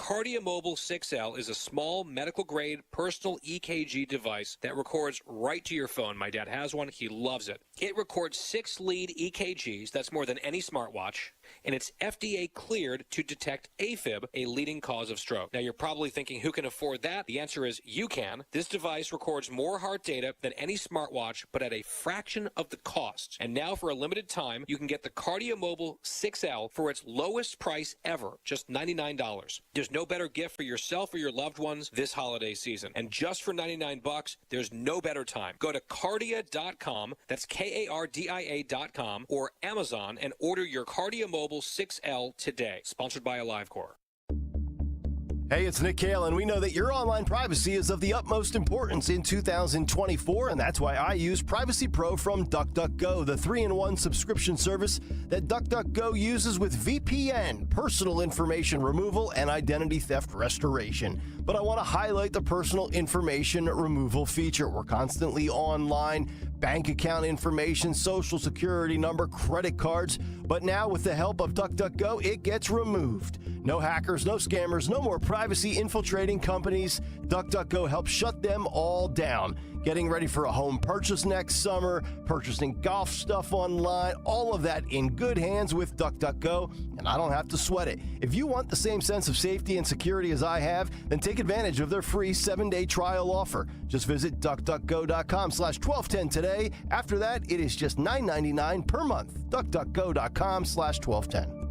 KardioMobile 6L is a small medical-grade personal EKG device that records right to your phone. My dad has one. He loves it. It records 6 lead EKGs. That's more than any smartwatch. And it's FDA cleared to detect AFib, a leading cause of stroke. Now, you're probably thinking, who can afford that? The answer is you can. This device records more heart data than any smartwatch, but at a fraction of the cost. And now, for a limited time, you can get the KardioMobile 6L for its lowest price ever, just $99. There's no better gift for yourself or your loved ones this holiday season. And just for $99, there's no better time. Go to Kardia.com, that's Kardia.com, or Amazon, and order your KardioMobile 6L today. Sponsored by AliveCor. Hey, it's Nick Kayal, and we know that your online privacy is of the utmost importance in 2024, and that's why I use Privacy Pro from DuckDuckGo, the 3-in-1 subscription service that DuckDuckGo uses with VPN, personal information removal, and identity theft restoration. But I want to highlight the personal information removal feature. We're constantly online, bank account information, social security number, credit cards, but now with the help of DuckDuckGo, it gets removed. No hackers, no scammers, no more privacy infiltrating companies. DuckDuckGo helps shut them all down. Getting ready for a home purchase next summer, purchasing golf stuff online, all of that in good hands with DuckDuckGo, and I don't have to sweat it. If you want the same sense of safety and security as I have, then take advantage of their free 7-day trial offer. Just visit DuckDuckGo.com/1210 today. After that, it is just $9.99 per month. DuckDuckGo.com/1210.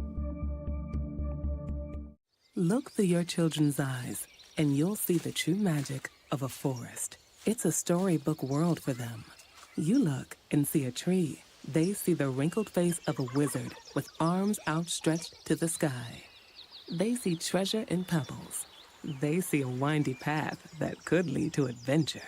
Look through your children's eyes, and you'll see the true magic of a forest. It's a storybook world for them. You look and see a tree. They see the wrinkled face of a wizard with arms outstretched to the sky. They see treasure in pebbles. They see a windy path that could lead to adventure.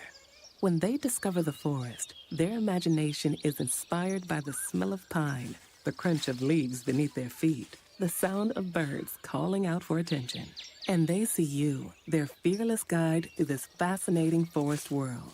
When they discover the forest, their imagination is inspired by the smell of pine, the crunch of leaves beneath their feet, the sound of birds calling out for attention. And they see you, their fearless guide through this fascinating forest world.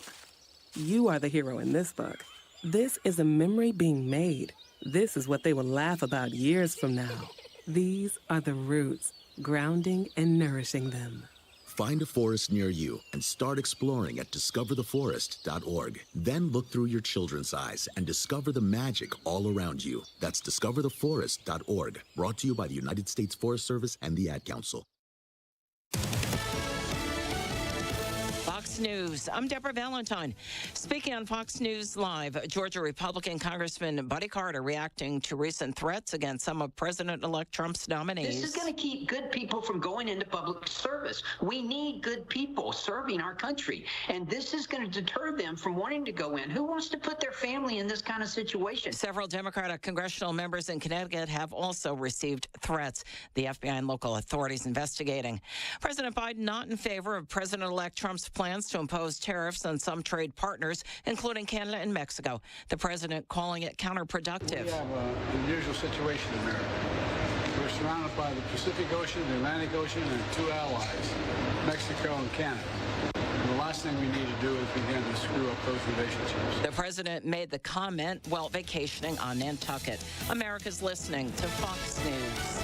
You are the hero in this book. This is a memory being made. This is what they will laugh about years from now. These are the roots, grounding and nourishing them. Find a forest near you and start exploring at discovertheforest.org. Then look through your children's eyes and discover the magic all around you. That's discovertheforest.org. Brought to you by the United States Forest Service and the Ad Council. Fox News. I'm Deborah Valentine. Speaking on Fox News Live, Georgia Republican Congressman Buddy Carter reacting to recent threats against some of President-elect Trump's nominees. This is going to keep good people from going into public service. We need good people serving our country, and this is going to deter them from wanting to go in. Who wants to put their family in this kind of situation? Several Democratic congressional members in Connecticut have also received threats. The FBI and local authorities investigating. President Biden not in favor of President-elect Trump's plans to impose tariffs on some trade partners, including Canada and Mexico. The president calling it counterproductive. We have an unusual situation in America. We're surrounded by the Pacific Ocean, the Atlantic Ocean, and 2 allies, Mexico and Canada. And the last thing we need to do is begin to screw up those relationships. The president made the comment while vacationing on Nantucket. America's listening to Fox News.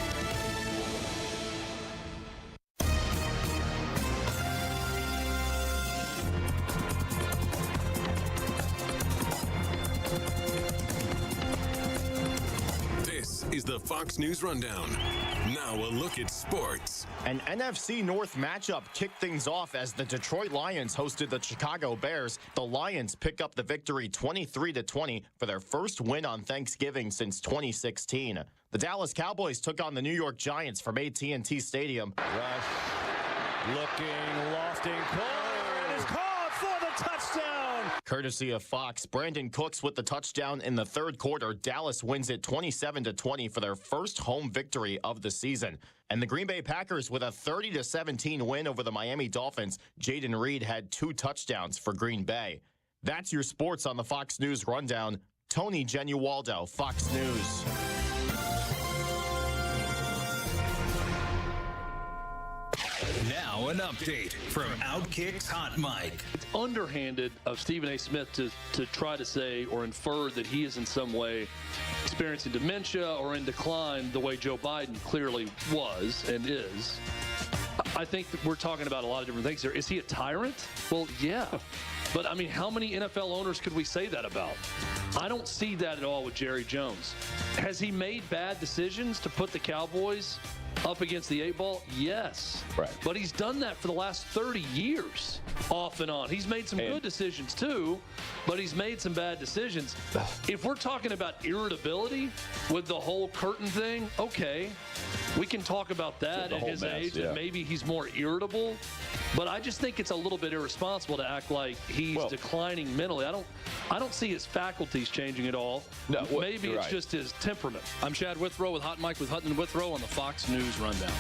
Is the Fox News Rundown. Now a look at sports. An NFC North matchup kicked things off as the Detroit Lions hosted the Chicago Bears. The Lions pick up the victory 23-20 for their first win on Thanksgiving since 2016. The Dallas Cowboys took on the New York Giants from AT&T Stadium. Rush, looking, lofting, and is called for the touchdown. Courtesy of Fox, Brandon Cooks with the touchdown in the third quarter. Dallas wins it 27-20 for their first home victory of the season. And the Green Bay Packers with a 30-17 win over the Miami Dolphins. Jaden Reed had 2 touchdowns for Green Bay. That's your sports on the Fox News Rundown. Tony Genualdo, Fox News. Now an update from Outkick's Hot Mic. It's underhanded of Stephen A. Smith to try to say or infer that he is in some way experiencing dementia or in decline the way Joe Biden clearly was and is. I think that we're talking about a lot of different things here. Is he a tyrant? Well, yeah. But, I mean, how many NFL owners could we say that about? I don't see that at all with Jerry Jones. Has he made bad decisions to put the Cowboys up against the 8-ball? Yes. Right. But he's done that for the last 30 years, off and on. He's made some good decisions, too, but he's made some bad decisions. If we're talking about irritability with the whole curtain thing, okay, we can talk about that at his age, and maybe he's more irritable. But I just think it's a little bit irresponsible to act like he's declining mentally. I don't see his faculties changing at all. No, maybe it's just his temperament. I'm Chad Withrow with Hot Mike with Hutton and Withrow on the Fox News Rundown.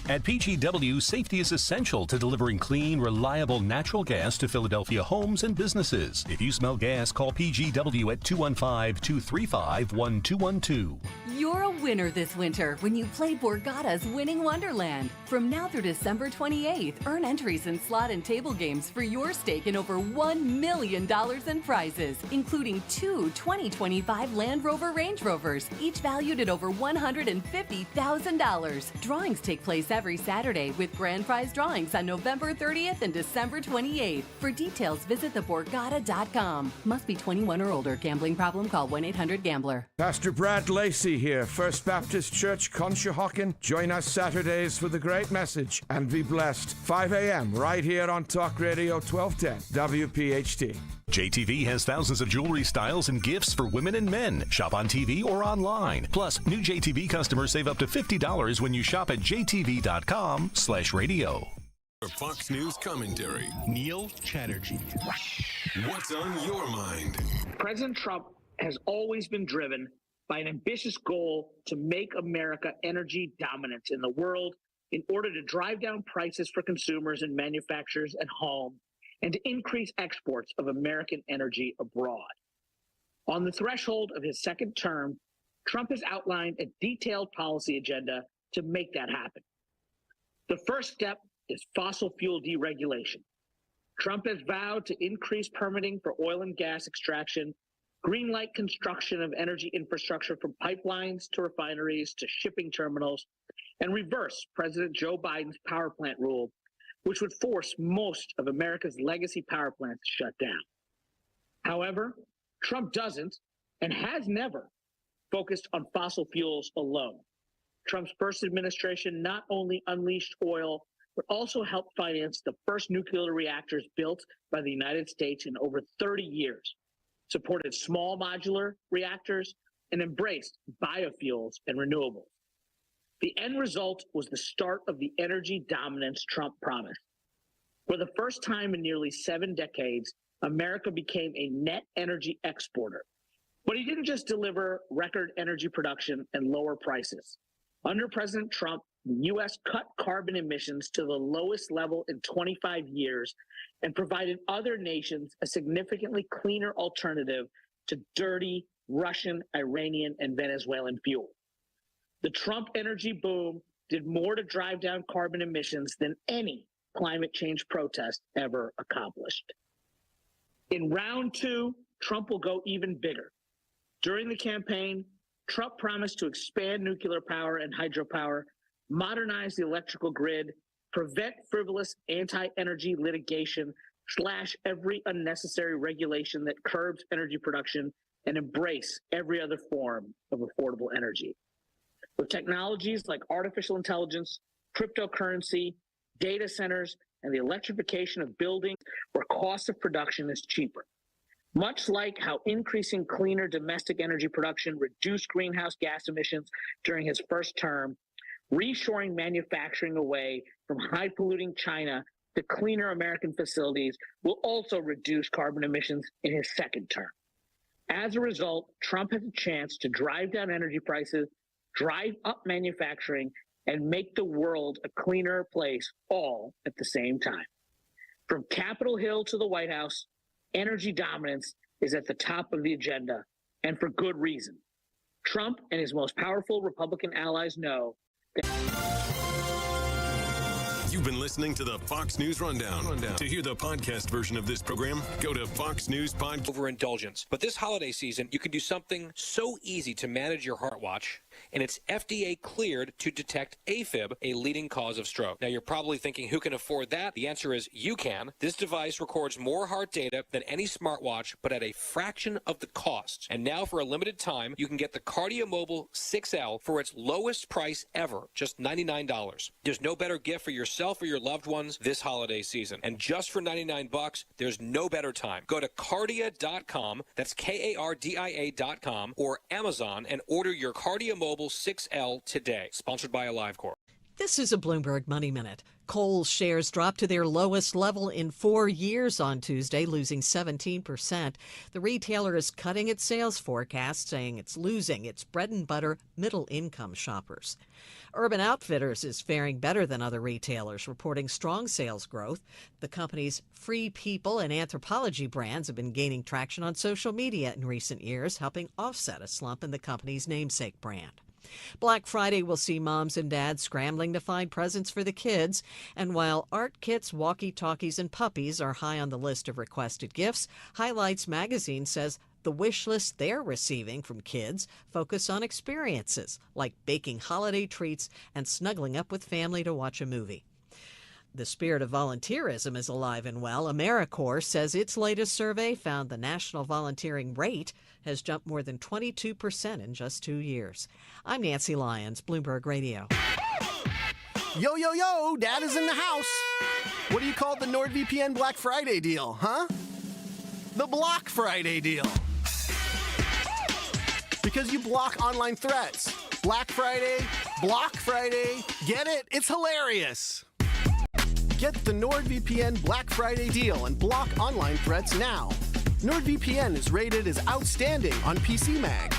At PGW, safety is essential to delivering clean, reliable natural gas to Philadelphia homes and businesses. If you smell gas, call PGW at 215-235-1212. You're a winner this winter when you play Borgata's Winning Wonderland. From now through December 28th, earn entries in slot and table games for your stake in over $1 million in prizes, including 2 2025 Land Rover Range Rovers, each valued at over $150,000. Drawings take place every Saturday with grand prize drawings on November 30th and December 28th. For details, visit theborgata.com. Must be 21 or older. Gambling problem? Call 1-800-GAMBLER. Pastor Brad Lacey here, First Baptist Church, Conshohocken. Join us Saturdays for the great message and be blessed. 5 a.m. right here on Talk Radio 1210 WPHT. JTV has thousands of jewelry styles and gifts for women and men. Shop on TV or online. Plus, new JTV customers save up to $50 when you shop at jtv.com/radio. For Fox News commentary, Neil Chatterjee. What's on your mind? President Trump has always been driven by an ambitious goal to make America energy dominant in the world in order to drive down prices for consumers and manufacturers at home and to increase exports of American energy abroad. On the threshold of his second term, Trump has outlined a detailed policy agenda to make that happen. The first step is fossil fuel deregulation. Trump has vowed to increase permitting for oil and gas extraction, greenlight construction of energy infrastructure from pipelines to refineries to shipping terminals, and reverse President Joe Biden's power plant rule, which would force most of America's legacy power plants to shut down. However, Trump doesn't and has never focused on fossil fuels alone. Trump's first administration not only unleashed oil, but also helped finance the first nuclear reactors built by the United States in over 30 years, supported small modular reactors, and embraced biofuels and renewables. The end result was the start of the energy dominance Trump promised. For the first time in nearly 7 decades, America became a net energy exporter. But he didn't just deliver record energy production and lower prices. Under President Trump, the U.S. cut carbon emissions to the lowest level in 25 years and provided other nations a significantly cleaner alternative to dirty Russian, Iranian, and Venezuelan fuel. The Trump energy boom did more to drive down carbon emissions than any climate change protest ever accomplished. In round 2, Trump will go even bigger. During the campaign, Trump promised to expand nuclear power and hydropower, modernize the electrical grid, prevent frivolous anti-energy litigation, slash every unnecessary regulation that curbs energy production, and embrace every other form of affordable energy. With technologies like artificial intelligence, cryptocurrency, data centers, and the electrification of buildings where cost of production is cheaper. Much like how increasing cleaner domestic energy production reduced greenhouse gas emissions during his first term, reshoring manufacturing away from high-polluting China to cleaner American facilities will also reduce carbon emissions in his second term. As a result, Trump has a chance to drive down energy prices, drive up manufacturing, and make the world a cleaner place all at the same time. From Capitol Hill to the White House, energy dominance is at the top of the agenda, and for good reason. Trump and his most powerful Republican allies know that. You've been listening to the Fox News Rundown. To hear the podcast version of this program, go to Fox News Podcast. Overindulgence. But this holiday season, you can do something so easy to manage your heart watch and it's FDA cleared to detect AFib, a leading cause of stroke. Now, you're probably thinking, who can afford that? The answer is you can. This device records more heart data than any smartwatch, but at a fraction of the cost. And now, for a limited time, you can get the KardioMobile 6L for its lowest price ever, just $99. There's no better gift for yourself or your loved ones this holiday season. And just for $99, there's no better time. Go to Kardia.com, that's KARDIA.com, or Amazon, and order your KardioMobile 6L today. Sponsored by AliveCorp. This is a Bloomberg Money Minute. Kohl's shares dropped to their lowest level in 4 years on Tuesday, losing 17%. The retailer is cutting its sales forecast, saying it's losing its bread-and-butter middle-income shoppers. Urban Outfitters is faring better than other retailers, reporting strong sales growth. The company's Free People and Anthropology brands have been gaining traction on social media in recent years, helping offset a slump in the company's namesake brand. Black Friday will see moms and dads scrambling to find presents for the kids. And while art kits, walkie-talkies, and puppies are high on the list of requested gifts, Highlights magazine says the wish list they're receiving from kids focus on experiences like baking holiday treats and snuggling up with family to watch a movie. The spirit of volunteerism is alive and well. AmeriCorps says its latest survey found the national volunteering rate has jumped more than 22% in just 2 years. I'm Nancy Lyons, Bloomberg Radio. Yo, yo, yo, Dad is in the house. What do you call the NordVPN Black Friday deal, huh? The Block Friday deal. Because you block online threats. Black Friday, Block Friday. Get it? It's hilarious. Get the NordVPN Black Friday deal and block online threats now. NordVPN is rated as outstanding on PC Mag.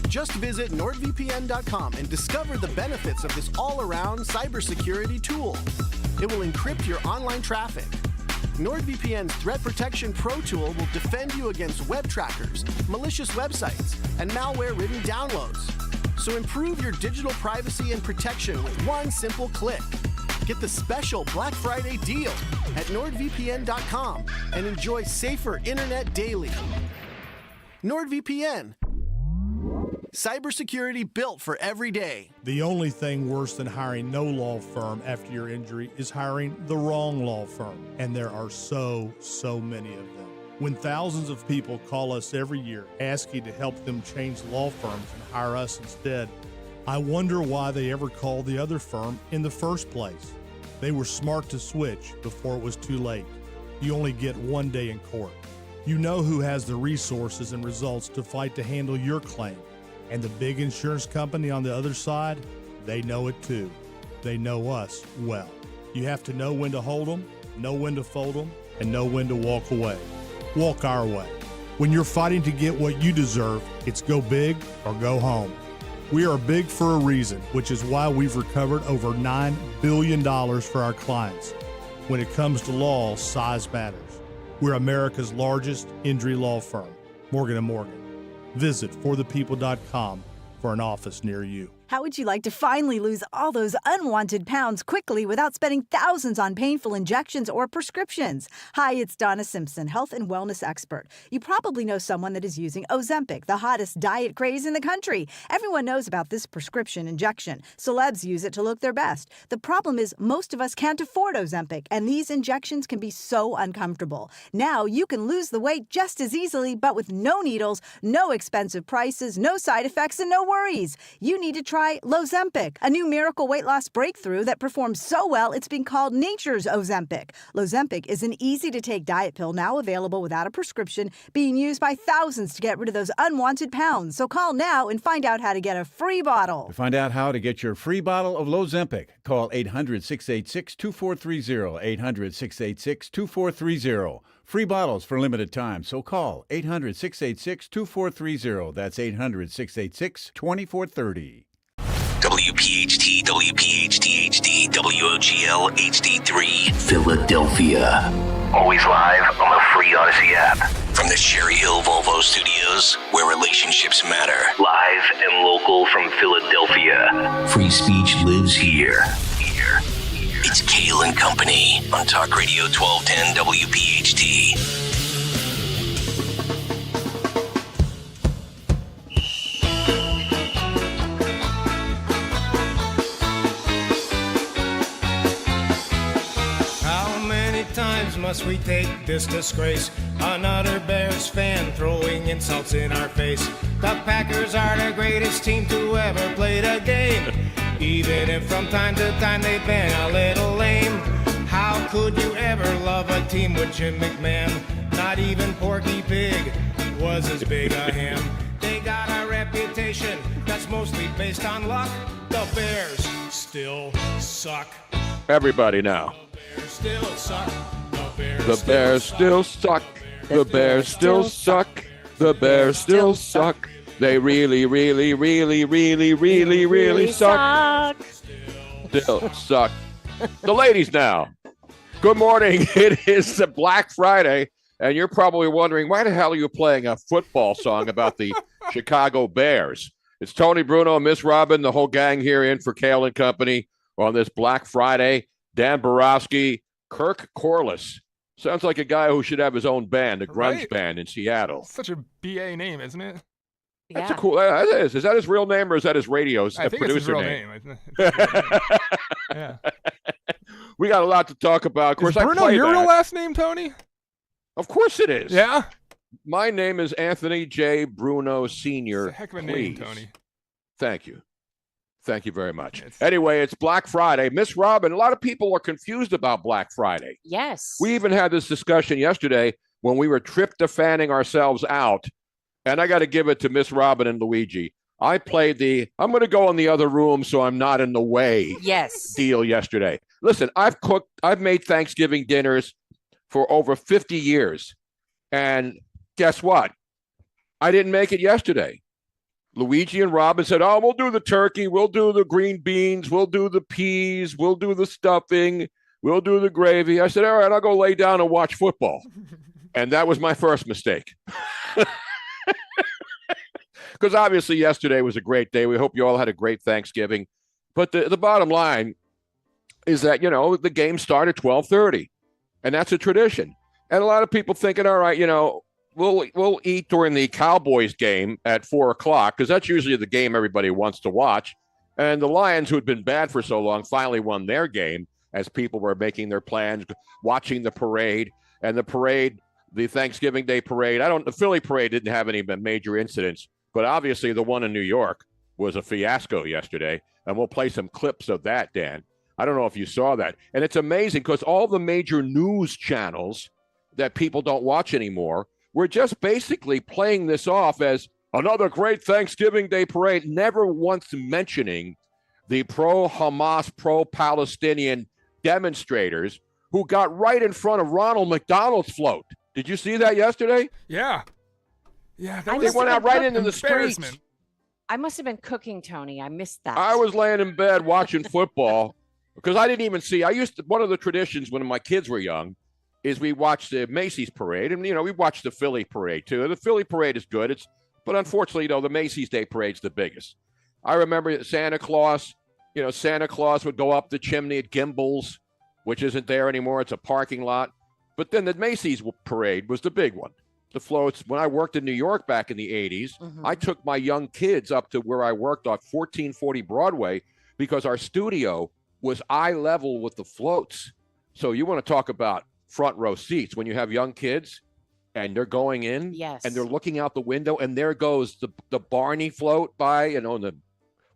Just visit NordVPN.com and discover the benefits of this all-around cybersecurity tool. It will encrypt your online traffic. NordVPN's Threat Protection Pro tool will defend you against web trackers, malicious websites, and malware-ridden downloads. So improve your digital privacy and protection with one simple click. Get the special Black Friday deal at NordVPN.com and enjoy safer internet daily. NordVPN. Cybersecurity built for every day. The only thing worse than hiring no law firm after your injury is hiring the wrong law firm. And there are so many of them. When thousands of people call us every year asking to help them change law firms and hire us instead, I wonder why they ever called the other firm in the first place. They were smart to switch before it was too late. You only get one day in court. You know who has the resources and results to fight to handle your claim. And the big insurance company on the other side, they know it too. They know us well. You have to know when to hold them, know when to fold them, and know when to walk away. Walk our way. When you're fighting to get what you deserve, it's go big or go home. We are big for a reason, which is why we've recovered over $9 billion for our clients. When it comes to law, size matters. We're America's largest injury law firm, Morgan & Morgan. Visit forthepeople.com for an office near you. How would you like to finally lose all those unwanted pounds quickly without spending thousands on painful injections or prescriptions? Hi, it's Donna Simpson, health and wellness expert. You probably know someone that is using Ozempic, the hottest diet craze in the country. Everyone knows about this prescription injection. Celebs use it to look their best. The problem is most of us can't afford Ozempic, and these injections can be so uncomfortable. Now you can lose the weight just as easily, but with no needles, no expensive prices, no side effects, and no worries. You need to try Lozempic, a new miracle weight loss breakthrough that performs so well it's been called nature's Ozempic. Lozempic is an easy-to-take diet pill now available without a prescription, being used by thousands to get rid of those unwanted pounds. So call now and find out how to get a free bottle. To find out how to get your free bottle of Lozempic, call 800-686-2430, 800-686-2430. Free bottles for limited time, so call 800-686-2430. That's 800-686-2430. WPHT, WPHT HD, WOGL HD3, Philadelphia. Always live on the free Odyssey app. From the Cherry Hill Volvo Studios, where relationships matter. Live and local from Philadelphia. Free speech lives here. It's Kayal and Company on Talk Radio 1210 WPHT. must we take this disgrace? Another Bears fan throwing insults in our face. The Packers are the greatest team to ever play the game, even if from time to time they've been a little lame. How could you ever love a team with Jim McMahon? Not even Porky Pig was as big a ham. They got a reputation that's mostly based on luck. The Bears still suck. Everybody now. The Bears still suck. The Bears still suck. The Bears still suck. The Bears still suck. They really, really, really, really, really, really suck. Still suck. The ladies now. Good morning. It is the Black Friday, and you're probably wondering, why the hell are you playing a football song about the Chicago Bears? It's Tony Bruno, Miss Robin, the whole gang here in for Kayal and Company on this Black Friday. Dan Borowski, Kirk Corliss. Sounds like a guy who should have his own band, a grunge band in Seattle. Such a BA name, isn't it? That's a cool. That is. Is that his real name or is that his radio's I think producer it's his real name. Yeah. We got a lot to talk about. Of course, is Bruno your real last name, Tony? Of course it is. Yeah. My name is Anthony J. Bruno Sr. It's a heck of a name, Tony. Thank you. Thank you very much. Anyway, it's Black Friday. Miss Robin, a lot of people are confused about Black Friday. Yes. We even had this discussion yesterday when we were tryptophaning ourselves out. And I got to give it to Miss Robin and Luigi. I played I'm going to go in the other room so I'm not in the way deal yesterday. Listen, I've made Thanksgiving dinners for over 50 years. And guess what? I didn't make it yesterday. Luigi and Robin said, oh, we'll do the turkey. We'll do the green beans. We'll do the peas. We'll do the stuffing. We'll do the gravy. I said, all right, I'll go lay down and watch football. And that was my first mistake. Because obviously yesterday was a great day. We hope you all had a great Thanksgiving. But the bottom line is that, the game started at 12:30. And that's a tradition. And a lot of people thinking, all right, we'll eat during the Cowboys game at 4 o'clock because that's usually the game everybody wants to watch. And the Lions, who had been bad for so long, finally won their game as people were making their plans, watching the parade. And the Thanksgiving Day parade, the Philly parade didn't have any major incidents, but obviously the one in New York was a fiasco yesterday. And we'll play some clips of that, Dan. I don't know if you saw that. And it's amazing because all the major news channels that people don't watch anymore, we're just basically playing this off as another great Thanksgiving Day parade, never once mentioning the pro-Hamas, pro-Palestinian demonstrators who got right in front of Ronald McDonald's float. Did you see that yesterday? Yeah. Yeah. They went out right into the streets. I must have been cooking, Tony. I missed that. I was laying in bed watching football because I didn't even see. One of the traditions when my kids were young is we watched the Macy's parade, and we watched the Philly parade too. The Philly parade is good, but unfortunately, the Macy's Day parade's the biggest. I remember Santa Claus. Santa Claus would go up the chimney at Gimbel's, which isn't there anymore. It's a parking lot. But then the Macy's parade was the big one. The floats. When I worked in New York back in the 80s, I took my young kids up to where I worked on 1440 Broadway because our studio was eye level with the floats. So you want to talk about front row seats when you have young kids and they're going in and they're looking out the window and there goes the Barney float by, the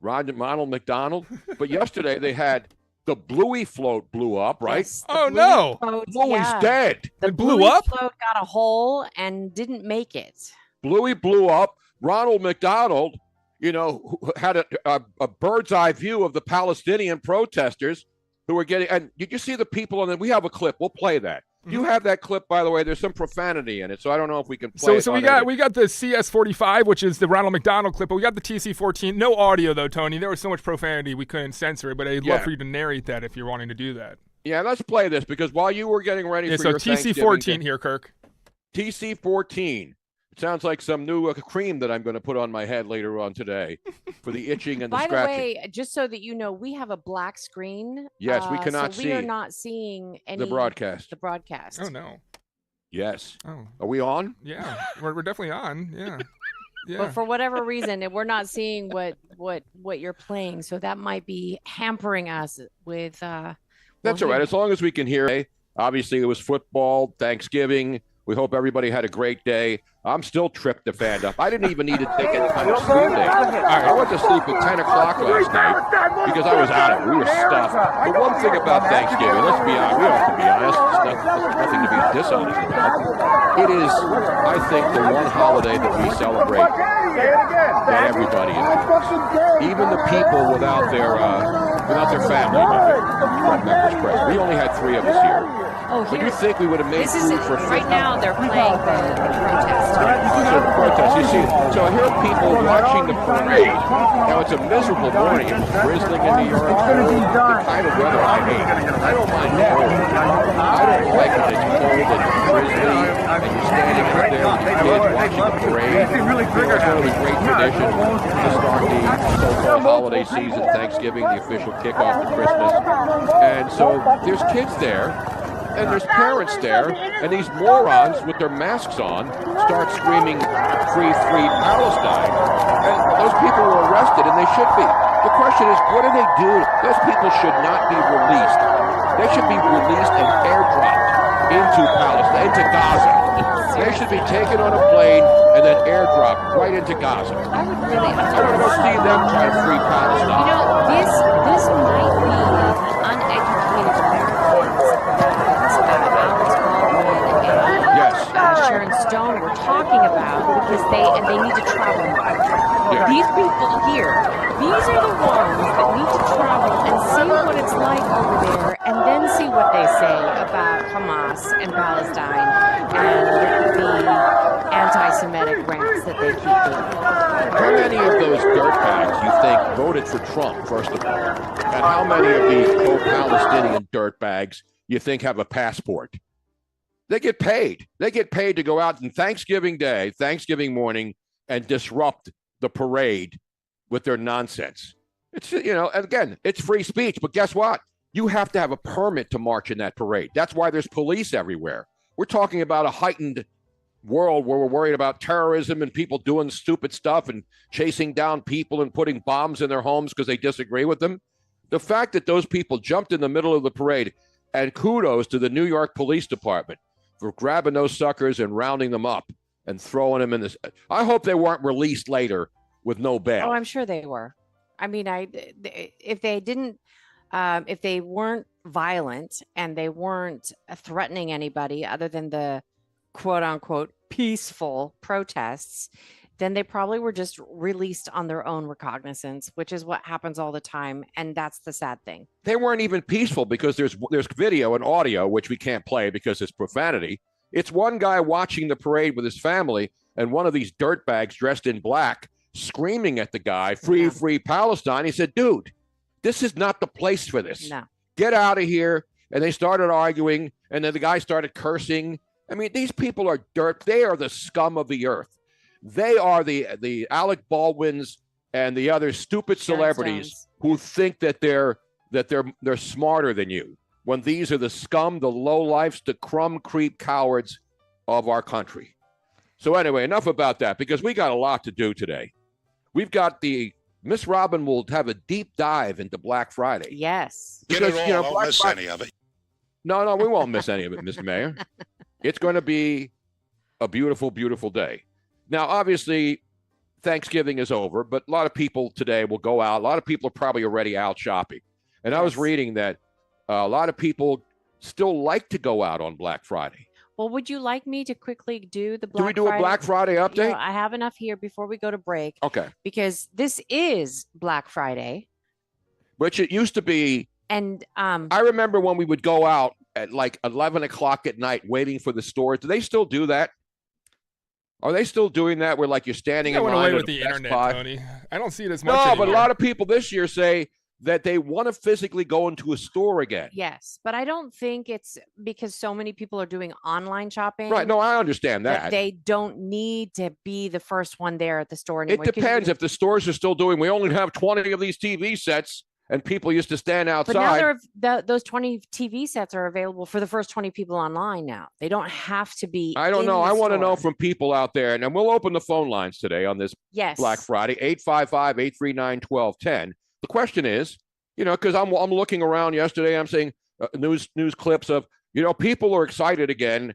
Ronald McDonald. But yesterday they had the Bluey float blew up, right? Yes, oh, no. Bluey's dead. It blew up? Float got a hole and didn't make it. Bluey blew up. Ronald McDonald, who had a bird's eye view of the Palestinian protesters who were getting, and did you see the people on it? We have a clip. We'll play that. You have that clip, by the way. There's some profanity in it, so I don't know if we can play it. So we got the CS45, which is the Ronald McDonald clip, but we got the TC14. No audio, though, Tony. There was so much profanity we couldn't censor it, but I'd love for you to narrate that if you're wanting to do that. Yeah, let's play this, because while you were getting ready for your TC14 here, Kirk. TC14. It sounds like some new cream that I'm going to put on my head later on today for the itching and the scratching. By the way, just so that you know, we have a black screen. Yes, we cannot see. We are not seeing the broadcast. The broadcast. Oh, no. Yes. Oh. Are we on? Yeah, we're definitely on. Yeah. Yeah. But for whatever reason, we're not seeing what you're playing, so that might be hampering us with. That's all right, as long as we can hear. Obviously, it was football, Thanksgiving. We hope everybody had a great day. I'm still tryptophaned up. I didn't even need to take any kind of sleep day. I went to sleep at 10 o'clock last night because I was out of it. We were stuffed. But one thing about Thanksgiving, let's be honest, we don't have to be honest. It's nothing to be dishonest about. It is, I think, the one holiday that we celebrate that everybody enjoys. Even the people without their family members. We only had 3 of us here. Oh, but you think we would have made food for right now they're playing the protest. You see, so here are people watching the parade. Now it's a miserable morning. It's drizzling in New York. The kind of weather I hate. I don't mind the cold. I don't like it. It's cold and drizzly, and you're standing out there with your kids watching the parade. It's one of the great traditions to start the so-called holiday season, Thanksgiving, the official kickoff to Christmas. And so there's kids there. And there's parents there, and these morons with their masks on start screaming, free Palestine. And those people were arrested, and they should be. The question is, what do they do? Those people should not be released. They should be released and airdropped into Palestine, into Gaza. They should be taken on a plane and then airdropped right into Gaza. I would really. I want to go see them try to free Palestine. You know, this might be uneducated Americans that Sharon Stone were talking about because they need to travel more. Yeah. These people here, these are the ones that need to travel and see what it's like over there, and then see what they say about Hamas and Palestine and the anti-Semitic rants that they keep doing. How many of those dirtbags you think voted for Trump, first of all? And how many of these pro-Palestinian dirtbags you think have a passport? They get paid. They get paid to go out on Thanksgiving Day, Thanksgiving morning, and disrupt the parade with their nonsense. It's, and again, it's free speech. But guess what? You have to have a permit to march in that parade. That's why there's police everywhere. We're talking about a heightened world where we're worried about terrorism and people doing stupid stuff and chasing down people and putting bombs in their homes because they disagree with them. The fact that those people jumped in the middle of the parade, and kudos to the New York Police Department for grabbing those suckers and rounding them up and throwing them in this. I hope they weren't released later with no bail. Oh, I'm sure they were. I mean, if they didn't, if they weren't violent and they weren't threatening anybody other than the quote unquote peaceful protests, then they probably were just released on their own recognizance, which is what happens all the time. And that's the sad thing. They weren't even peaceful because there's video and audio, which we can't play because it's profanity. It's one guy watching the parade with his family and one of these dirtbags dressed in black screaming at the guy, free Palestine. He said, dude, this is not the place for this. No. Get out of here. And they started arguing, and then the guy started cursing. I mean, these people are dirt. They are the scum of the earth. They are the Alec Baldwins and the other stupid celebrities who think that they're smarter than you, when these are the scum, the lowlifes, the crumb creep cowards of our country. So anyway, enough about that, because we got a lot to do today. We've got Miss Robin will have a deep dive into Black Friday. Yes. Because, Get it all. I won't miss any of it. No, we won't miss any of it, Mr. Mayor. It's going to be a beautiful, beautiful day. Now, obviously, Thanksgiving is over, but a lot of people today will go out. A lot of people are probably already out shopping. And I was reading that a lot of people still like to go out on Black Friday. Well, would you like me to quickly do the Black Friday? Do we do a Black Friday update? I have enough here before we go to break. Okay. Because this is Black Friday. Which it used to be. And I remember when we would go out at like 11 o'clock at night waiting for the stores. Do they still do that? Are they still doing that where like you're standing in line? Went away with the internet, Tony. I don't see it as much anymore. anymore. But a lot of people this year say that they want to physically go into a store again. Yes, but I don't think it's because so many people are doing online shopping. Right. No, I understand that. They don't need to be the first one there at the store anymore. It depends. If the stores are still doing, we only have 20 of these TV sets, and people used to stand outside. But now those 20 TV sets are available for the first 20 people online now. They don't have to be. I don't know. I want to know from people out there, and we'll open the phone lines today on this Black Friday, 855-839-1210. The question is, because I'm looking around yesterday, I'm seeing news clips of, People are excited again.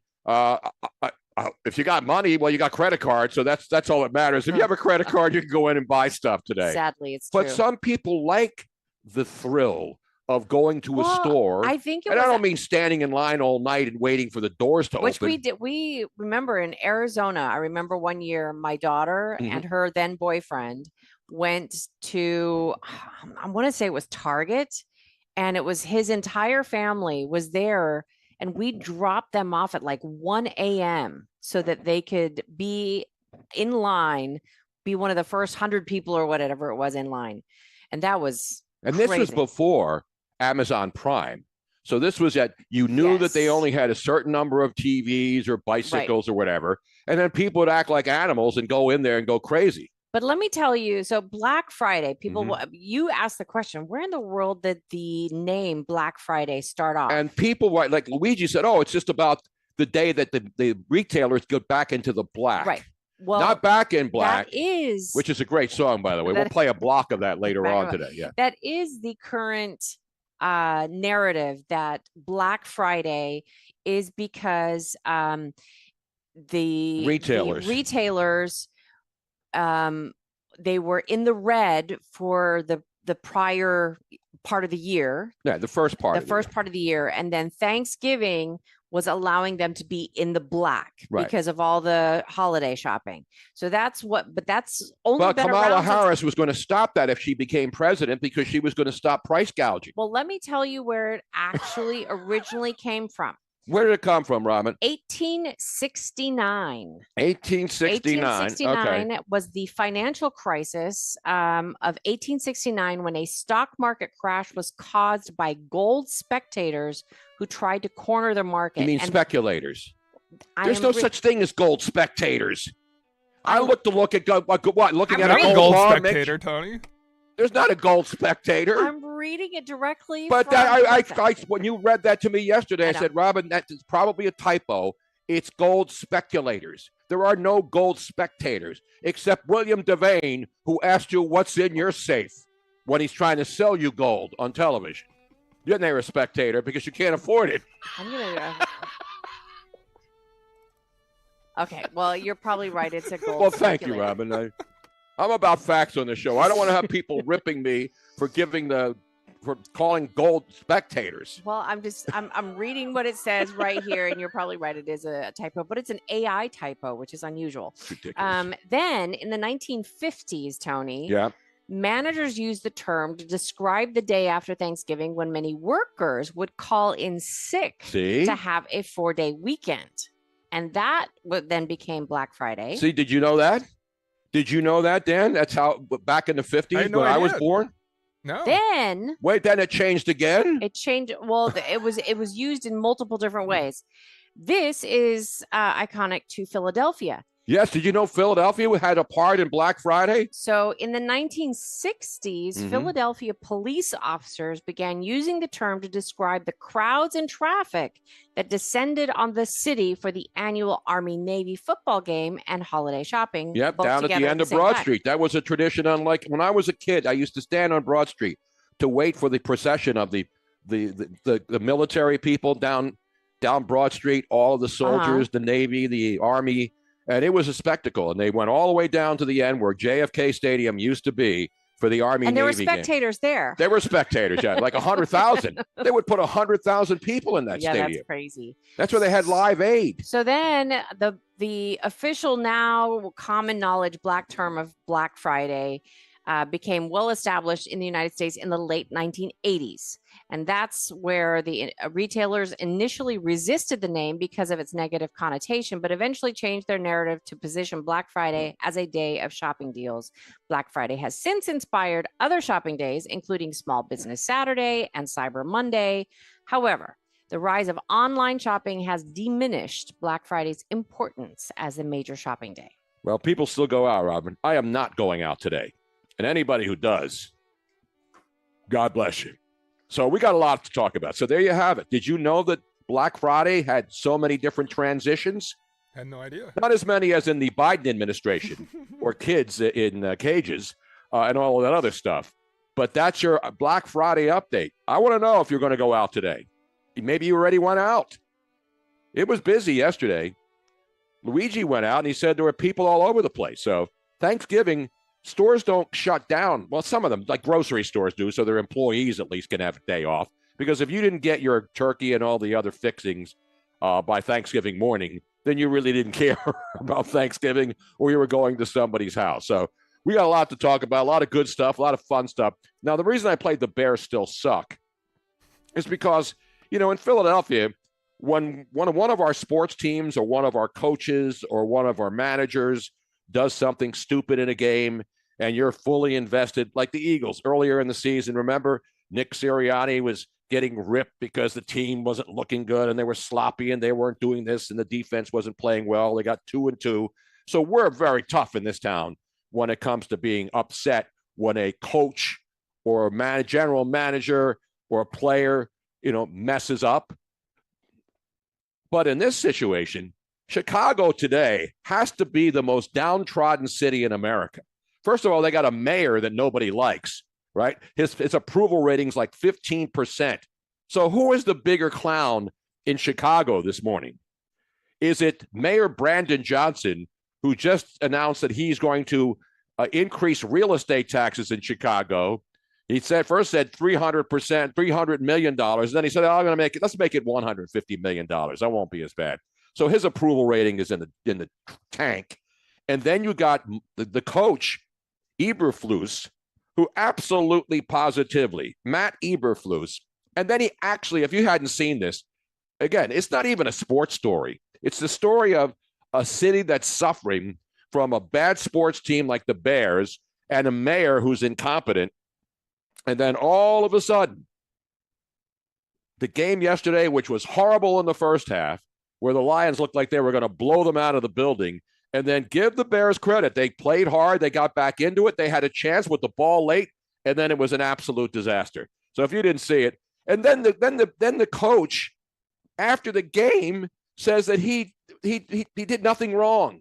If you got money, well, you got credit cards, so that's all that matters. If you have a credit card, you can go in and buy stuff today. Sadly, it's but true. some people like the thrill of going to a store. I think I don't mean standing in line all night and waiting for the doors to which open. we did. We remember in Arizona. I remember one year my daughter and her then boyfriend went to, I want to say it was Target, and it was his entire family was there, and we dropped them off at like 1 a.m. so that they could be in line, be one of the first 100 people or whatever it was in line. And that was this was crazy. before Amazon Prime. So this was you knew that they only had a certain number of TVs or bicycles or whatever. And then people would act like animals and go in there and go crazy. But let me tell you, so Black Friday, people, you asked the question, where in the world did the name Black Friday start off? And people, like Luigi said, it's just about the day that the retailers go back into the black. Right. Well, not Back in Black, which is a great song, by the way. We'll play a block of that later on today. Yeah. That is the current narrative, that Black Friday is because the retailers they were in the red for the prior part of the year. Yeah, the first part of the year, and then Thanksgiving was allowing them to be in the black because of all the holiday shopping. So that's only. But Kamala Harris was going to stop that if she became president, because she was going to stop price gouging. Well, let me tell you where it actually originally came from. Where did it come from, Robin? 1869. 1869 was the financial crisis of 1869, when a stock market crash was caused by gold speculators who tried to corner the market. You mean speculators? There's no such thing as gold spectators. I look at what? Looking at a gold spectator, Tony. There's not a gold spectator. I'm reading it directly. But when you read that to me yesterday, I said, Robin, that's probably a typo. It's gold speculators. There are no gold spectators, except William Devane, who asked you what's in your safe when he's trying to sell you gold on television. You're never a spectator because you can't afford it. I'm gonna. Okay, well, you're probably right. It's a gold. Well, thank you, Robin. I'm about facts on the show. I don't want to have people ripping me for calling gold spectators. Well, I'm reading what it says right here, and you're probably right. It is a typo, but it's an AI typo, which is unusual. It's ridiculous. Then in the 1950s, Tony, yeah, managers used the term to describe the day after Thanksgiving when many workers would call in sick to have a 4-day weekend. And that then became Black Friday. See, did you know that? Did you know that, Dan? That's how back in the 50s when I was born? No. Then it changed again? It changed. Well, it was used in multiple different ways. This is iconic to Philadelphia. Yes. Did you know Philadelphia had a part in Black Friday? So in the 1960s, Philadelphia police officers began using the term to describe the crowds and traffic that descended on the city for the annual Army-Navy football game and holiday shopping. Yep, down at the end of Broad Street. That was a tradition unlike when I was a kid. I used to stand on Broad Street to wait for the procession of the military people down Broad Street, all of the soldiers, the Navy, the Army. And it was a spectacle. And they went all the way down to the end where JFK Stadium used to be for the Army-Navy game. And there were spectators there. There were spectators, yeah, like 100,000. They would put 100,000 people in that stadium. Yeah, that's crazy. That's where they had Live Aid. So then the official, now common knowledge black term of Black Friday became well established in the United States in the late 1980s. And that's where the retailers initially resisted the name because of its negative connotation, but eventually changed their narrative to position Black Friday as a day of shopping deals. Black Friday has since inspired other shopping days, including Small Business Saturday and Cyber Monday. However, the rise of online shopping has diminished Black Friday's importance as a major shopping day. Well, people still go out, Robin. I am not going out today. And anybody who does, God bless you. So we got a lot to talk about. So there you have it. Did you know that Black Friday had so many different transitions? Had no idea. Not as many as in the Biden administration or kids in cages and all of that other stuff. But that's your Black Friday update. I want to know if you're going to go out today. Maybe you already went out. It was busy yesterday. Luigi went out and he said there were people all over the place. So Thanksgiving, stores don't shut down. Well, some of them, like grocery stores do, so their employees at least can have a day off. Because if you didn't get your turkey and all the other fixings by Thanksgiving morning, then you really didn't care about Thanksgiving or you were going to somebody's house. So we got a lot to talk about, a lot of good stuff, a lot of fun stuff. Now, the reason I played the Bears still suck is because, in Philadelphia, when one of our sports teams or one of our coaches or one of our managers does something stupid in a game and you're fully invested, like the Eagles earlier in the season, remember Nick Sirianni was getting ripped because the team wasn't looking good and they were sloppy and they weren't doing this and the defense wasn't playing well. They got 2-2. So we're very tough in this town when it comes to being upset when a coach or a general manager or a player, messes up. But in this situation, Chicago today has to be the most downtrodden city in America. First of all, they got a mayor that nobody likes, right? His approval rating's like 15%. So who is the bigger clown in Chicago this morning? Is it Mayor Brandon Johnson, who just announced that he's going to increase real estate taxes in Chicago? He first said 300%, $300 million. Then he said, let's make it $150 million. That won't be as bad. So his approval rating is in the tank. And then you got the coach, Eberflus, who absolutely positively, Matt Eberflus. And then he actually, if you hadn't seen this, again, it's not even a sports story. It's the story of a city that's suffering from a bad sports team like the Bears and a mayor who's incompetent. And then all of a sudden, the game yesterday, which was horrible in the first half, where the Lions looked like they were going to blow them out of the building, and then give the Bears credit. They played hard. They got back into it. They had a chance with the ball late, and then it was an absolute disaster. So if you didn't see it, and then the coach, after the game, says that he did nothing wrong.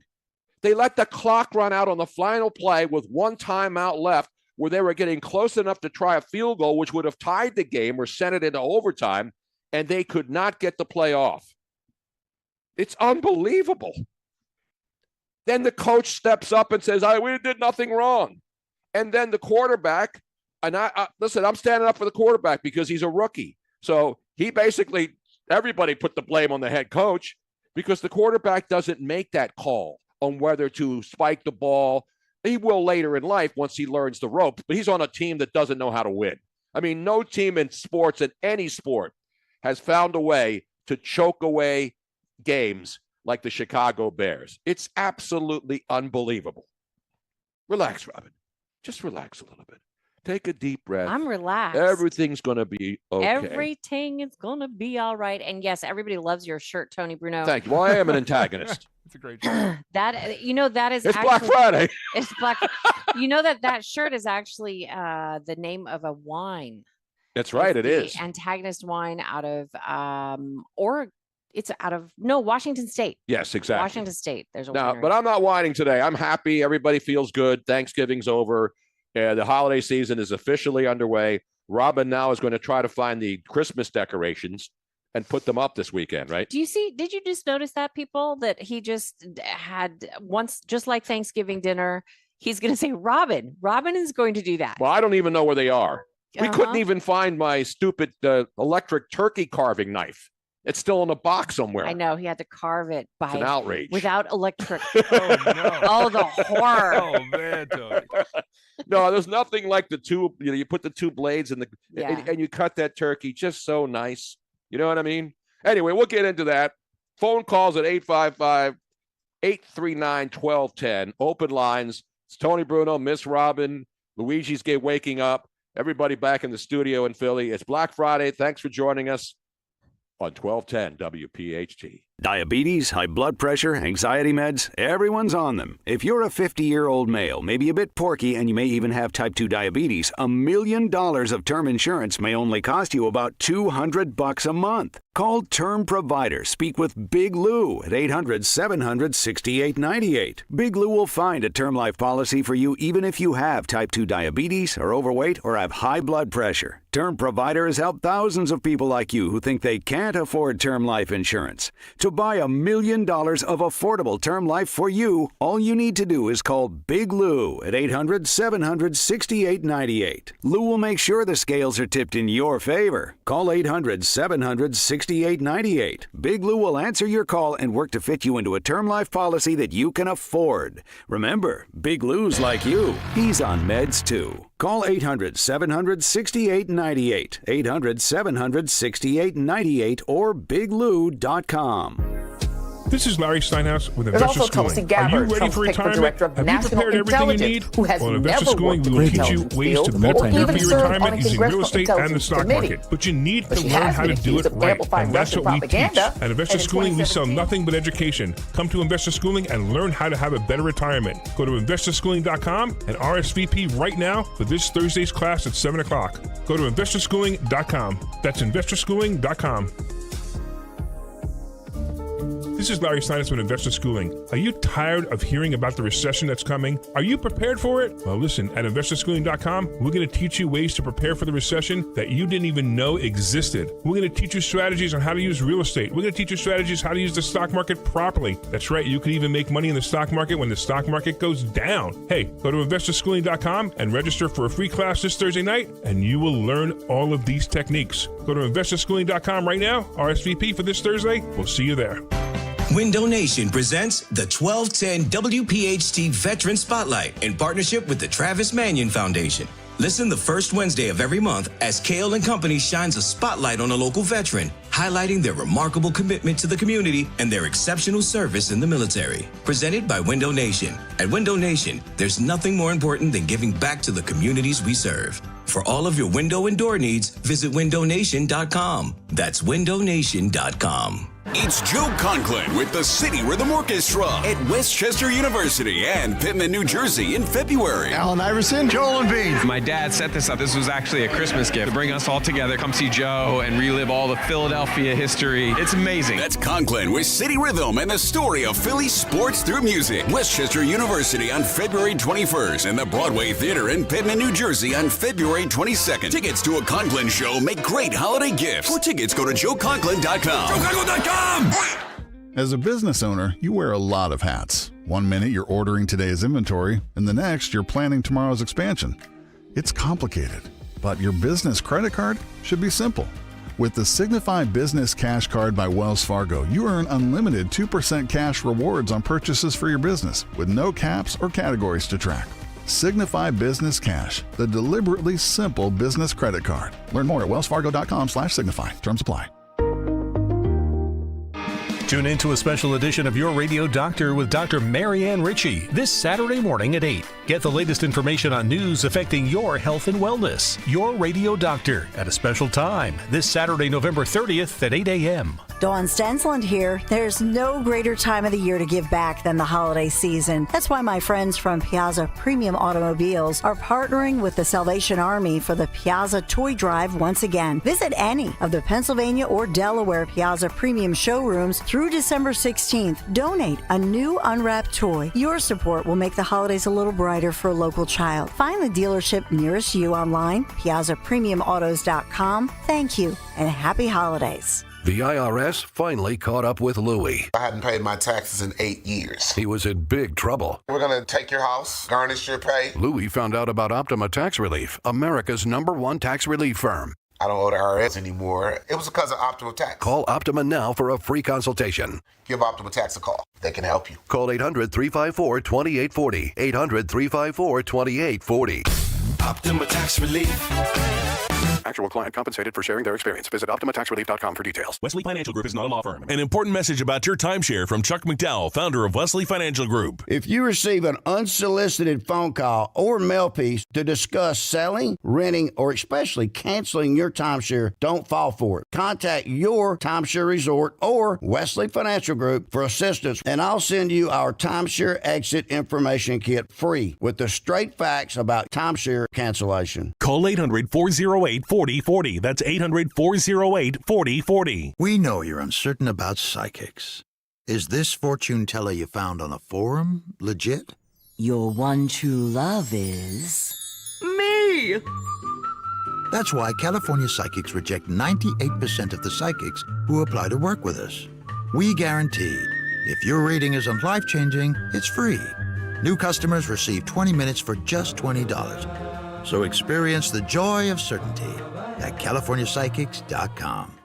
They let the clock run out on the final play with one timeout left, where they were getting close enough to try a field goal, which would have tied the game or sent it into overtime, and they could not get the play off. It's unbelievable. Then the coach steps up and says, we did nothing wrong. And then the quarterback, and listen, I'm standing up for the quarterback because he's a rookie. So he basically, everybody put the blame on the head coach because the quarterback doesn't make that call on whether to spike the ball. He will later in life once he learns the ropes, but he's on a team that doesn't know how to win. I mean, no team in sports, in any sport, has found a way to choke away games like the Chicago Bears. It's absolutely unbelievable. Relax, Robin. Just relax a little bit. Take a deep breath. I'm relaxed. Everything's going to be okay. Everything is going to be all right. And yes, everybody loves your shirt, Tony Bruno. Thank you. Well, I am an antagonist. It's a great shirt. That is it's Black Friday. It's Black. that shirt is actually the name of a wine. That's right. It is antagonist wine out of Washington State. Yes, exactly. Washington State. There's a now, winner. but I'm not whining today. I'm happy. Everybody feels good. Thanksgiving's over. The holiday season is officially underway. Robin now is going to try to find the Christmas decorations and put them up this weekend, right? Did you just notice that, people, that he just had once, just like Thanksgiving dinner, he's going to say, Robin is going to do that. Well, I don't even know where they are. We couldn't even find my stupid electric turkey carving knife. It's still in a box somewhere. I know. He had to carve it it's an outrage. Without electric. Oh, no. Oh, the horror. Oh, man, Tony. No, there's nothing like the two, you put the two blades in and you cut that turkey just so nice. You know what I mean? Anyway, we'll get into that. Phone calls at 855-839-1210. Open lines. It's Tony Bruno, Miss Robin, Luigi's waking up. Everybody back in the studio in Philly. It's Black Friday. Thanks for joining us on 1210 WPHT. Diabetes, high blood pressure, anxiety meds, everyone's on them. If you're a 50-year-old male, maybe a bit porky, and you may even have type 2 diabetes, $1 million of term insurance may only cost you about $200 a month. Call Term Provider. Speak with Big Lou at 800-700-6898. Big Lou will find a term life policy for you even if you have type 2 diabetes, are overweight, or have high blood pressure. Term Provider has helped thousands of people like you who think they can't afford term life insurance. To To buy $1 million of affordable term life for you, all you need to do is call Big Lou at 800-700-6898. Lou will make sure the scales are tipped in your favor. Call 800-700-6898. Big Lou will answer your call and work to fit you into a term life policy that you can afford. Remember, Big Lou's like you. He's on meds too. Call 800-700-6898, 800-700-6898, or biglou.com. This is Larry Steinhaus with There's Investor also Schooling. Tulsi Gabbard, Are you ready Trump's for pick for retirement? Director of Have you National prepared everything you Intelligence, need? who has Well, Investor never Schooling worked will in the teach you intelligence ways to field, better or prepare even for your served on retirement a using real congressional estate and the intelligence stock committee. market. But you need But to she learn has how been to do accused it of right. amplifying And that's Russian what we teach. propaganda. At Investor And in Schooling, we sell 2017 nothing but education. Come to Investor Schooling and learn how to have a better retirement. Go to investorschooling.com and RSVP right now for this Thursday's class at 7 o'clock. Go to investorschooling.com. That's investorschooling.com. This is Larry Steinhaus with Investor Schooling. Are you tired of hearing about the recession that's coming? Are you prepared for it? Well, listen, at investorschooling.com, we're going to teach you ways to prepare for the recession that you didn't even know existed. We're going to teach you strategies on how to use real estate. We're going to teach you strategies how to use the stock market properly. That's right, you can even make money in the stock market when the stock market goes down. Hey, go to investorschooling.com and register for a free class this Thursday night, and you will learn all of these techniques. Go to investorschooling.com right now, RSVP for this Thursday. We'll see you there. Window Nation presents the 1210 WPHT Veteran Spotlight in partnership with the Travis Manion Foundation. Listen the first Wednesday of every month as Kayal and Company shines a spotlight on a local veteran, highlighting their remarkable commitment to the community and their exceptional service in the military. Presented by Window Nation. At Window Nation, there's nothing more important than giving back to the communities we serve. For all of your window and door needs, visit windownation.com. That's windownation.com. It's Joe Conklin with the City Rhythm Orchestra at Westchester University and Pittman, New Jersey in February. Alan Iverson, Joel Embiid. My dad set this up. This was actually a Christmas gift to bring us all together, come see Joe and relive all the Philadelphia history. It's amazing. That's Conklin with City Rhythm and the story of Philly sports through music. Westchester University on February 21st and the Broadway Theater in Pittman, New Jersey on February 22nd. Tickets to a Conklin show make great holiday gifts. For tickets, go to joeconklin.com. joeconklin.com! As a business owner, you wear a lot of hats. One minute you're ordering today's inventory, and the next you're planning tomorrow's expansion. It's complicated, but your business credit card should be simple. With the Signify Business Cash Card by Wells Fargo, you earn unlimited 2% cash rewards on purchases for your business, with no caps or categories to track. Signify Business Cash, the deliberately simple business credit card. Learn more at wellsfargo.com/signify. Terms apply. Tune in to a special edition of Your Radio Doctor with Dr. Marianne Ritchie this Saturday morning at 8. Get the latest information on news affecting your health and wellness. Your Radio Doctor at a special time this Saturday, November 30th at 8 a.m. Dawn Stensland here. There's no greater time of the year to give back than the holiday season. That's why my friends from Piazza Premium Automobiles are partnering with the Salvation Army for the Piazza Toy Drive once again. Visit any of the Pennsylvania or Delaware Piazza Premium showrooms through December 16th. Donate a new unwrapped toy. Your support will make the holidays a little brighter for a local child. Find the dealership nearest you online, piazzapremiumautos.com. Thank you and happy holidays. The IRS finally caught up with Louie. I hadn't paid my taxes in 8 years. He was in big trouble. We're going to take your house, garnish your pay. Louie found out about Optima Tax Relief, America's #1 tax relief firm. I don't owe the IRS anymore. It was because of Optima Tax. Call Optima now for a free consultation. Give Optima Tax a call. They can help you. Call 800-354-2840. 800-354-2840. Optima Tax Relief. Actual client compensated for sharing their experience. Visit OptimaTaxRelief.com for details. Wesley Financial Group is not a law firm. An important message about your timeshare from Chuck McDowell, founder of Wesley Financial Group. If you receive an unsolicited phone call or mail piece to discuss selling, renting, or especially canceling your timeshare, don't fall for it. Contact your timeshare resort or Wesley Financial Group for assistance, and I'll send you our timeshare exit information kit free with the straight facts about timeshare cancellation. Call 800-408-4040. That's 800-408-4040. We know you're uncertain about psychics. Is this fortune teller you found on a forum legit? Your one true love is... me! That's why California psychics reject 98% of the psychics who apply to work with us. We guarantee if your rating isn't life-changing, it's free. New customers receive 20 minutes for just $20. So experience the joy of certainty at CaliforniaPsychics.com.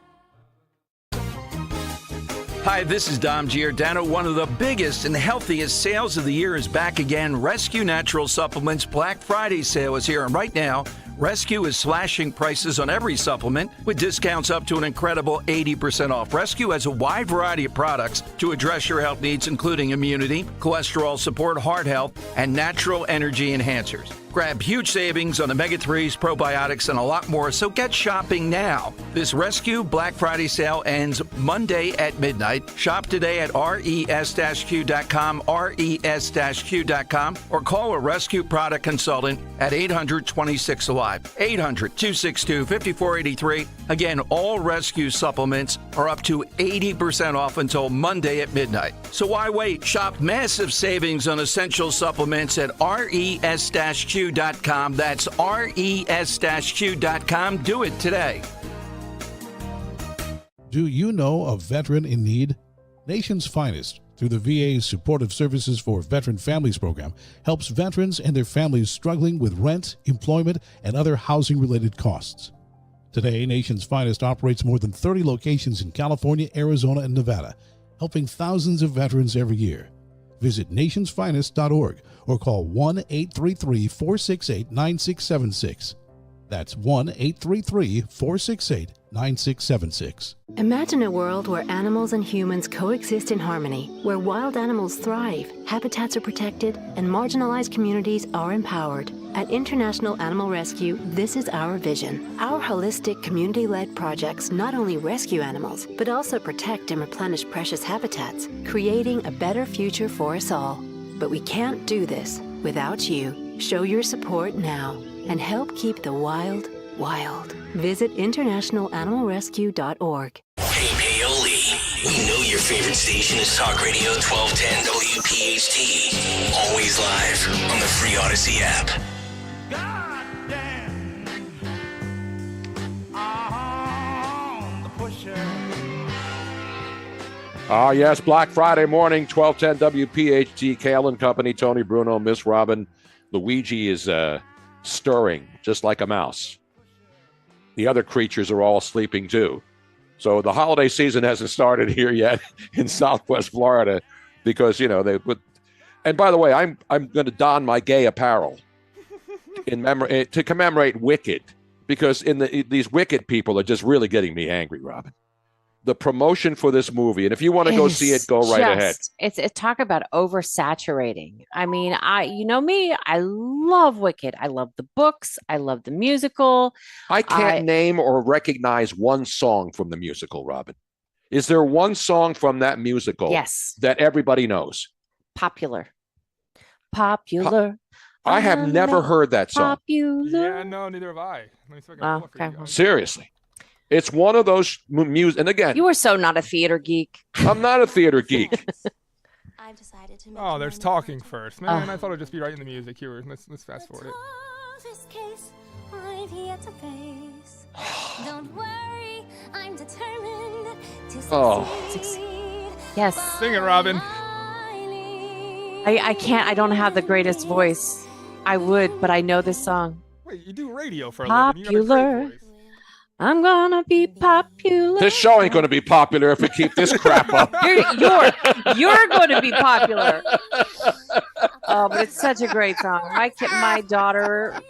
Hi, this is Dom Giordano. One of the biggest and healthiest sales of the year is back again. Rescue Natural Supplements Black Friday sale is here, and right now, Rescue is slashing prices on every supplement with discounts up to an incredible 80% off. Rescue has a wide variety of products to address your health needs, including immunity, cholesterol support, heart health, and natural energy enhancers. Grab huge savings on omega-3s, probiotics, and a lot more, so get shopping now. This Rescue Black Friday sale ends Monday at midnight. Shop today at res-q.com, res-q.com, or call a Rescue product consultant at 800-26-ALIVE, 800-262-5483. Again, all Rescue supplements are up to 80% off until Monday at midnight. So why wait? Shop massive savings on essential supplements at res-q.com. That's res-q.com. Do it today. Do you know a veteran in need? Nation's Finest, through the VA's Supportive Services for Veteran Families program, helps veterans and their families struggling with rent, employment, and other housing-related costs. Today, Nation's Finest operates more than 30 locations in California, Arizona, and Nevada, helping thousands of veterans every year. Visit nationsfinest.org or call 1-833-468-9676. That's 1-833-468-9676. Imagine a world where animals and humans coexist in harmony, where wild animals thrive, habitats are protected, and marginalized communities are empowered. At International Animal Rescue, this is our vision. Our holistic, community-led projects not only rescue animals, but also protect and replenish precious habitats, creating a better future for us all. But we can't do this without you. Show your support now and help keep the wild, wild. Visit internationalanimalrescue.org. Hey, Paoli, we know your favorite station is Talk Radio 1210 WPHT. Always live on the free Odyssey app. Yes, Black Friday morning, 1210 WPHT, Kayal and Company, Tony Bruno, Miss Robin. Luigi is stirring just like a mouse. The other creatures are all sleeping too. So the holiday season hasn't started here yet in Southwest Florida because, you know, they put. And by the way, I'm going to don my gay apparel in memory to commemorate Wicked, because these Wicked people are just really getting me angry, Robin. The promotion for this movie, and if you want to go see it, go right ahead. It's talk about oversaturating. I mean, you know me, I love Wicked. I love the books. I love the musical. I can't name or recognize one song from the musical, Robin. Is there one song from that musical that everybody knows? Popular. I have never heard that song. Yeah, no, neither have I. Let me see if I can pull it for you. Seriously. It's one of those music. And again, you are so not a theater geek. I'm not a theater geek. I've decided to make there's talking first. Man, I thought it'd just be right in the music. Here, let's fast forward it. Case I've yet to face. Don't worry, I'm determined to succeed. Yes. Sing it, Robin. I can't. I don't have the greatest voice. I would, but I know this song. Wait, you do radio for a living. Popular. I'm gonna be popular. This show ain't gonna be popular if we keep this crap up. You're going to be popular. Oh, but it's such a great song. My daughter.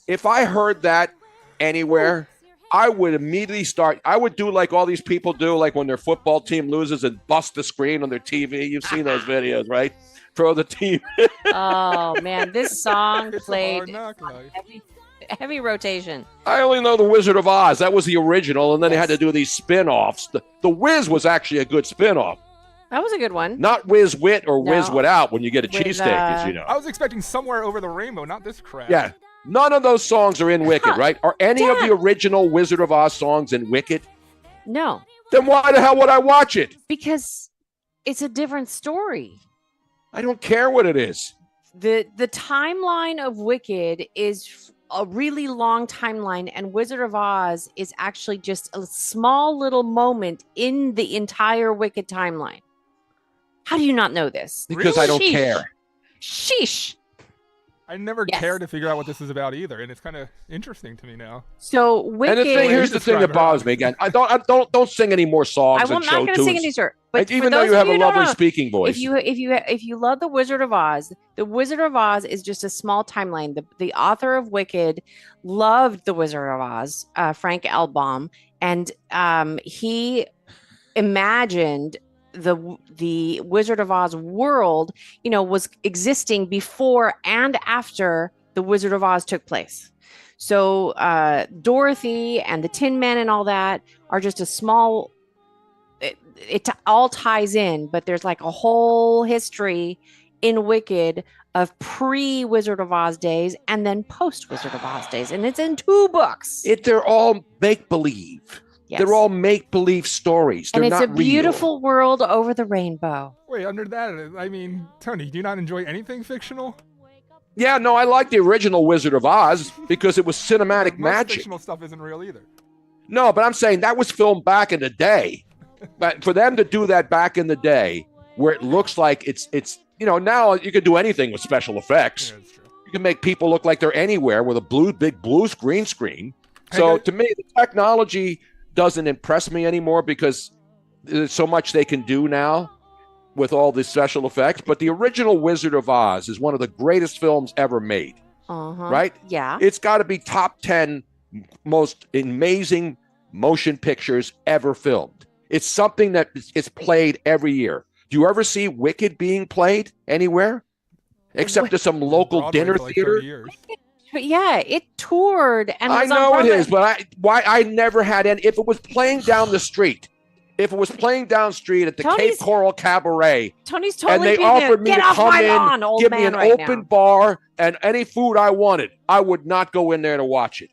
If I heard that anywhere, I would immediately start. I would do like all these people do, like when their football team loses and bust the screen on their TV. You've seen those videos, right? Throw the TV. Oh man, this song played heavy rotation. I only know The Wizard of Oz. That was the original, and then they had to do these spin-offs. The Wiz was actually a good spin-off. That was a good one. Not Whiz Wit or Whiz Without when you get a cheesesteak, as you know. I was expecting Somewhere Over the Rainbow, not this crap. Yeah. None of those songs are in Wicked, right? Are any of the original Wizard of Oz songs in Wicked? No. Then why the hell would I watch it? Because it's a different story. I don't care what it is. The timeline of Wicked is a really long timeline, and Wizard of Oz is actually just a small little moment in the entire Wicked timeline. How do you not know this? Because I don't care. Sheesh. I never cared to figure out what this is about either, and it's kind of interesting to me now. So Wicked. And here's the thing that bothers me again. I don't sing any more songs. I'm not going to sing any more. But even though you have a lovely speaking voice. If you love the Wizard of Oz is just a small timeline. The author of Wicked loved the Wizard of Oz, Frank Elbaum, and he imagined the Wizard of Oz world, was existing before and after the Wizard of Oz took place. So Dorothy and the Tin Man and all that are just a small. It all ties in, but there's like a whole history in Wicked of pre-Wizard of Oz days and then post-Wizard of Oz days, and it's in 2 books. They're all make-believe. Yes. They're all make-believe stories. They're and it's not a beautiful real. world over the rainbow. Wait, under that, I mean, Tony, do you not enjoy anything fictional? Yeah, no, I like the original Wizard of Oz because it was cinematic magic. Fictional stuff isn't real either. No, but I'm saying that was filmed back in the day. But for them to do that back in the day, where it looks like it's now you can do anything with special effects. Yeah, that's true. You can make people look like they're anywhere with a big blue green screen. So to me, the technology doesn't impress me anymore because there's so much they can do now with all these special effects. But the original Wizard of Oz is one of the greatest films ever made. Right? Yeah. It's got to be top 10 most amazing motion pictures ever filmed. It's something that is played every year. Do you ever see Wicked being played anywhere? Except to some local Broadway dinner for like theater? 30 years. But yeah, it toured and I was on know it Broadway. is, but I never had any. If it was playing down the street, at the Cape Coral Cabaret, Tony's totally and they being offered me get to off come my in, lawn, old give me man an right open now. bar and any food I wanted, I would not go in there to watch it.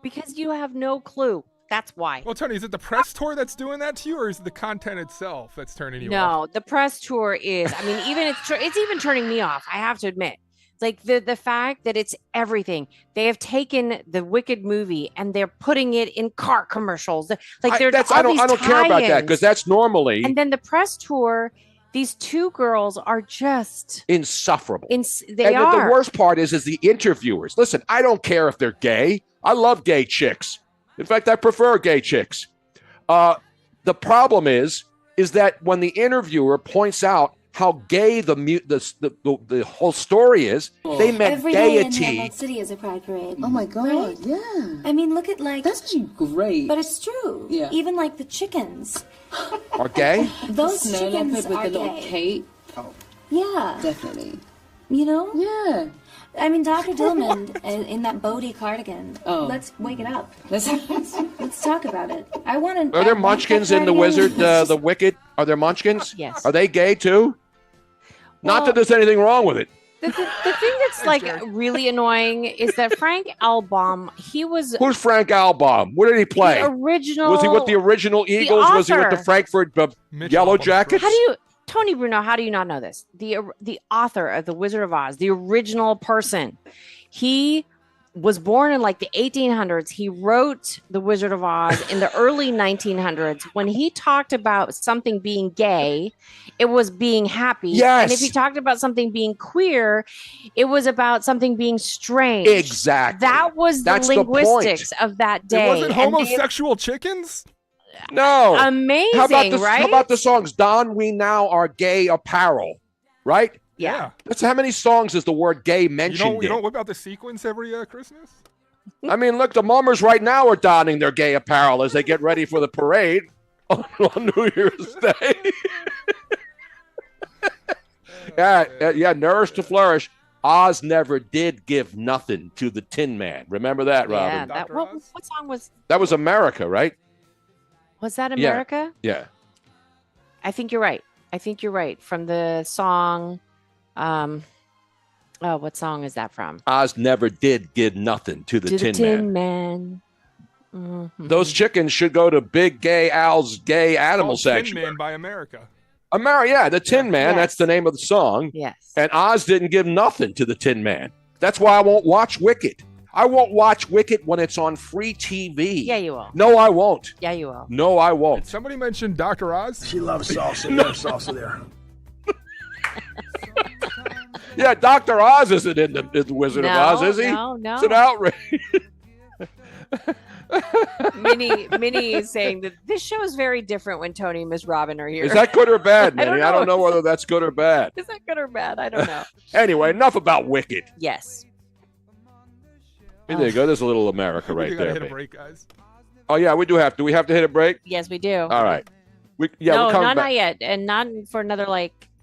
Because you have no clue. That's why. Well, Tony, is it the press tour that's doing that to you, or is it the content itself that's turning you off? No, the press tour is. I mean, even it's even turning me off. I have to admit, it's like the fact that it's everything. They have taken the Wicked movie and they're putting it in car commercials. Like I don't care about that because that's normally And then the press tour, these 2 girls are just insufferable. They are. The worst part is the interviewers. Listen, I don't care if they're gay. I love gay chicks. In fact, I prefer gay chicks. The problem is that when the interviewer points out how gay the whole story is, they meant Every gaiety. day in Emerald City is a pride parade. Oh my God! Right? Yeah. I mean, look at That's actually great. But it's true. Yeah. Even like the chickens. Are gay? Those Snow chickens leopard with are the little gay. cape. Oh, Yeah. definitely. You know? Yeah. I mean, Dr. Dillman in that Bodie cardigan. Oh. Let's wake it up. Let's talk about it. I want to. Are there munchkins in the Wizard, the Wicked? Are there munchkins? Yes. Are they gay too? Not that there's anything wrong with it. the thing that's like really annoying is that Frank Elbaum, he was Who's Frank Elbaum? What did he play? the original. Was he with the original Eagles? Was he with the author. Frankfurt Yellow Jackets? Tony Bruno, how do you not know this? The author of The Wizard of Oz, the original person, he was born in like the 1800s. He wrote The Wizard of Oz in the early 1900s. When he talked about something being gay, it was being happy. Yes. And if he talked about something being queer, it was about something being strange. Exactly. That was That's the the linguistics of that day. It wasn't And homosexual chickens? No. Amazing, How about right? How about the songs "Don We Now Are Gay Apparel"? Right? Yeah. That's how many songs is the word "gay" mentioned? You don't whip out the sequence every Christmas? I mean, look, the mummers right now are donning their gay apparel as they get ready for the parade on New Year's Day. yeah, nourish to flourish. Oz never did give nothing to the Tin Man. Remember that, Robin? Yeah. What song was? That was America, right? Was that America? Yeah. I think you're right. From the song, what song is that from? Oz never did give nothing to the Tin Man. Mm-hmm. Those chickens should go to Big Gay Al's gay animal sanctuary. Tin Man by America. The Tin Man. Yes. That's the name of the song. Yes. And Oz didn't give nothing to the Tin Man. That's why I won't watch Wicked. I won't watch Wicked when it's on free TV. Yeah, you will. No, I won't. Yeah, you will. No, I won't. Did somebody mention Dr. Oz? She loves salsa. There's salsa there. Yeah, Dr. Oz isn't in the Wizard of Oz, is he? No. It's an outrage. Minnie is saying that this show is very different when Tony and Miss Robin are here. Is that good or bad, Minnie? I don't know whether that's good or bad. Is that good or bad? I don't know. Anyway, enough about Wicked. Yes. There you go. There's a little America right we there. Hit a break, guys. Oh, yeah, we do have to. Do we have to hit a break? Yes, we do. All right. No, we're coming back. not yet. And not for another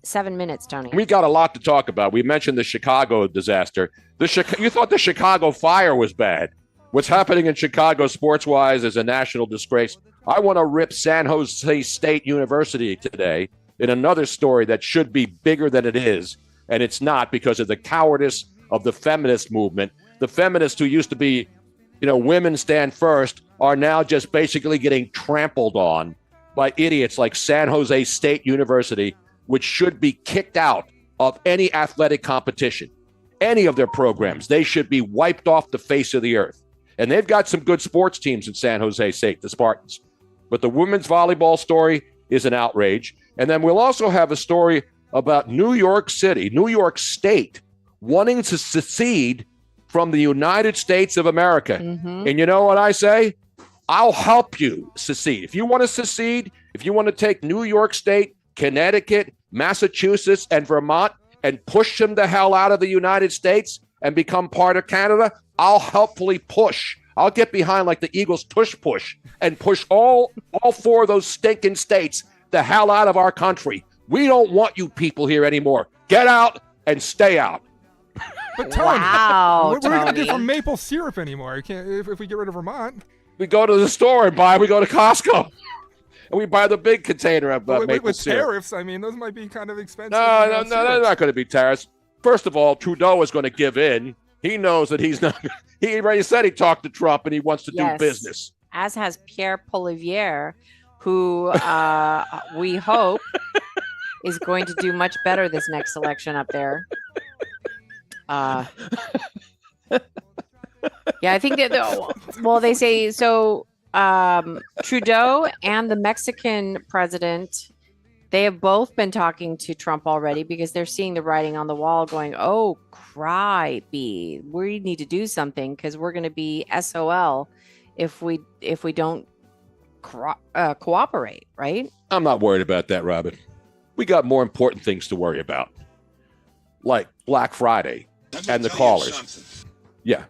7 minutes, Tony. We got a lot to talk about. We mentioned the Chicago disaster. You thought the Chicago fire was bad. What's happening in Chicago sports-wise is a national disgrace. I want to rip San Jose State University today in another story that should be bigger than it is, and it's not because of the cowardice of the feminist movement. The feminists who used to be, women stand first are now just basically getting trampled on by idiots like San Jose State University, which should be kicked out of any athletic competition, any of their programs. They should be wiped off the face of the earth. And they've got some good sports teams in San Jose State, the Spartans. But the women's volleyball story is an outrage. And then we'll also have a story about New York City, New York State, wanting to secede from the United States of America. Mm-hmm. And you know what I say? I'll help you secede. If you want to secede, if you want to take New York State, Connecticut, Massachusetts, and Vermont and push them the hell out of the United States and become part of Canada, I'll helpfully push. I'll get behind like the Eagles tush push and push all four of those stinking states the hell out of our country. We don't want you people here anymore. Get out and stay out. But Tony, wow, what are we going to do for maple syrup anymore? You can't if we get rid of Vermont. We go to the store and buy. We go to Costco. And we buy the big container of maple with syrup. Tariffs, I mean, those might be kind of expensive. No, they're not going to be tariffs. First of all, Trudeau is going to give in. He knows that he's not. He already said he talked to Trump and he wants to do business. As has Pierre Poilievre, who we hope is going to do much better this next election up there. Yeah, I think that. They say so. Trudeau and the Mexican president, they have both been talking to Trump already because they're seeing the writing on the wall going, oh, cripey, we need to do something because we're going to be SOL if we don't cooperate, right? I'm not worried about that, Robin. We got more important things to worry about, like Black Friday and the callers. Yeah.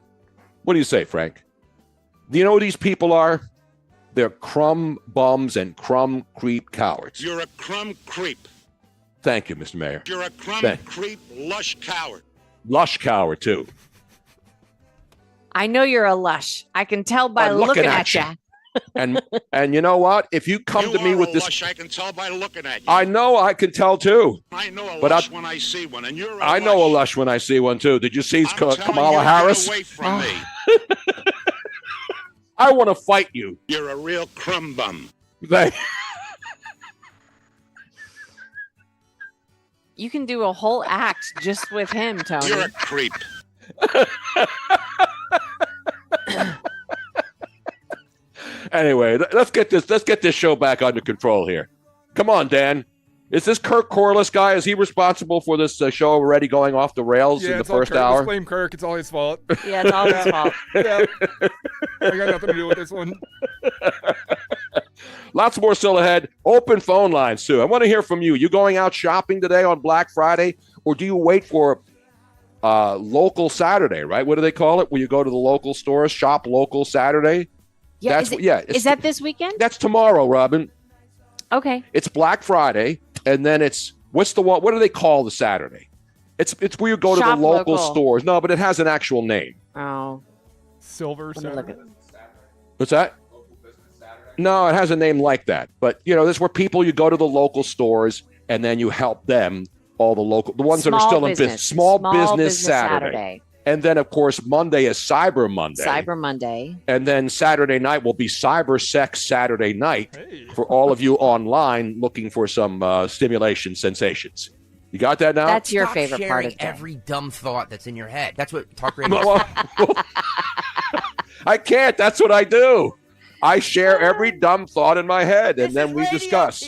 What do you say, Frank? Do you know who these people are? They're crumb bums and crumb creep cowards. You're a crumb creep. Thank you, Mr. Mayor. You're a crumb creep, lush coward. Lush coward, too. I know you're a lush. I can tell by looking at you. And you know what? If you come to me with this, lush, I can tell by looking at you. I know I can tell too. I know a lush when I see one, and you're. I know a lush when I see one too. Did you see Kamala Harris? Get away from me. I want to fight you. You're a real crumb bum. You can do a whole act just with him, Tony. You're a creep. Anyway, let's get this show back under control here. Come on, Dan. Is this Kirk Corliss guy? Is he responsible for this show already going off the rails in the first hour? Let's blame Kirk. It's all his fault. Yeah, it's all his fault. Yeah. I got nothing to do with this one. Lots more still ahead. Open phone lines, too. I want to hear from you. You going out shopping today on Black Friday, or do you wait for local Saturday, right? What do they call it? Will you go to the local stores, shop local Saturday? Yeah, is that this weekend? That's tomorrow, Robin. Okay. It's Black Friday, and then it's what do they call the Saturday? It's where you go to the local stores. No, but it has an actual name. Oh. Silver Saturday. What's that? No, it has a name like that. But this is where you go to the local stores and then you help them, the ones that are still in business. Small business Saturday. And then, of course, Monday is Cyber Monday. Cyber Monday. And then Saturday night will be Cyber Sex Saturday night for all of you online looking for some stimulation sensations. You got that now? That's your Stop favorite part sharing of the day. every dumb thought that's in your head. That's what talk radio is. I can't. That's what I do. I share every dumb thought in my head, and then we discuss.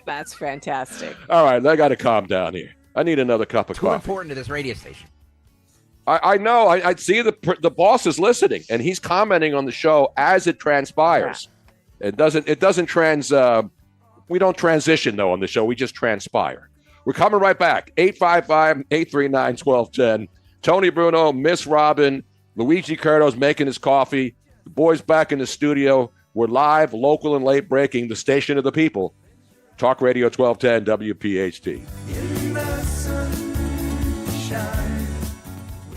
That's fantastic. All right, I got to calm down here. I need another cup of Too coffee. important to this radio station. I know. I see the boss is listening, and he's commenting on the show as it transpires. Yeah. It doesn't we don't transition, though, on the show. We just transpire. We're coming right back. 855-839-1210. Tony Bruno, Miss Robin, Luigi Curto's making his coffee. The boys back in the studio. We're live, local, and late breaking. The station of the people. Talk Radio 1210 WPHT.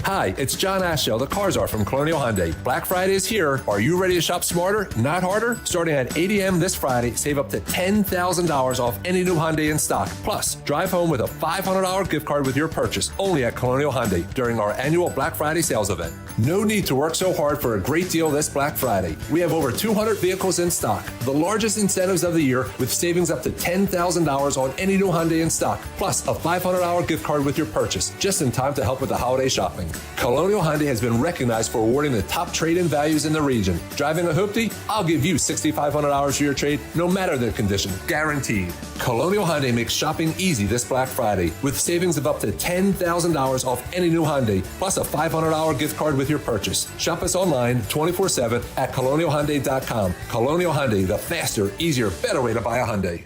Hi, it's John Ashell, the Car Czar from Colonial Hyundai. Black Friday is here. Are you ready to shop smarter, not harder? Starting at 8 a.m. this Friday, save up to $10,000 off any new Hyundai in stock. Plus, drive home with a $500 gift card with your purchase only at Colonial Hyundai during our annual Black Friday sales event. No need to work so hard for a great deal this Black Friday. We have over 200 vehicles in stock, the largest incentives of the year with savings up to $10,000 on any new Hyundai in stock, plus a $500 gift card with your purchase, just in time to help with the holiday shopping. Colonial Hyundai has been recognized for awarding the top trade-in values in the region. Driving a hoopty? I'll give you $6,500 for your trade, no matter the condition, guaranteed. Colonial Hyundai makes shopping easy this Black Friday with savings of up to $10,000 off any new Hyundai, plus a $500 gift card with your purchase. Shop us online 24/7 at colonialhyundai.com. Colonial Hyundai, the faster, easier, better way to buy a Hyundai.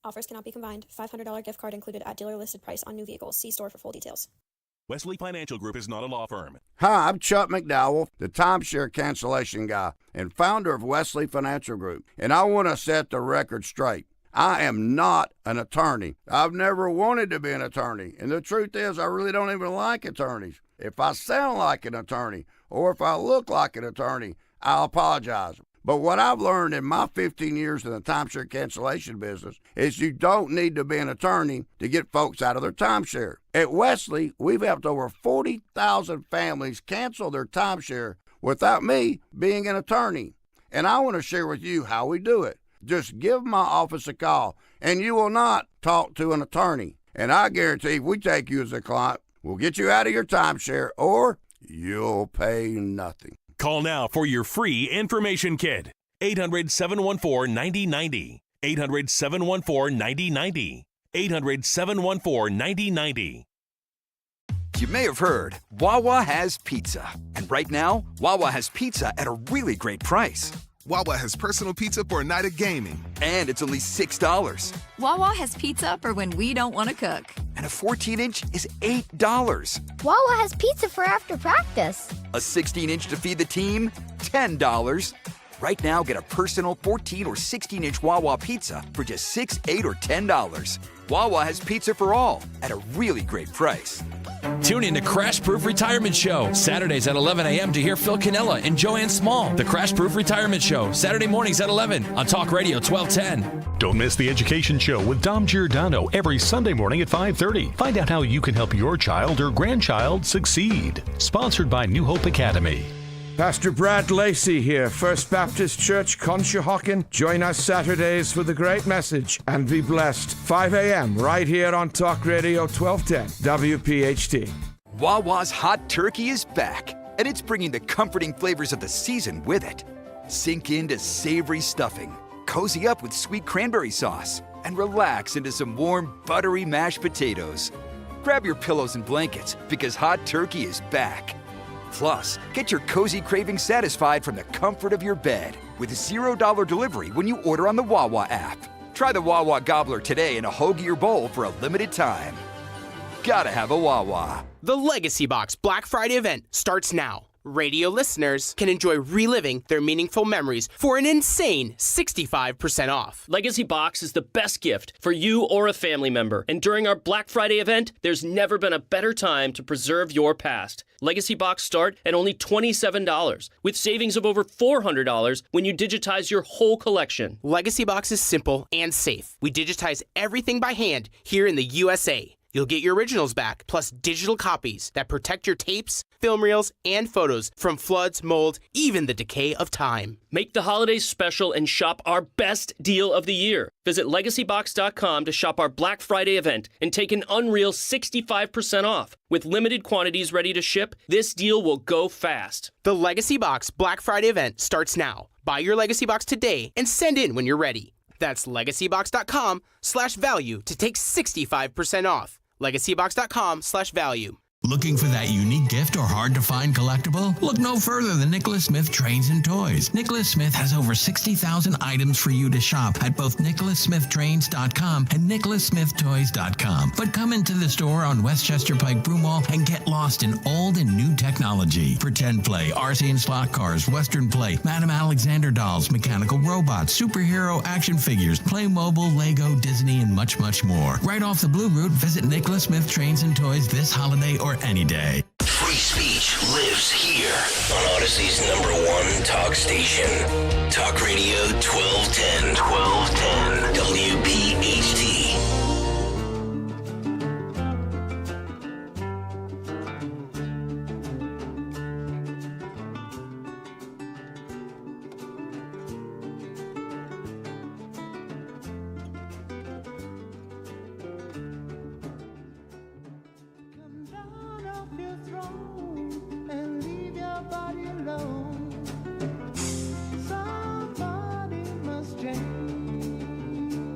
Offers cannot be combined. $500 gift card included at dealer listed price on new vehicles. See store for full details. Wesley Financial Group is not a law firm. Hi, I'm Chuck McDowell, the timeshare cancellation guy and founder of Wesley Financial Group, and I want to set the record straight. I am not an attorney. I've never wanted to be an attorney, and the truth is I really don't even like attorneys. If I sound like an attorney or if I look like an attorney, I'll apologize. But what I've learned in my 15 years in the timeshare cancellation business is you don't need to be an attorney to get folks out of their timeshare. At Wesley, we've helped over 40,000 families cancel their timeshare without me being an attorney. And I want to share with you how we do it. Just give my office a call, and you will not talk to an attorney. And I guarantee if we take you as a client, we'll get you out of your timeshare, or you'll pay nothing. Call now for your free information kit. 800-714-9090. 800-714-9090. 800-714-9090. You may have heard, Wawa has pizza. And right now, Wawa has pizza at a really great price. Wawa has personal pizza for a night of gaming. And it's only $6. Wawa has pizza for when we don't want to cook. And a 14-inch is $8. Wawa has pizza for after practice. A 16-inch to feed the team? $10. Right now, get a personal 14 or 16-inch Wawa pizza for just $6, $8, or $10. Wawa has pizza for all at a really great price. Tune in to Crash Proof Retirement Show, Saturdays at 11 a.m. to hear Phil Cannella and Joanne Small. The Crash Proof Retirement Show, Saturday mornings at 11 on Talk Radio 1210. Don't miss the Education Show with Dom Giordano every Sunday morning at 5:30. Find out how you can help your child or grandchild succeed. Sponsored by New Hope Academy. Pastor Brad Lacey here, First Baptist Church, Conshohocken. Join us Saturdays for the great message and be blessed. 5 a.m. right here on Talk Radio 1210 WPHT. Wawa's Hot Turkey is back, and it's bringing the comforting flavors of the season with it. Sink into savory stuffing, cozy up with sweet cranberry sauce, and relax into some warm, buttery mashed potatoes. Grab your pillows and blankets because Hot Turkey is back. Plus, get your cozy cravings satisfied from the comfort of your bed with $0 delivery when you order on the Wawa app. Try the Wawa Gobbler today in a hoagie or bowl for a limited time. Gotta have a Wawa. The Legacy Box Black Friday event starts now. Radio listeners can enjoy reliving their meaningful memories for an insane 65% off. Legacy Box is the best gift for you or a family member. And during our Black Friday event, there's never been a better time to preserve your past. Legacy Box start at only $27, with savings of over $400 when you digitize your whole collection. Legacy Box is simple and safe. We digitize everything by hand here in the USA. You'll get your originals back, plus digital copies that protect your tapes, film reels, and photos from floods, mold, even the decay of time. Make the holidays special and shop our best deal of the year. Visit LegacyBox.com to shop our Black Friday event and take an unreal 65% off. With limited quantities ready to ship, this deal will go fast. The Legacy Box Black Friday event starts now. Buy your Legacy Box today and send in when you're ready. That's LegacyBox.com/value to take 65% off. LegacyBox.com/value. Looking for that unique gift or hard-to-find collectible? Look no further than Nicholas Smith Trains and Toys. Nicholas Smith has over 60,000 items for you to shop at both NicholasSmithTrains.com and NicholasSmithToys.com. But come into the store on Westchester Pike Broomall and get lost in old and new technology. Pretend play, RC and slot cars, Western play, Madame Alexander dolls, mechanical robots, superhero action figures, Playmobil, Lego, Disney, and much, much more. Right off the Blue Route, visit Nicholas Smith Trains and Toys this holiday or any day. Free speech lives here on Odyssey's #1 talk station. Talk Radio 1210. WPHT.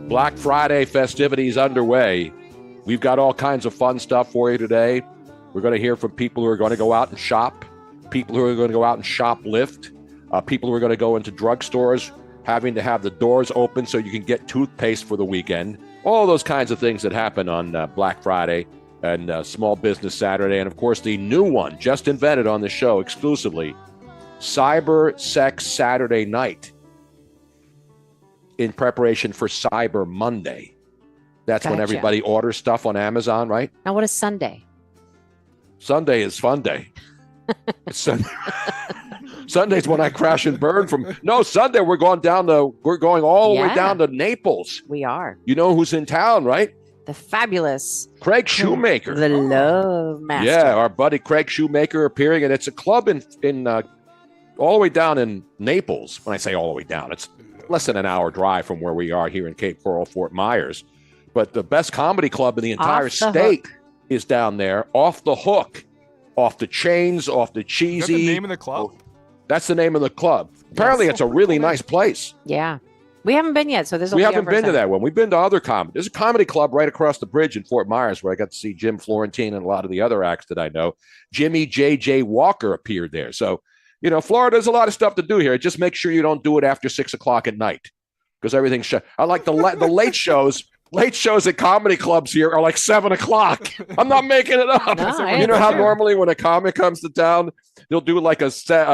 Black Friday festivities underway. We've got all kinds of fun stuff for you today. We're going to hear from people who are going to go out and shop, people who are going to go out and shoplift, people who are going to go into drugstores, having to have the doors open so you can get toothpaste for the weekend. All those kinds of things that happen on Black Friday and Small Business Saturday. And, of course, the new one just invented on the show exclusively, Cyber Sex Saturday Night, in preparation for Cyber Monday. That's when everybody orders stuff on Amazon, right? Now, what is Sunday? Sunday is fun day. Sunday's when I crash and burn from. No, Sunday we're going all the way down to Naples. We are. You know who's in town, right? The fabulous Craig Shoemaker. The Love Master. Yeah, our buddy Craig Shoemaker appearing, and it's a club in all the way down in Naples. When I say all the way down, it's less than an hour drive from where we are here in Cape Coral, Fort Myers. But the best comedy club in the entire state is down there, Off the Hook, Off the Chains, Off the Cheesy. Is that the name of the club? That's the name of the club. Apparently, it's a really nice place. Yeah. We haven't been yet, so this will We be haven't been to that one. We've been to other comedy. There's a comedy club right across the bridge in Fort Myers where I got to see Jim Florentine and a lot of the other acts that I know. Jimmy J.J. Walker appeared there. So, you know, Florida's a lot of stuff to do here. Just make sure you don't do it after 6 o'clock at night because everything's I like the late shows. Late shows at comedy clubs here are like 7 o'clock. I'm not making it up. No, you know how normally when a comic comes to town, they'll do like a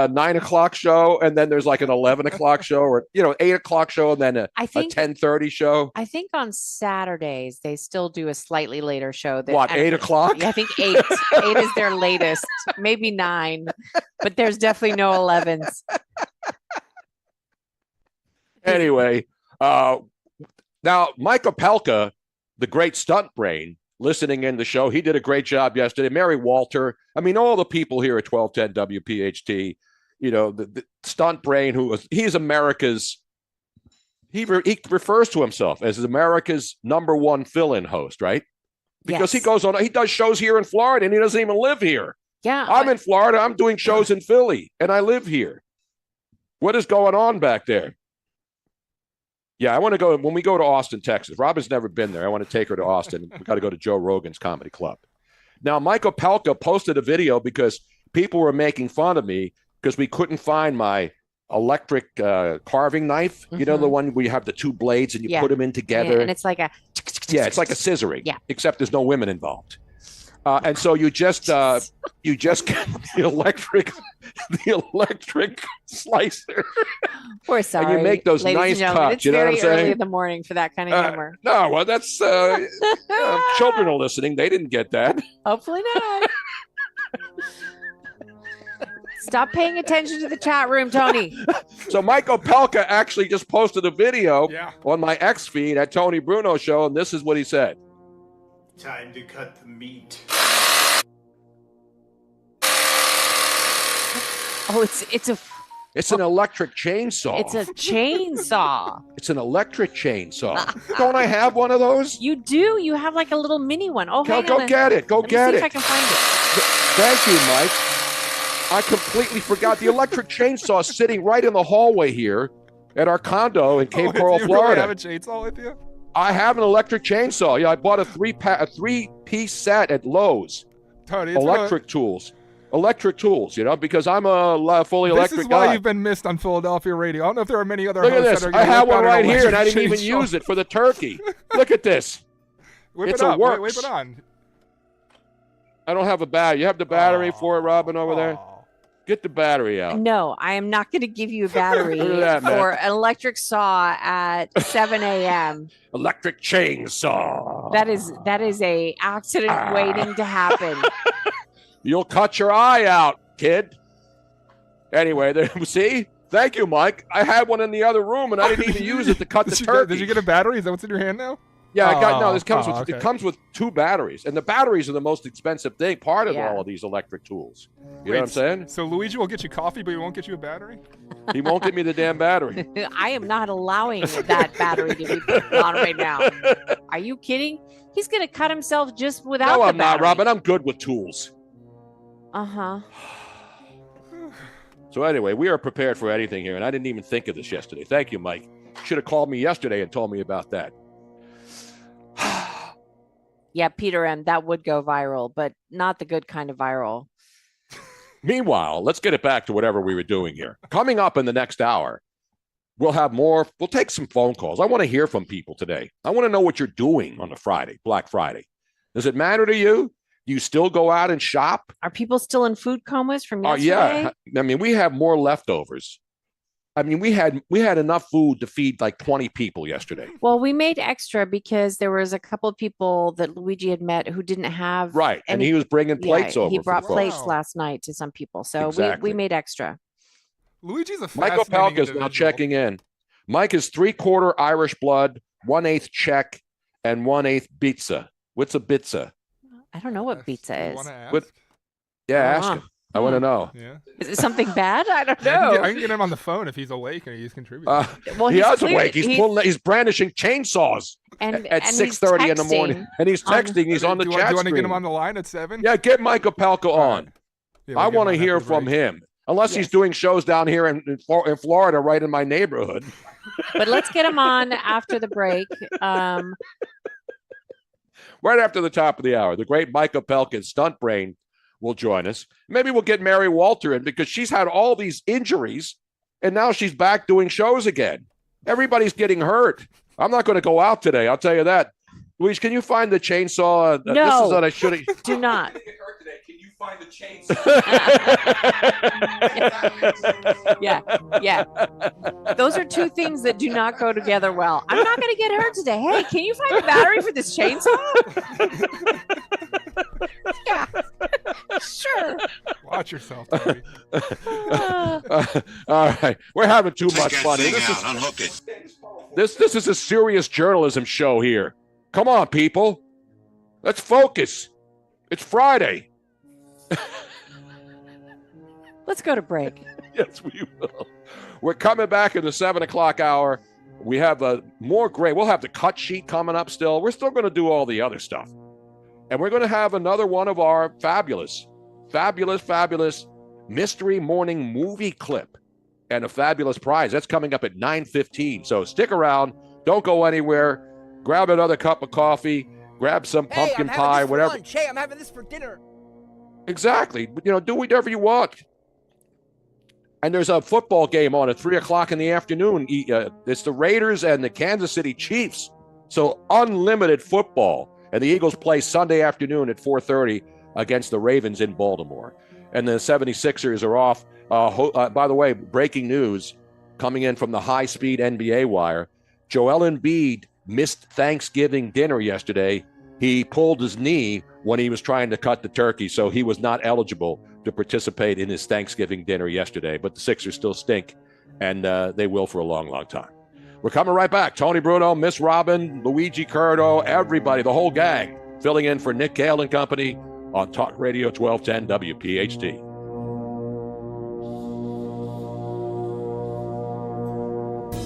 9 o'clock show, and then there's like an 11 o'clock show, or 8 o'clock show, and then a 10:30 show. I think on Saturdays they still do a slightly later show. 8 o'clock? Yeah, I think 8. 8 is their latest. Maybe 9, but there's definitely no 11s. Anyway, now, Mike Opelka, the great stunt brain, listening in the show, he did a great job yesterday. Mary Walter, I mean, all the people here at 1210 WPHT, you know, the stunt brain he's America's, he refers to himself as America's #1 fill-in host, right? Because he goes on, he does shows here in Florida and he doesn't even live here. Yeah. I'm in Florida, I'm doing shows in Philly and I live here. What is going on back there? Yeah, I want to go when we go to Austin, Texas. Robin's never been there. I want to take her to Austin. We got to go to Joe Rogan's comedy club. Now, Mike Opelka posted a video because people were making fun of me because we couldn't find my electric carving knife. Mm-hmm. You know, the one where you have the two blades and you put them in together. Yeah, and it's like a... Yeah, it's like a scissoring. Yeah. Except there's no women involved. And so you just get the electric slicer. We're sorry. And you make those Ladies nice cuts. It's you know what I'm very saying? early in the morning for that kind of humor. No, well, that's children are listening. They didn't get that. Hopefully not. Stop paying attention to the chat room, Tony. So Mike Opelka actually just posted a video on my X feed at Tony Bruno Show, and this is what he said. Time to cut the meat. Oh, It's an electric chainsaw. It's a chainsaw. It's an electric chainsaw. Don't I have one of those? You do. You have like a little mini one. Oh, hang Go on. get it. Go Let me get see it. if I can find it. Thank you, Mike. I completely forgot the electric chainsaw sitting right in the hallway here at our condo in Cape Coral, you Florida. Really have a chainsaw with you? I have an electric chainsaw. Yeah, I bought a three-piece set at Lowe's. Tony, Electric tools, because I'm a fully electric guy. This is why you've been missed on Philadelphia radio. I don't know if there are many other Look at hosts this. that are I gonna have whip one out an right here, and I electric didn't even chainsaw. use it for the turkey. Look at this. Whip It's it a up. works. Whip it on. I don't have a battery. You have the battery for it, Robin, over there? Get the battery out. No, I am not going to give you a battery Look at that, man. for an electric saw at 7 a.m. Electric chainsaw. That is a accident waiting to happen. You'll cut your eye out, kid. Anyway, see? Thank you, Mike. I had one in the other room, and I didn't even use it to cut the turkey. Did you get a battery? Is that what's in your hand now? Yeah, I got no. This okay. It comes with 2 batteries, and the batteries are the most expensive thing. Part of Yeah. all of these electric tools. You know what I'm saying? So Luigi will get you coffee, but he won't get you a battery? He won't get me the damn battery. I am not allowing that battery to be put on right now. Are you kidding? He's going to cut himself just without No, the I'm not, battery. Robin. I'm good with tools. Uh-huh. So anyway, we are prepared for anything here, and I didn't even think of this yesterday. Thank you, Mike. Should have called me yesterday and told me about that. Yeah, Peter M., that would go viral, but not the good kind of viral. Meanwhile, let's get it back to whatever we were doing here. Coming up in the next hour, we'll have more. We'll take some phone calls. I want to hear from people today. I want to know what you're doing on the Friday, Black Friday. Does it matter to you? Do you still go out and shop? Are people still in food comas from yesterday? Yeah. I mean, we have more leftovers. I mean, we had enough food to feed like 20 people yesterday. Well, we made extra because there was a couple of people that Luigi had met who didn't have Right, and he was bringing plates over. He for brought folks. plates last night to some people, so Exactly. we made extra. Luigi's a Michael fascinating Pelka is now individual. checking in. Mike is 3/4 Irish blood, 1/8 Czech, and 1/8 Bitsa. What's a Bitsa? I don't know what pizza is. Ask him. I want to know. Yeah. Is it something bad? I don't I know. can get him on the phone if he's awake and he's contributing. Well, he he's is clear- awake. He's brandishing chainsaws And- at and 6:30 in the he's morning, and he's texting. He's on the do chat you want to get screen. him on the line at 7? Yeah, get Mike Opelka on. Yeah, we'll I get him want to on hear after the from break. him. Unless he's doing shows down here in Florida, right in my neighborhood. But let's get him on after the break. Right after the top of the hour, the great Mike Opelka, Stunt Brain, will join us. Maybe we'll get Mary Walter in because she's had all these injuries, and now she's back doing shows again. Everybody's getting hurt. I'm not going to go out today. I'll tell you that. Luis, can you find the chainsaw? No. This is what I should have. Do not. Find the Yeah. Those are two things that do not go together well. I'm not going to get hurt today. Hey, can you find a battery for this chainsaw? Yeah. Sure. Watch yourself, Tony. All right, we're having too much that fun. thing This out, is unhook it. this is a serious journalism show here. Come on, people. Let's focus. It's Friday. Let's go to break. Yes, we will. We're coming back in the 7 o'clock hour. We have more great. We'll have the cut sheet coming up still. We're still going to do all the other stuff. And we're going to have another one of our fabulous mystery morning movie clip and a fabulous prize. That's coming up at 9:15. So stick around. Don't go anywhere. Grab another cup of coffee. Grab some pumpkin pie, whatever. Hey, I'm having this for dinner. Exactly. Do whatever you want. And there's a football game on at 3 o'clock in the afternoon. It's the Raiders and the Kansas City Chiefs. So unlimited football. And the Eagles play Sunday afternoon at 4:30 against the Ravens in Baltimore. And the 76ers are off. By the way, breaking news coming in from the high-speed NBA wire. Joel Embiid missed Thanksgiving dinner yesterday. He pulled his knee when he was trying to cut the turkey, so he was not eligible to participate in his Thanksgiving dinner yesterday. But the Sixers still stink, and they will for a long, long time. We're coming right back. Tony Bruno, Miss Robin, Luigi Curto, everybody, the whole gang. filling in for Nick Kayal and Company on Talk Radio 1210 WPHT.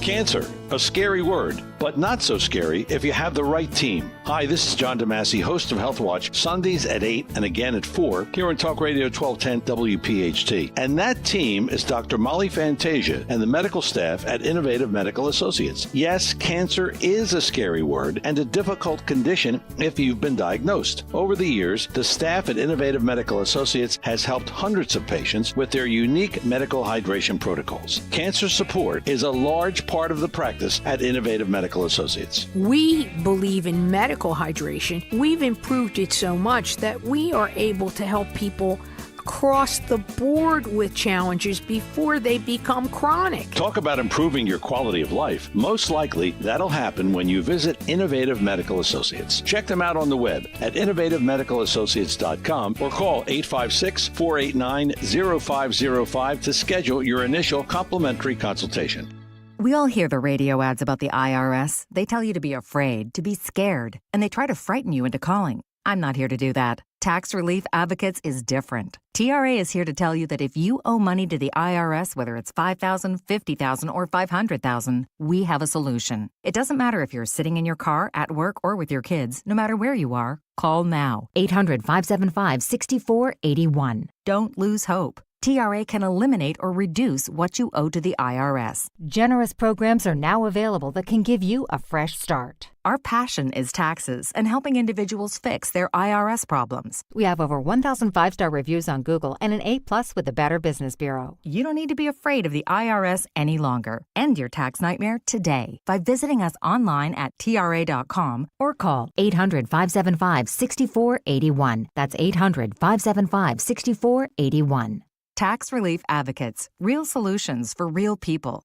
Cancer, a scary word, but not so scary if you have the right team. Hi, this is John DeMasi, host of Health Watch, Sundays at 8 and again at 4 here on Talk Radio 1210 WPHT. And that team is Dr. Molly Fantasia and the medical staff at Innovative Medical Associates. Yes, cancer is a scary word and a difficult condition if you've been diagnosed. Over the years, the staff at Innovative Medical Associates has helped hundreds of patients with their unique medical hydration protocols. Cancer support is a large part of the practice at Innovative Medical Associates. We believe in medical hydration. We've improved it so much that we are able to help people across the board with challenges before they become chronic. Talk about improving your quality of life. Most likely, that'll happen when you visit Innovative Medical Associates. Check them out on the web at innovativemedicalassociates.com or call 856-489-0505 to schedule your initial complimentary consultation. We all hear the radio ads about the IRS. They tell you to be afraid, to be scared, and they try to frighten you into calling. I'm not here to do that. Tax Relief Advocates is different. TRA is here to tell you that if you owe money to the IRS, whether it's $5,000, $50,000, or $500,000, we have a solution. It doesn't matter if you're sitting in your car, at work, or with your kids. No matter where you are, call now. 800-575-6481. Don't lose hope. TRA can eliminate or reduce what you owe to the IRS. Generous programs are now available that can give you a fresh start. Our passion is taxes and helping individuals fix their IRS problems. We have over 1,000 5-star reviews on Google and an A+ with the Better Business Bureau. You don't need to be afraid of the IRS any longer. End your tax nightmare today by visiting us online at TRA.com or call 800-575-6481. That's 800-575-6481. Tax Relief Advocates. Real solutions for real people.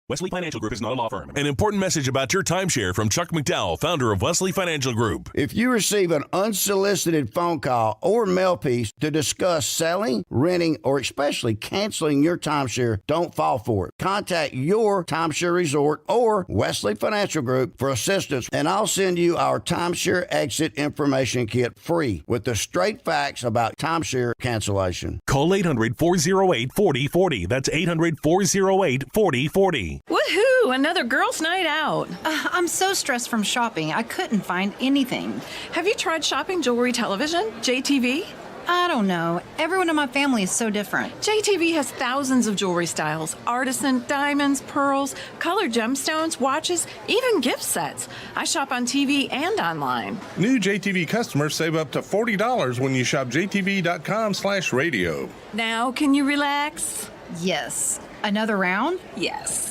Wesley Financial Group is not a law firm. An important message about your timeshare from Chuck McDowell, founder of Wesley Financial Group. If you receive an unsolicited phone call or mail piece to discuss selling, renting, or especially canceling your timeshare, don't fall for it. Contact your timeshare resort or Wesley Financial Group for assistance, and I'll send you our timeshare exit information kit free with the straight facts about timeshare cancellation. Call 800-408-4040. That's 800-408-4040. Woohoo! Another girls' night out. I'm so stressed from shopping, I couldn't find anything. Have you tried shopping jewelry television? JTV? I don't know. Everyone in my family is so different. JTV has thousands of jewelry styles. Artisan, diamonds, pearls, colored gemstones, watches, even gift sets. I shop on TV and online. New JTV customers save up to $40 when you shop jtv.com/radio. Now, can you relax? Yes. Another round? Yes.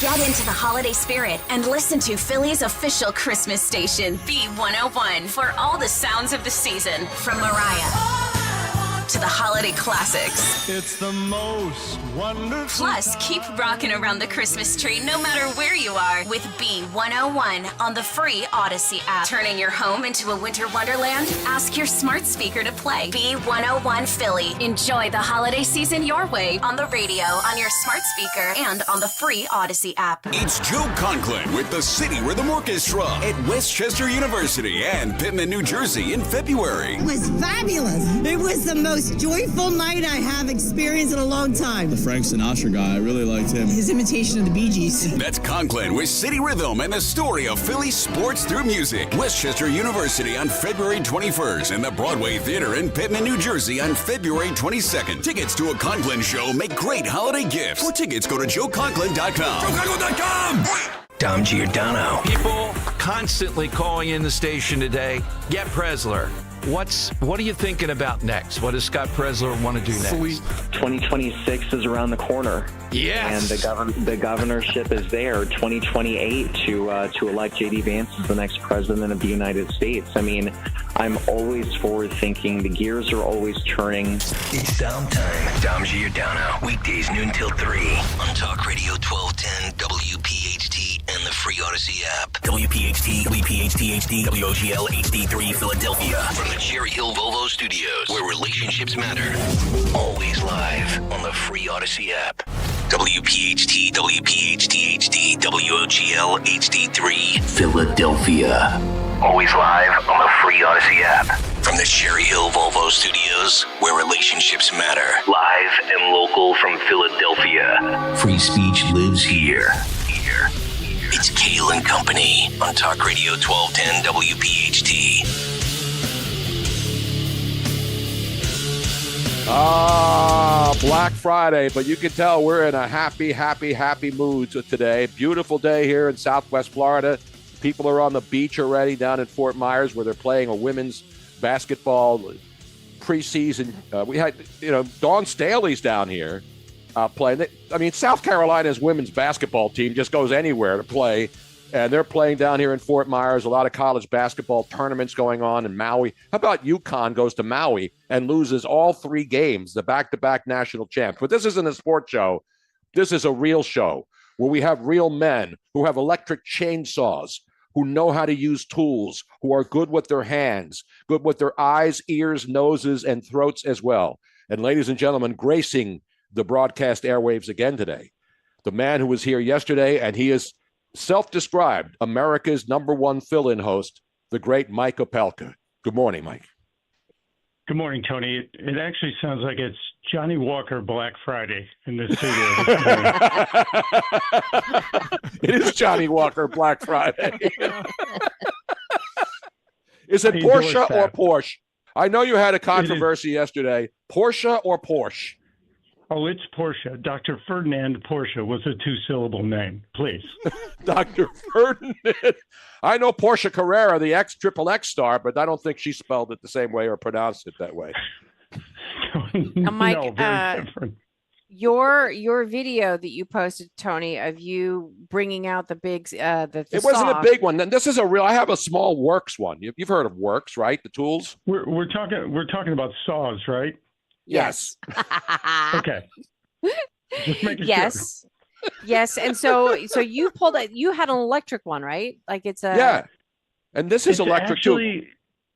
Get into the holiday spirit and listen to Philly's official Christmas station, B101, for all the sounds of the season, from Mariah to the holiday classics. It's the most wonderful. Plus, keep rocking around the Christmas tree no matter where you are with B101 on the free Odyssey app. Turning your home into a winter wonderland? Ask your smart speaker to play B101 Philly. Enjoy the holiday season your way on the radio, on your smart speaker, and on the free Odyssey app. It's Joe Conklin with the City Rhythm Orchestra at Westchester University and Pittman, New Jersey in February. It was fabulous. It was the most joyful night I have experienced in a long time. The Frank Sinatra guy, I really liked him. His imitation of the Bee Gees. That's Conklin with City Rhythm and the story of Philly sports through music. Westchester University on February 21st and the Broadway Theater in Pittman, New Jersey on February 22nd. Tickets to a Conklin show make great holiday gifts. For tickets, go to joeconklin.com. joeconklin.com! Dom Giordano. People constantly calling in the station today. Get Presler. What are you thinking about next? What does Scott Presler want to do next? 2026 is around the corner. Yes. And the governorship is there, 2028, to elect J.D. Vance as the next president of the United States. I mean, I'm always forward-thinking. The gears are always turning. It's Dom time. Dom Giordano. Weekdays noon till 3 on Talk Radio 1210, WPHT, and the free Odyssey app. WPHT, WPHT HD, WOGL HD3, Philadelphia. From the Cherry Hill Volvo Studios, where relationships matter. Always live on the free Odyssey app. WPHT, WPHT HD, WOGL HD3, Philadelphia. always live on the free Odyssey app. From the Cherry Hill Volvo Studios, where relationships matter. Live and local from Philadelphia. Free speech lives here. It's Kayal and Company on Talk Radio 1210 WPHT. Black Friday, but you can tell we're in a happy mood today. Beautiful day here in Southwest Florida. People are on the beach already down in Fort Myers where they're playing a women's basketball preseason. We had, Dawn Staley's down here playing. South Carolina's women's basketball team just goes anywhere to play, and they're playing down here in Fort Myers. A lot of college basketball tournaments going on in Maui. How about UConn goes to Maui and loses all 3 games, the back-to-back national champs? But this isn't a sports show. This is a real show where we have real men who have electric chainsaws, who know how to use tools, who are good with their hands, good with their eyes, ears, noses, and throats as well. And ladies and gentlemen, gracing the broadcast airwaves again today, the man who was here yesterday, and he is self-described America's #1 fill-in host, the great Mike Opelka. Good morning, Mike. Good morning, Tony. It actually sounds like it's Johnny Walker Black Friday in the studio this morning. It is Johnny Walker Black Friday. Is it Porsche or Porsche? I know you had a controversy yesterday. Porsche or Porsche? Oh, it's Porsche. Dr. Ferdinand Porsche was a 2-syllable name, please. Dr. Ferdinand. I know Porsche Carrera, the XXX star, but I don't think she spelled it the same way or pronounced it that way. Mike, no, very different. Your video that you posted, Tony, of you bringing out the big it wasn't a big one. This is I have a small Works one. You've heard of Works, right? The tools. We're talking about saws, right? Yes. Okay. Just making yes. Sure. Yes. And so you pulled it. You had an electric one, right? Like it's a. Yeah. And this is electric too.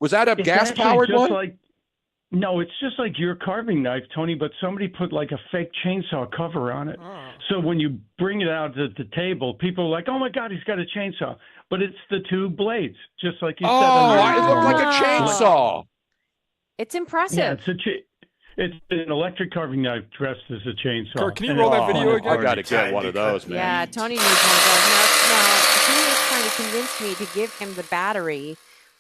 Was that a gas powered one? No, it's just like your carving knife, Tony, but somebody put like a fake chainsaw cover on it. Oh. So when you bring it out at the table, people are like, oh my God, he's got a chainsaw. But it's the 2 blades, just like you said. Oh, it looked like a chainsaw. It's impressive. Yeah, it's an electric carving knife dressed as a chainsaw. Kurt, can you roll that video again? I got to get one of those, man. Yeah, Tony needs one of those. Now, he is trying to convince me to give him the battery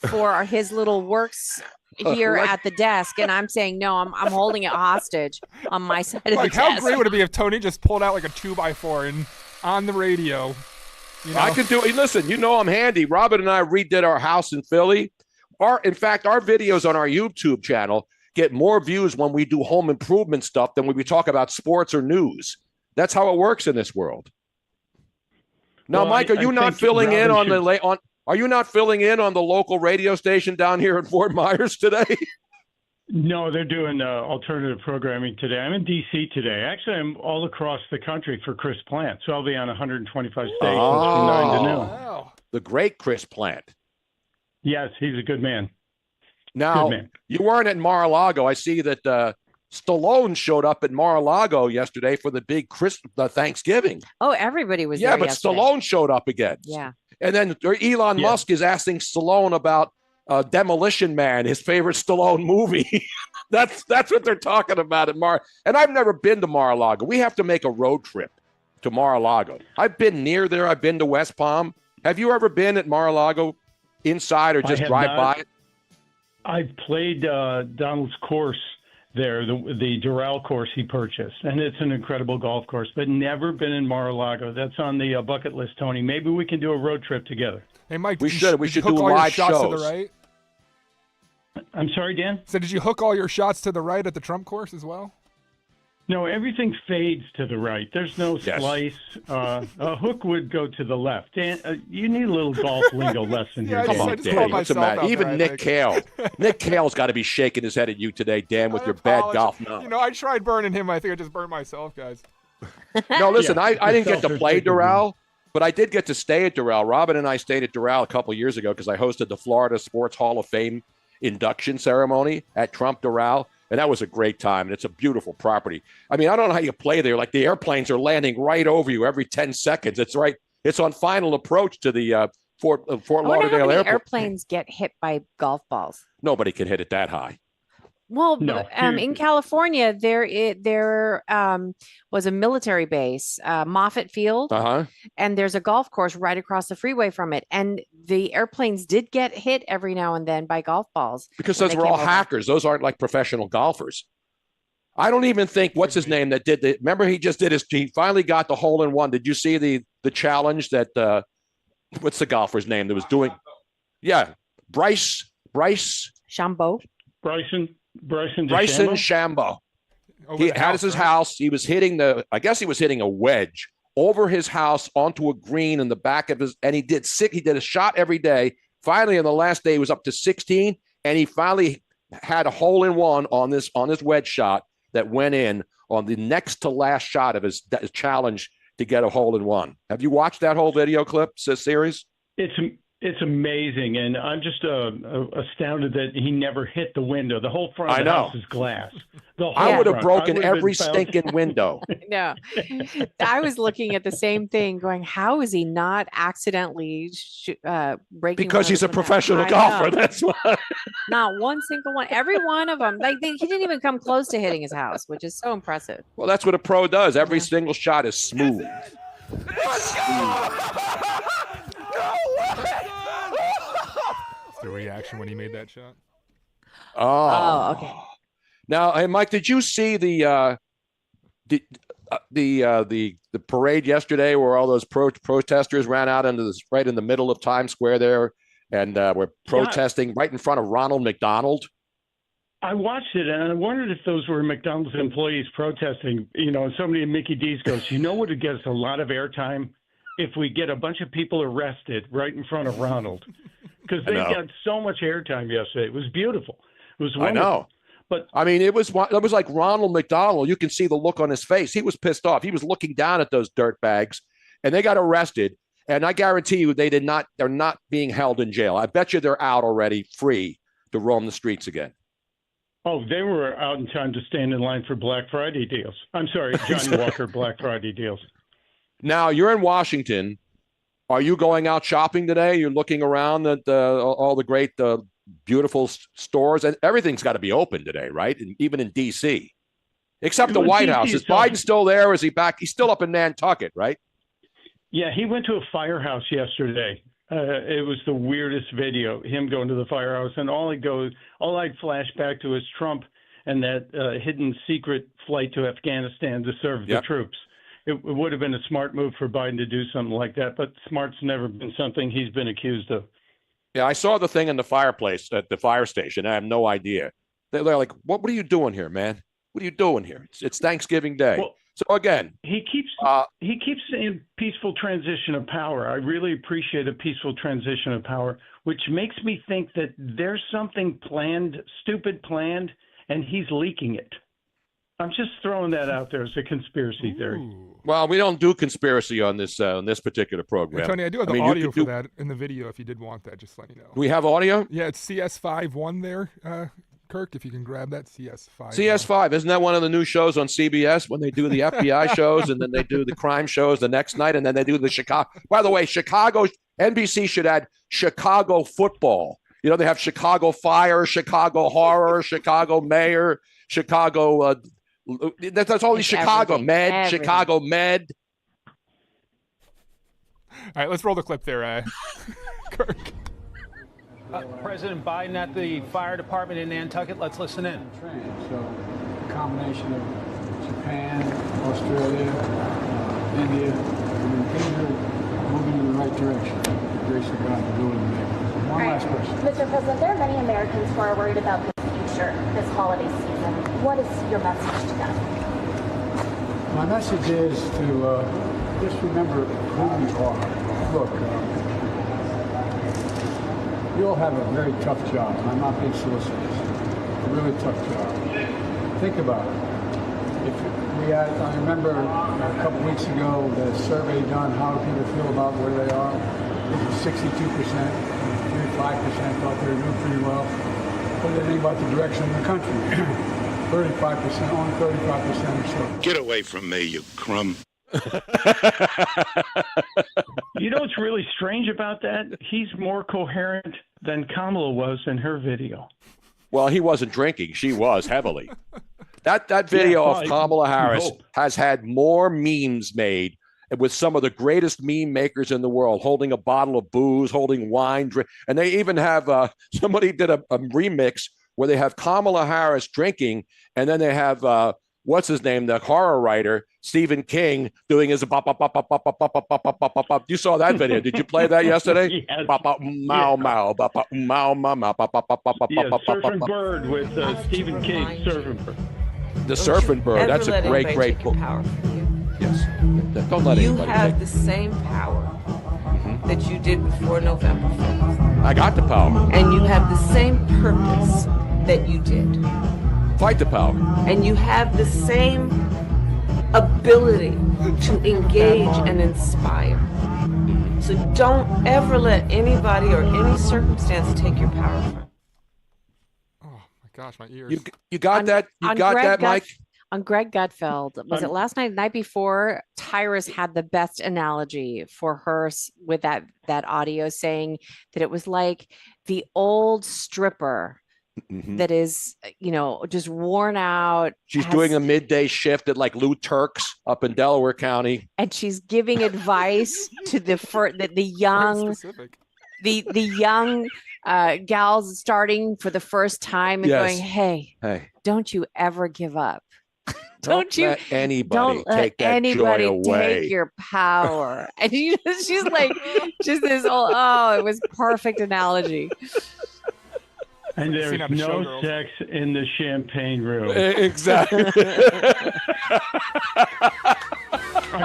for his little Works here at the desk, and I'm saying no. I'm holding it hostage on my side of the desk. How great would it be if Tony just pulled out like a 2x4 and on the radio? I could do it. Listen, I'm handy. Robin and I redid our house in Philly. In fact, our videos on our YouTube channel get more views when we do home improvement stuff than when we talk about sports or news. That's how it works in this world. Now, Mike, are you not filling in on Are you not filling in on the local radio station down here in Fort Myers today? No, they're doing alternative programming today. I'm in D.C. today. Actually, I'm all across the country for Chris Plant, so I'll be on 125 stations from 9 to noon. Wow. The great Chris Plant. Yes, he's a good man. Now, you weren't at Mar-a-Lago. I see that Stallone showed up at Mar-a-Lago yesterday for the big Thanksgiving. Oh, everybody was there. Yeah, but yesterday. Stallone showed up again. Yeah. And then Elon Musk is asking Stallone about Demolition Man, his favorite Stallone movie. That's what they're talking about at And I've never been to Mar-a-Lago. We have to make a road trip to Mar-a-Lago. I've been near there. I've been to West Palm. Have you ever been at Mar-a-Lago inside or just drive by it? I've played Donald's course there, the Doral course he purchased, and it's an incredible golf course, but never been in Mar-a-Lago. That's on the bucket list, Tony. Maybe we can do a road trip together. Hey, Mike, we should do live shows. To the right? I'm sorry, Dan? So did you hook all your shots to the right at the Trump course as well? No, everything fades to the right. There's no slice. A hook would go to the left. Dan, you need a little golf lingo lesson here. Come on, Dan. What's the matter? Even Nick Kayal. Nick Kayal's got to be shaking his head at you today, Dan, with your bad golf knowledge. I tried burning him. I think I just burned myself, guys. No, listen, I didn't get to play Doral, but I did get to stay at Doral. Robin and I stayed at Doral a couple years ago because I hosted the Florida Sports Hall of Fame induction ceremony at Trump Doral. And that was a great time. And it's a beautiful property. I mean, I don't know how you play there. Like the airplanes are landing right over you every 10 seconds. It's right. It's on final approach to the Fort I wonder Lauderdale how many Airport. airplanes get hit by golf balls. Nobody can hit it that high. Well, No. in California, there was a military base, Moffett Field, and there's a golf course right across the freeway from it. And the airplanes did get hit every now and then by golf balls. Because those were all hackers. Those aren't like professional golfers. I don't even think, what's his name that did the, remember he finally got the hole in one. Did you see the challenge that, what's the golfer's name that was doing? Yeah. Bryce. Shambo. Bryson DeChambeau. He had his house. He was hitting he was hitting a wedge over his house onto a green in the back of his, and he did a shot every day. Finally, on the last day, he was up to 16, and he finally had a hole in one on this wedge shot that went in on the next to last shot of his challenge to get a hole in one. Have you watched that whole video clip series? It's amazing, and I'm just astounded that he never hit the window. The whole front of the house is glass. I would have broken every stinking window. No, I was looking at the same thing, going, "How is he not accidentally breaking?" Because he's a professional golfer. That's why. Not one single one. Every one of them. He didn't even come close to hitting his house, which is so impressive. Well, that's what a pro does. Every single shot is smooth. Let's the reaction when he made that shot. Oh, okay. Now, hey, Mike, did you see the parade yesterday where all those protesters ran out into this right in the middle of Times Square there and were protesting right in front of Ronald McDonald? I watched it, and I wondered if those were McDonald's employees protesting. And somebody in Mickey D's goes, what would get us a lot of airtime? If we get a bunch of people arrested right in front of Ronald. Because they got so much airtime yesterday. It was beautiful. It was wonderful. I know. But I mean, it was like Ronald McDonald. You can see the look on his face. He was pissed off. He was looking down at those dirtbags, and they got arrested. And I guarantee you they're not being held in jail. I bet you they're out already, free to roam the streets again. Oh, they were out in time to stand in line for Black Friday deals. I'm sorry, Johnny Walker Black Friday deals. Now, you're in Washington. Are you going out shopping today? You're looking around at all the great, beautiful stores, and everything's got to be open today, right? And even in D.C., except the White House. Is Biden still there, or is he back? He's still up in Nantucket, right? Yeah, he went to a firehouse yesterday. It was the weirdest video, him going to the firehouse, and all I'd flash back to is Trump and that hidden secret flight to Afghanistan to serve the troops. It would have been a smart move for Biden to do something like that, but smart's never been something he's been accused of. Yeah, I saw the thing in the fireplace at the fire station. I have no idea. They're like, what are you doing here, man? What are you doing here? It's Thanksgiving Day. Well, so again, he keeps saying peaceful transition of power. I really appreciate a peaceful transition of power, which makes me think that there's something stupid planned, and he's leaking it. I'm just throwing that out there as a conspiracy theory. Well, we don't do conspiracy on this particular program. Yeah, Tony, I do have the audio for that in the video. If you did want that, just let me know. We have audio? Yeah, it's CS51 there, Kirk. If you can grab that CS5. CS5, isn't that one of the new shows on CBS when they do the FBI shows and then they do the crime shows the next night and then they do the Chicago? By the way, NBC should add Chicago football. They have Chicago Fire, Chicago Horror, Chicago Mayor, Chicago. That's only Chicago Med, Chicago Med. All right, let's roll the clip there, Kirk. President Biden at the fire department in Nantucket. Let's listen in. So, a combination of Japan, Australia, India, things are moving in the right direction. The grace of God to do it. One last question. Mr. President, there are many Americans who are worried about the future this holiday season. What is your message to them? My message is to just remember who you are. Look, you all have a very tough job. I'm not being solicitous. A really tough job. Think about it. I remember a couple weeks ago the survey done, how do people feel about where they are. It was 62%, 35% thought they were doing pretty well. What do they think about the direction of the country? 35%, only 35% or so. Get away from me, you crumb. You know what's really strange about that? He's more coherent than Kamala was in her video. Well, he wasn't drinking. She was heavily. That video of Kamala Harris has had more memes made with some of the greatest meme makers in the world, holding a bottle of booze, holding wine, and they even have somebody did a remix where they have Kamala Harris drinking, and then they have what's his name, the horror writer Stephen King doing his bop bop bop bop bop bop bop bop bop bop bop. You saw that video? Did you play that yesterday? Yes. Bop bop mow mow bop bop mow mow mow bop bop bop bop bop Yeah, bop bop Surfing bop. Bird with Stephen King. Surfing Bird. The Surfing Bird. That's a great book. Yes. Don't let you anybody have take. the same power that you did before November 5th. I got the power. And you have the same purpose that you did. Fight the power. And you have the same ability to engage and inspire. So don't ever let anybody or any circumstance take your power from you. Oh my gosh, my ears. You got that? You got that, Mike? On Greg Gutfeld, was it last night, the night before? Tyrus had the best analogy for her with that audio, saying that it was like the old stripper that is, just worn out. She's doing a midday shift at like Lou Turk's up in Delaware County, and she's giving advice to the young, the young gals starting for the first time and going, "Hey, don't you ever give up." Don't let anybody take your power. And she's like, just this old, it was perfect analogy. And there's no sex in the champagne room. Exactly. I've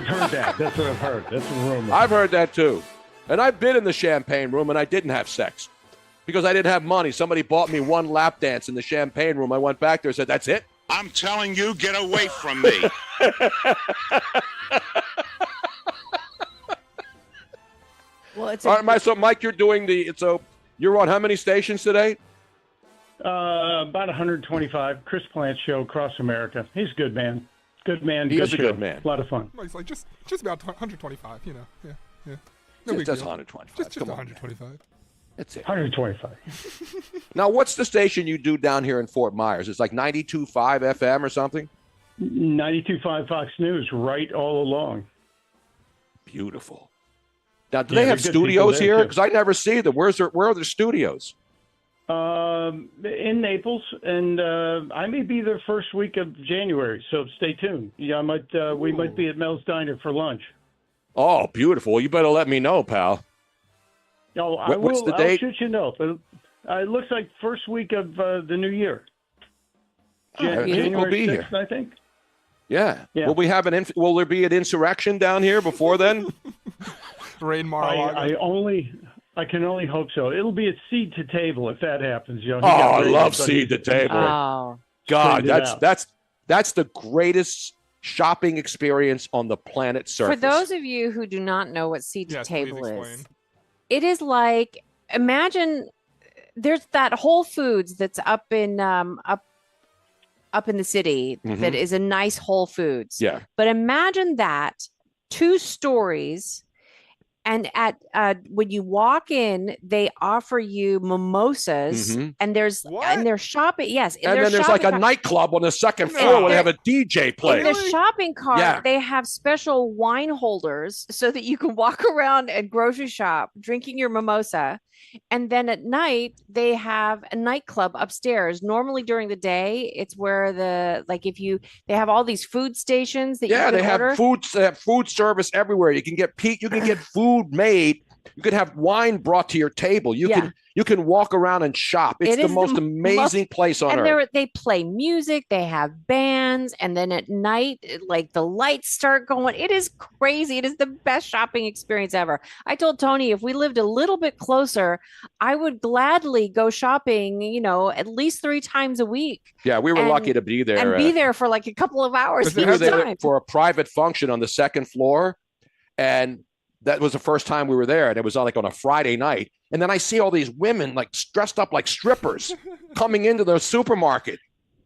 heard that. That's what I've heard. That's a rumor. I've heard that too. And I've been in the champagne room and I didn't have sex because I didn't have money. Somebody bought me one lap dance in the champagne room. I went back there and said, "That's it? I'm telling you, get away from me." Well, it's all right, so Mike, you're doing you're on how many stations today? About 125. Chris Plant show across America. He's a good man. Good man. He good is a show. good man. A lot of fun. Well, he's like just about 125. Yeah. No big deal. 125. Just 125. That's it. 125. Now, what's the station you do down here in Fort Myers? It's like 92.5 FM or something? 92.5 Fox News, right all along. Beautiful. Now, do they have studios here? Because I never see them. Where are the studios? In Naples, and I may be there first week of January, so stay tuned. Yeah, we might be at Mel's Diner for lunch. Oh, beautiful. Well, you better let me know, pal. No, I will. What's the date? I'll shoot you a note. It looks like first week of the new year. January we'll be 6th, here. I think. Yeah. Will we have will there be an insurrection down here before then? Rain Mar-a-Lago. I can only hope so. It'll be a seed to table if that happens. I love seed to table. Oh. God, that's the greatest shopping experience on the planet surface. For those of you who do not know what seed to table is, it is like, imagine there's that Whole Foods that's up in up in the city that is a nice Whole Foods. Yeah. But imagine that 2 stories. And when you walk in, they offer you mimosas, and they're shopping. Yes, and then there's like a nightclub on the second floor where they have a DJ play. In the shopping cart, they have special wine holders so that you can walk around and grocery shop drinking your mimosa. And then at night, they have a nightclub upstairs. Normally during the day, it's where they have all these food stations that you can order. They have food service everywhere. You can get food made. You can have wine brought to your table. You can walk around and shop. It's the most amazing place on earth. And they play music. They have bands, and then at night, like the lights start going. It is crazy. It is the best shopping experience ever. I told Tony if we lived a little bit closer, I would gladly go shopping. At least 3 times a week. Yeah, we were lucky to be there. And be there for like a couple of hours. We were there for a private function on the second floor, and that was the first time we were there, and it was on a Friday night. And then I see all these women like dressed up like strippers coming into the supermarket.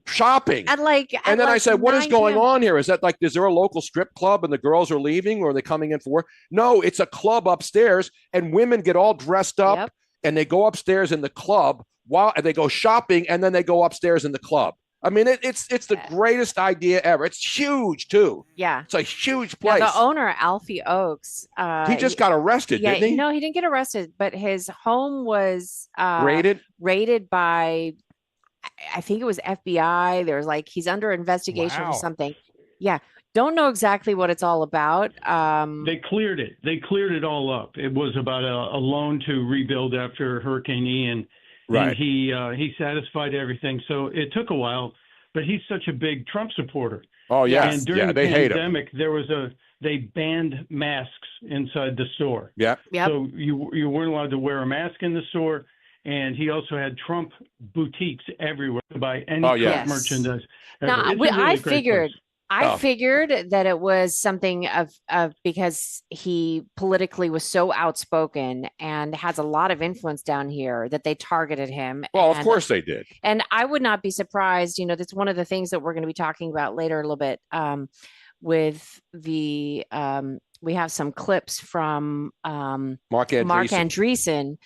shopping. And then I said, what is going 9 on here? Is that like, is there a local strip club and the girls are leaving, or are they coming in for work? No, it's a club upstairs, and women get all dressed up and they go upstairs in the club while they go shopping, and then they go upstairs in the club. I mean, it's the greatest idea ever. It's huge too. Yeah. It's a huge place. Now, the owner, Alfie Oakes, he just got arrested, didn't he? No, he didn't get arrested, but his home was raided by, I think it was FBI. There's he's under investigation for something. Yeah. Don't know exactly what it's all about. They cleared it. They cleared it all up. It was about a loan to rebuild after Hurricane Ian. Right. And he satisfied everything. So it took a while, but he's such a big Trump supporter. Oh, yes. And during the they hate him. pandemic, they banned masks inside the store. Yeah. So you weren't allowed to wear a mask in the store. And he also had Trump boutiques everywhere to buy any Trump merchandise. Now, I figured that it was something of because he politically was so outspoken and has a lot of influence down here that they targeted him. Well, of course they did. And I would not be surprised. That's one of the things that we're going to be talking about later a little bit with the we have some clips from Mark Andreessen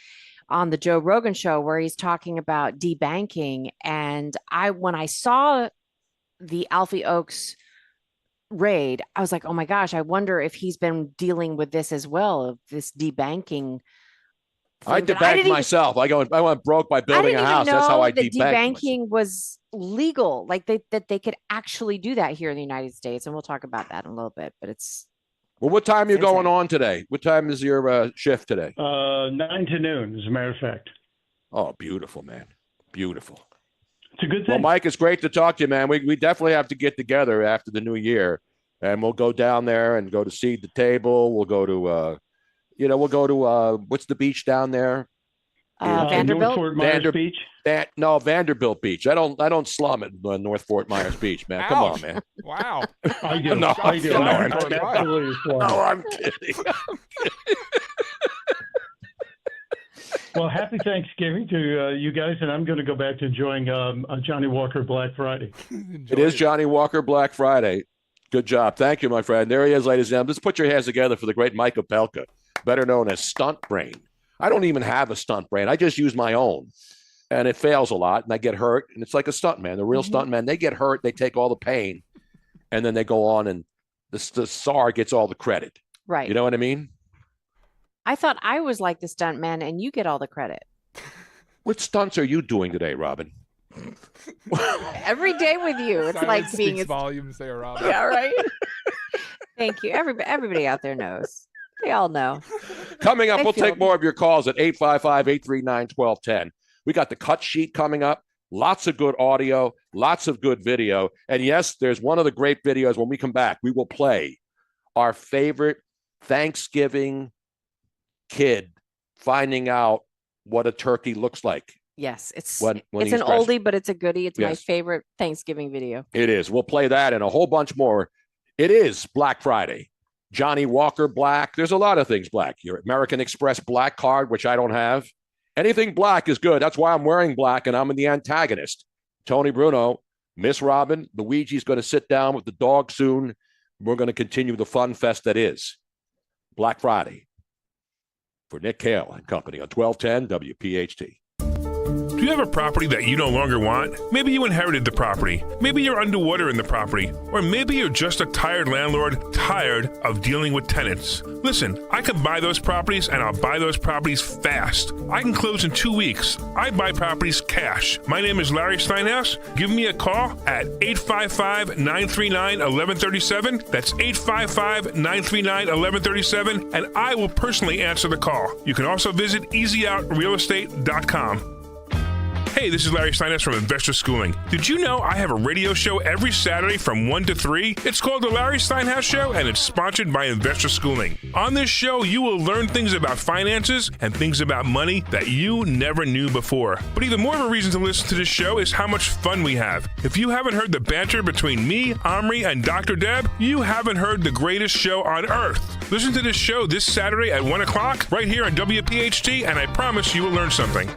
on the Joe Rogan show where he's talking about debanking. And when I saw the Alfie Oakes raid, I was like, oh my gosh, I wonder if he's been dealing with this as well, of this debanking. I debanked myself. I went broke by building a house. That's how I debanked. Debanking was legal, that they could actually do that here in the United States. And we'll talk about that in a little bit, but it's. Well, what time are you going on today? What time is your shift today? 9 to noon, as a matter of fact. Oh, beautiful, man. Beautiful. It's a good thing. Well, Mike, it's great to talk to you, man. We definitely have to get together after the new year, and we'll go down there and go to Seed the Table. We'll go to, what's the beach down there? Vanderbilt. Fort Myers Beach. Vanderbilt Beach. I don't slum it, North Fort Myers Beach, man. Come on, man. Wow. I do. No, I do. I'm kidding. Well, happy Thanksgiving to you guys, and I'm going to go back to enjoying Johnny Walker Black Friday. It is Johnny Walker Black Friday. Good job. Thank you, my friend. There he is, ladies and gentlemen. Let's put your hands together for the great Mike Opelka, better known as Stunt Brain. I don't even have a stunt brain. I just use my own, and it fails a lot, and I get hurt, and it's like a stunt man. The real stunt man, they get hurt, they take all the pain, and then they go on, and the star gets all the credit. Right. You know what I mean? I thought I was like the stunt man, and you get all the credit. What stunts are you doing today, Robin? Every day with you. It's Silence like being volumes there, Robin. Yeah, right. Thank you. Everybody out there knows. They all know. Coming up, we'll take more of your calls at 855-839-1210. We got the cut sheet coming up. Lots of good audio, lots of good video. And yes, there's one of the great videos. When we come back, we will play our favorite Thanksgiving kid finding out what a turkey looks like. Yes, it's when an oldie, but it's a goodie. It's my favorite Thanksgiving video. It is. We'll play that and a whole bunch more. It is Black Friday. Johnny Walker Black. There's a lot of things black. Your American Express Black card, which I don't have. Anything black is good. That's why I'm wearing black, and I'm the antagonist. Tony Bruno, Miss Robin, Luigi's going to sit down with the dog soon. We're going to continue the fun fest that is Black Friday. For Nick Kayal and company on 1210 WPHT. Do you have a property that you no longer want? Maybe you inherited the property. Maybe you're underwater in the property. Or maybe you're just a tired landlord, tired of dealing with tenants. Listen, I can buy those properties, and I'll buy those properties fast. I can close in 2 weeks. I buy properties cash. My name is Larry Steinhaus. Give me a call at 855-939-1137. That's 855-939-1137, and I will personally answer the call. You can also visit easyOutRealEstate.com. Hey, this is Larry Steinhaus from Investor Schooling. Did you know I have a radio show every Saturday from 1 to 3? It's called The Larry Steinhaus Show, and it's sponsored by Investor Schooling. On this show, you will learn things about finances and things about money that you never knew before. But even more of a reason to listen to this show is how much fun we have. If you haven't heard the banter between me, Omri, and Dr. Deb, you haven't heard the greatest show on earth. Listen to this show this Saturday at 1 o'clock right here on WPHT, and I promise you will learn something.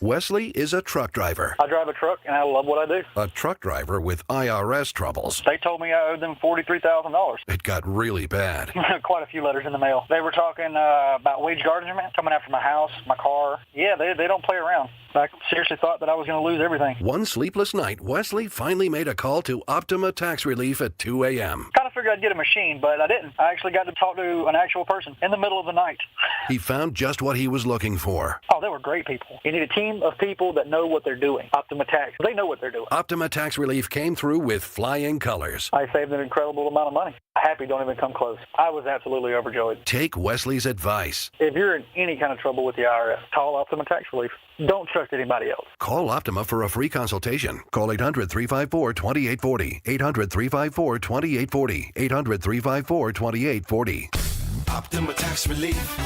Wesley is a truck driver. I drive a truck, and I love what I do. A truck driver with IRS troubles. They told me I owed them $43,000. It got really bad. Quite a few letters in the mail. They were talking about wage garnishment, coming after my house, my car. Yeah, they don't play around. I seriously thought that I was going to lose everything. One sleepless night, Wesley finally made a call to Optima Tax Relief at 2 a.m. Kind of figured I'd get a machine, but I didn't. I actually got to talk to an actual person in the middle of the night. He found just what he was looking for. Oh, they were great people. You need a team of people that know what they're doing. Optima Tax, they know what they're doing. Optima Tax Relief came through with flying colors. I saved an incredible amount of money. Happy don't even come close. I was absolutely overjoyed. Take Wesley's advice. If you're in any kind of trouble with the IRS, call Optima Tax Relief. Don't trust anybody else. Call Optima for a free consultation. Call 800-354-2840. 800-354-2840. 800-354-2840. Optima Tax Relief.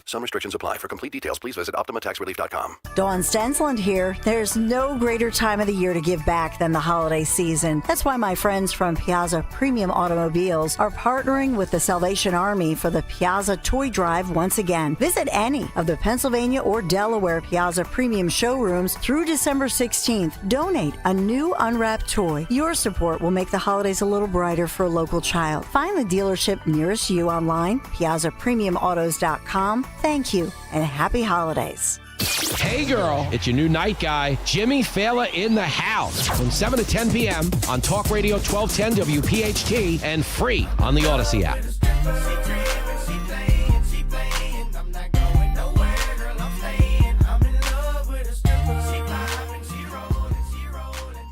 Some restrictions apply. For complete details, please visit OptimaTaxRelief.com. Dawn Stensland here. There's no greater time of the year to give back than the holiday season. That's why my friends from Piazza Premium Automobiles are partnering with the Salvation Army for the Piazza Toy Drive once again. Visit any of the Pennsylvania or Delaware Piazza Premium showrooms through December 16th. Donate a new unwrapped toy. Your support will make the holidays a little brighter for a local child. Find the dealership nearest you online, PiazzaPremiumAutos.com. Thank you, and happy holidays. Hey girl, it's your new night guy, Jimmy Fallon in the house from 7 to 10 p.m. on Talk Radio 1210 WPHT and free on the Odyssey app.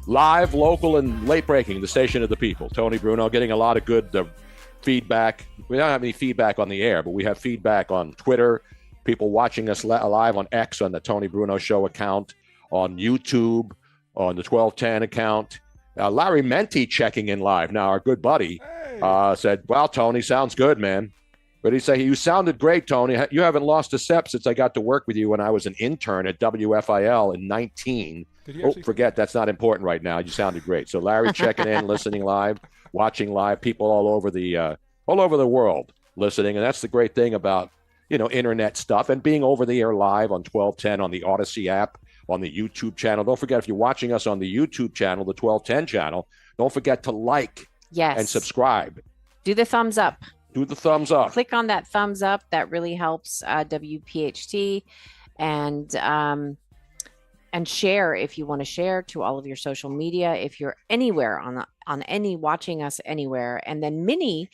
Live, local, and late breaking, the station of the people. Tony Bruno getting a lot of good feedback. We don't have any feedback on the air, but we have feedback on Twitter, people watching us live on X on the Tony Bruno Show account, on YouTube, on the 1210 account. Larry Menti checking in live. Now, our good buddy said, well, Tony, sounds good, man. But he said, you sounded great, Tony. You haven't lost a step since I got to work with you when I was an intern at WFIL in 19. Forget, that's not important right now. You sounded great. So Larry checking in, listening live, watching live, people all over the world listening. And that's the great thing about, internet stuff and being over the air live on 1210 on the Odyssey app, on the YouTube channel. Don't forget, if you're watching us on the YouTube channel, the 1210 channel, don't forget to like and subscribe. Do the thumbs up. Do the thumbs up. Click on that thumbs up. That really helps WPHT. And share if you want to share to all of your social media. If you're anywhere watching us anywhere. And then Minnie,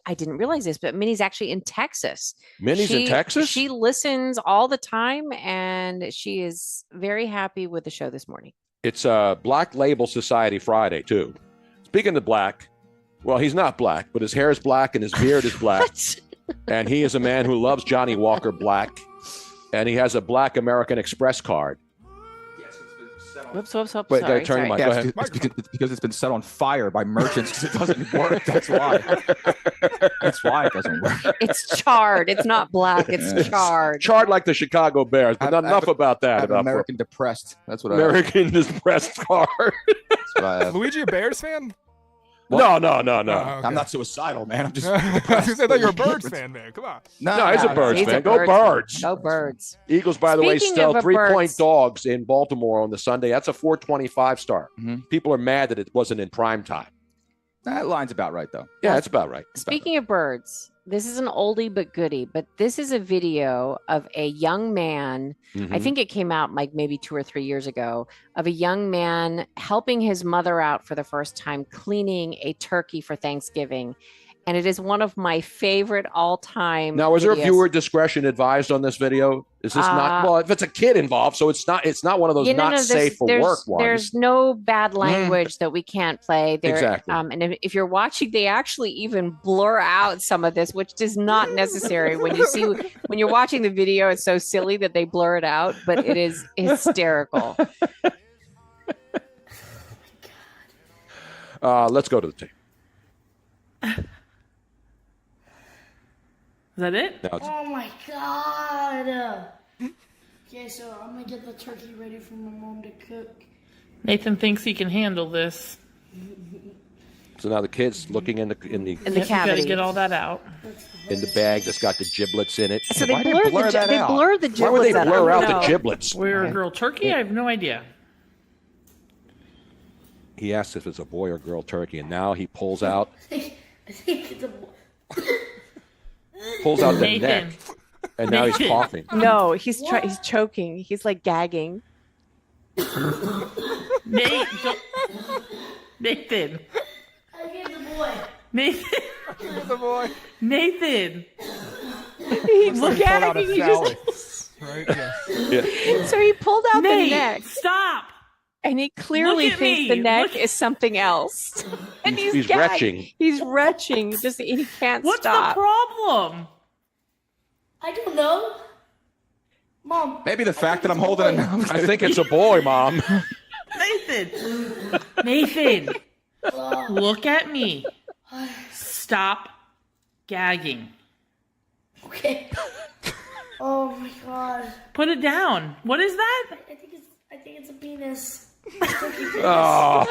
I didn't realize this, but Minnie's actually in Texas. Minnie's in Texas? She listens all the time, and she is very happy with the show this morning. It's Black Label Society Friday, too. Speaking of black, well, he's not black, but his hair is black and his beard is black. And he is a man who loves Johnny Walker Black. And he has a Black American Express card. Whoops. Wait, Sorry. turn your mic. Go ahead. It's because it's been set on fire by merchants because it doesn't work. That's why. That's why it doesn't work. It's charred. It's not black. It's charred. Charred like the Chicago Bears. But not enough about that. About American Depressed. That's what American Depressed card. That's what I have. Luigi, a Bears fan? What? No. Okay. I'm not suicidal, man. I'm just. I thought you were a Birds fan, man. Come on. No, he's a Birds fan. Go Birds. Go Birds. Eagles, by the way, Speaking sell of 3-point dogs in Baltimore on the Sunday. That's a 425 start. Mm-hmm. People are mad that it wasn't in prime time. That line's about right, though. Yeah, that's about right. Speaking of birds, this is an oldie but goodie, but this is a video of a young man. I think it came out like maybe 2 or 3 years ago, of a young man helping his mother out for the first time, cleaning a turkey for Thanksgiving. And it is one of my favorite all-time. Now, is videos. there viewer discretion advised on this video? Is this not? Well, if it's a kid involved, so it's not one of those safe for work ones. There's no bad language that we can't play. Exactly. And if you're watching, they actually even blur out some of this, which is not necessary. When you're watching the video, it's so silly that they blur it out, but it is hysterical. Let's go to the tape. Is that it? No, oh my God. Okay, so I'm going to get the turkey ready for my mom to cook. Nathan thinks he can handle this. So now the kid's looking in the cavity. You gotta get all that out. In the bag that's got the giblets in it. So they blur the giblets. Why would they blur out the giblets? Boy or girl turkey? I have no idea. He asked if it's a boy or girl turkey, and now he pulls out I think it's a the Nathan. neck, and now he's coughing. No, he's choking. He's like gagging. Nate, Nathan. I gave the boy. Nathan. The boy. Nathan. He's Pulled out a gagging. phallus, right? Yeah. So he pulled out Nate, the neck. Stop. And he clearly Look at thinks me. the neck Look- is something else. And He's gagged. retching. He's retching. He can't What's stop. the problem? I don't know. Mom. Maybe the fact that I'm holding it now. I think it's a boy, Mom. Nathan. Nathan. Look at me. Stop gagging. Okay. Oh my god. Put it down. What is that? I think it's a penis. Turkey penis. Oh.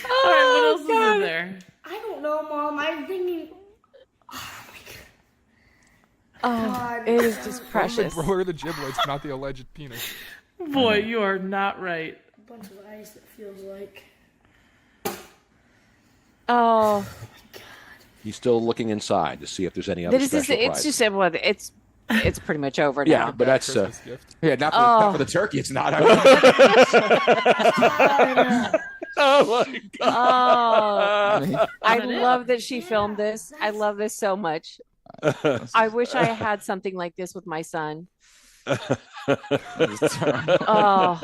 All right, what else is in there? I don't know, Mom. I'm thinking. Oh, it is just precious. Blur the giblets, not the alleged penis. Boy, you are not right. A bunch of ice, it feels like. Oh, He's still looking inside to see if there's any other this is. special It's prizes. just it's pretty much over now. Yeah, but that's Christmas gift. Yeah, not for the turkey. It's not. oh my God. Oh, I love that she filmed this. I love this so much. I wish I had something like this with my son. Oh,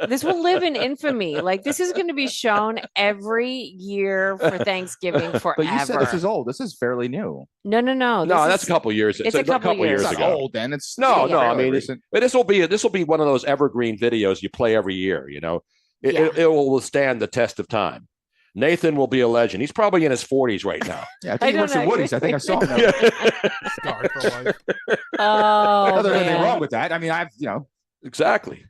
this will live in infamy. Like, this is going to be shown every year for Thanksgiving forever. But you said this is old. This is fairly new. No. No, that's a couple years. It's a couple years It's ago. not old, then. It's No. still I fairly mean, recent. but this will be one of those evergreen videos you play every year. You know, it will withstand the test of time. Nathan will be a legend. He's probably in his 40s right now. Yeah, I think he works at Woody's. I think I saw him. Scarred for life. Oh, There's anything man. wrong with that. I mean, Exactly.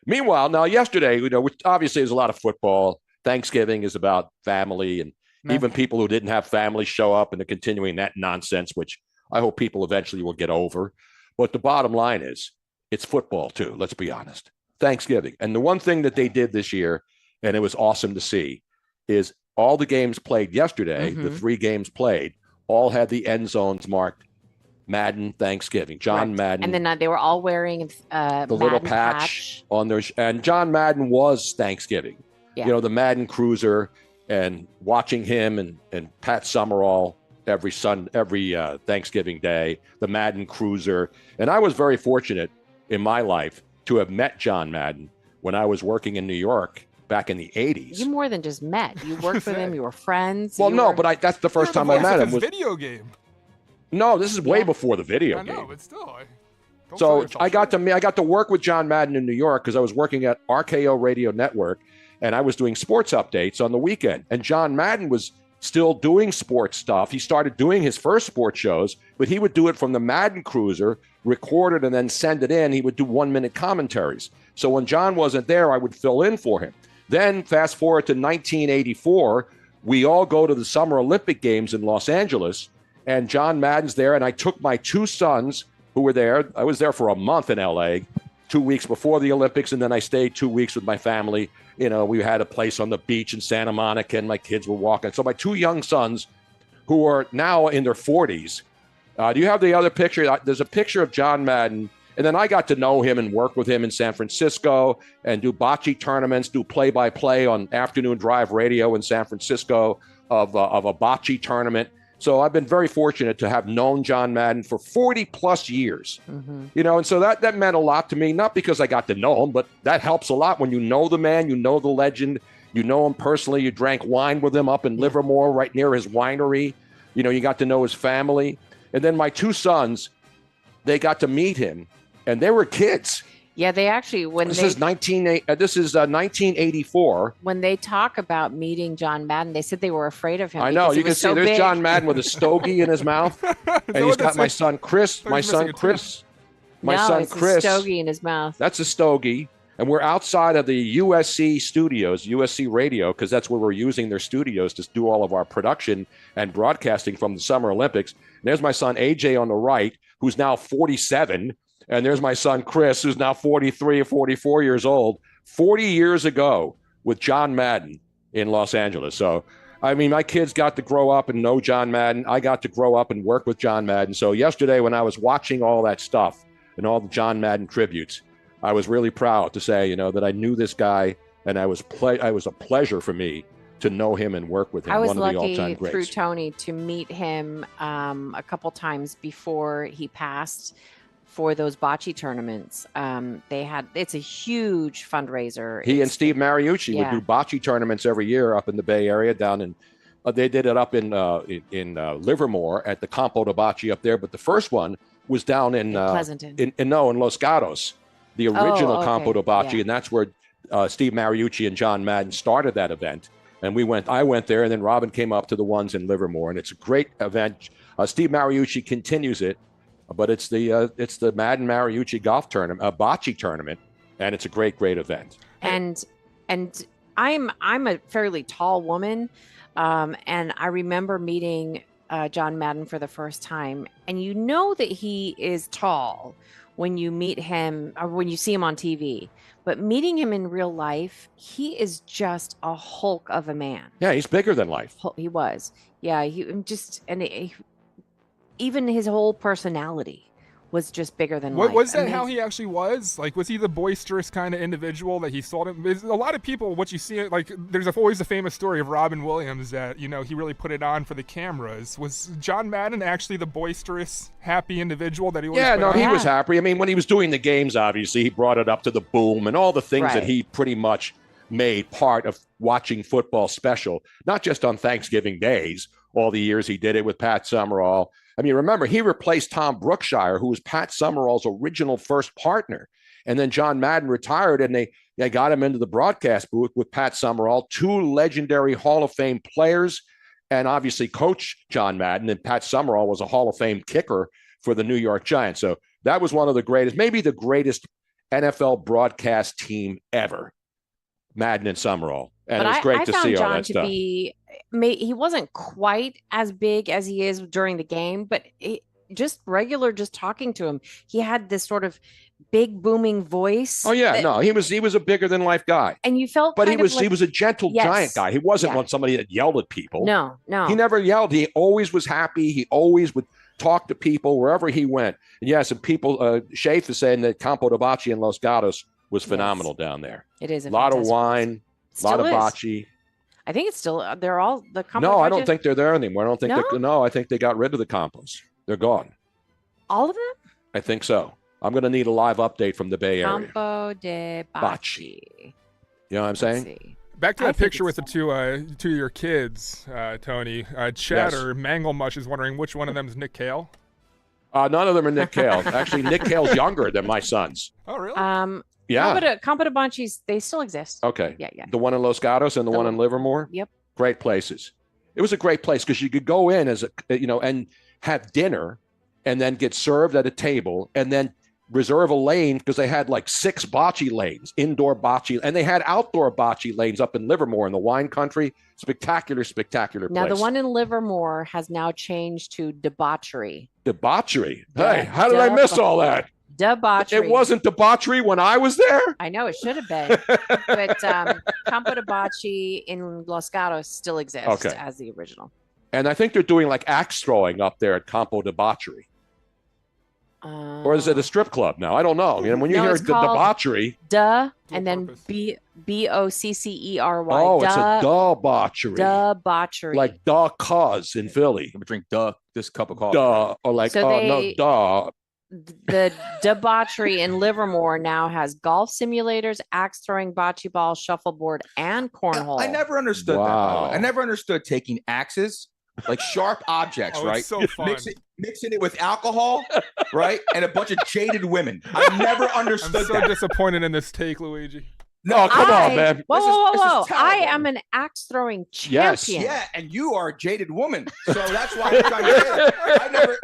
Meanwhile, now yesterday, which obviously there's a lot of football. Thanksgiving is about family, and even people who didn't have family show up, and they're continuing that nonsense, which I hope people eventually will get over. But the bottom line is, it's football too. Let's be honest. Thanksgiving, and the one thing that they did this year, and it was awesome to see, is all the games played yesterday. The 3 games played all had the end zones marked Madden Thanksgiving. John Madden. And then they were all wearing the little patch on their and John Madden was Thanksgiving. Yeah. You know, the Madden Cruiser, and watching him and Pat Summerall every Thanksgiving Day, the Madden Cruiser. And I was very fortunate in my life to have met John Madden when I was working in New York back in the 80s. You more than just met. You worked with him. You were friends. Well, but that's the first time I met him. Was video game. No, this is way before the video game. I know, but still. So I got to work with John Madden in New York because I was working at RKO Radio Network, and I was doing sports updates on the weekend. And John Madden was still doing sports stuff. He started doing his first sports shows, but he would do it from the Madden Cruiser, record it, and then send it in. He would do 1-minute commentaries. So when John wasn't there, I would fill in for him. Then fast forward to 1984, we all go to the Summer Olympic Games in Los Angeles, and John Madden's there, and I took my 2 sons who were there. I was there for a month in LA, 2 weeks before the Olympics, and then I stayed 2 weeks with my family. You know, we had a place on the beach in Santa Monica, and my kids were walking. So my 2 young sons, who are now in their 40s, do you have the other picture? There's a picture of John Madden, and then I got to know him and work with him in San Francisco and do bocce tournaments, do play-by-play on afternoon drive radio in San Francisco of a bocce tournament. So I've been very fortunate to have known John Madden for 40 plus years, you know, and so that meant a lot to me, not because I got to know him, but that helps a lot when you know the man, you know the legend, you know him personally, you drank wine with him up in Livermore, right near his winery. You know, you got to know his family. And then my 2 sons, they got to meet him, and they were kids. Yeah, they actually This is 1984. When they talk about meeting John Madden, they said they were afraid of him. I know. You can see there's big. John Madden with a stogie in his mouth, and he's got my son Chris. No, it's a stogie in his mouth. That's a stogie. And we're outside of the USC studios, USC Radio, because that's where we're using their studios to do all of our production and broadcasting from the Summer Olympics. And there's my son, AJ, on the right, who's now 47. And there's my son, Chris, who's now 43 or 44 years old, 40 years ago with John Madden in Los Angeles. So, I mean, my kids got to grow up and know John Madden. I got to grow up and work with John Madden. So yesterday when I was watching all that stuff and all the John Madden tributes, I was really proud to say, that I knew this guy, and I was a pleasure for me to know him and work with him. I was one of the lucky all-time greats. through Tony to meet him a couple times before he passed for those bocce tournaments. It's a huge fundraiser. He and Steve Mariucci would do bocce tournaments every year up in the Bay Area down in. They did it up in Livermore at the Campo de Bocce up there, but the first one was down in Pleasanton. in Los Gatos. The original Campo de Bocce, yeah. and that's where Steve Mariucci and John Madden started that event. And I went there, and then Robin came up to the ones in Livermore, and it's a great event. Steve Mariucci continues it, but it's the Madden Mariucci golf tournament, bocce tournament, and it's a great event. And I'm a fairly tall woman, and I remember meeting John Madden for the first time, and you know that he is tall when you meet him or when you see him on TV, but meeting him in real life, he is just a hulk of a man. Yeah, he's bigger than life. He was. Yeah, even his whole personality was just bigger than life. Was that how he actually was? Like, was he the boisterous kind of individual that he thought him? A lot of people, what you see, like, there's always a famous story of Robin Williams that, he really put it on for the cameras. Was John Madden actually the boisterous, happy individual that he was? He was happy. I mean, when he was doing the games, obviously, he brought it up to the boom and all the things that he pretty much made part of watching football special, not just on Thanksgiving days, all the years he did it with Pat Summerall. I mean, remember, he replaced Tom Brookshire, who was Pat Summerall's original first partner. And then John Madden retired, and they got him into the broadcast booth with Pat Summerall, two legendary Hall of Fame players, and obviously Coach John Madden. And Pat Summerall was a Hall of Fame kicker for the New York Giants. So that was one of the greatest, maybe the greatest NFL broadcast team ever, Madden and Summerall. And it was great to see all that stuff. He wasn't quite as big as he is during the game, but just talking to him, he had this sort of big booming voice. Oh yeah, he was a bigger than life guy, and you felt. But he was a gentle giant guy. He wasn't somebody that yelled at people. No, he never yelled. He always was happy. He always would talk to people wherever he went. And yes, and people. Shafe is saying that Campo de Bocce in Los Gatos was phenomenal down there. It is a lot of wine, a lot of bocce. I think it's still, they're all the Campo. No, I don't think they're there anymore. I don't think I think they got rid of the Campos. They're gone. All of them? I think so. I'm going to need a live update from the Bay Area. Campo de Bocce. You know what I'm saying? Back to that picture with the two of your kids, Tony. Chad or Manglemush is wondering which one of them is Nick Kayal. None of them are Nick Kayal. Actually, Nick Kayal's younger than my sons. Oh, really? Yeah. Campo de Bocce's, they still exist. Okay. Yeah. The one in Los Gatos and the one in Livermore? Yep. Great places. It was a great place because you could go in and have dinner and then get served at a table and then reserve a lane because they had like 6 bocce lanes, indoor bocce, and they had outdoor bocce lanes up in Livermore in the wine country. Spectacular place. Now, the one in Livermore has now changed to debauchery. Debauchery? Hey, how did I miss all that? Debauchery. It wasn't debauchery when I was there? I know, it should have been. But Campo de Bocce in Los Gatos still exists as the original. And I think they're doing like axe throwing up there at Campo de Boccery. Or is it a strip club now? I don't know. When you hear debauchery. And then Boccery. Oh, it's a debauchery. Debauchery. Like duh cause in Philly. I'm drink this cup of coffee. Duh. Or like, duh. The debauchery in Livermore now has golf simulators, axe throwing, bocce ball, shuffleboard, and cornhole. I never understood that. I never understood taking axes, like sharp objects, right? It's so fun. Mixing it with alcohol, right? And a bunch of jaded women. I never understood I'm so disappointed in this take, Luigi. No, come on, man. Whoa. I am an axe throwing champion. Yeah, and you are a jaded woman. So that's why I'm trying to say it. I never.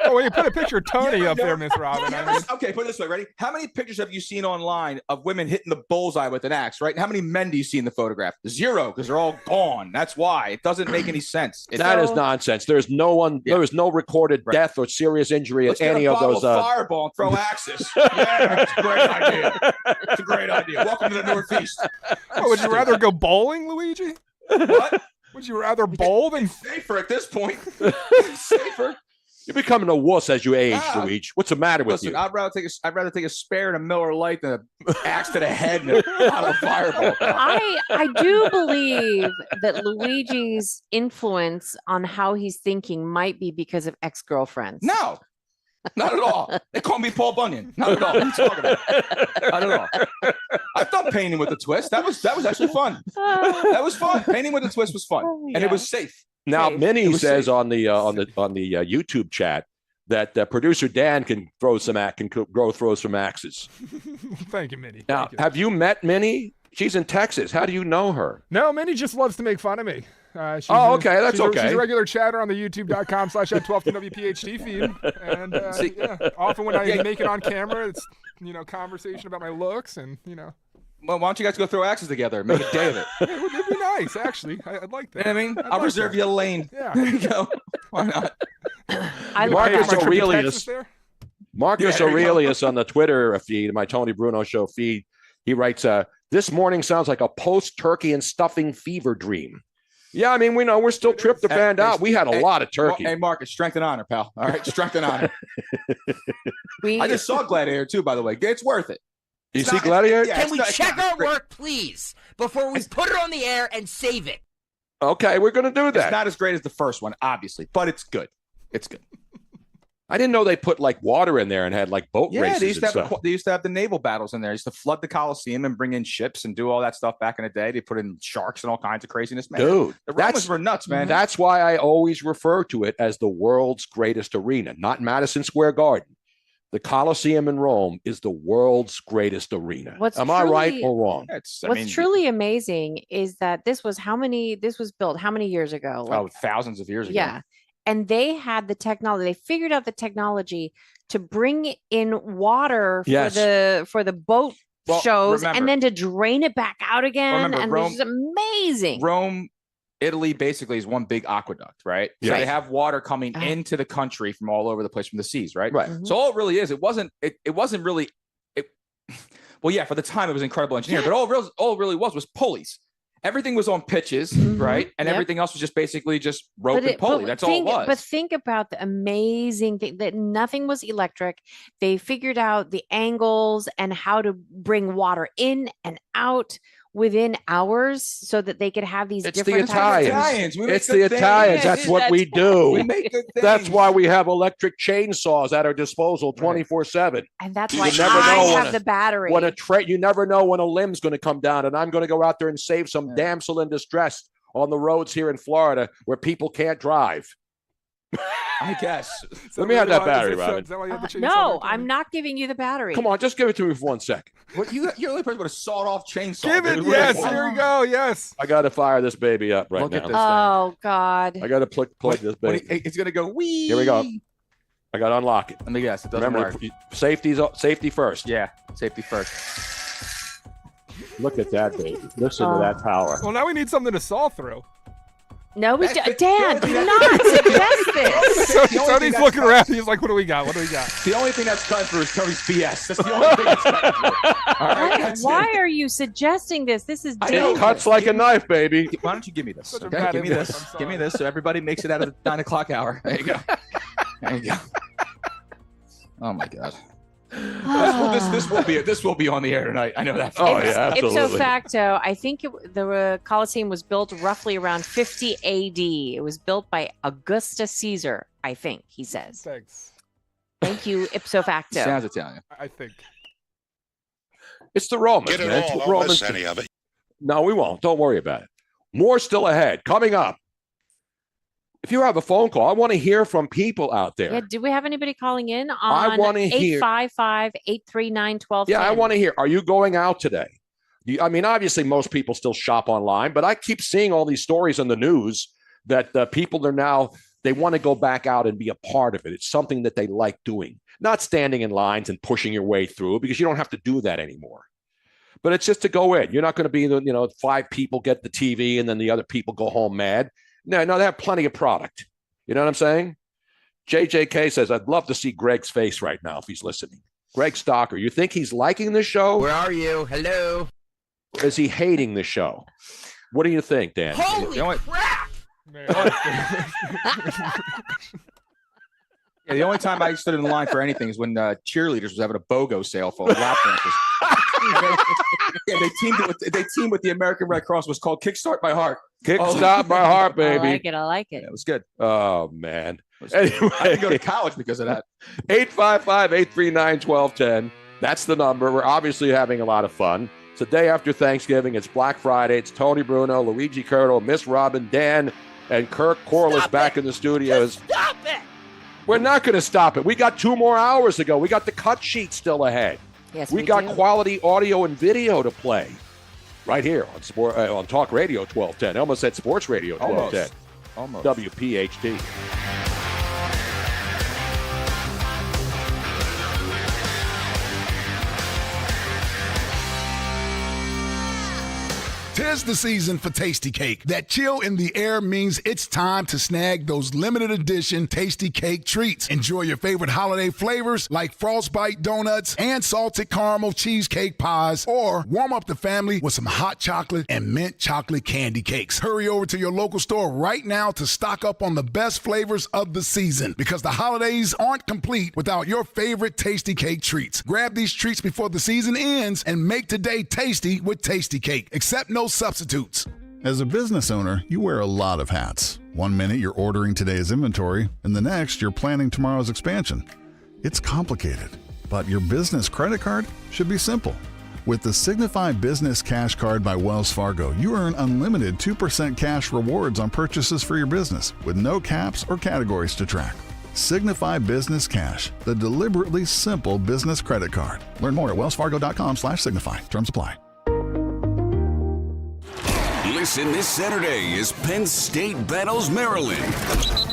Oh, well, you put a picture of Tony up there, Miss Robin. Okay, put it this way. Ready? How many pictures have you seen online of women hitting the bullseye with an axe, right? And how many men do you see in the photograph? 0, because they're all gone. That's why. It doesn't make any sense. That is nonsense. There's no one. There is no recorded death or serious injury at any of those. Fireball and throw axes. Yeah, it's a great idea. It's a great idea. Welcome to the Northeast. Oh, would you rather go bowling, Luigi? What? Would you rather bowl than safer at this point? Safer. You're becoming a wuss as you age, Luigi. What's the matter with you? I'd rather take a spare and a Miller Lite than an axe to the head and a bottle of Fireball. I do believe that Luigi's influence on how he's thinking might be because of ex-girlfriends. No. Not at all. They call me Paul Bunyan. Not at all. What are you talking about? Not at all. I've done painting with a twist. That was actually fun. That was fun. Painting with a twist was fun, and it was safe. Now, Minnie says on the YouTube chat that producer Dan can throw some axes. Thank you, Minnie. Now, have you met Minnie? She's in Texas. How do you know her? No, Minnie just loves to make fun of me. Okay, that's okay. She's a regular chatter on the youtube.com/@1210WPHT feed. And often when I make it on camera, it's, conversation about my looks and, Well, why don't you guys go throw axes together? Make a day of it. It'd be nice, actually. I'd like that. You know what I mean? I'll reserve you a lane. Yeah. There you go. Why not? Marcus Aurelius on the Twitter feed, my Tony Bruno Show feed, he writes, this morning sounds like a post-turkey and stuffing fever dream. Yeah, I mean, we know we're still tryptophaned out. We had a lot of turkey. Hey, Marcus, strength and honor, pal. All right, strength and honor. I just saw Gladiator, too, by the way. It's worth it. You see Gladiator? Can we check our work, please, before we put it on the air and save it? Okay, we're going to do that. It's not as great as the first one, obviously, but it's good. It's good. I didn't know they put water in there and had boat races. They used to have the naval battles in there. They used to flood the Coliseum and bring in ships and do all that stuff back in the day. They put in sharks and all kinds of craziness, man. Dude, the Romans were nuts, man. That's why I always refer to it as the world's greatest arena, not Madison Square Garden. The Coliseum in Rome is the world's greatest arena. Am I right or wrong? What's truly amazing is that this was built how many years ago? Thousands of years ago. Yeah. And they had the technology. They figured out the technology to bring in water for the boat shows, and then to drain it back out again. And Rome, this is amazing. Rome, Italy, basically is one big aqueduct, right? So they have water coming into the country from all over the place from the seas, right? Right. So all it really is, it wasn't really. Well, yeah, for the time it was incredible engineering, but all it really was pulleys. Everything was on pitches, right? And everything else was just basically just rope and pulley. That's all it was. But think about the amazing thing that nothing was electric. They figured out the angles and how to bring water in and out within hours so that they could have these different Italians. It's the Italians. That's what we do. We make good things. That's why we have electric chainsaws at our disposal 24/7. And that's why I have the battery. You never know when a limb's going to come down, and I'm going to go out there and save some damsel in distress on the roads here in Florida where people can't drive. I guess. Let me have that battery, Robin. No, I'm not giving you the battery. Come on, just give it to me for 1 second. What, you're the only person with a sawed-off chainsaw. Give it, yes. Here we go, yes. I got to fire this baby up right now. Oh, God. I got to plug this baby. It's going to go wee. Here we go. I got to unlock it. Let me guess. It doesn't work. Safety first. Yeah, safety first. Look at that, baby. Listen to that power. Well, now we need something to saw through. No, we don't. Dan, do not suggest this. Tony's looking around. He's like, what do we got? The only thing that's cut through is Tony's BS. That's the only thing that's cut through. All right, why are you suggesting this? This is dangerous. It cuts like a knife, baby. Why don't you give me this? Okay, give me this. Give me this so everybody makes it out of the 9 o'clock hour. There you go. There you go. Oh, my God. This will be on the air tonight. I know that. Oh yeah, absolutely. Ipso facto, I think the Colosseum was built roughly around 50 AD. It was built by Augustus Caesar, I think. He says. Thanks. Thank you, ipso facto. Sounds Italian. I think it's the Romans. Get it man. all. Don't miss any of it. No, we won't. Don't worry about it. More still ahead. Coming up. If you have a phone call, I want to hear from people out there. Yeah, do we have anybody calling in on I want to hear 855-839-1210? Yeah, I want to hear. Are you going out today? I mean, obviously, most people still shop online, but I keep seeing all these stories on the news that people are now, they want to go back out and be a part of it. It's something that they like doing, not standing in lines and pushing your way through, because you don't have to do that anymore. But it's just to go in. You're not going to be, 5 people get the TV and then the other people go home mad. No, they have plenty of product. You know what I'm saying? JJK says, I'd love to see Greg's face right now if he's listening. Greg Stocker, you think he's liking the show? Where are you? Hello. Or is he hating the show? What do you think, Dan? Holy crap! Yeah, the only time I stood in line for anything is when cheerleaders was having a BOGO sale for lap dancers. Yeah, they teamed with the American Red Cross. It was called Kickstart My Heart. Kickstart My Heart, baby. I like it. Yeah, it was good. Oh, man. Anyway, I didn't go to college because of that. 855-839-1210. That's the number. We're obviously having a lot of fun. It's the day after Thanksgiving. It's Black Friday. It's Tony Bruno, Luigi Curto, Miss Robin, Dan, and Kirk Corliss back in the studios. Stop it! We're not going to stop it. We got 2 more hours to go. We got the cut sheet still ahead. Yes, we got quality audio and video to play right here on Talk Radio 1210. I almost said Sports Radio 1210. Almost. WPHT. Tis the season for Tasty Cake. That chill in the air means it's time to snag those limited edition Tasty Cake treats. Enjoy your favorite holiday flavors like Frostbite donuts and salted caramel cheesecake pies, or warm up the family with some hot chocolate and mint chocolate candy cakes. Hurry over to your local store right now to stock up on the best flavors of the season, because the holidays aren't complete without your favorite Tasty Cake treats. Grab these treats before the season ends and make today tasty with Tasty Cake. Accept no substitutes. As a business owner, you wear a lot of hats. One minute you're ordering today's inventory, and the next you're planning tomorrow's expansion. It's complicated, but your business credit card should be simple. With the Signify Business Cash Card by Wells Fargo, you earn unlimited 2% cash rewards on purchases for your business, with no caps or categories to track. Signify Business Cash, the deliberately simple business credit card. Learn more at wellsfargo.com/signify. Terms apply. Listen this Saturday as Penn State battles Maryland.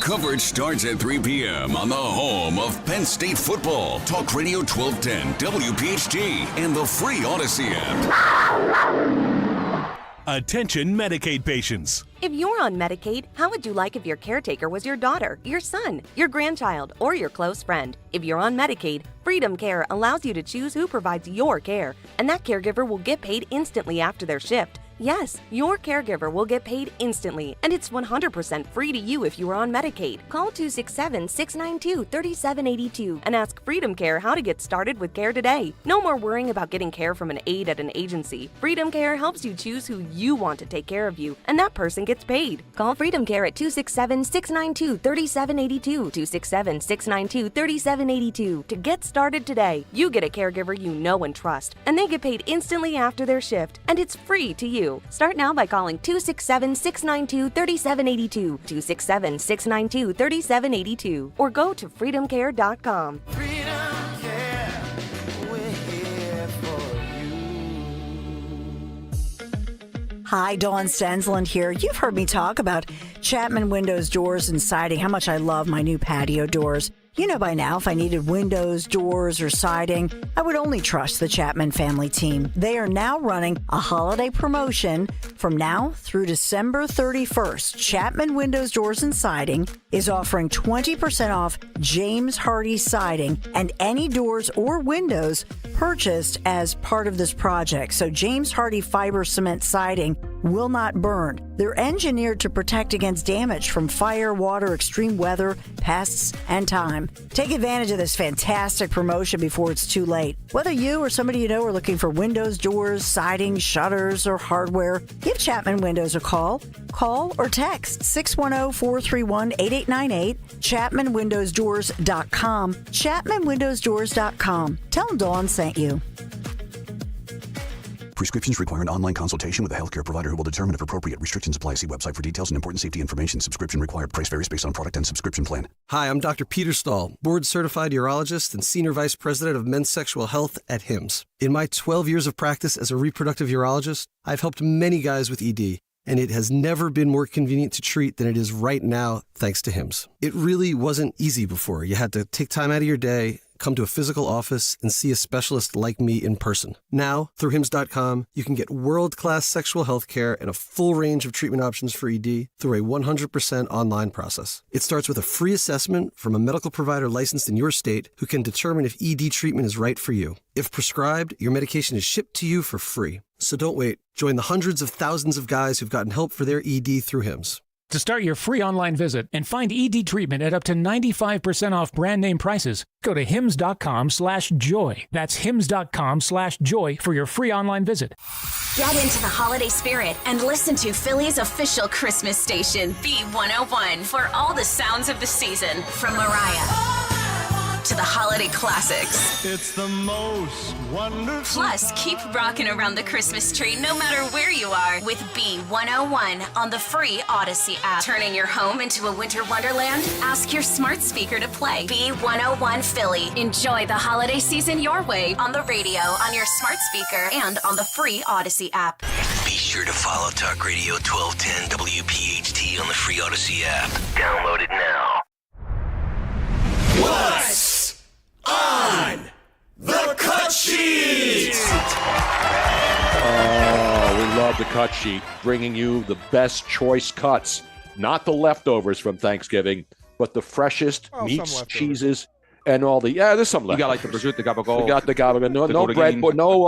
Coverage starts at 3 p.m. on the home of Penn State football. Talk Radio 1210, WPHT, and the free Odyssey app. Attention Medicaid patients. If you're on Medicaid, how would you like if your caretaker was your daughter, your son, your grandchild, or your close friend? If you're on Medicaid, Freedom Care allows you to choose who provides your care, and that caregiver will get paid instantly after their shift. Yes, your caregiver will get paid instantly, and it's 100% free to you if you are on Medicaid. Call 267-692-3782 and ask Freedom Care how to get started with care today. No more worrying about getting care from an aide at an agency. Freedom Care helps you choose who you want to take care of you, and that person gets paid. Call Freedom Care at 267-692-3782, 267-692-3782 to get started today. You get a caregiver you know and trust, and they get paid instantly after their shift, and it's free to you. Start now by calling 267-692-3782, 267-692-3782, or go to freedomcare.com. Hi, Dawn Stensland here. You've heard me talk about Chapman Windows, Doors, and Siding, how much I love my new patio doors. You know by now, if I needed windows, doors, or siding, I would only trust the Chapman family team. They are now running a holiday promotion from now through December 31st. Chapman Windows, Doors, and Siding is offering 20% off James Hardie siding and any doors or windows purchased as part of this project. So James Hardie fiber cement siding will not burn. They're engineered to protect against damage from fire, water, extreme weather, pests, and time. Take advantage of this fantastic promotion before it's too late. Whether you or somebody you know are looking for windows, doors, siding, shutters, or hardware, give Chapman Windows a call. Call or text 610-431-8898, ChapmanWindowsDoors.com, ChapmanWindowsDoors.com. Tell them Dawn sent you. Prescriptions require an online consultation with a healthcare provider who will determine if appropriate. Restrictions apply. See website for details and important safety information. Subscription required. Price varies based on product and subscription plan. Hi, I'm Dr. Peter Stahl, board-certified urologist and senior vice president of men's sexual health at HIMSS. In my 12 years of practice as a reproductive urologist, I've helped many guys with ED, and it has never been more convenient to treat than it is right now, thanks to HIMSS. It really wasn't easy before. You had to take time out of your day, come to a physical office, and see a specialist like me in person. Now, through HIMSS.com, you can get world-class sexual health care and a full range of treatment options for ED through a 100% online process. It starts with a free assessment from a medical provider licensed in your state who can determine if ED treatment is right for you. If prescribed, your medication is shipped to you for free. So don't wait. Join the hundreds of thousands of guys who've gotten help for their ED through HIMSS. To start your free online visit and find ED treatment at up to 95% off brand name prices, go to hims.com/joy. That's hims.com/joy for your free online visit. Get into the holiday spirit and listen to Philly's official Christmas station, B101, for all the sounds of the season, from Mariah to the holiday classics. It's the most wonderful. Plus, keep rocking around the Christmas tree no matter where you are with B101 on the free Odyssey app. Turning your home into a winter wonderland? Ask your smart speaker to play B101 Philly. Enjoy the holiday season your way on the radio, on your smart speaker, and on the free Odyssey app. Be sure to follow Talk Radio 1210 WPHT on the free Odyssey app. Download it now. What's on the cut sheet? Oh, we love the cut sheet, bringing you the best choice cuts, not the leftovers from Thanksgiving, but the freshest meats, cheeses, and all the there's some leftovers. You got like the prosciutto, the gabagool. We got the gabagool. No bread, but no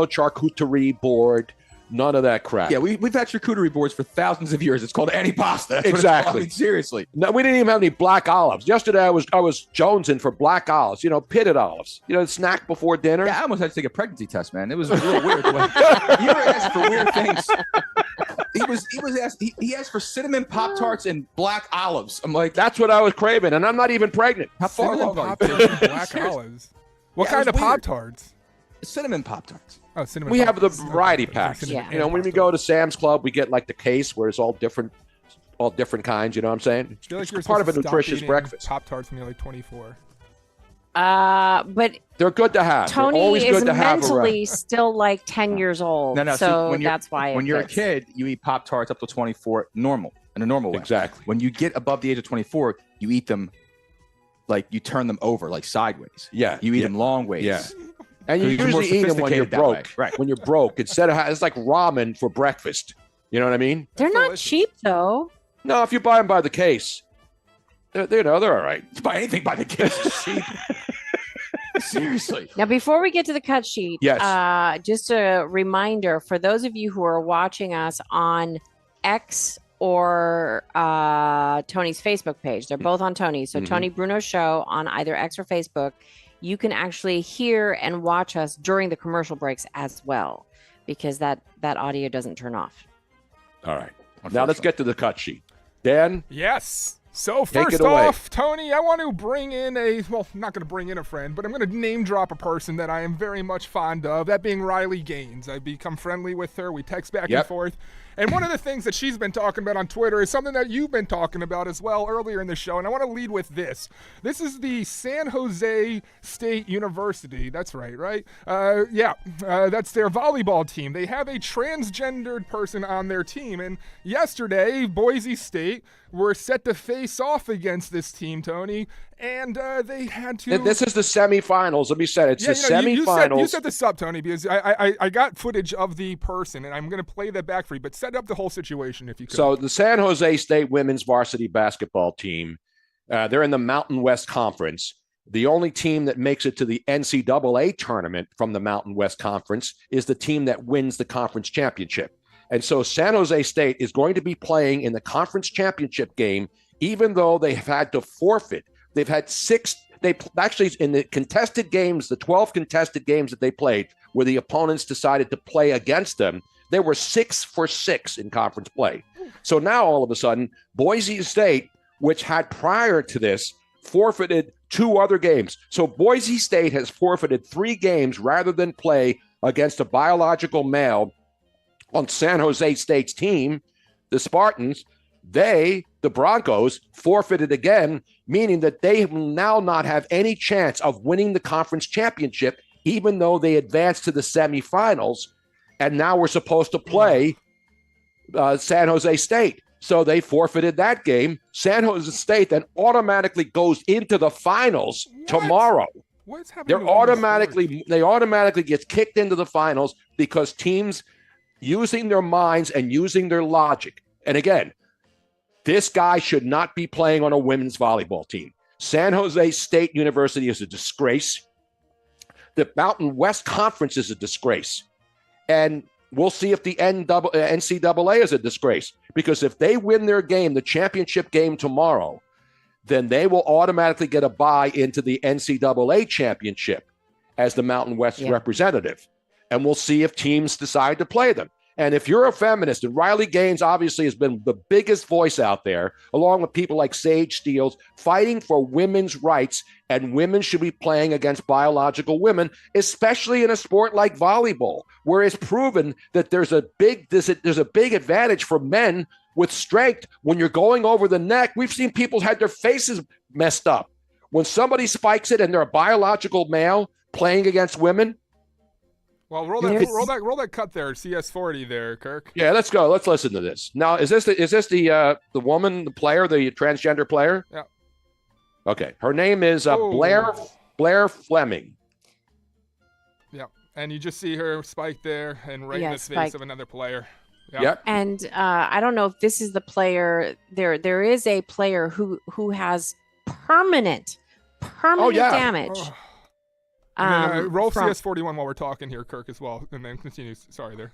charcuterie board. None of that crap. Yeah, we've had charcuterie boards for thousands of years. It's called antipasta. That's Exactly. I mean, seriously. No, we didn't even have any black olives. Yesterday, I was jonesing for black olives. Pitted olives. Snack before dinner. Yeah, I almost had to take a pregnancy test, man. It was real weird. You were asking for weird things. He asked for cinnamon Pop-Tarts and black olives. I'm like, that's what I was craving, and I'm not even pregnant. How far along are you? Black olives. What kind of Pop-Tarts? Cinnamon Pop-Tarts. Oh, cinnamon. We have the Pop-Tarts. variety packs. Yeah. When we go to Sam's Club, we get like the case where it's all different kinds. You know what I'm saying? I feel like It's part of a nutritious breakfast. Pop-Tarts when you're like 24. But they're good to have. Tony they're always is good to have mentally around. still like 10 years old. No. So See, that's why. When you're a kid, you eat Pop-Tarts up to 24 normal, in a normal way. Exactly. When you get above the age of 24, you eat them like you turn them over, like sideways. Yeah. You eat them long ways. Yeah. And you You're more usually eat them when you're sophisticated that way. broke. Right. When you're broke, it's like ramen for breakfast. You know what I mean? They're not cheap though. No, if you buy them by the case, they're all right. You buy anything by the case, it's cheap. Seriously. Now, before we get to the cut sheet, Yes. Just a reminder for those of you who are watching us on X or Tony's Facebook page. They're both on Tony's. So Tony Bruno Show on either X or Facebook. You can actually hear and watch us during the commercial breaks as well, because that audio doesn't turn off. All right. Now let's get to the cut sheet. Dan? Yes. So Take first it away. off, Tony, I want to bring in not going to bring in a friend, but I'm going to name drop a person that I am very much fond of, that being Riley Gaines. I've become friendly with her. We text back and forth. And one of the things that she's been talking about on Twitter is something that you've been talking about as well earlier in the show, and I want to lead with this. This is the San Jose State University. That's right? That's their volleyball team. They have a transgendered person on their team, and yesterday, Boise State were set to face off against this team, Tony, and they had to... This is the semifinals. Let me say it. It's the semifinals. You set this up, Tony, because I got footage of the person, and I'm going to play that back for you, but set up the whole situation if you could. So the San Jose State women's varsity basketball team, they're in the Mountain West Conference. The only team that makes it to the NCAA tournament from the Mountain West Conference is the team that wins the conference championship. And so San Jose State is going to be playing in the conference championship game, even though they have had to forfeit. They've had in the contested games, the 12 contested games that they played, where the opponents decided to play against them, they were 6 for 6 in conference play. So now all of a sudden, Boise State, which had prior to this, forfeited 2 other games. So Boise State has forfeited 3 games rather than play against a biological male on San Jose State's team, the Spartans, the Broncos, forfeited again, meaning that they will now not have any chance of winning the conference championship, even though they advanced to the semifinals. And now we're supposed to play San Jose State. So they forfeited that game. San Jose State then automatically goes into the finals tomorrow. What's happening? They automatically get kicked into the finals because teams using their minds and using their logic. And again, this guy should not be playing on a women's volleyball team. San Jose State University is a disgrace. The Mountain West Conference is a disgrace. And we'll see if the NCAA is a disgrace. Because if they win their game, the championship game tomorrow, then they will automatically get a bye into the NCAA championship as the Mountain West representative. And we'll see if teams decide to play them. And if you're a feminist, and Riley Gaines obviously has been the biggest voice out there, along with people like Sage Steele, fighting for women's rights, and women should be playing against biological women, especially in a sport like volleyball, where it's proven that there's a big advantage for men with strength when you're going over the neck. We've seen people had their faces messed up. When somebody spikes it and they're a biological male playing against women. Well, roll that cut there, CS40 there, Kirk. Yeah, let's go. Let's listen to this. Now, is this the woman, the player, the transgender player? Yeah. Okay. Her name is Blair Fleming. Yeah, and you just see her spike there and right in the face of another player. Yep. And I don't know if this is the player. There is a player who has permanent damage. Oh. And then, roll CS41 while we're talking here, Kirk, as well, and then continue. Sorry there.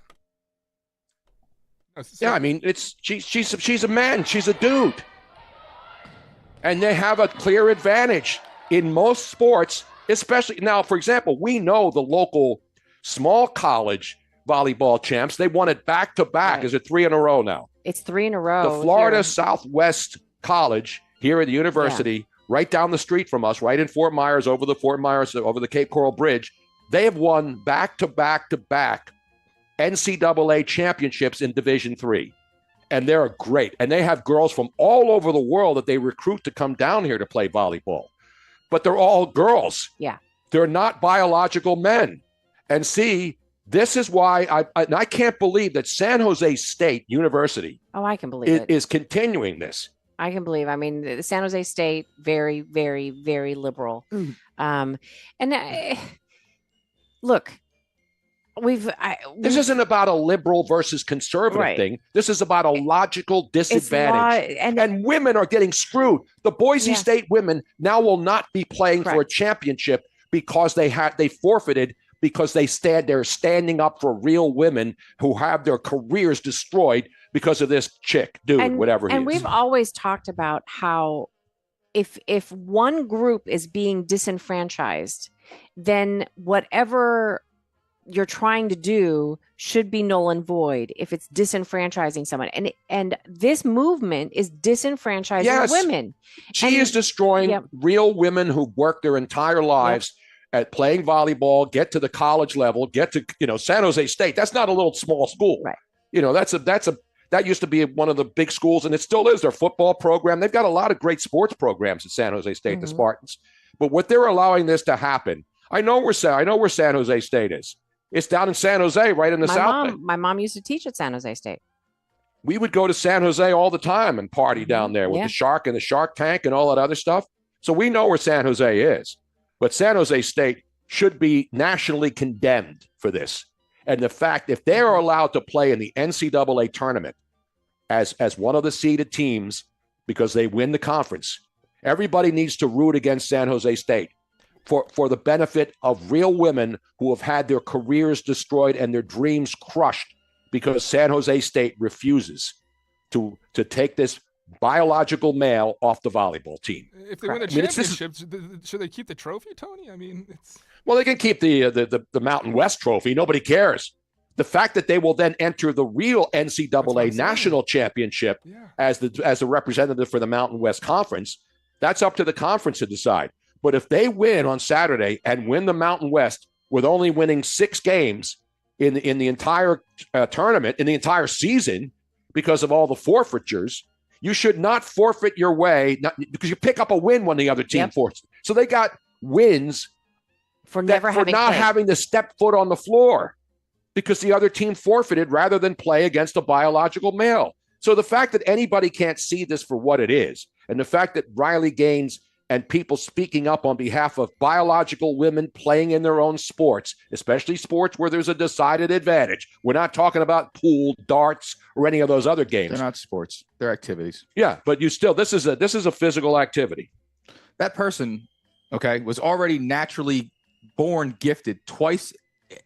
Yeah, I mean, she's a man. She's a dude. And they have a clear advantage in most sports, especially now, for example, we know the local small college volleyball champs. They won it back-to-back. Right. Is it 3 in a row now? It's 3 in a row. The Florida Southwest College here at the university, right down the street from us, right in Fort Myers, over the Cape Coral Bridge. They have won back-to-back-to-back NCAA championships in Division III. And they're great. And they have girls from all over the world that they recruit to come down here to play volleyball. But they're all girls. Yeah. They're not biological men. And see, this is why I can't believe that San Jose State University I can believe is continuing this. I can believe. I mean, the San Jose State, very, very, very liberal. Look, this isn't about a liberal versus conservative thing. This is about a logical disadvantage. And women are getting screwed. The Boise State women now will not be playing for a championship because they forfeited because they're standing up for real women who have their careers destroyed because of this chick, dude, whatever he is. And we've always talked about how if one group is being disenfranchised, then whatever you're trying to do should be null and void if it's disenfranchising someone. And this movement is disenfranchising women. She is destroying real women who work their entire lives at playing volleyball, get to the college level, get to, San Jose State. That's not a little small school. Right. That used to be one of the big schools, and it still is. Their football program. They've got a lot of great sports programs at San Jose State, the Spartans. But what they're allowing this to happen, I know where San Jose State is. It's down in San Jose, right in the South. My mom used to teach at San Jose State. We would go to San Jose all the time and party down there with the Shark and the Shark Tank and all that other stuff. So we know where San Jose is. But San Jose State should be nationally condemned for this. And the fact, if they are allowed to play in the NCAA tournament as one of the seeded teams because they win the conference, everybody needs to root against San Jose State for the benefit of real women who have had their careers destroyed and their dreams crushed because San Jose State refuses to take this biological male off the volleyball team. If they win the championship, should they keep the trophy, Tony? I mean, well, they can keep the Mountain West trophy. Nobody cares. The fact that they will then enter the real NCAA national championship as the representative for the Mountain West Conference, that's up to the conference to decide. But if they win on Saturday and win the Mountain West with only winning 6 games, in the entire tournament, in the entire season, because of all the forfeitures. You should not forfeit your way, because you pick up a win when the other team forced. So they got wins for not having to step foot on the floor because the other team forfeited rather than play against a biological male. So the fact that anybody can't see this for what it is, and the fact that Riley Gaines and people speaking up on behalf of biological women playing in their own sports, especially sports where there's a decided advantage. We're not talking about pool, darts, or any of those other games. They're not sports. They're activities. Yeah, but this is a physical activity. That person, was already naturally born gifted twice.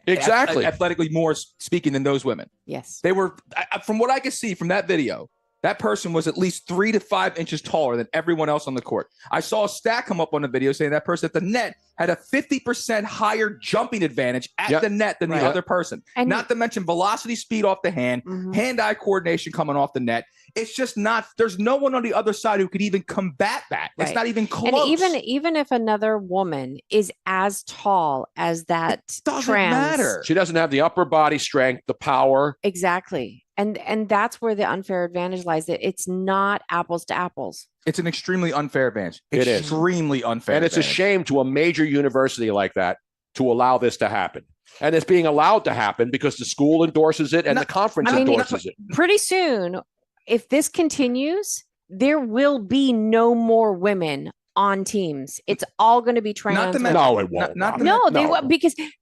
Exactly. Athletically more speaking than those women. Yes. They were, from what I could see from that video, that person was at least 3 to 5 inches taller than everyone else on the court. I saw a stat come up on the video saying that person at the net had a 50% higher jumping advantage at the net than the other person. And not to mention velocity, speed off the hand, hand-eye coordination coming off the net. It's just not, there's no one on the other side who could even combat that. It's not even close. And even if another woman is as tall as that doesn't matter. She doesn't have the upper body strength, the power. Exactly. And that's where the unfair advantage lies. That it's not apples to apples. It's an extremely unfair advantage. It is. Extremely unfair. And it's a shame to a major university like that to allow this to happen. And it's being allowed to happen because the school endorses it and the conference endorses it. Pretty soon, if this continues, there will be no more women on teams. It's all going to be trans. No, it won't. They won't,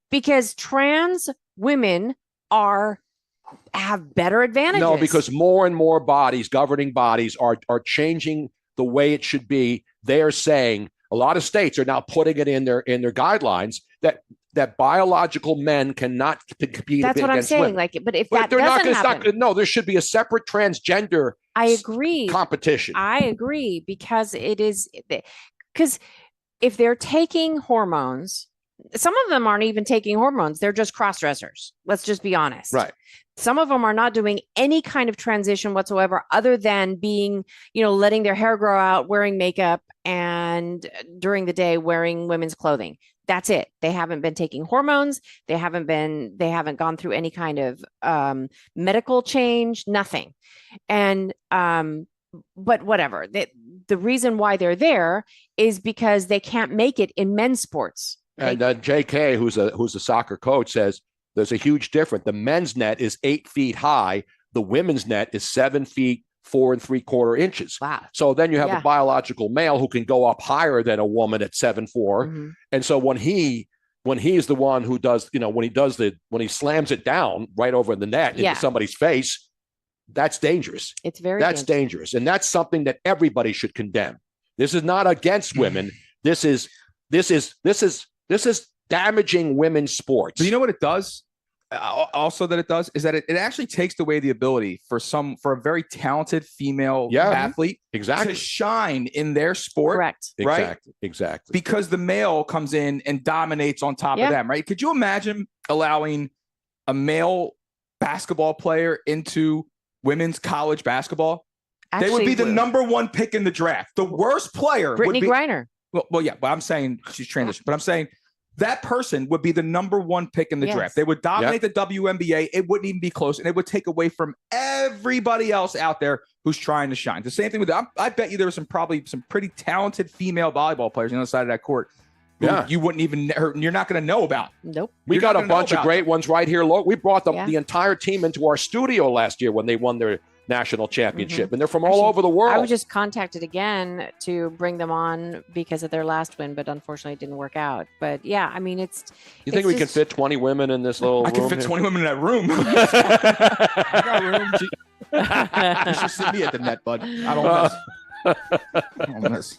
because trans women have better advantages. No, because more and more governing bodies are changing the way it should be. They are saying, a lot of states are now putting it in their guidelines that biological men cannot compete. That's what I'm saying. Women. But if that doesn't happen, there should be a separate transgender. I agree. Competition. I agree because if they're taking hormones, some of them aren't even taking hormones. They're just cross-dressers. Let's just be honest. Right. Some of them are not doing any kind of transition whatsoever other than being, letting their hair grow out, wearing makeup, and during the day wearing women's clothing. That's it. They haven't been taking hormones. They haven't gone through any kind of medical change, nothing. And, but whatever. The reason why they're there is because they can't make it in men's sports. And JK, who's a soccer coach, says there's a huge difference. The men's net is 8 feet high. The women's net is 7 feet 4 3/4 inches. Wow. So then you have a biological male who can go up higher than a woman at 7'4". Mm-hmm. And so when he's the one who does, when he slams it down right over the net into somebody's face, that's dangerous. It's that's dangerous. And that's something that everybody should condemn. This is not against women. This is damaging women's sports. But you know what it does? Also, that it does is that it actually takes away the ability for a very talented female athlete to shine in their sport. Correct. Right? Exactly. Because the male comes in and dominates on top of them, right? Could you imagine allowing a male basketball player into women's college basketball? Actually, they would be the number one pick in the draft. The worst player Brittany would be Griner. Well, yeah, but I'm saying she's transitioned. But I'm saying that person would be the number one pick in the draft. They would dominate the WNBA. It wouldn't even be close, and it would take away from everybody else out there who's trying to shine. The same thing with I bet you there were probably some pretty talented female volleyball players on the other side of that court. You wouldn't even. You're not going to know about. Nope. We got a bunch of great ones right here. We brought the entire team into our studio last year when they won their national championship, and they're from all over the world. I was just contacted again to bring them on because of their last win, but unfortunately it didn't work out. But yeah, I mean, You think we can fit 20 women in this little room? I can fit 20 women in that room. I got room. You should see me at the net, bud. I don't miss.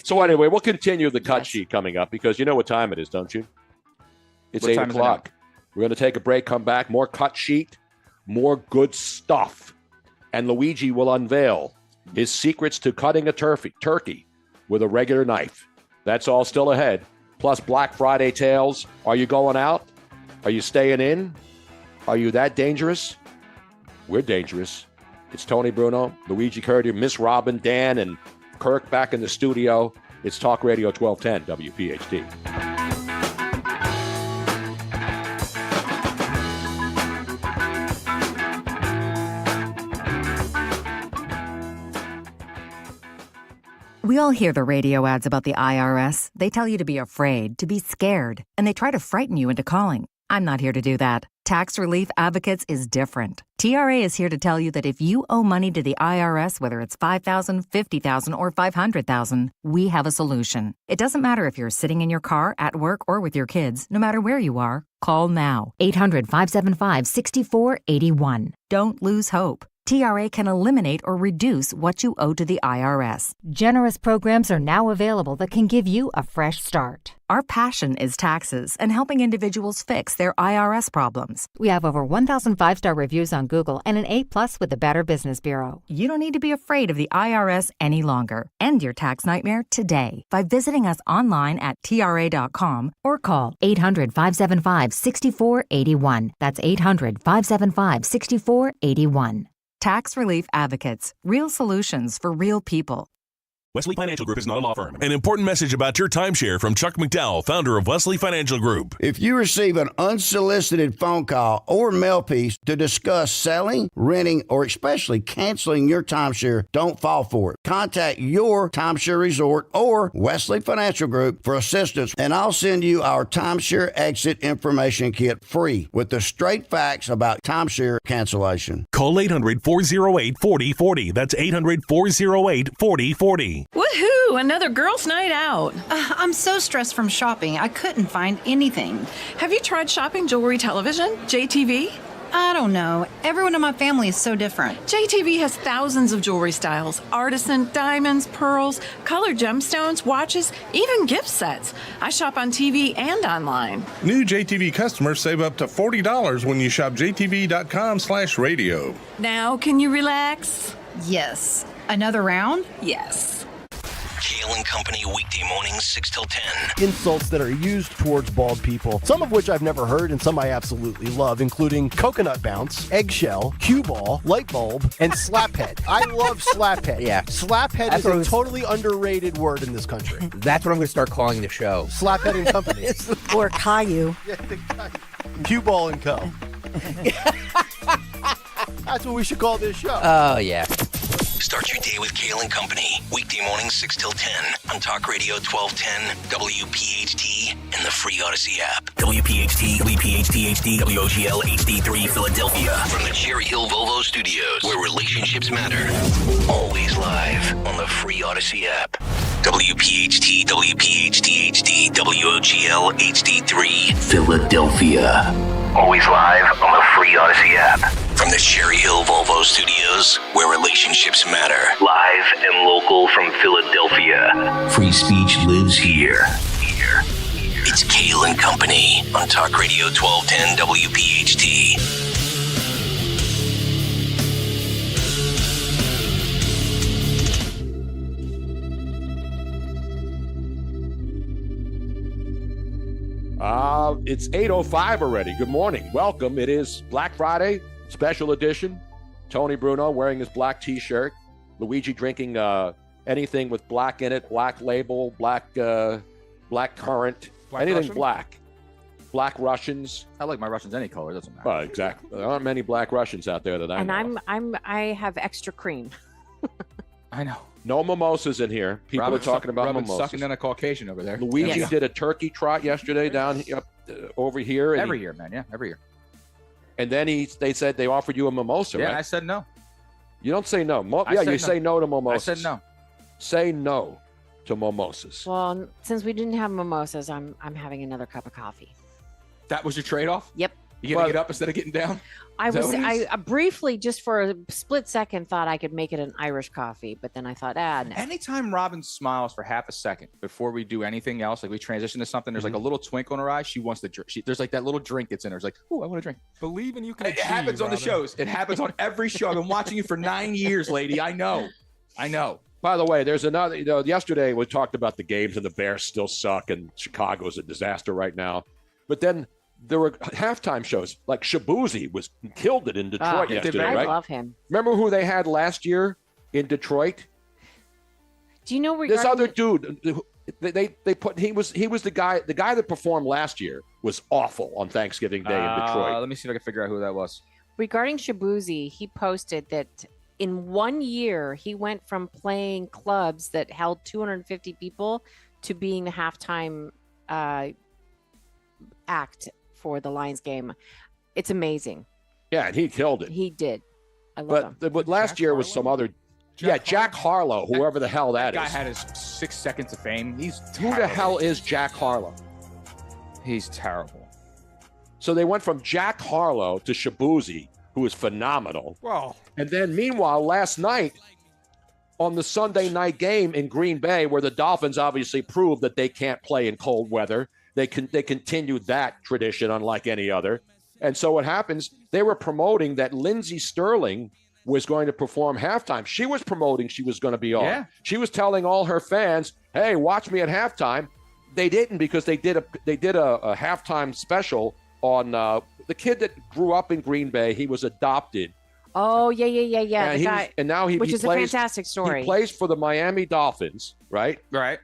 So anyway, we'll continue the cut sheet coming up because you know what time it is, don't you? It's 8 o'clock. We're going to take a break, come back, more cut sheet, more good stuff. And Luigi will unveil his secrets to cutting a turkey with a regular knife. That's all still ahead. Plus Black Friday tales. Are you going out? Are you staying in? Are you that dangerous? We're dangerous. It's Tony Bruno, Luigi Curti, Miss Robin, Dan, and Kirk back in the studio. It's Talk Radio 1210 WPHT. We all hear the radio ads about the IRS. They tell you to be afraid, to be scared, and they try to frighten you into calling. I'm not here to do that. Tax Relief Advocates is different. TRA is here to tell you that if you owe money to the IRS, whether it's $5,000, $50,000, or $500,000, we have a solution. It doesn't matter if you're sitting in your car, at work, or with your kids. No matter where you are, call now. 800-575-6481. Don't lose hope. TRA can eliminate or reduce what you owe to the IRS. Generous programs are now available that can give you a fresh start. Our passion is taxes and helping individuals fix their IRS problems. We have over 1,000 5-star reviews on Google and an A+ with the Better Business Bureau. You don't need to be afraid of the IRS any longer. End your tax nightmare today by visiting us online at TRA.com or call 800-575-6481. That's 800-575-6481. Tax Relief Advocates. Real solutions for real people. Wesley Financial Group is not a law firm. An important message about your timeshare from Chuck McDowell, founder of Wesley Financial Group. If you receive an unsolicited phone call or mail piece to discuss selling, renting, or especially canceling your timeshare, don't fall for it. Contact your timeshare resort or Wesley Financial Group for assistance, and I'll send you our timeshare exit information kit free with the straight facts about timeshare cancellation. Call 800-408-4040. That's 800-408-4040. Woohoo! Another girls' night out. I'm so stressed from shopping, I couldn't find anything. Have you tried shopping jewelry television? JTV? I don't know. Everyone in my family is so different. JTV has thousands of jewelry styles. Artisan, diamonds, pearls, colored gemstones, watches, even gift sets. I shop on TV and online. New JTV customers save up to $40 when you shop jtv.com/radio. Now, can you relax? Yes. Another round? Yes. Kayal and Company, weekday mornings 6 till 10. Insults that are used towards bald people, some of which I've never heard and some I absolutely love, including coconut bounce, eggshell, cue ball, light bulb, and slaphead. I love slaphead. Yeah. Slaphead is a totally underrated word in this country. That's what I'm going to start calling the show. Slaphead and Company. Or Caillou. Cue ball and co. That's what we should call this show. Oh, yeah. Start your day with Kayal and Company, weekday mornings 6 till 10 on Talk Radio 1210, WPHT, and the free Odyssey app. WPHT, WPHT HD, WOGL HD3 Philadelphia. From the Cherry Hill Volvo Studios, where relationships matter. Always live on the free Odyssey app. WPHT, WPHT HD, WOGL HD3 Philadelphia. Always live on the free Odyssey app. From the Cherry Hill Volvo Studios, where relationships matter. Live and local from Philadelphia. Free speech lives here. It's Kayal and Company on Talk Radio 1210 WPHT. It's 8:05 already. Good morning. Welcome. It is Black Friday, special edition. Tony Bruno wearing his black T-shirt. Luigi drinking anything with black in it, black label, black currant, anything Russian? black. Black Russians. I like my Russians any color. Doesn't matter. Well, exactly. There aren't many black Russians out there that I know. And I have extra cream. I know. No mimosas in here. People are talking about mimosas. Sucking in a Caucasian over there. Luigi Yes. did a turkey trot yesterday down over here. and Every year, man. Yeah, every year. And then they said they offered you a mimosa, Yeah, right? and I said no. You don't say no. I said you no. say no to mimosas. I said no. Say no to mimosas. Well, since we didn't have mimosas, I'm having another cup of coffee. That was your trade-off? Yep. You gonna get up instead of getting down? I Is that was what it is? I briefly, just for a split second, thought I could make it an Irish coffee, but then I thought, no. Anytime Robin smiles for half a second before we do anything else, like we transition to something, there's like a little twinkle in her eye. She wants the drink. There's like that little drink that's in her. It's like, oh, I want a drink. Believe in you can It achieve, happens on the Robin. shows. It happens on every show. I've been watching you for 9 years, lady. I know. By the way, there's another. Yesterday we talked about the games and the Bears still suck and Chicago's a disaster right now. But then there were halftime shows like Shabuzi killed it in Detroit yesterday, I right? love him. Remember who they had last year in Detroit? Do you know This other dude? They put he was the guy that performed last year was awful on Thanksgiving Day in Detroit. Let me see if I can figure out who that was. regarding Shabuzi? He posted that in 1 year, he went from playing clubs that held 250 people to being the halftime act for the Lions game. It's amazing. Yeah, and he killed it. He did. I love him. But last year was some other. Jack Harlow, whoever the hell that is. Guy had his 6 seconds of fame. Who the hell is Jack Harlow? He's terrible. So they went from Jack Harlow to Shabuzi, who is phenomenal. Well, and then meanwhile, last night on the Sunday night game in Green Bay, where the Dolphins obviously proved that they can't play in cold weather, they continued that tradition unlike any other. And so what happens, they were promoting that Lindsey Sterling was going to perform halftime. She was promoting she was going to be on. Yeah. She was telling all her fans, hey, watch me at halftime. They didn't, because they did a halftime special on the kid that grew up in Green Bay. He was adopted. Oh, yeah. And, the guy, and now which is plays, a fantastic story. He plays for the Miami Dolphins, right? Right.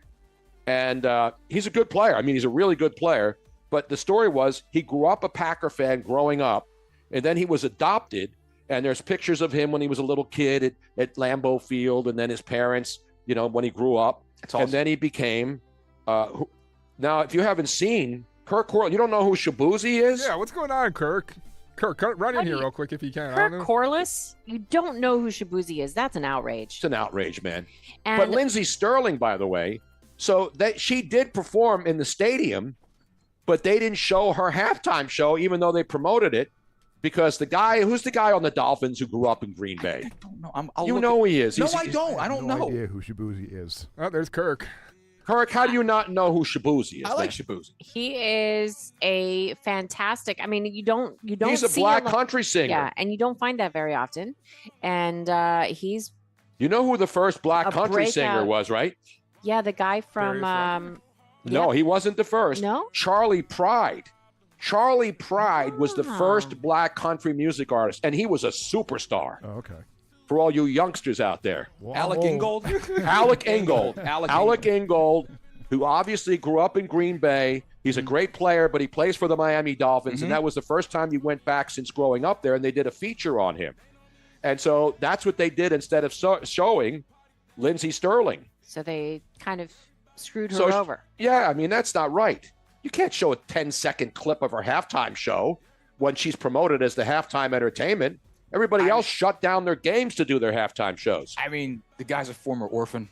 And he's a good player. I mean, he's a really good player. But the story was he grew up a Packer fan growing up, and then he was adopted. And there's pictures of him when he was a little kid at Lambeau Field, and then his parents, when he grew up. That's awesome. And then he became now, if you haven't seen Kirk Corliss, you don't know who Shabuzi is? Yeah, what's going on, Kirk? Kirk, run in here real quick if you can. Kirk Corliss? You don't know who Shabuzi is. That's an outrage. It's an outrage, man. And but Lindsey Sterling, by the way, so that she did perform in the stadium, but they didn't show her halftime show, even though they promoted it, because who's the guy on the Dolphins who grew up in Green Bay? I don't know. You know who he is. No, I don't. I don't know. No idea who Shabuzi is. Oh, there's Kirk. Kirk, how do you not know who Shabuzi is? I like Shabuzi. He is a fantastic. I mean, you don't. He's a black country singer. Yeah, and you don't find that very often. And he's. You know who the first black country singer was, right? Yeah, the guy from. No, he wasn't the first. No? Charlie Pride. Charlie Pride was the first black country music artist, and he was a superstar. Oh, okay. For all you youngsters out there. Wow. Alec Ingold? Alec Ingold, who obviously grew up in Green Bay. He's a great player, but he plays for the Miami Dolphins, and that was the first time he went back since growing up there, and they did a feature on him. And so that's what they did instead of showing Lindsey Sterling. So they kind of screwed her over. Yeah, I mean, that's not right. You can't show a 10-second clip of her halftime show when she's promoted as the halftime entertainment. Everybody else shut down their games to do their halftime shows. I mean, the guy's a former orphan.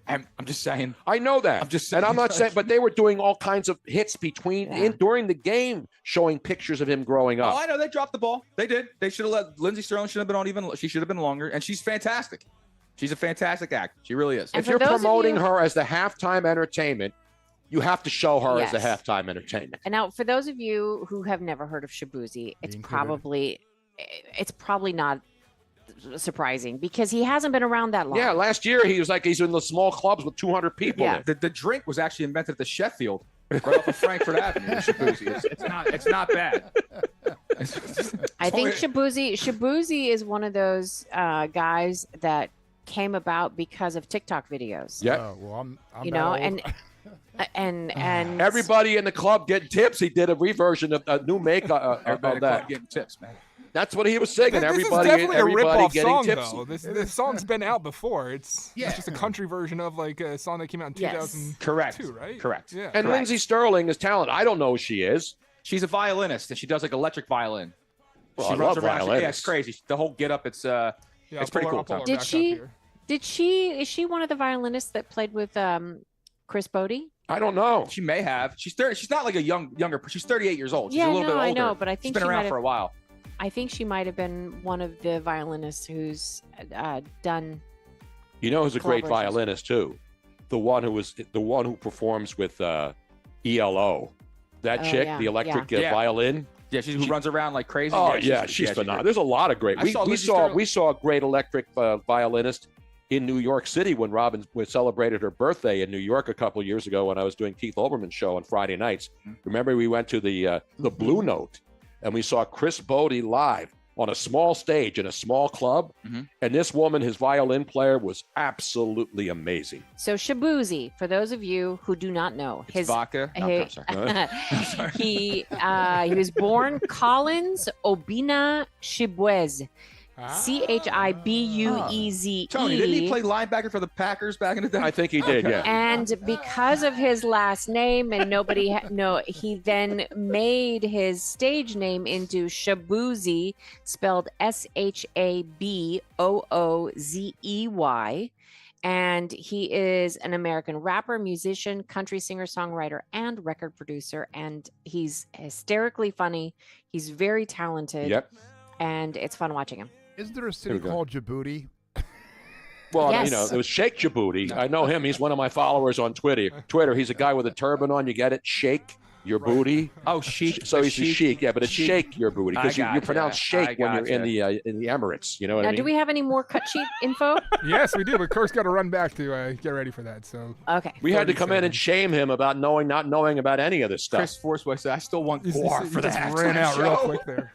I'm just saying. I know that. I'm just saying. And I'm not saying, but they were doing all kinds of hits during the game, showing pictures of him growing up. Oh, I know. They dropped the ball. They did. They should have let Lindsey Sterling should have been on she should have been longer, and she's fantastic. She's a fantastic actor. She really is. If you're promoting her as the halftime entertainment, you have to show her as the halftime entertainment. And now, for those of you who have never heard of Shabuzi, it's probably not surprising because he hasn't been around that long. Yeah, last year he's in the small clubs with 200 people. Yeah. The drink was actually invented at the Sheffield, right off of Frankfurt Avenue. Shabuzi. It's not bad. I think Shabuzi is one of those guys that came about because of TikTok videos. Yeah. Well, I'm and everybody in the club getting tips. He did a reversion of a new makeup of that. Getting tips, man. That's what he was singing. This Everybody is definitely a rip-off getting song, tips. though. This song's been out before. It's just a country version of like a song that came out in 2002, Correct. right? Correct. Yeah. And Lindsey Sterling is talented. I don't know who she is. She's a violinist, and she does like electric violin. Well, she I runs love around. violinists. Yeah, it's crazy. The whole get up. It's pretty cool. Is she one of the violinists that played with Chris Bodie? I don't know. She may have. She's 30. She's not like a younger. She's 38 years old. She's Yeah, a little bit older. I know, but I think she's been around for a while. I think she might have been one of the violinists who's done. You know who's a great collaborations. violinist too? The one who performs with ELO. That chick, the electric violin. Yeah, she runs around like crazy. Oh yeah, she's phenomenal. There's a lot of great. We saw a great electric violinist in New York City when Robin celebrated her birthday in New York a couple of years ago when I was doing Keith Olbermann's show on Friday nights. Remember, we went to the Blue Note and we saw Chris Bodie live on a small stage in a small club. And this woman, his violin player, was absolutely amazing. So Shabuzi, for those of you who do not know, It's vodka. No, I'm sorry. he was born Collins Obina Shibwez. Chibueze. Tony, didn't he play linebacker for the Packers back in the day? I think he did, yeah. And because of his last name, and he then made his stage name into Shaboozey, spelled Shaboozey. And he is an American rapper, musician, country singer, songwriter, and record producer. And he's hysterically funny. He's very talented. Yep. And it's fun watching him. Is there a city called Djibouti? Well, Yes. it was Sheikh Djibouti. I know him. He's one of my followers on Twitter. He's a guy with a turban on. You get it? Shake your booty. Oh, sheik. So he's a sheik, yeah, but it's shake your booty because you pronounce shake when you're in the Emirates. You know what Now, I mean? do we have any more cut sheet info? Yes, we do, but Kirk's got to run back to get ready for that. So Okay. We had to come in and shame him about not knowing about any of this stuff. Chris Forceway said, I still want Guar for the just halftime ran out show. real quick there.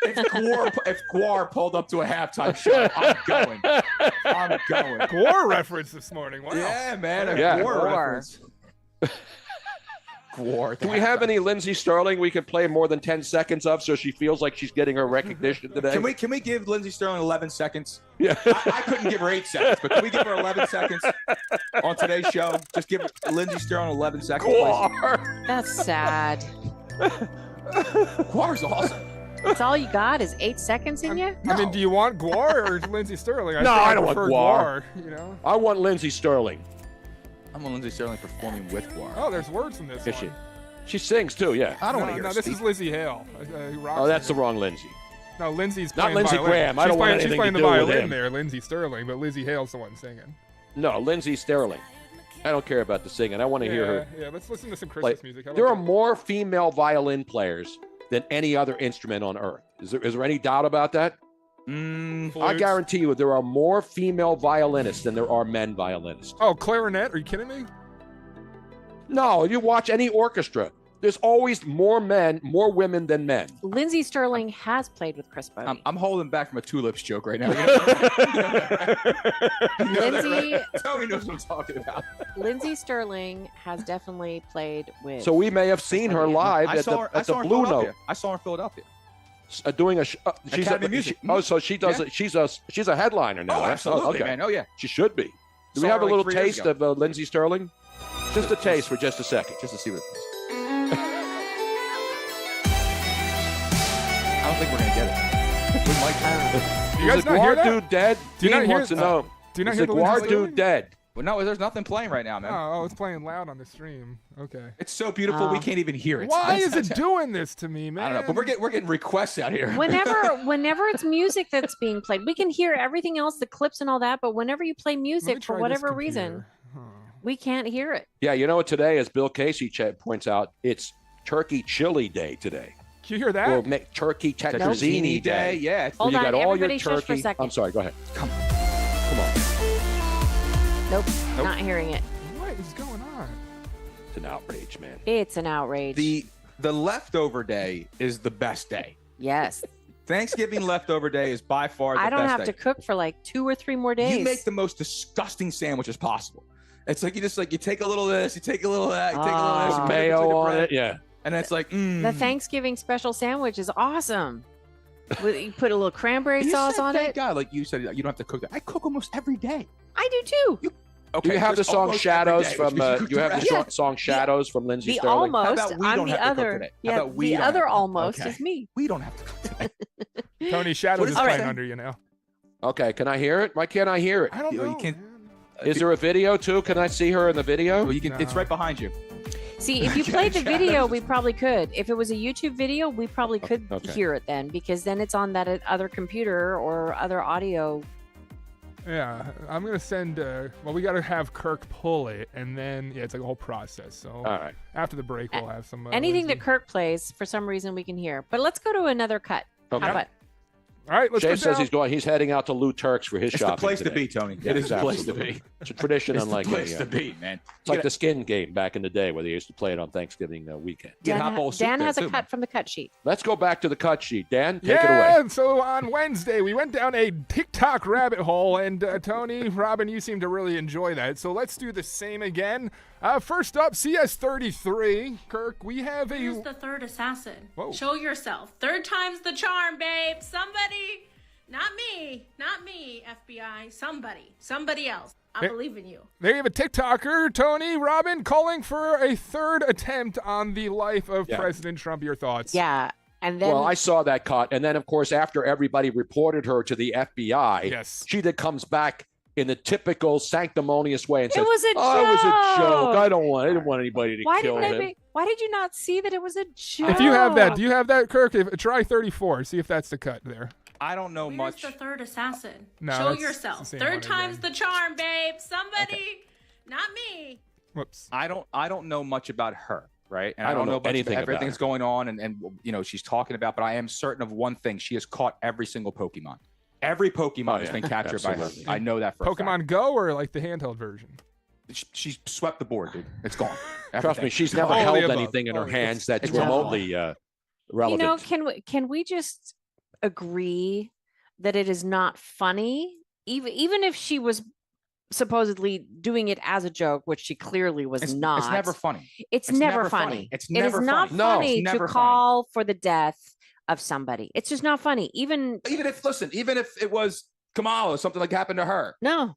If Guar pulled up to a halftime show, I'm going. Gore reference this morning. Wow. Yeah, man. A Yeah. Guar reference. Guar. Do we have any Lindsey Sterling we could play more than 10 seconds of so she feels like she's getting her recognition today? Can we give Lindsey Sterling 11 seconds? Yeah. I couldn't give her 8 seconds, but can we give her 11 seconds on today's show? Just give Lindsey Sterling 11 seconds. Guar. That's sad. Guar's awesome. That's all you got is 8 seconds in you? I mean, do you want Guar or Lindsey Sterling? No, I don't want prefer Guar. You know? I want Lindsey Sterling. I'm on Lindsey Sterling performing with Guar. Oh, there's words in this Is one. she sings too, yeah. I don't want to hear No, her this speak. is Lizzie Hale. who rocks Oh, that's it. the wrong Lindsey. No, Lindsay's Not playing Lindsey violin. Graham. I don't want She's anything playing to the do with violin him. there, Lindsey Sterling, but Lizzie Hale's the one singing. No, Lindsey Sterling. I don't care about the singing. I want to hear her. Yeah, let's listen to some play. Christmas music. How There are about more female violin players than any other instrument on earth. Is there any doubt about that? I Flutes? guarantee you there are more female violinists than there are men violinists. Oh, clarinet? Are you kidding me? No, you watch any orchestra. There's always more women than men. Lindsey Sterling has played with Chris Bodie. I'm holding back from a tulips joke right now. Lindsey, Tony knows what I'm talking about. Lindsey Sterling has definitely played with. So we may have seen her live I at saw her the in Blue Philadelphia. Note I saw her in Philadelphia. doing a. She's Academy Music. so she does. Yeah. She's a headliner now. Oh, right? absolutely, okay. man. Oh, yeah. She should be. Do Saw we have her a like little 3 years taste ago. of Lindsey Sterling? Just a taste for just a second. Just to see what it is. I don't think we're going to get it. We might get it. Do you guys Is the not hear Guar that? dude dead? Do you not Dean hear wants to that? know. Do you not Is hear the the Lindsey Guar Sterling? dude dead? Well, no, there's nothing playing right now, man. Oh, it's playing loud on the stream. Okay. It's so beautiful we can't even hear it. Why is it doing this to me, man? I don't know, but we're getting requests out here. Whenever it's music that's being played, we can hear everything else, the clips and all that. But whenever you play music for whatever reason, we can't hear it. Yeah, you know what today, as Bill Casey points out, it's Turkey Chili Day today. Can you hear that? Or make Turkey Tetrazzini Day. Yeah. Where you Hold got on, all everybody your shush for a turkey. second. I'm sorry, go ahead. Come on. Nope, not hearing it. What is going on? It's an outrage, man. It's an outrage. The leftover day is the best day. Yes. Thanksgiving leftover day is by far the best I don't have day. to cook for like 2 or 3 more days. You make the most disgusting sandwiches possible. It's like you take a little of this, you take a little of that, you take a little of this, you put it mayo between the on bread, it, yeah. And it's like, The Thanksgiving special sandwich is awesome. You put a little cranberry You sauce said on thank it. God, like you said, you don't have to cook that. I cook almost every day. I do too. Do you have the just song almost Shadows every day, from? which means You have the Yeah. song Shadows from Lindsey The Sterling. almost. How about we I'm don't the have to cook other. today? How Yeah, about we the don't other have to- almost okay. is me. We don't have to cook today. Tony Shadows is All right. playing under you now. Okay, can I hear it? Why can't I hear it? I don't know. You can't. Is there a video too? Can I see her in the video? Well, you can. It's right behind you. See, if you played the video, we probably could. If it was a YouTube video, we probably could Okay. hear it then, because then it's on that other computer or other audio. Yeah, I'm gonna send. Well, we gotta have Kirk pull it, and then it's like a whole process. So All right. after the break, we'll have some. Anything Lindsey. that Kirk plays, for some reason, we can hear. But let's go to another cut. Okay. How about? All right, let's Shay go says down. he's heading out to Lou Turk's for his It's the shopping place to today. be, Tony. Yeah, It is the place to absolutely. be. It's a tradition It's the unlike place any to other. be, man. It's like the skin game back in the day where they used to play it on Thanksgiving weekend. Get hot bowl soup Dan there, has a too, cut man. from the cut sheet. Let's go back to the cut sheet. Dan, take it Yeah, away. so on Wednesday, we went down a TikTok rabbit hole, and Tony, Robin, you seem to really enjoy that. So let's do the same again. First up, CS33. Kirk, we have Who's the third assassin? Whoa. Show yourself. Third time's the charm, babe. Somebody Not me, FBI. Somebody else. I believe in you. There you have a TikToker, Tony Robin, calling for a third attempt on the life of President Trump. Your thoughts? Yeah. And then, well, I saw that cut. And then, of course, after everybody reported her to the FBI, she then comes back in the typical sanctimonious way and says, it was a joke. Oh, it was a joke. I didn't want anybody to kill him. Why did you not see that it was a joke? If you have that, do you have that, Kirk? Try 34. See if that's the cut there. I don't know much. Where's the third assassin? No, Show that's yourself. the same Third one time's again. the charm, babe. Somebody, not me. Whoops. I don't know much about her, right? And I don't know much anything about about everything's her. going on and she's talking about, but I am certain of one thing. She has caught every single Pokemon. Every Pokemon has been captured by her. I know that for a fact. Pokemon Go or like the handheld version? She swept the board, dude. It's gone. Trust me, she's never held anything in her hands that's remotely relevant. Can we just agree that it is not funny, even if she was supposedly doing it as a joke, which she clearly was not. It's never funny. It's never funny. It's It never is not funny. funny to call for the death of somebody. It's just not funny. Even if it was Kamala, something like happened to her. No,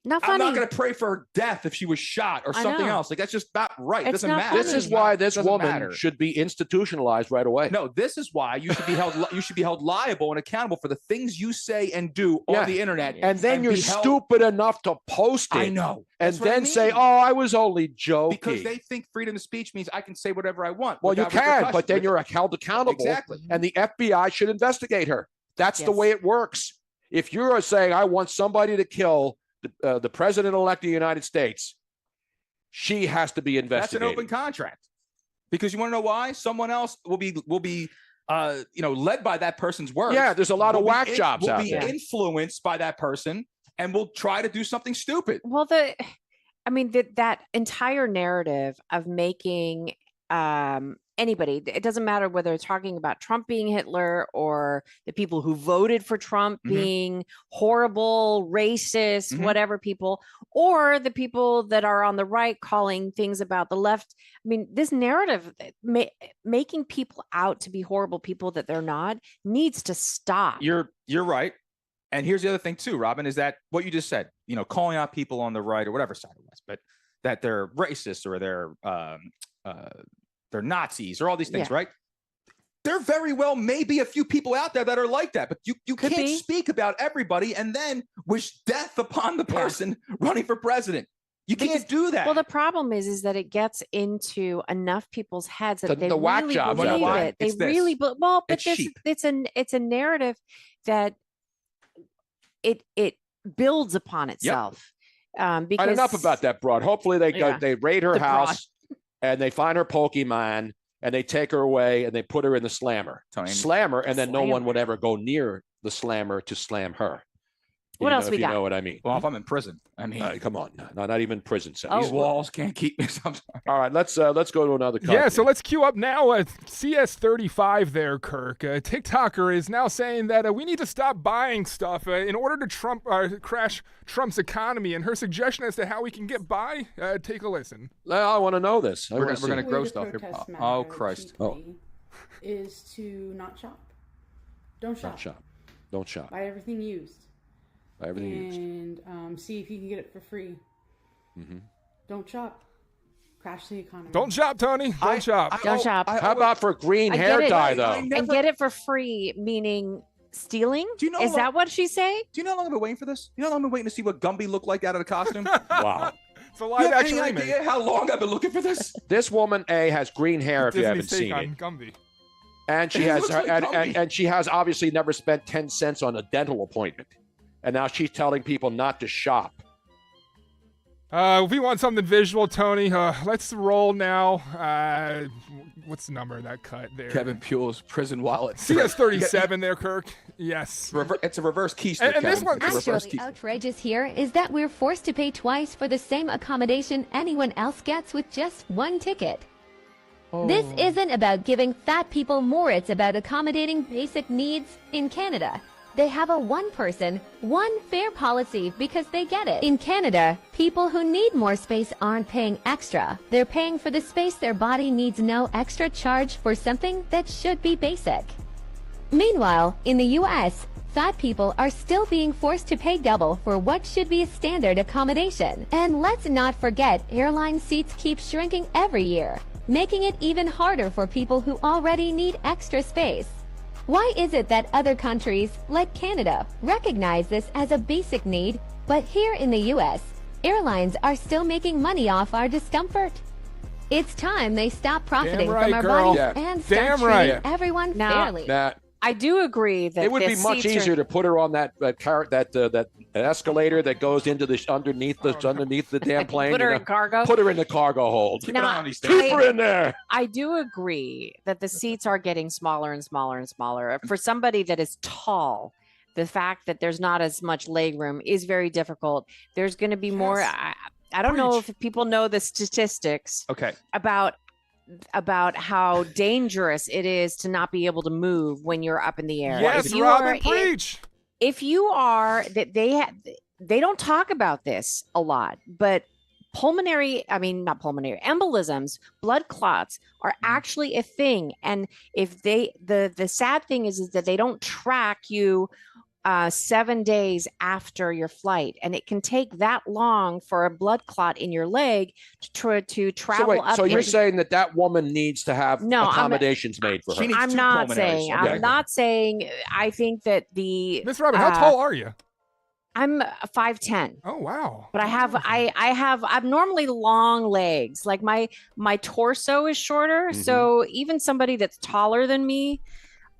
not funny. I'm not going to pray for her death if she was shot or something else. Like, that's just not right. It doesn't matter. This is why this woman should be institutionalized right away. No, this is why you should be held. You should be held liable and accountable for the things you say and do on the internet. And then you're stupid enough to post it. I know. And That's what I then mean. say, "Oh, I was only joking." Because they think freedom of speech means I can say whatever I want. Well, you without can, repercussions. but then you're held accountable. Exactly. And the FBI should investigate her. That's the way it works. If you're saying, "I want somebody to kill the president-elect of the United States," she has to be investigated. That's an open contract. Because you want to know why? Someone else will be led by that person's words. Yeah, there's a lot of whack jobs out there. Will be influenced by that person and will try to do something stupid. Well, that entire narrative of making anybody, it doesn't matter whether it's talking about Trump being Hitler or the people who voted for Trump being horrible, racist, whatever people, or the people that are on the right calling things about the left. I mean, this narrative making people out to be horrible people that they're not needs to stop. You're right. And here's the other thing too, Robin, is that what you just said, calling out people on the right or whatever side it was, but that they're racist or they're Nazis or all these things, right? There very well may be a few people out there that are like that, but you can't speak about everybody and then wish death upon the person running for president. You can't do that. Well, the problem is that it gets into enough people's heads that they the whack really jobs believe out there. it. They really, but It's cheap. it's a narrative that it builds upon itself. Because Right, enough about that broad. Hopefully they raid her The broad. house and they find her Pokemon and they take her away and they put her in the slammer. Slammer, and then no one would ever go near the slammer to slam her. What else we got? You know what I mean? Well, if I'm in prison, I mean, come on, not even prison Oh. sentence. These walls can't keep me. All right, let's go to another. Yeah, so let's queue up now CS35 there, Kirk. A TikToker is now saying that we need to stop buying stuff in order to crash Trump's economy. And her suggestion as to how we can get by, take a listen. I want to know this. We're going to grow stuff here. Oh, Christ. Is to not shop. Don't shop. Don't shop. Buy everything used. Buy everything used. And see if you can get it for free. Don't shop. Crash the economy. Don't shop, Tony. Don't shop. Don't shop. How about for green hair dye, though? And get it for free, meaning stealing? Do you know is that what she's saying? Do you know how long I've been waiting for this? You know how long I've been waiting to see what Gumby looked like out of the costume? Wow. It's a live action any remake. idea how long I've been looking for this? This woman, has green hair if you haven't Disney's take seen on it. Gumby. And she It has looks like Gumby. and she has obviously never spent 10 cents on a dental appointment. And now she's telling people not to shop. If we want something visual, Tony, let's roll now. What's the number of that cut there? Kevin Puel's prison wallet. CS37 there, Kirk. Yes. It's a reverse keystrip. And this one, Actually, outrageous here is that we're forced to pay twice for the same accommodation anyone else gets with just one ticket. This isn't about giving fat people more, it's about accommodating basic needs in Canada. They have a one-person, one-fare policy because they get it. In Canada, people who need more space aren't paying extra. They're paying for the space their body needs, no extra charge for something that should be basic. Meanwhile, in the U.S., fat people are still being forced to pay double for what should be a standard accommodation. And let's not forget, airline seats keep shrinking every year, making it even harder for people who already need extra space. Why is it that other countries, like Canada, recognize this as a basic need, but here in the U.S., airlines are still making money off our discomfort? It's time they stop profiting from our bodies and start treating everyone fairly. I do agree that it would be much easier to put her on that escalator that goes into the underneath the damn plane. Put her in cargo. Put her in the cargo hold. Keep her in there. I do agree that the seats are getting smaller and smaller and smaller. For somebody that is tall, the fact that there's not as much leg room is very difficult. There's going to be more. I don't know if people know the statistics. About how dangerous it is to not be able to move when you're up in the air. Yes, Robin, preach. If you are, that they don't talk about this a lot, but embolisms, blood clots are actually a thing. And if the sad thing is that they don't track you 7 days after your flight, and it can take that long for a blood clot in your leg to travel up. So you're saying that woman needs to have accommodations made for her? I'm not saying. I'm not saying. I think that Miss Robin, how tall are you? I'm 5'10". Oh wow! But I have abnormally long legs. Like my torso is shorter, so even somebody that's taller than me,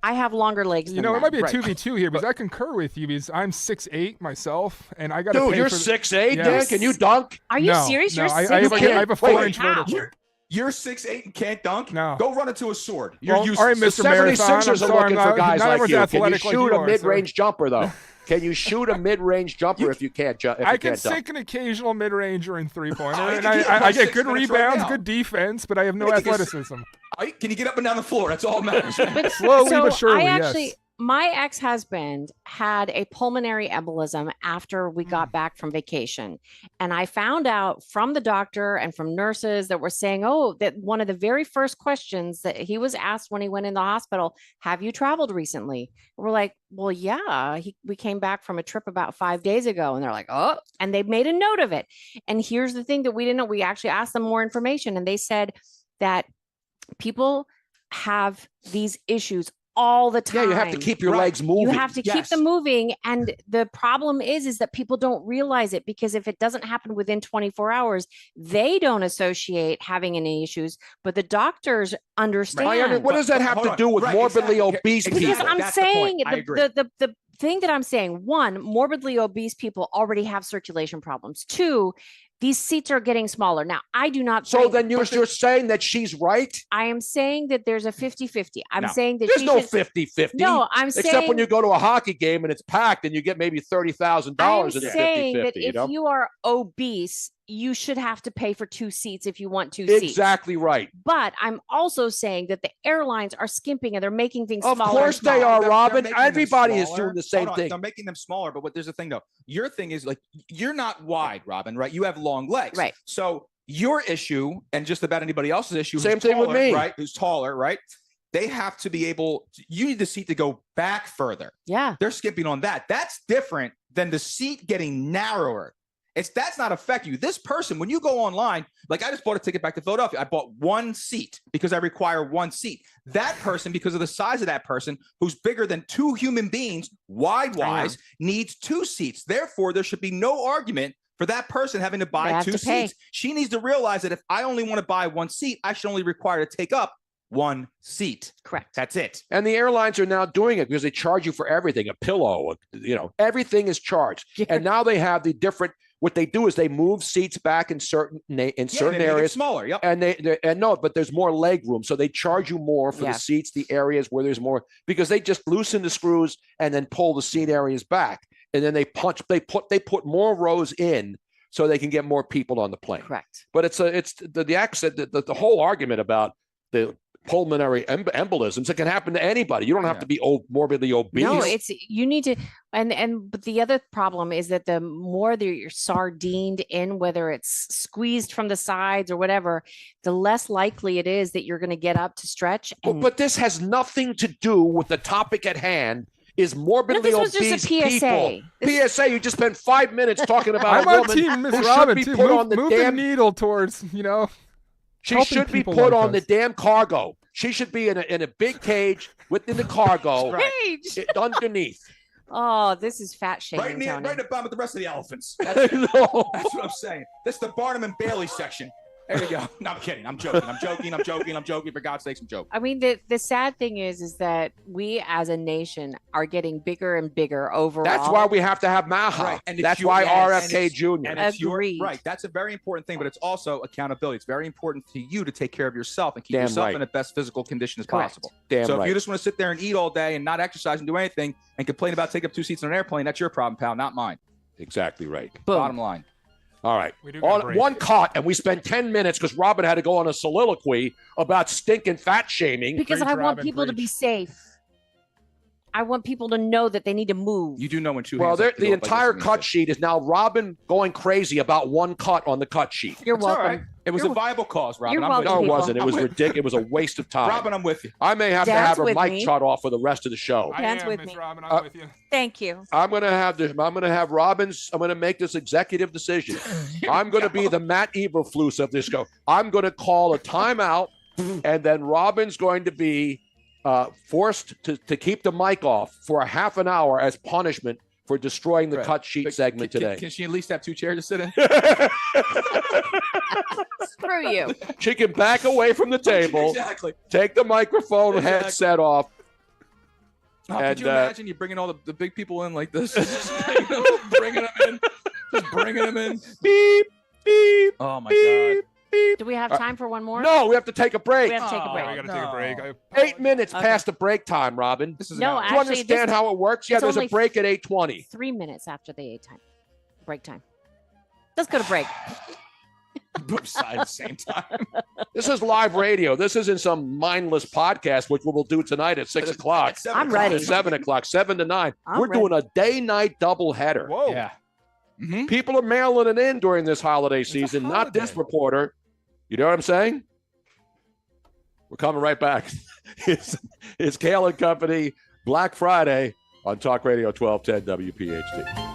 I have longer legs. You know, it might be a 2v2 here, because I concur with you, because I'm 6'8" myself, and I got to pay for... Dude, you're 6'8", Dan? Can you dunk? Are you serious? No, You're 6'8"? I have a 4-inch vertical. You're 6'8" and can't dunk? No. Go run into a sword. You're useless. All right, Mr. Marathon, I'm are looking for guys like you. Can you like shoot a mid-range jumper, though? Can you shoot a mid-range jumper if you can't jump? I can sink an occasional mid-ranger and three-pointer, and I get good rebounds, good defense, but I have no athleticism. Can you get up and down the floor? That's all that matters. But slowly but surely, yes. My ex-husband had a pulmonary embolism after we got back from vacation. And I found out from the doctor and from nurses that were saying, that one of the very first questions that he was asked when he went in the hospital, have you traveled recently? And we're like, well, yeah, we came back from a trip about 5 days ago. And they're like, oh, and they made a note of it. And here's the thing that we didn't know. We actually asked them more information, and they said that people have these issues all the time. Yeah, you have to keep your legs moving. You have to keep them moving. And the problem is that people don't realize it, because if it doesn't happen within 24 hours, they don't associate having any issues, but the doctors understand. What does that have to do with morbidly obese people? Because I'm saying the thing that I'm saying, one, morbidly obese people already have circulation problems. Two, these seats are getting smaller. Now, I do not. So then you're saying that she's right? I am saying that there's a 50-50. I'm saying that there's no 50-50. No, I'm saying. Except when you go to a hockey game and it's packed and you get maybe $30,000 in 50-50. I'm saying that if you are obese, you should have to pay for 2 seats if you want 2 seats. Exactly right. But I'm also saying that the airlines are skimping and they're making things smaller. Of course they are, Robin. Everybody is doing the same thing. They're making them smaller. But there's a thing, though. Your thing is, like, you're not wide, Robin, right? You have long legs. Right. So your issue, and just about anybody else's issue, same thing with me, right? Who's taller, right? They have to be able to, you need the seat to go back further. Yeah. They're skipping on that. That's different than the seat getting narrower. That's not affect you. This person, when you go online, like I just bought a ticket back to Philadelphia. I bought 1 seat because I require 1 seat. That person, because of the size of that person, who's bigger than 2 human beings, wide-wise, needs 2 seats. Therefore, there should be no argument for that person having to buy 2 seats. She needs to realize that if I only want to buy 1 seat, I should only require to take up 1 seat. Correct. That's it. And the airlines are now doing it because they charge you for everything, a pillow, everything is charged. Yeah. And now they have the different. What they do is they move seats back in certain areas, smaller. Yep. But there's more leg room, so they charge you more for the seats, the areas where there's more, because they just loosen the screws and then pull the seat areas back, and then they put more rows in so they can get more people on the plane. Correct. But it's the whole argument about the pulmonary embolisms. It can happen to anybody. You don't have to be morbidly obese. No, you need to. But the other problem is that the more that you're sardined in, whether it's squeezed from the sides or whatever, the less likely it is that you're going to get up to stretch. But this has nothing to do with the topic at hand. is morbidly No, this was obese just a PSA. people. PSA, you just spent 5 minutes talking about I'm a on woman team Ms. who Robin, should be too. put Move, on the move damn... the needle towards, She helping should be people put like on the us. damn cargo. She should be in a big cage within the cargo underneath. Oh, this is fat shaming, Right in the Tony. right at the bottom of the rest of the elephants. That's what I'm saying. This is the Barnum and Bailey section. There we go. No, I'm kidding. I'm joking. For God's sakes, I'm joking. I mean, the sad thing is that we as a nation are getting bigger and bigger overall. That's why we have to have Maha. Right. And That's it's why your- RFK Jr. And it's your, Agreed. right. That's a very important thing, but it's also accountability. It's very important to you to take care of yourself and keep Damn yourself right. in the best physical condition as Correct. possible. Damn so if right. you just want to sit there and eat all day and not exercise and do anything and complain about taking up 2 seats on an airplane, that's your problem, pal, not mine. Exactly right. Bottom line. All right. We do got a On break. one cut, and we spent 10 minutes because Robin had to go on a soliloquy about stinking fat shaming. because Preach, I want Robin, people to preach. be safe. I want people to know that they need to move. You do know when 2 Well, hands up to the go up, I entire guess, cut sheet is now Robin going crazy about one cut on the cut sheet. You're That's all welcome. right. It was a viable cause, Robin. You're I'm with welcome, No, it you. people. wasn't. It was ridiculous. It was a waste of time. Robin, I'm with you. I may have to Dad's have her with mic me. shut off for the rest of the show. I Dan's am, with Ms. me. Robin. I'm with you. Thank you. I'm gonna have Robin's. I'm gonna make this executive decision. I'm gonna be the Matt Eberflus of this show. I'm gonna call a timeout, and then Robin's going to be forced to keep the mic off for a half an hour as punishment for destroying the Right. cut sheet But segment today. Can she at least have 2 chairs to sit in? Screw you. She can back away from the table, Exactly. take the microphone Exactly. headset off. Oh, And, could you imagine you bringing all the big people in like this? Just bringing them in. Beep, beep. Oh, my God. Do we have time for one more? No, we have to take a break. We have to take a Oh, break. I got to take a break. I 8 minutes past the break time, Robin. This is No, an hour. Do you actually, understand this- how it works? Yeah, it's there's a only break at 8:20. 3 minutes after the break time. Let's go to break. Both sides at the same time. This is live radio. This isn't some mindless podcast, which we will do tonight at 6 o'clock. At 7 I'm o'clock. ready. At 7 o'clock, 7 to 9. I'm We're ready. doing a day-night doubleheader. Whoa. Yeah. Mm-hmm. People are mailing it in during this holiday season, not this reporter. You know what I'm saying? We're coming right back. it's Kayal and Company, Black Friday on Talk Radio 1210 WPHT.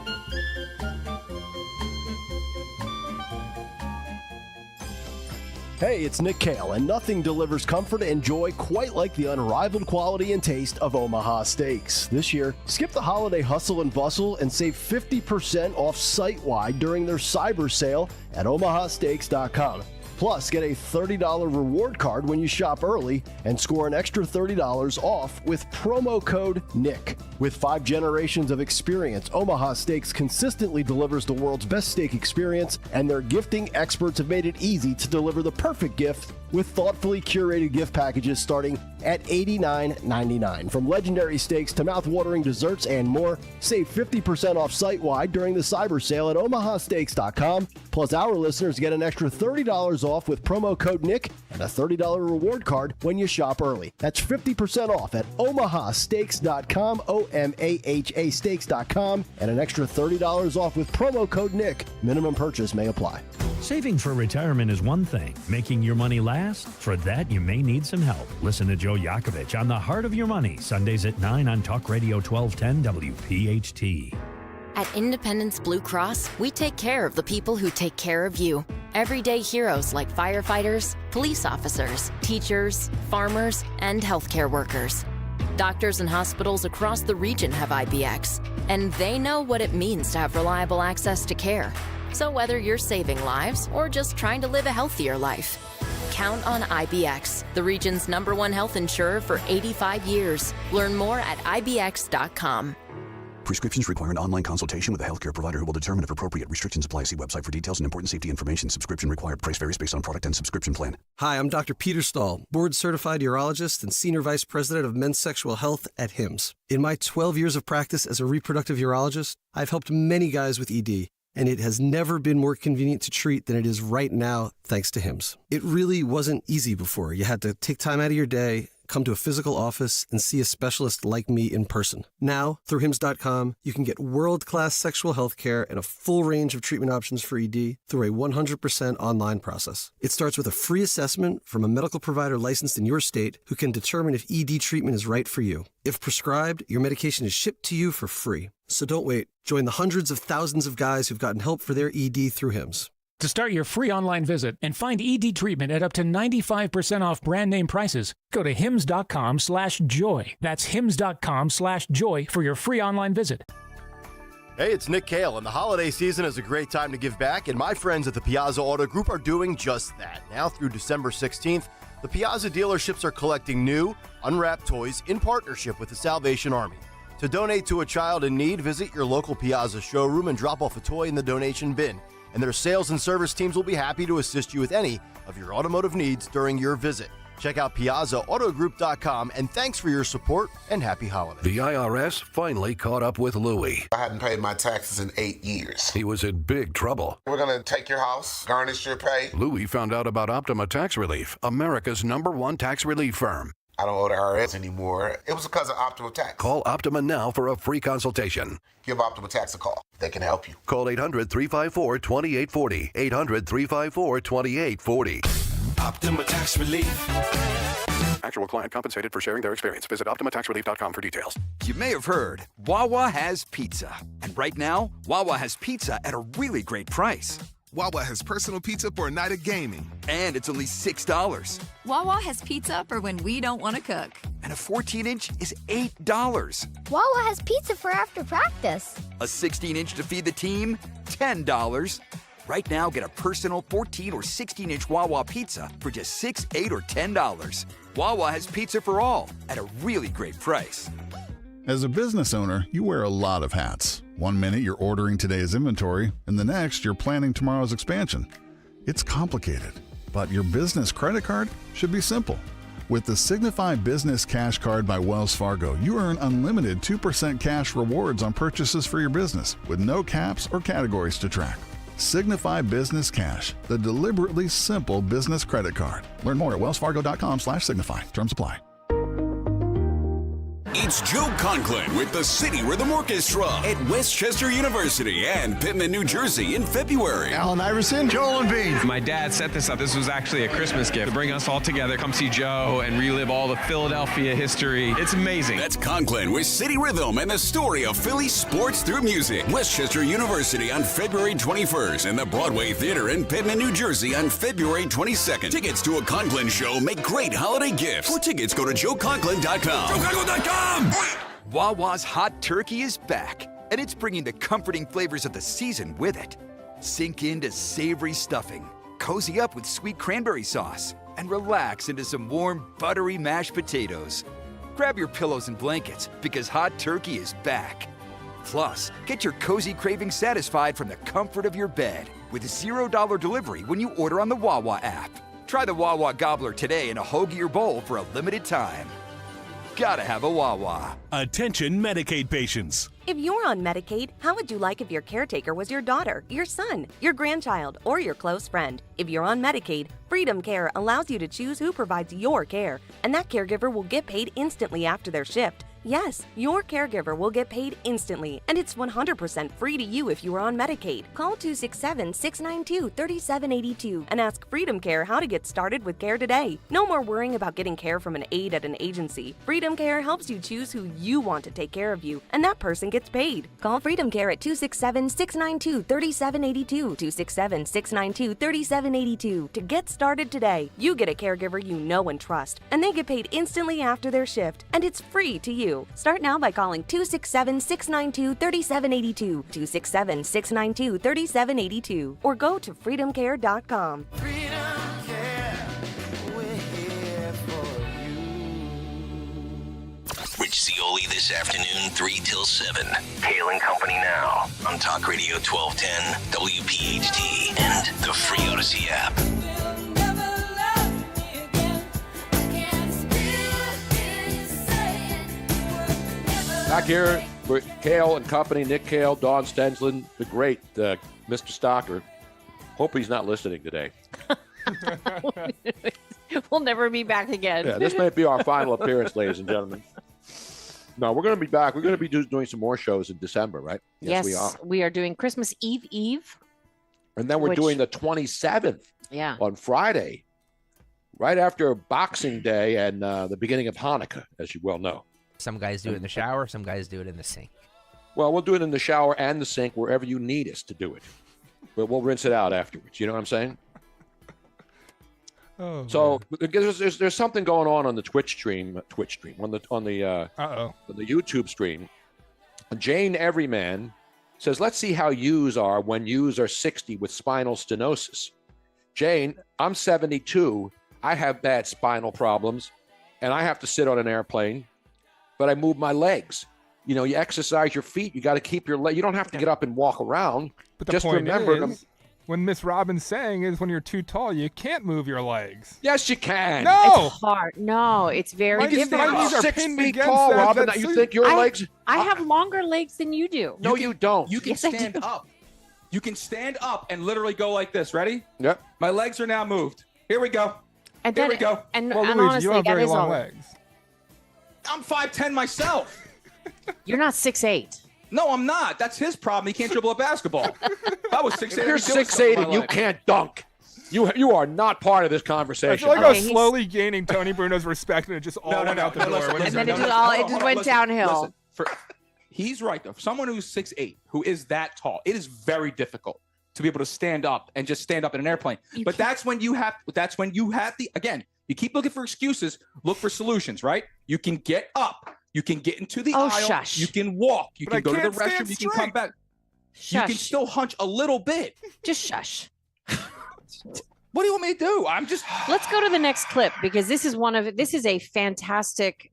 Hey, it's Nick Kayal, and nothing delivers comfort and joy quite like the unrivaled quality and taste of Omaha Steaks. This year, skip the holiday hustle and bustle and save 50% off site-wide during their cyber sale at omahasteaks.com. Plus, get a $30 reward card when you shop early and score an extra $30 off with promo code NICK. With 5 generations of experience, Omaha Steaks consistently delivers the world's best steak experience, and their gifting experts have made it easy to deliver the perfect gift with thoughtfully curated gift packages starting at $89.99. From legendary steaks to mouth-watering desserts and more, save 50% off site-wide during the cyber sale at omahasteaks.com. Plus, our listeners get an extra $30 off with promo code NICK and a $30 reward card when you shop early. That's 50% off at omahasteaks.com, OMAHA steaks.com, and an extra $30 off with promo code NICK. Minimum purchase may apply. Saving for retirement is one thing. Making your money last? For that, you may need some help. Listen to Joe Yakovich on The Heart of Your Money, Sundays at 9 on Talk Radio 1210 WPHT. At Independence Blue Cross, we take care of the people who take care of you. Everyday heroes like firefighters, police officers, teachers, farmers, and healthcare workers. Doctors and hospitals across the region have IBX, and they know what it means to have reliable access to care. So whether you're saving lives or just trying to live a healthier life, count on IBX, the region's #1 health insurer for 85 years. Learn more at IBX.com. Prescriptions require an online consultation with a healthcare provider who will determine if appropriate. Restrictions apply. See website for details and important safety information. Subscription required. Price varies based on product and subscription plan. Hi, I'm Dr. Peter Stahl, board-certified urologist and senior vice president of men's sexual health at HIMSS. In my 12 years of practice as a reproductive urologist, I've helped many guys with ED, and it has never been more convenient to treat than it is right now, thanks to HIMSS. It really wasn't easy before. You had to take time out of your day, come to a physical office and see a specialist like me in person. Now, through Hims.com, you can get world-class sexual health care and a full range of treatment options for ED through a 100% online process. It starts with a free assessment from a medical provider licensed in your state who can determine if ED treatment is right for you. If prescribed, your medication is shipped to you for free. So don't wait. Join the hundreds of thousands of guys who've gotten help for their ED through Hims. To start your free online visit and find ED treatment at up to 95% off brand name prices, go to hims.com/joy. That's hims.com/joy for your free online visit. Hey, it's Nick Kayal, and the holiday season is a great time to give back, and my friends at the Piazza Auto Group are doing just that. Now through December 16th, the Piazza dealerships are collecting new, unwrapped toys in partnership with the Salvation Army. To donate to a child in need, visit your local Piazza showroom and drop off a toy in the donation bin. And their sales and service teams will be happy to assist you with any of your automotive needs during your visit. Check out PiazzaAutogroup.com, and thanks for your support and happy holidays. The IRS finally caught up with Louie. I hadn't paid my taxes in 8 years. He was in big trouble. We're going to take your house, garnish your pay. Louie found out about Optima Tax Relief, America's #1 tax relief firm. I don't owe the IRS anymore. It was because of Optima Tax. Call Optima now for a free consultation. Give Optima Tax a call. They can help you. Call 800-354-2840. 800-354-2840. Optima Tax Relief. Actual client compensated for sharing their experience. Visit OptimaTaxRelief.com for details. You may have heard, Wawa has pizza. And right now, Wawa has pizza at a really great price. Wawa has personal pizza for a night of gaming. And it's only $6. Wawa has pizza for when we don't want to cook. And a 14-inch is $8. Wawa has pizza for after practice. A 16-inch to feed the team, $10. Right now, get a personal 14 or 16-inch Wawa pizza for just $6, $8, or $10. Wawa has pizza for all at a really great price. As a business owner, you wear a lot of hats. One minute you're ordering today's inventory, and the next you're planning tomorrow's expansion. It's complicated, but your business credit card should be simple. With the Signify Business Cash Card by Wells Fargo, you earn unlimited 2% cash rewards on purchases for your business with no caps or categories to track. Signify Business Cash, the deliberately simple business credit card. Learn more at wellsfargo.com/signify. Terms apply. It's Joe Conklin with the City Rhythm Orchestra at Westchester University and Pittman, New Jersey in February. Alan Iverson, Joel Embiid. My dad set this up. This was actually a Christmas gift to bring us all together, come see Joe and relive all the Philadelphia history. It's amazing. That's Conklin with City Rhythm and the story of Philly sports through music. Westchester University on February 21st and the Broadway Theater in Pittman, New Jersey on February 22nd. Tickets to a Conklin show make great holiday gifts. For tickets, go to joeconklin.com. joeconklin.com! Wawa's hot turkey is back, and it's bringing the comforting flavors of the season with it. Sink into savory stuffing, cozy up with sweet cranberry sauce, and relax into some warm, buttery mashed potatoes. Grab your pillows and blankets, because hot turkey is back. Plus, get your cozy cravings satisfied from the comfort of your bed with $0 delivery when you order on the Wawa app. Try the Wawa Gobbler today in a hoagie or bowl for a limited time. Gotta have a Wawa. Attention Medicaid patients. If you're on Medicaid, how would you like if your caretaker was your daughter, your son, your grandchild, or your close friend? If you're on Medicaid, Freedom Care allows you to choose who provides your care, and that caregiver will get paid instantly after their shift. Yes, your caregiver will get paid instantly, and it's 100% free to you if you are on Medicaid. Call 267-692-3782 and ask Freedom Care how to get started with care today. No more worrying about getting care from an aide at an agency. Freedom Care helps you choose who you want to take care of you, and that person gets paid. Call Freedom Care at 267-692-3782, 267-692-3782 to get started today. You get a caregiver you know and trust, and they get paid instantly after their shift, and it's free to you. Start now by calling 267-692-3782, 267-692-3782, or go to freedomcare.com. Rich Cioli this afternoon, 3 till 7. Kayal and Company now on Talk Radio 1210, WPHT, and the free Odyssey app. Back here with Kayal and Company, Nick Kayal, Dawn Stenslin, the great Mr. Stocker. Hope he's not listening today. We'll never be back again. Yeah, this may be our final appearance, ladies and gentlemen. No, we're going to be back. We're going to be doing some more shows in December, right? Yes, we are doing Christmas Eve. And then we're doing the 27th on Friday, right after Boxing Day and the beginning of Hanukkah, as you well know. Some guys do it in the shower. Some guys do it in the sink. Well, we'll do it in the shower and the sink, wherever you need us to do it. But we'll rinse it out afterwards. You know what I'm saying? Oh, so there's something going on the Twitch stream, on the YouTube stream. Jane Everyman says, let's see how yous are when yous are 60 with spinal stenosis. Jane, I'm 72. I have bad spinal problems, and I have to sit on an airplane, but I move my legs. You know, you exercise your feet. You got to keep your leg. You don't have to get up and walk around. But the Just point remember is, when Miss Robin's saying is when you're too tall, you can't move your legs. Yes, you can. No. It's hard. No, it's very difficult. My knees are 6 pinned feet against tall, that- Robin. that You seat. think your legs? I have longer legs than you do. No, you don't. You can Yes, I stand do. up. You can stand up and literally go like this. Ready? Yep. My legs are now moved. Here we go. And Here then, we go. And, Well, and Luigi, honestly, you have that very is long all. legs. I'm 5'10" myself. You're not 6'8". No, I'm not. That's his problem. He can't dribble a basketball. If I was 6'8", If you're I'd be doing 6'8" something with and my you life. can't dunk, you are not part of this I conversation. feel like I Okay, was he's- slowly gaining Tony Bruno's respect, and it just all went out the door. listen, when he And said then it that. just all Hold it on, just hold on, went listen, downhill. listen. He's right though. For someone who's 6'8", who is that tall, it is very difficult to be able to stand up and just stand up in an airplane. But that's when you have the again. You keep looking for excuses. Look for solutions. Right? You can get up. You can get into the aisle. Shush. You can walk. You But can I go to the can't restroom. stand You can come straight. back. You can Shush. still hunch a little bit. Just shush. What do you want me to do? I'm just. Let's go to the next clip because this is a fantastic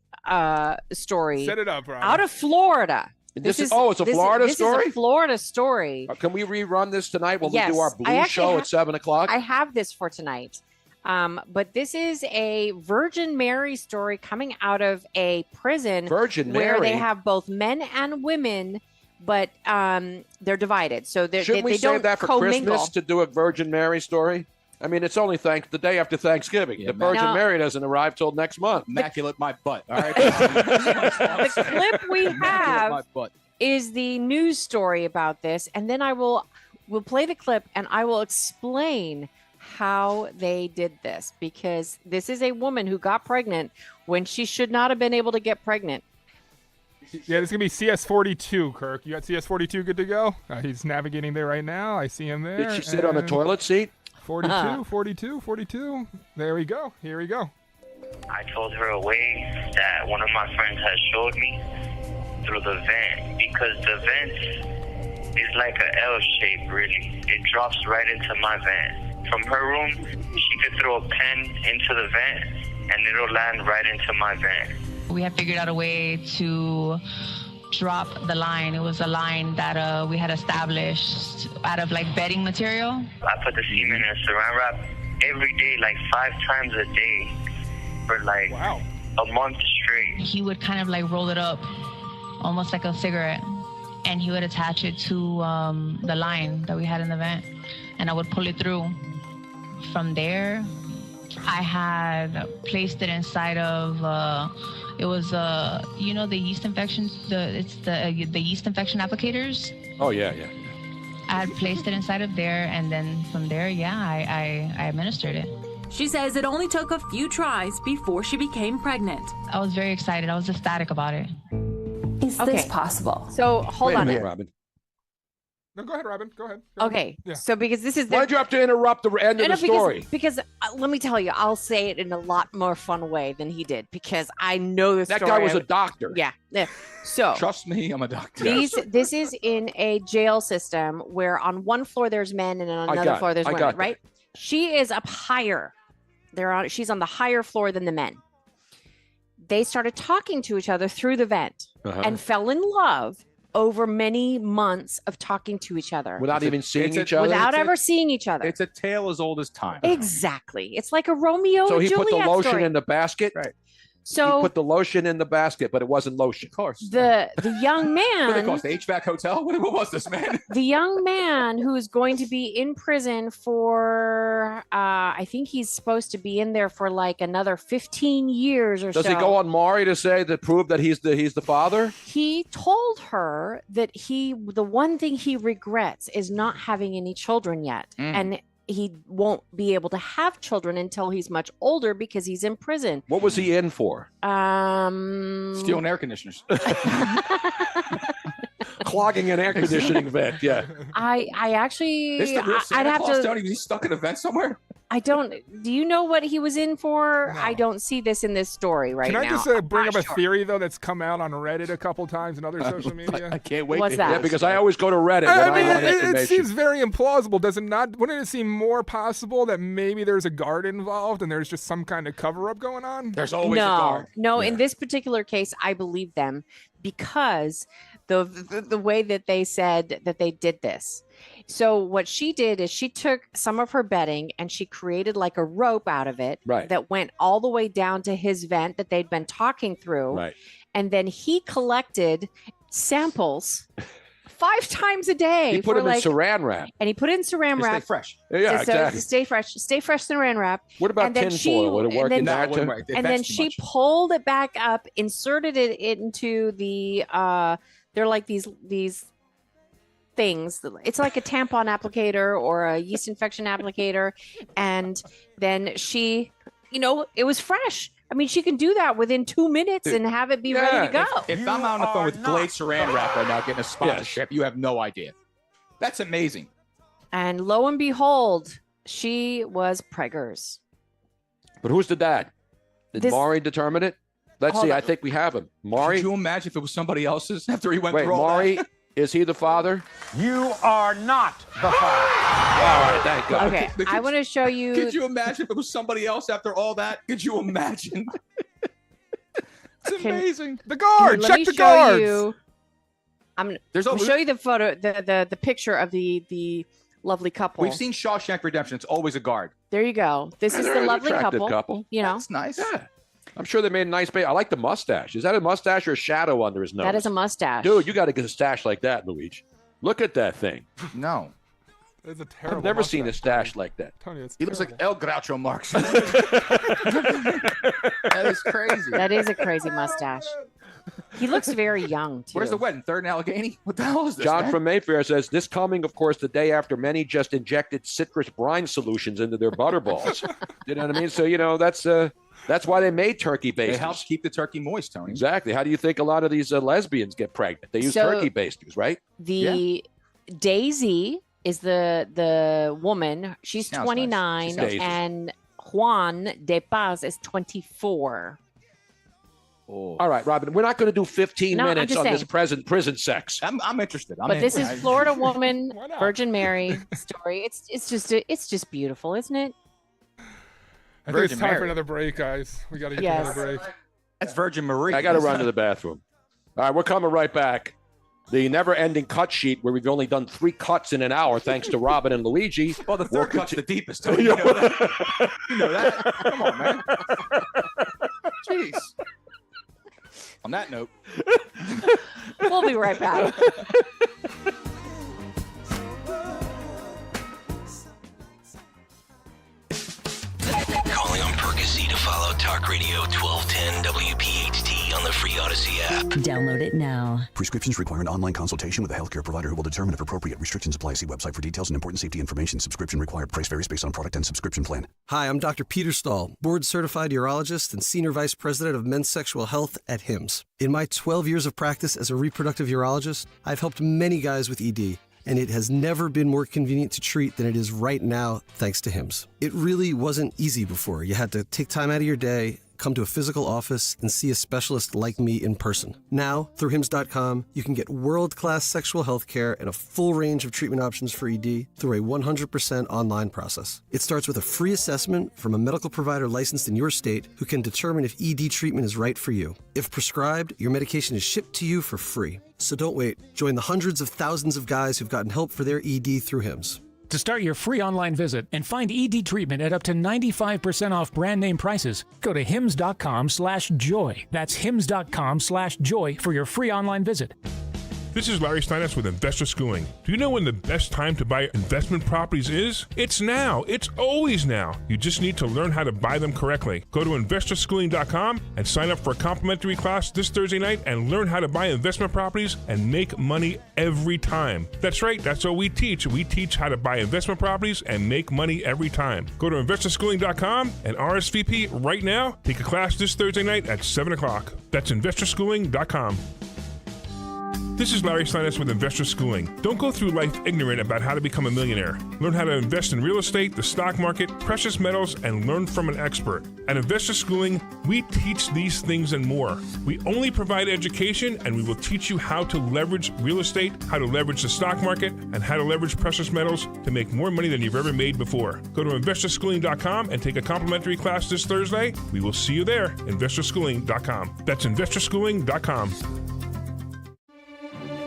story Set it up, Robin. out of Florida. It's a Florida story? This is a Florida story. Can we rerun this tonight when Yes, we do our I Blue actually show at 7 o'clock? I have this for tonight. But this is a Virgin Mary story coming out of a prison Virgin where Mary? they have both men and women, but they're divided. So Shouldn't we they save don't that for commingle. Christmas to do a Virgin Mary story? I mean, it's only the day after Thanksgiving. The Virgin No. Mary doesn't arrive till next month. Immaculate my butt. All right. The clip we Immaculate have my butt. is the news story about this, and then we'll play the clip and I will explain how they did this, because this is a woman who got pregnant when she should not have been able to get pregnant. Yeah, this is going to be CS42, Kirk. You got CS42 good to go? He's navigating there right now. I see him there. Did she sit on the and toilet seat? 42. There we go. Here we go. I told her a way that one of my friends had showed me through the vent, because the vent is like an L shape, really. It drops right into my vent. From her room, she could throw a pen into the vent, and it'll land right into my vent. We had figured out a way to drop the line. It was a line that we had established out of like bedding material. I put the semen in a saran wrap every day, like 5 times a day for like a month straight. He would kind of like roll it up almost like a cigarette, and he would attach it to the line that we had in the vent, and I would pull it through. From there, I had placed it inside of it was the yeast infection, the yeast infection applicators. Oh yeah. I had placed it inside of there, and then from there, I administered it. She says it only took a few tries before she became pregnant. I was very excited. I was ecstatic about it. Is this possible? So hold on. Robin. No, go ahead, Robin. Go ahead. Okay, Yeah. so because this is Why did you have to interrupt the end of the story? Because let me tell you, I'll say it in a lot more fun way than he did, because I know the That story. guy was a doctor. Yeah. So Trust me, I'm a doctor. this is in a jail system where on one floor there's men and on another floor there's I women, got that. right? She is up higher. She's on the higher floor than the men. They started talking to each other through the vent and fell in love over many months of talking to each other. Without even seeing each other? Without ever seeing each other. It's a tale as old as time. Exactly. It's like a Romeo So and he Juliet put the lotion story. in the basket? Right. So he put the lotion in the basket, but it wasn't lotion. Of course. The young man. What did it cost? The HVAC hotel? What was this, man? The young man who is going to be in prison for, I think he's supposed to be in there for like another 15 years or so. Does he go on Maury to prove that he's the father? He told her that the one thing he regrets is not having any children yet. And he won't be able to have children until he's much older because he's in prison. What was he in for? Stealing air conditioners. Clogging an air conditioning vent. Yeah. I actually, Is the real Santa I'd have Claus, to. Tony? Was he stuck in a vent somewhere? I don't. Do you know what he was in for? No. I don't see this in this story right Can I now. just bring up a theory though that's come out on Reddit a couple times and other social media? I can't wait. What's to that? Yeah, because I always go to Reddit. I when mean, want it information. seems very implausible, does it not? Wouldn't it seem more possible that maybe there's a guard involved and there's just some kind of cover-up going on? There's always a guard. No, in this particular case, I believe them because the way that they said that they did this. So what she did is she took some of her bedding and she created like a rope out of it that went all the way down to his vent that they'd been talking through. Right. And then he collected samples 5 times a day. He put for him in saran wrap. And he put it in saran Stay wrap. fresh. Yeah, So exactly. stay fresh saran wrap. What about And then tinfoil? Would it work in that too? And then she pulled it back up, inserted it into the they're like these things. It's like a tampon applicator or a yeast infection applicator. And then she, it was fresh. I mean, she can do that within 2 minutes and have it be ready to go. If I'm on the phone with Glade Saran Wrap right now getting a sponsorship, you have no idea. That's amazing. And lo and behold, she was preggers. But who's the dad? Did Maury determine it? Let's see. I think we have him. Maury. Could you imagine if it was somebody else's after he went Wait, through all Maury, that? is he the father? You are not the father. All right, thank God. Okay, I want to show you. Could you imagine if it was somebody else after all that? Could you imagine? It's amazing. The guard. Let Check me the show guards. you. I'm going to show you the photo, the picture of the lovely couple. We've seen Shawshank Redemption. It's always a guard. There you go. This is They're the an lovely attractive couple. You know, That's nice. Yeah. I'm sure they made a nice baby. I like the mustache. Is that a mustache or a shadow under his nose? that is a mustache. Dude, you got to get a stash like that, Luigi. Look at that thing. No. It's a terrible. I've never seen a mustache. stash like that. Tony, it's He looks like terrible. El Groucho Marx. That is crazy. That is a crazy mustache. He looks very young too. Where's the wedding? Third and Allegheny? What the hell is this? John man? from Mayfair says, this coming, of course, the day after many just injected citrus brine solutions into their butterballs. You know what I mean? So, that's why they made turkey It basters. helps keep the turkey moist, Tony. Exactly. How do you think a lot of these lesbians get pregnant? They use So- turkey basters, right? The Daisy is the woman. She's Sounds nice. 29, She's Daisy. and Juan de Paz is 24. Oh. All right, Robin, we're not going to do 15 No, I'm minutes just on this saying. present prison sex. I'm interested. But this is Florida woman, Why not? Virgin Mary story. It's just beautiful, isn't it? I think it's Virgin time for Mary. another break, guys. We got to get Yes. to another break. That's Virgin Marie. I got to run to the bathroom. All right, we're coming right back. The never-ending cut sheet where we've only done 3 cuts in an hour, thanks to Robin and Luigi. Well, the third cut's the deepest. Tony. You know that. You know that. Come on, man. Jeez. On that note, We'll be right back. Calling on Percy to follow Talk Radio 1210 WPHT on the free Odyssey app. Download it now. Prescriptions require an online consultation with a healthcare provider who will determine if appropriate. Restrictions apply. See website for details and important safety information. Subscription required. Price varies based on product and subscription plan. Hi, I'm Dr. Peter Stahl, board-certified urologist and senior vice president of men's sexual health at HIMSS. In my 12 years of practice as a reproductive urologist, I've helped many guys with ED, and it has never been more convenient to treat than it is right now, thanks to HIMSS. It really wasn't easy before. You had to take time out of your day, come to a physical office, and see a specialist like me in person. Now, through HIMSS.com, you can get world-class sexual health care and a full range of treatment options for ED through a 100% online process. It starts with a free assessment from a medical provider licensed in your state who can determine if ED treatment is right for you. If prescribed, your medication is shipped to you for free. So don't wait. Join the hundreds of thousands of guys who've gotten help for their ED through HIMSS. To start your free online visit and find ED treatment at up to 95% off brand name prices, go to hims.com/joy. That's hims.com/joy for your free online visit. This is Larry Steinitz with Investor Schooling. Do you know when the best time to buy investment properties is? It's now. It's always now. You just need to learn how to buy them correctly. Go to investorschooling.com and sign up for a complimentary class this Thursday night and learn how to buy investment properties and make money every time. That's right. That's what we teach. We teach how to buy investment properties and make money every time. Go to investorschooling.com and RSVP right now. Take a class this Thursday night at 7 o'clock. That's investorschooling.com. This is Larry Steinitz with Investor Schooling. Don't go through life ignorant about how to become a millionaire. Learn how to invest in real estate, the stock market, precious metals, and learn from an expert. At Investor Schooling, we teach these things and more. We only provide education, and we will teach you how to leverage real estate, how to leverage the stock market, and how to leverage precious metals to make more money than you've ever made before. Go to investorschooling.com and take a complimentary class this Thursday. We will see you there, investorschooling.com. That's investorschooling.com.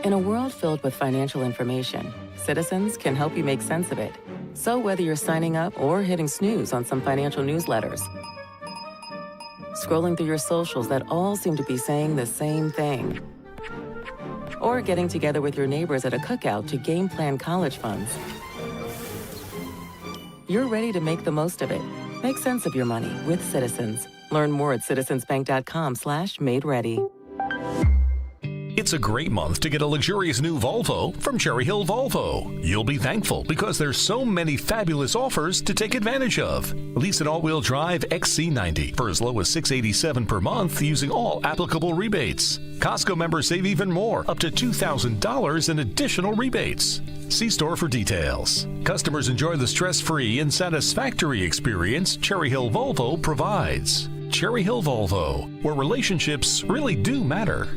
In a world filled with financial information, Citizens can help you make sense of it. So whether you're signing up or hitting snooze on some financial newsletters, scrolling through your socials that all seem to be saying the same thing, or getting together with your neighbors at a cookout to game plan college funds, you're ready to make the most of it. Make sense of your money with Citizens. Learn more at citizensbank.com/made-ready. It's a great month to get a luxurious new Volvo from Cherry Hill Volvo. You'll be thankful because there's so many fabulous offers to take advantage of. Lease an all-wheel drive XC90 for as low as $687 per month using all applicable rebates. Costco members save even more, up to $2,000 in additional rebates. See store for details. Customers enjoy the stress-free and satisfactory experience Cherry Hill Volvo provides. Cherry Hill Volvo, where relationships really do matter.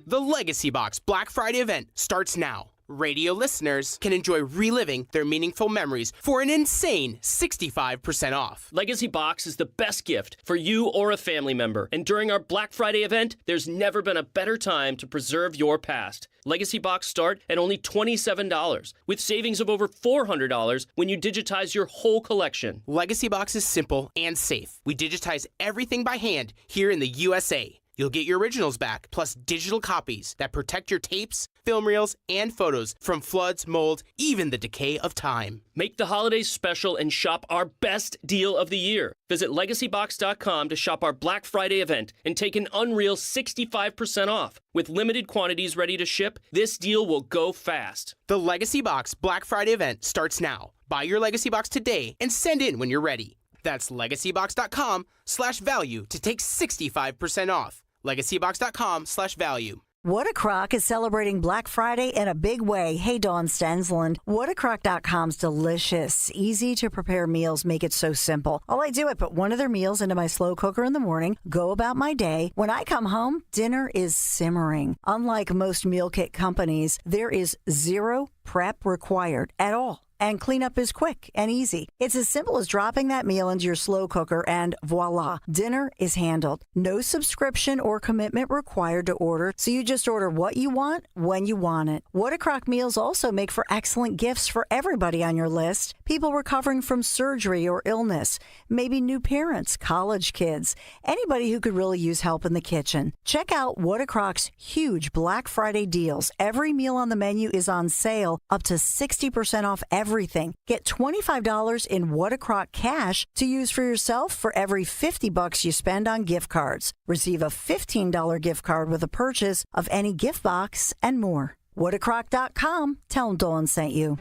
The Legacy Box Black Friday event starts now. Radio listeners can enjoy reliving their meaningful memories for an insane 65% off. Legacy Box is the best gift for you or a family member. And during our Black Friday event, there's never been a better time to preserve your past. Legacy Box start at only $27, with savings of over $400 when you digitize your whole collection. Legacy Box is simple and safe. We digitize everything by hand here in the USA. You'll get your originals back, plus digital copies that protect your tapes, film reels, and photos from floods, mold, even the decay of time. Make the holidays special and shop our best deal of the year. Visit LegacyBox.com to shop our Black Friday event and take an unreal 65% off. With limited quantities ready to ship, this deal will go fast. The Legacy Box Black Friday event starts now. Buy your Legacy Box today and send in when you're ready. That's LegacyBox.com/value to take 65% off. LegacyBox.com/value. What a Crock is celebrating Black Friday in a big way. Hey, Dawn Stensland. WhatACrock.com's delicious, easy to prepare meals make it so simple. All I do is put one of their meals into my slow cooker in the morning, go about my day. When I come home, dinner is simmering. Unlike most meal kit companies, there is zero prep required at all. And cleanup is quick and easy. It's as simple as dropping that meal into your slow cooker and voila, dinner is handled. No subscription or commitment required to order, so you just order what you want when you want it. What a Crock meals also make for excellent gifts for everybody on your list. People recovering from surgery or illness, maybe new parents, college kids, anybody who could really use help in the kitchen. Check out What a Crock's huge Black Friday deals. Every meal on the menu is on sale, up to 60% off everything. Get $25 in What a Crock cash to use for yourself for every $50 you spend on gift cards. Receive a $15 gift card with a purchase of any gift box and more. WhatACrock.com. Tell them Dawn sent you.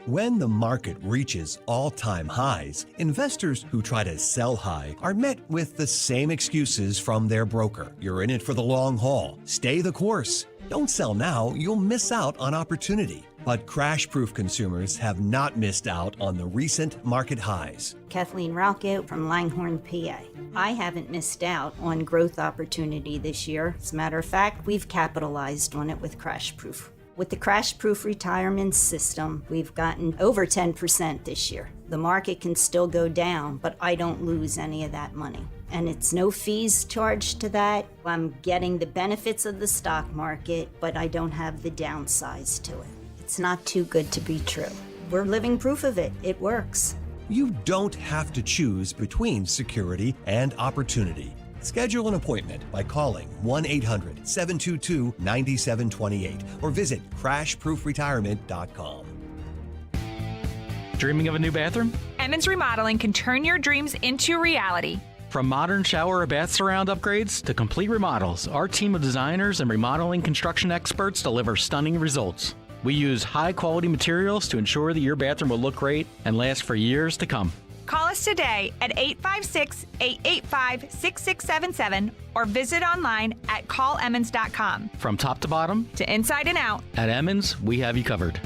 When the market reaches all-time highs, investors who try to sell high are met with the same excuses from their broker. You're in it for the long haul. Stay the course. Don't sell now, you'll miss out on opportunity. But crash-proof consumers have not missed out on the recent market highs. Kathleen Ralco from Langhorne, PA. I haven't missed out on growth opportunity this year. As a matter of fact, we've capitalized on it with crash-proof. With the crash-proof retirement system, we've gotten over 10% this year. The market can still go down, but I don't lose any of that money. And it's no fees charged to that. I'm getting the benefits of the stock market, but I don't have the downsides to it. It's not too good to be true. We're living proof of it. It works. You don't have to choose between security and opportunity. Schedule an appointment by calling 1-800-722-9728 or visit crashproofretirement.com. Dreaming of a new bathroom? Emmons Remodeling can turn your dreams into reality. From modern shower or bath surround upgrades to complete remodels, our team of designers and remodeling construction experts deliver stunning results. We use high-quality materials to ensure that your bathroom will look great and last for years to come. Call us today at 856-885-6677 or visit online at callemmons.com. From top to bottom, To inside and out. at Emmons, we have you covered.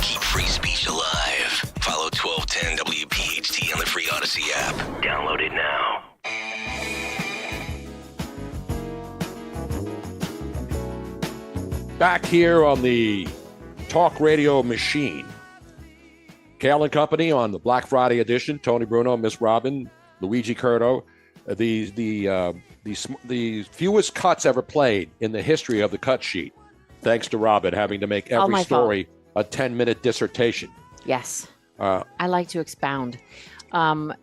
Keep free speech alive. Follow 1210 WPHT on the free Odyssey app. Download it now. Back here on the Talk Radio machine. Kayal and Company on the Black Friday edition. Tony Bruno, Miss Robin, Luigi Curto. The fewest cuts ever played in the history of the cut sheet, thanks to Robin having to make every story a 10-minute dissertation. Yes. I like to expound. The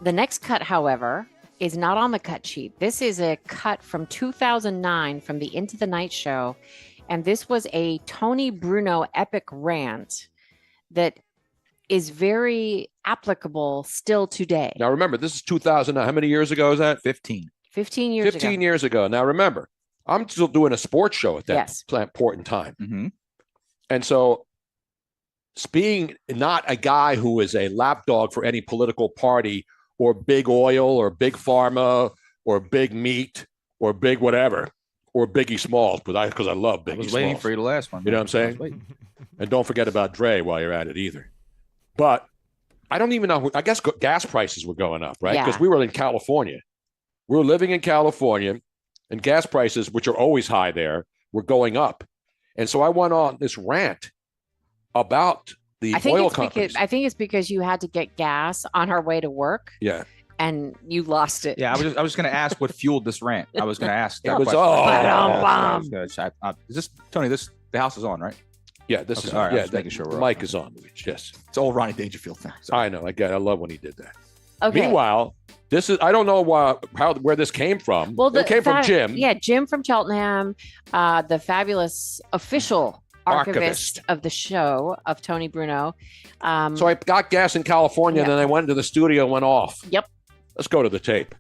next cut, however, is not on the cut sheet. This is a cut from 2009 from the Into the Night show. And this was a Tony Bruno epic rant that is very applicable still today. Now, remember, this is 2009. How many years ago is that? 15. 15 years ago. 15 years ago. Now, remember, I'm still doing a sports show at that important time. Mm-hmm. And so, being not a guy who is a lapdog for any political party or big oil or big pharma or big meat or big whatever or Biggie Smalls, because I love Biggie Smalls. I was waiting for you to last one. You know what I'm saying? And don't forget about Dre while you're at it either. But I don't even know. I guess gas prices were going up, right? Because we were in California. We were living in California, and gas prices, which are always high there, were going up. And so I went on this rant about the oil companies. I think it's because you had to get gas on our way to work. Yeah. And you lost it. Yeah, I was going to ask what fueled this rant. I was going to ask that It was question. Is this Tony? The house is on, right? Yeah, this Okay, is all right, yeah. I was making sure the we're mic is on. Yes, it's all Ronnie Dangerfield thing. I know. I love when he did that. Okay. Meanwhile, this is I don't know where this came from. Well, it came from Jim. Yeah, Jim from Cheltenham, the fabulous official archivist of the show of Tony Bruno. So I got gas in California, and then I went into the studio and went off. Yep. Let's go to the tape.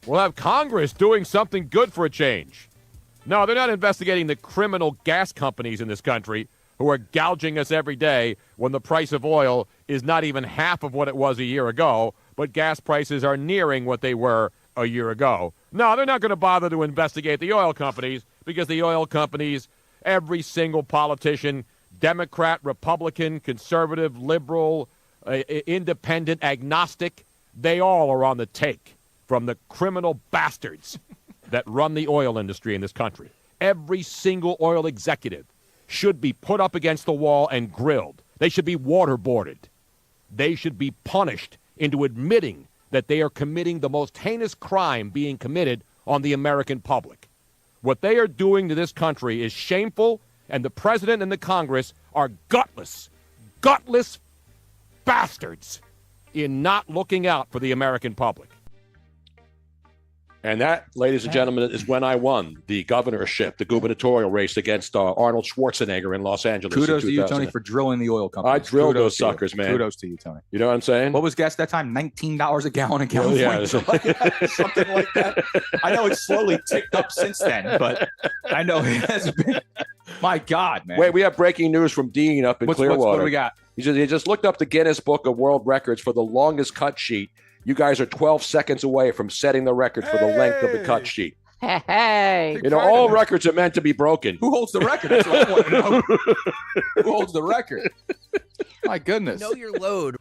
We'll have Congress doing something good for a change. No, they're not investigating the criminal gas companies in this country who are gouging us every day when the price of oil is not even half of what it was a year ago, but gas prices are nearing what they were a year ago. No, they're not going to bother to investigate the oil companies because the oil companies, every single politician, Democrat, Republican, conservative, liberal, independent, agnostic, they all are on the take from the criminal bastards that run the oil industry in this country. Every single oil executive should be put up against the wall and grilled. They should be waterboarded. They should be punished into admitting that they are committing the most heinous crime being committed on the American public. What they are doing to this country is shameful, and the president and the Congress are gutless bastards in not looking out for the American public. And that, ladies and gentlemen, is when I won the governorship, the gubernatorial race against Arnold Schwarzenegger in Los Angeles. Kudos to you, Tony, for drilling the oil companies. I drilled Kudos those to you. suckers, man. Kudos to you, Tony. You know what I'm saying? What was gas at that time? $19 a gallon in California. Yeah. Something like that. I know it's slowly ticked up since then, but I know it has been. My God, man. Wait, we have breaking news from Dean up in Clearwater. What do we got? He just looked up the Guinness Book of World Records for the longest cut sheet. You guys are 12 seconds away from setting the record for the length of the cut sheet. Hey. You know, all records are meant to be broken. Who holds the record? That's what I want to know. Who holds the record? My goodness. Know your load.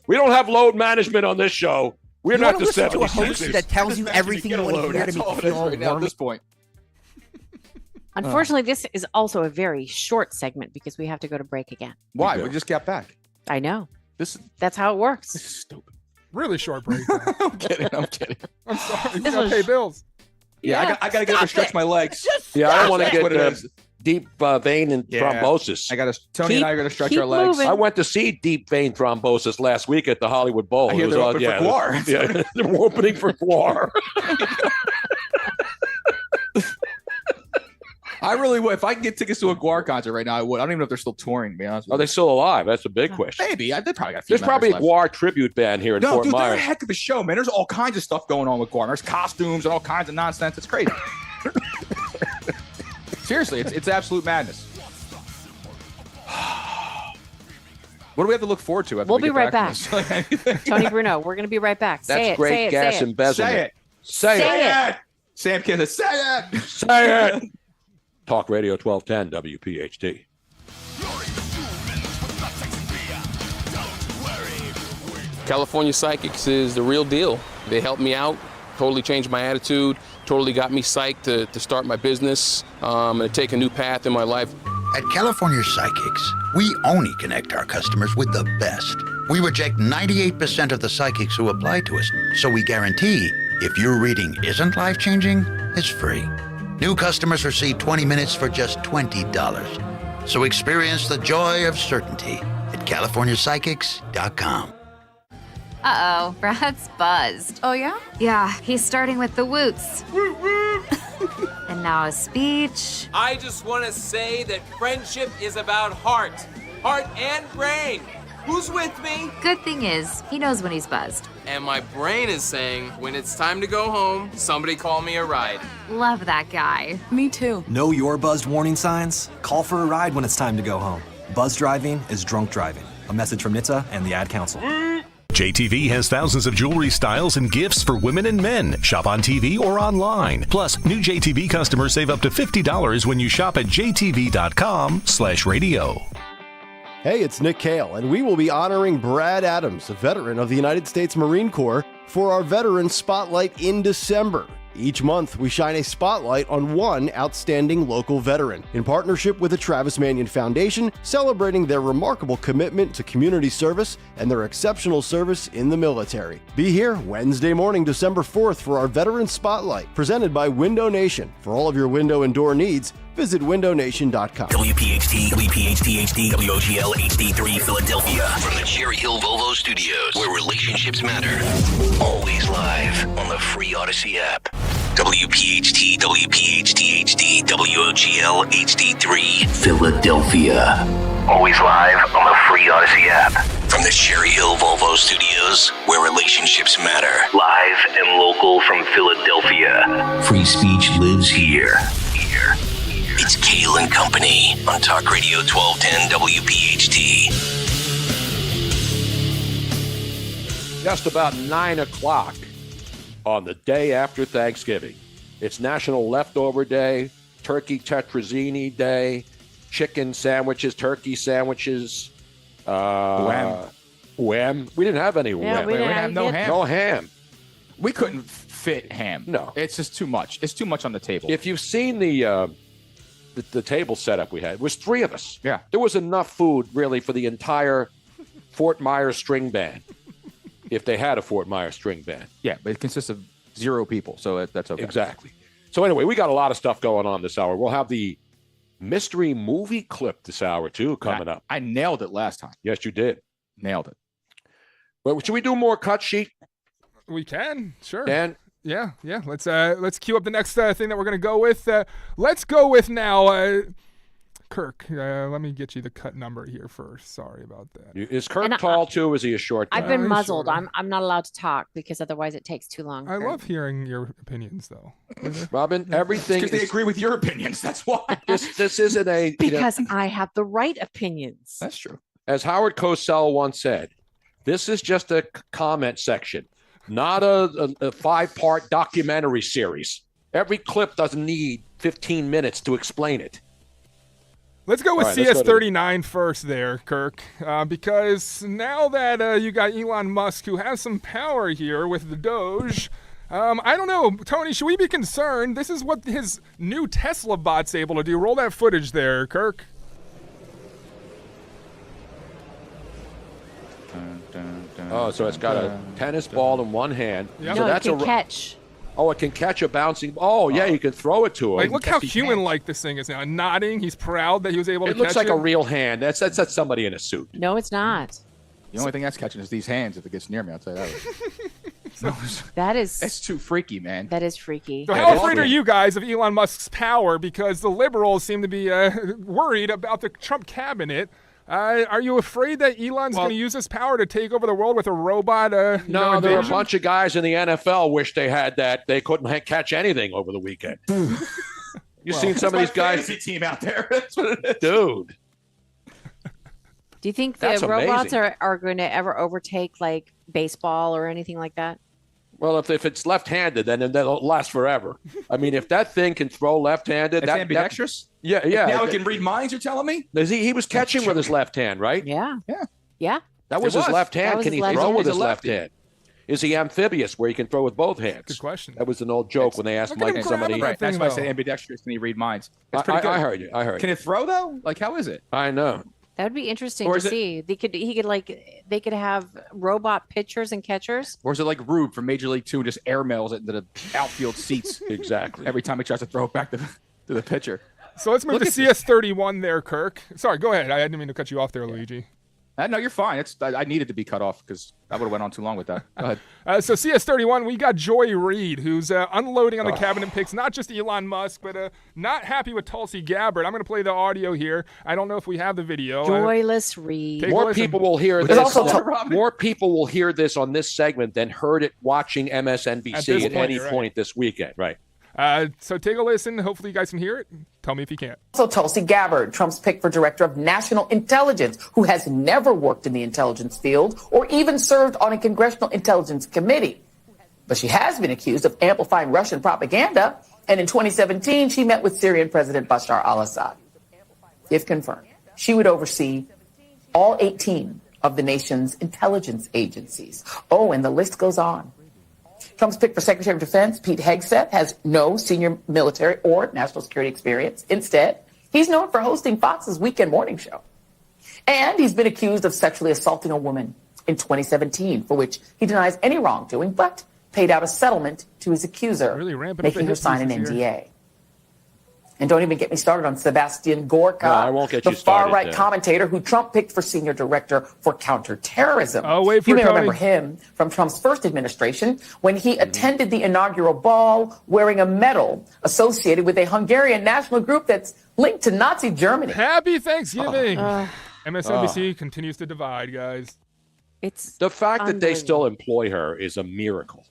We don't have load management on this show. We're not the 70s. To a host that tells you everything you want to hear to make you feel right now at this point. Unfortunately, this is also a very short segment because we have to go to break again. Why? We just got back. I know. That's how it works. This is stupid. Really short break. I'm kidding. I'm sorry. You This gotta was- pay bills. Yeah, I got to get up and stretch my legs. Yeah, I don't want to That's what it get is. deep vein and thrombosis. Tony and I are going to stretch our legs. I went to see deep vein thrombosis last week at the Hollywood Bowl. I hear they're open for Guar. Yeah, they're opening for Guar. I really would. If I can get tickets to a Guar concert right now, I would. I don't even know if they're still touring, to be honest with you. Are they still alive? That's a big question. Maybe. They probably got a few There's probably a members left. Guar tribute band here in Fort Dude, they're a Myers. heck of a show, man. There's all kinds of stuff going on with Guar. There's costumes and all kinds of nonsense. It's crazy. Seriously, it's absolute madness. What do we have to look forward to? We'll be right back. back. Tony Bruno, we're going to be right back. That's Say it. great Say it. gas Say it. embezzlement. Say it. Say it. Sam Kinson, say it. Say it. Talk Radio 1210 WPHT. California Psychics is the real deal. They helped me out, totally changed my attitude, totally got me psyched to start my business and take a new path in my life. At California Psychics, we only connect our customers with the best. We reject 98% of the psychics who apply to us, so we guarantee if your reading isn't life-changing, it's free. New customers receive 20 minutes for just $20. So experience the joy of certainty at CaliforniaPsychics.com. Uh-oh, Brad's buzzed. Oh, yeah? Yeah, he's starting with the woots. And now a speech. I just want to say that friendship is about heart and brain. Who's with me? Good thing is, he knows when he's buzzed. And my brain is saying, when it's time to go home, somebody call me a ride. Love that guy. Me too. Know your buzzed warning signs? Call for a ride when it's time to go home. Buzz driving is drunk driving. A message from NHTSA and the Ad Council. JTV has thousands of jewelry styles and gifts for women and men. Shop on TV or online. Plus, new JTV customers save up to $50 when you shop at jtv.com/radio. Hey, it's Nick Kayal, and we will be honoring Brad Adams, a veteran of the United States Marine Corps, for our Veteran Spotlight in December. Each month, we shine a spotlight on one outstanding local veteran in partnership with the Travis Manion Foundation, celebrating their remarkable commitment to community service and their exceptional service in the military. Be here Wednesday morning, December 4th for our Veteran Spotlight, presented by Window Nation. For all of your window and door needs, visit windownation.com. WPHT, WPHT-HD, WOGL HD3 Philadelphia. From the Cherry Hill Volvo Studios, where relationships matter. Always live on the free Odyssey app. WPHT, WPHT-HD, WOGL HD3 Philadelphia. Always live on the free Odyssey app. From the Cherry Hill Volvo Studios, where relationships matter. Live and local from Philadelphia. Free speech lives here. It's Kayal and Company on Talk Radio 1210 WPHT. Just about 9 o'clock on the day after Thanksgiving. It's National Leftover Day, Turkey Tetrazzini Day, chicken sandwiches, turkey sandwiches. Wham. We didn't have any wham. We didn't have no ham. No ham. We couldn't fit ham. No. It's just too much. It's too much on the table. If you've seen the table setup we had, it was 3 of us. Yeah. There was enough food, really, for the entire Fort Myers string band, if they had a Fort Myers string band. Yeah, but it consists of 0 people, so that's okay. Exactly. So anyway, we got a lot of stuff going on this hour. We'll have the mystery movie clip this hour, too, coming up. I nailed it last time. Yes, you did. Nailed it. Well, should we do more cut sheet? We can, sure. Dan? Yeah. Let's cue up the next thing that we're going to go with. Let's go with now, Kirk. Let me get you the cut number here first. Sorry about that. Is Kirk tall too? Or is he a short guy? I've been muzzled. I'm not allowed to talk because otherwise it takes too long. I love hearing your opinions, though. Robin, everything because they agree with your opinions. That's why. This isn't a because I have the right opinions. That's true. As Howard Cosell once said, this is just a comment section, not a 5-part documentary series. Every clip doesn't need 15 minutes to explain it. Let's go with CS39 first there, Kirk, because now that you got Elon Musk, who has some power here with the Doge, I don't know, Tony, should we be concerned? This is what his new Tesla bot's able to do. Roll that footage there, Kirk. Oh, so it's got a tennis ball in one hand. Yep. So no, that's it can catch. Oh, it can catch a bouncing. Oh, yeah, you can throw it to him. Like, look how human-like this thing is now. Nodding, he's proud that he was able to catch it. It looks like a real hand. That's somebody in a suit. No, it's not. The only thing that's catching is these hands if it gets near me. I'll tell you that. That's too freaky, man. That is freaky. So how afraid are you guys of Elon Musk's power? Because the liberals seem to be worried about the Trump cabinet. Are you afraid that Elon's going to use his power to take over the world with a robot? No, there are a bunch of guys in the NFL wish they had that. They couldn't catch anything over the weekend. You've seen some of these guys. Team out there. That's what it is. Dude. Do you think the robots are going to ever overtake like baseball or anything like that? Well, if it's left-handed, then it'll last forever. I mean, if that thing can throw left-handed, it's ambidextrous. Yeah. Now it can read minds. You're telling me? He was catching with his left hand, right? Yeah. That was his left hand. Can he throw with his left hand? Is he amphibious, where he can throw with both hands? Good question. That was an old joke when they asked Mike somebody. Right. That's why I say ambidextrous. Can he read minds? That's pretty good. I heard you. Can it throw though? Like, how is it? I know. That would be interesting to see. They could have robot pitchers and catchers. Or is it like Rube from Major League 2 just airmails it into the outfield seats? Exactly. Every time he tries to throw it back to the pitcher. So let's move to CS31 there, Kirk. Sorry, go ahead. I didn't mean to cut you off there, Luigi. No, you're fine. I needed to be cut off because I would have went on too long with that. Go ahead. So CS31, we got Joy Reid, who's unloading on the cabinet picks, not just Elon Musk, but not happy with Tulsi Gabbard. I'm going to play the audio here. I don't know if we have the video. Joyless Reid. More people will hear this. More people will hear this on this segment than heard it watching MSNBC at any point this weekend. Right. So take a listen. Hopefully you guys can hear it. Tell me if you can't. Also, Tulsi Gabbard, Trump's pick for director of national intelligence, who has never worked in the intelligence field or even served on a congressional intelligence committee. But she has been accused of amplifying Russian propaganda. And in 2017, she met with Syrian President Bashar al-Assad. If confirmed, she would oversee all 18 of the nation's intelligence agencies. Oh, and the list goes on. Trump's pick for Secretary of Defense, Pete Hegseth, has no senior military or national security experience. Instead, he's known for hosting Fox's weekend morning show. And he's been accused of sexually assaulting a woman in 2017, for which he denies any wrongdoing, but paid out a settlement to his accuser, making her sign an NDA. And don't even get me started on Sebastian Gorka, I won't get the you started far-right there. commentator who Trump picked for senior director for counterterrorism. Oh, wait for you may Tony. remember him from Trump's first administration when he attended the inaugural ball wearing a medal associated with a Hungarian national group that's linked to Nazi Germany. Happy Thanksgiving. MSNBC continues to divide, guys. It's the fact that they still employ her is a miracle.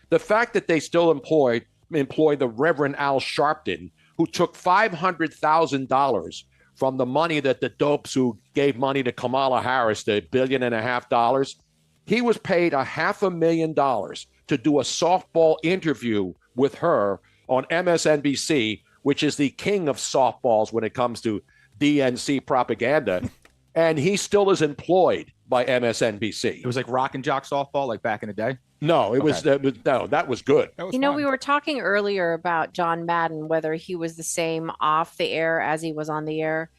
The fact that they still employ the Reverend Al Sharpton, who took $500,000 from the money that the dopes who gave money to Kamala Harris, the $1.5 billion. He was paid $500,000 to do a softball interview with her on MSNBC, which is the king of softballs when it comes to DNC propaganda. And he still is employed by MSNBC. It was like rock and jock softball, like back in the day. No, that was good. We were talking earlier about John Madden, whether he was the same off the air as he was on the air.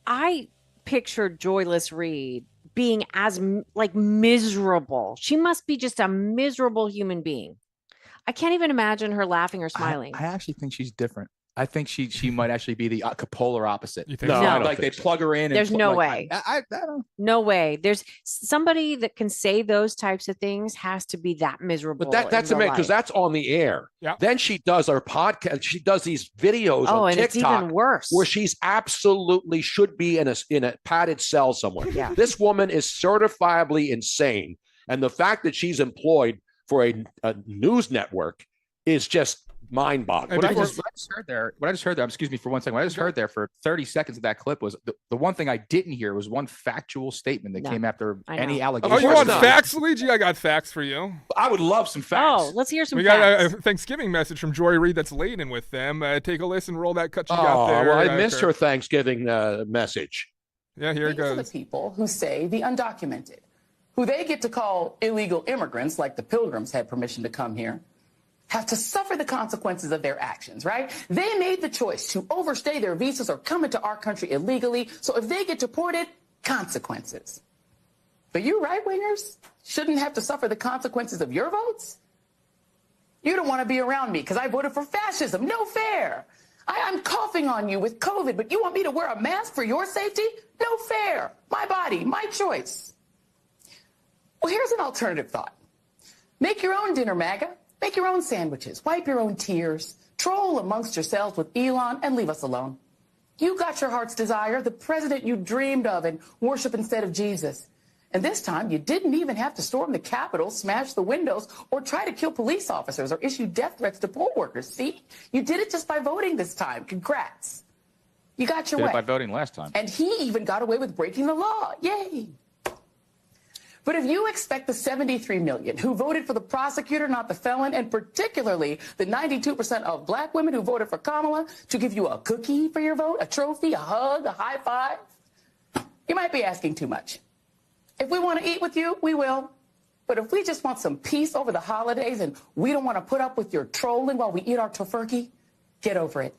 I pictured Joyless Reid being as miserable. She must be just a miserable human being. I can't even imagine her laughing or smiling. I actually think she's different. I think she might actually be the polar opposite. You think No, I don't like think they plug her in. There's and no like, way. I don't. No way. There's somebody that can say those types of things has to be that miserable. But that's amazing because that's on the air. Yeah. Then she does her podcast. She does these videos on and TikTok it's even worse. where she's absolutely should be in a padded cell somewhere. Yeah. This woman is certifiably insane. And the fact that she's employed for a news network is just mind-boggling. What I just heard there, excuse me for 1 second, what I just heard there for 30 seconds of that clip was the one thing I didn't hear was one factual statement that came after any allegation. Oh, you want facts, Luigi? I got facts for you. I would love some facts. Oh, let's hear some We facts. got a Thanksgiving message from Joy Reid that's laden with them. Take a listen, roll that cut you got there. Well, I missed her Thanksgiving message. Yeah, here it These are goes. the people who say the undocumented, who they get to call illegal immigrants, like the Pilgrims had permission to come here, have to suffer the consequences of their actions, right? They made the choice to overstay their visas or come into our country illegally. So if they get deported, consequences. But you right-wingers shouldn't have to suffer the consequences of your votes? You don't want to be around me because I voted for fascism. No fair. I'm coughing on you with COVID, but you want me to wear a mask for your safety? No fair. My body, my choice. Well, here's an alternative thought. Make your own dinner, MAGA. Make your own sandwiches. Wipe your own tears. Troll amongst yourselves with Elon and leave us alone. You got your heart's desire, the president you dreamed of, and worship instead of Jesus. And this time, you didn't even have to storm the Capitol, smash the windows, or try to kill police officers or issue death threats to poll workers. See? You did it just by voting this time. Congrats. You got your way. Did it by voting last time. And he even got away with breaking the law. Yay. But if you expect the 73 million who voted for the prosecutor, not the felon, and particularly the 92% of black women who voted for Kamala to give you a cookie for your vote, a trophy, a hug, a high five, you might be asking too much. If we want to eat with you, we will. But if we just want some peace over the holidays and we don't want to put up with your trolling while we eat our tofurkey, get over it.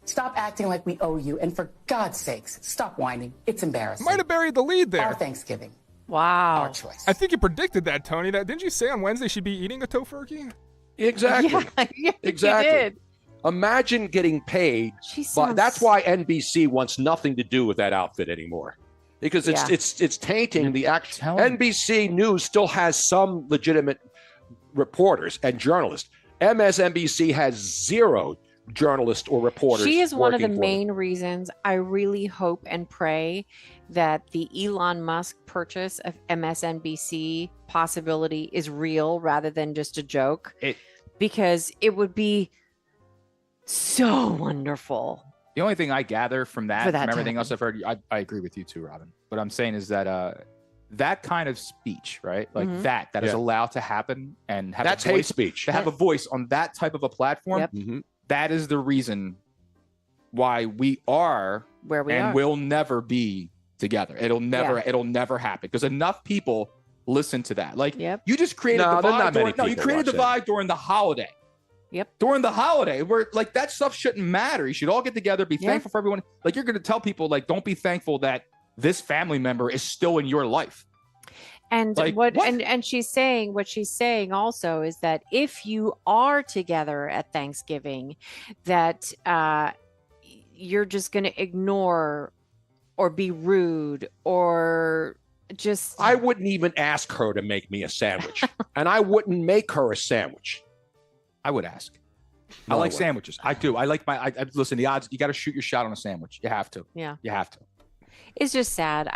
Stop acting like we owe you. And for God's sakes, stop whining. It's embarrassing. Might have buried the lead there. Our Thanksgiving. Wow. Our choice. I think you predicted that, Tony. That didn't you say on Wednesday she'd be eating a tofurkey? Exactly. Yeah, exactly. You did. Imagine getting paid. But that's why NBC wants nothing to do with that outfit anymore. Because it's tainting the actual. NBC News still has some legitimate reporters and journalists. MSNBC has zero journalists or reporters. She is one of the working for main reasons I really hope and pray that the Elon Musk purchase of MSNBC possibility is real rather than just a joke, because it would be so wonderful. The only thing I gather from that, For that from to everything else happen. I've heard, I agree with you too, Robin. What I'm saying is that that kind of speech, right? Like Mhm. that is Yeah. allowed to happen and have That's a voice, hate speech. To have a voice on that type of a platform. Yep. Mhm. That is the reason why we are Where we and are. will never be together. It'll never happen because enough people listen to that. Like you just created No, a there are divide. not many You people created a watch that. divide during the holiday. Yep. During the holiday, where like that stuff shouldn't matter. You should all get together, be thankful for everyone. Like you're going to tell people, like, don't be thankful that this family member is still in your life. And Like, what? what? And she's saying what she's saying also is that if you are together at Thanksgiving, that you're just going to ignore or be rude or just. I wouldn't even ask her to make me a sandwich, and I wouldn't make her a sandwich. I would ask. No, I like I wouldn't. sandwiches. I do. I like I listen. The odds. You got to shoot your shot on a sandwich. You have to. Yeah. You have to. It's just sad.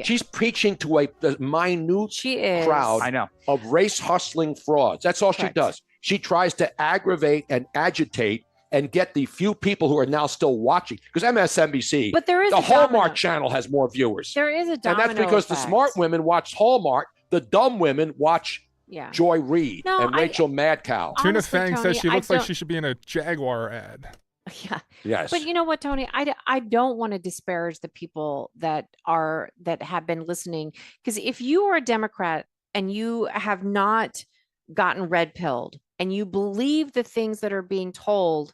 She's preaching to a minute She is. crowd I know. of race hustling frauds. That's all she Correct. does. She tries to aggravate and agitate and get the few people who are now still watching. Because MSNBC, But there is the a domino. Hallmark channel has more viewers. There is a And domino that's because the effect. smart women watch Hallmark, the dumb women watch Yeah. Joy Reid No, and Rachel Madcow. Tuna Honestly, Fang Tony, says she I looks like don't- she should be in a Jaguar ad. Yeah. Yes. But you know what, Tony? I don't want to disparage the people that have been listening, because if you are a Democrat and you have not gotten red pilled and you believe the things that are being told,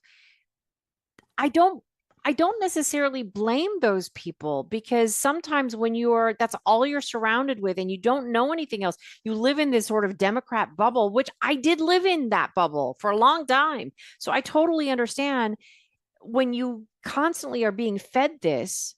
I don't necessarily blame those people, because sometimes when that's all you're surrounded with and you don't know anything else, you live in this sort of Democrat bubble, which I did live in that bubble for a long time. So I totally understand when you constantly are being fed this,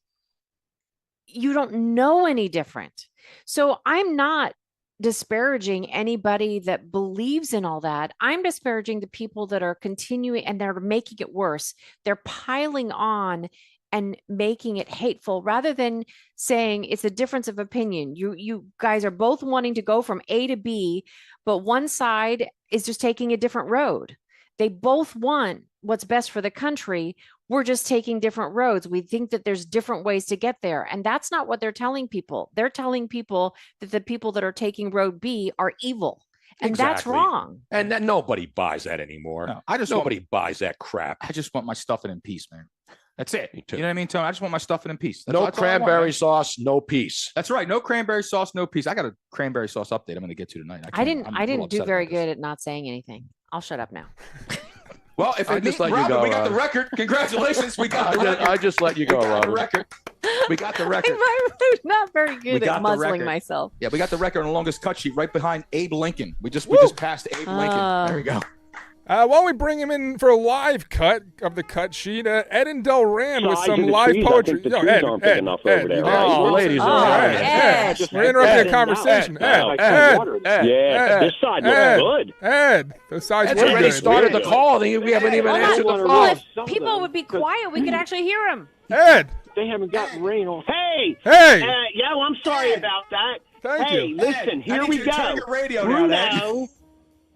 you don't know any different. So I'm not disparaging anybody that believes in all that. I'm disparaging the people that are continuing and they're making it worse. They're piling on and making it hateful rather than saying it's a difference of opinion. You guys are both wanting to go from A to B, but one side is just taking a different road. They both want what's best for the country. We're just taking different roads. We think that there's different ways to get there. And that's not what they're telling people. They're telling people that the people that are taking road B are evil. And that's Exactly. wrong. And that nobody buys that anymore. No, Nobody buys that crap. I just want my stuffing in peace, man. That's it. Me too. You know what I mean, Tony? I just want my stuffing in peace. That's No all I want, cranberry man. sauce, no peace. That's right. No cranberry sauce, no peace. I got a cranberry sauce update I'm going to get to tonight. I I'm didn't a little do upset very about this. good at not saying anything. I'll shut up now. Well, if I it just means, let you Robin, go, we got the Robin. record. Congratulations. We got the record. I just let you go, We got the Robin. record. We got the record. I'm not very We good got at the muzzling record. myself. Yeah, we got the record on the longest cut sheet right behind Abe Lincoln. We just passed Abe Lincoln. There we go. Why don't we bring him in for a live cut of the cut sheet? Ed and Del Ran with some live poetry. Ed, Ed, ladies Ed, we're interrupting a conversation. Ed, this side looks good. Ed, those sides Ed's look already good. started the call. We haven't even answered the Well, phone. if people would be quiet, we could actually hear him. Ed, they haven't gotten rain on. Hey, yo, I'm sorry about that. Thank you. Listen, here we go. Turn your radio Bruno, down, Ed.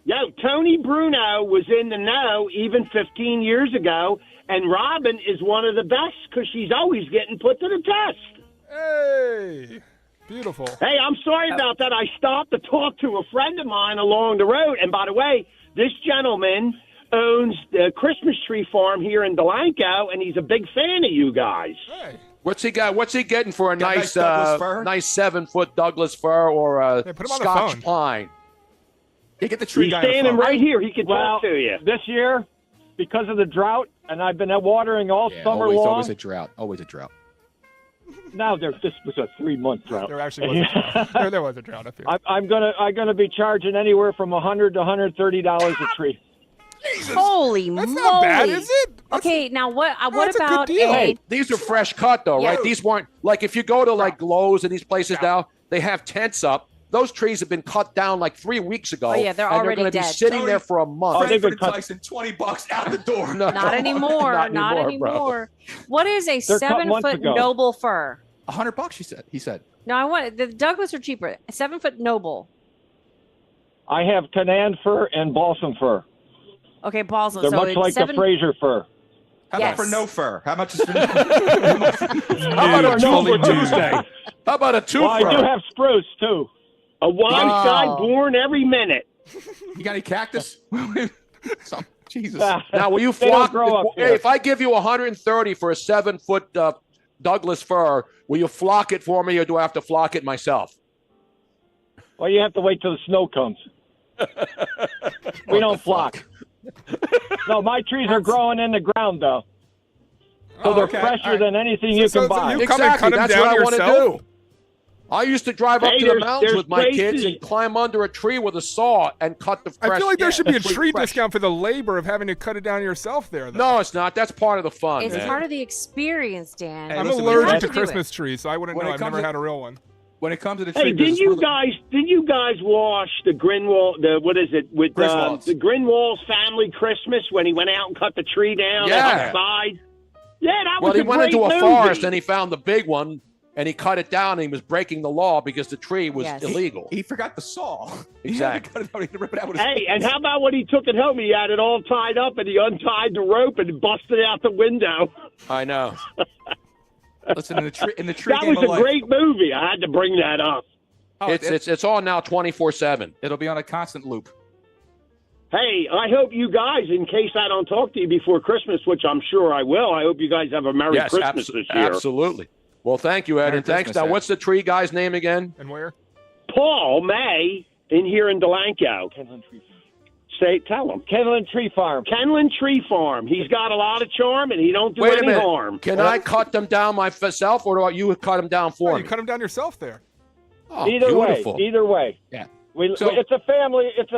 Yo, Tony Bruno was in the know even 15 years ago, and Robin is one of the best because she's always getting put to the test. Hey, beautiful. Hey, I'm sorry about that. I stopped to talk to a friend of mine along the road, and by the way, this gentleman owns the Christmas tree farm here in Delanco, and he's a big fan of you guys. Hey. What's he got? What's he getting for a nice Douglas fir? nice 7-foot Douglas fir or a Hey, put him on the Scotch phone. pine? Yeah, get the tree He's guy on the standing phone. right here. He can talk to you. This year, because of the drought, and I've been watering all summer long. Always a drought. Always a drought. Now this was a 3-month drought. There actually was a drought. there was a drought up here. I'm gonna be charging anywhere from $100 to $130 a tree. Holy That's moly! not bad, is it? Okay, now what that's a good about deal. Hey, these are fresh cut though, Yeah. right? These weren't like if you go to like Lowe's and these places now, they have tents up. Those trees have been cut down like 3 weeks ago. Oh, yeah, they're and already they're going to be dead. sitting there for a month. Frankfurt Tyson, $20 out the door. No, Not anymore. Not bro. anymore. What is a They're cut months 7-foot ago. noble fir? $100, he said. No, I want the Douglas are cheaper. A 7-foot noble. I have Canaan fir and balsam fir. Okay, balsam. They're so much it's like the Fraser fir. How Yes. about for no fur? How much is for How about a two for Tuesday? How about a two Well, for? I do have spruce too. A wise guy born every minute. You got any cactus? Jesus. Now, will you They don't flock? grow up Hey, here. if I give you 130 for a 7-foot Douglas fir, will you flock it for me, or do I have to flock it myself? Well, you have to wait till the snow comes. We don't flock. No, my trees are growing in the ground though, so they're fresher than anything you can buy. you come and Exactly. cut 'em That's down what I want to yourself? do. I used to drive up Hey, to the there's- mountains there's with my kids places- and climb under a tree with a saw and cut the fresh. I feel like there should be a tree tree fresh. discount for the labor of having to cut it down yourself there, though. No, it's not. That's part of the fun, It's man. part of the experience, Dan. I'm listen, allergic have to to do Christmas trees, so I wouldn't When know. it I've comes never to- had a real one. When it comes to the Hey, tree business, didn't you guys wash the Grinwald, what is it, with Griswolds. the Grinwald's family Christmas when he went out and cut the tree down Yeah. outside? Yeah, that Well, was he a went great into a movie. forest and he found the big one and he cut it down and he was breaking the law because the tree was Yes. illegal. he forgot the saw. Exactly. He cut it out, he had to rip it out with his Hey, hands. and how about when he took it home? He had it all tied up and he untied the rope and busted out the window. I know. Listen, in the tree That game was of a life. great movie. I had to bring that up. Oh, It's on now 24/7. It'll be on a constant loop. Hey, I hope you guys, in case I don't talk to you before Christmas, which I'm sure I will, I hope you guys have a Merry Yes, Christmas this year. absolutely. Well, thank you, Ed, Merry and thanks. Christmas, Now, Ed. what's the tree guy's name again? And where? Paul May in here in Delanco. Tell him. Kenland Tree Farm. Kenland Tree Farm. He's got a lot of charm and he don't do Wait a any minute. harm. Can I cut them down myself, or do you cut them down for Oh, me? you cut them down yourself there. Oh, Either beautiful. way, either way. Yeah. It's a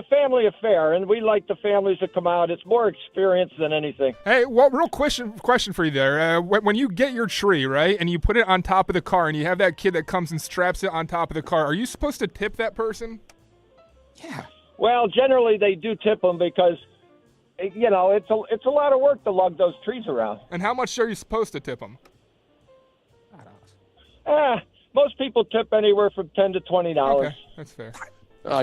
family affair, and we like the families that come out. It's more experience than anything. Hey, well, real question for you there. When you get your tree, right, and you put it on top of the car, and you have that kid that comes and straps it on top of the car, are you supposed to tip that person? Yeah. Well, generally they do tip them because, you know, it's a lot of work to lug those trees around. And how much are you supposed to tip them? Most people tip anywhere from $10 to $20. Okay, that's fair.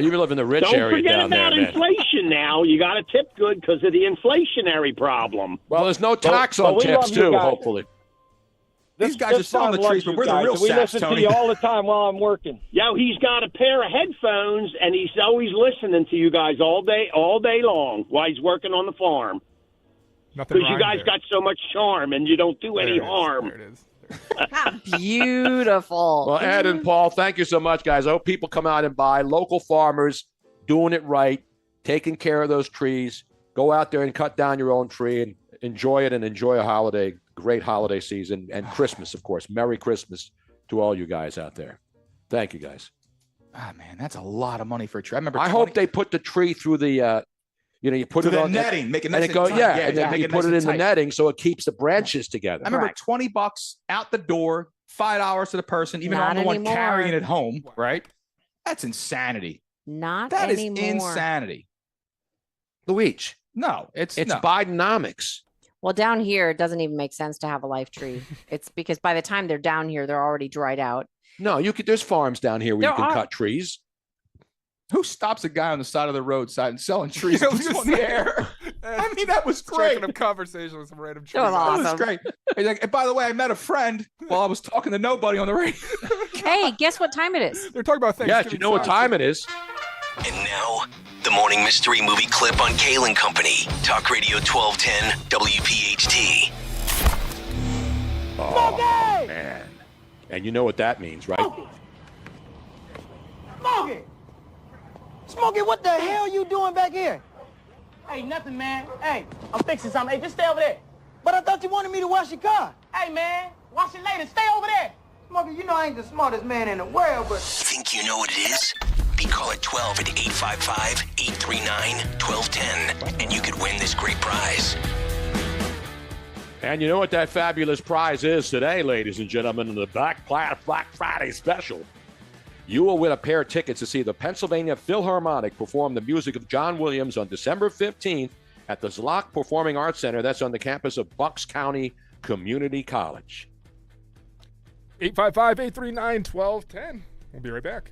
You live in the rich Don't area forget down about there, man. inflation now. You got to tip good because of the inflationary problem. Well, there's no tax But on we tips, love you too, guys. hopefully. These guys are selling the trees, but we're the real We saps, listen Tony. to you all the time while I'm working. Yo, he's got a pair of headphones, and he's always listening to you guys all day long while he's working on the farm. Nothing Because you rhymed guys there. got so much charm, and you don't do any harm. There it is. Beautiful. Well, Ed and Paul, thank you so much, guys. I hope people come out and buy. Local farmers doing it right, taking care of those trees. Go out there and cut down your own tree and enjoy it and enjoy a great holiday season and Christmas, of course. Merry Christmas to all you guys out there. Thank you, guys. Ah, man, that's a lot of money for a tree. I remember. I hope they put the tree through the, You put So it the on netting, make it and nice it go, and tight. yeah, Yeah, and then make you it put nice it and in the tight. netting so it keeps the branches together. I remember $20 out the door, $5 to the person, even though I'm Not the one anymore. carrying it home, right? That's insanity. Not That is anymore. insanity. Luigi. No, it's It's no. Bidenomics. Well, down here, it doesn't even make sense to have a life tree. It's because by the time they're down here, they're already dried out. No, there's farms down here where There you can are. cut trees. Who stops a guy on the side of the roadside and selling trees on the air? I mean, that was great. Striking up conversation with some random That was trees. awesome. That was great. He's like, and by the way, I met a friend while I was talking to nobody on the radio. Hey, guess what time it is? They're talking about Yes, you know what time it is. And now, the morning mystery movie clip on Kayal and Company. Talk Radio 1210 WPHT. Oh, man. And you know what that means, right? Smokey! Smokey, what the hell you doing back here? Hey, nothing, man. Hey, I'm fixing something. Hey, just stay over there. But I thought you wanted me to wash your car. Hey, man, wash it later. Stay over there. Smokey, you know I ain't the smartest man in the world, but... Think you know what it is? Be call at 12 at 855-839-1210, and you could win this great prize. And you know what that fabulous prize is today, ladies and gentlemen, in the Black Friday special. You will win a pair of tickets to see the Pennsylvania Philharmonic perform the music of John Williams on December 15th at the Zlock Performing Arts Center. That's on the campus of Bucks County Community College. 855-839-1210. We'll be right back.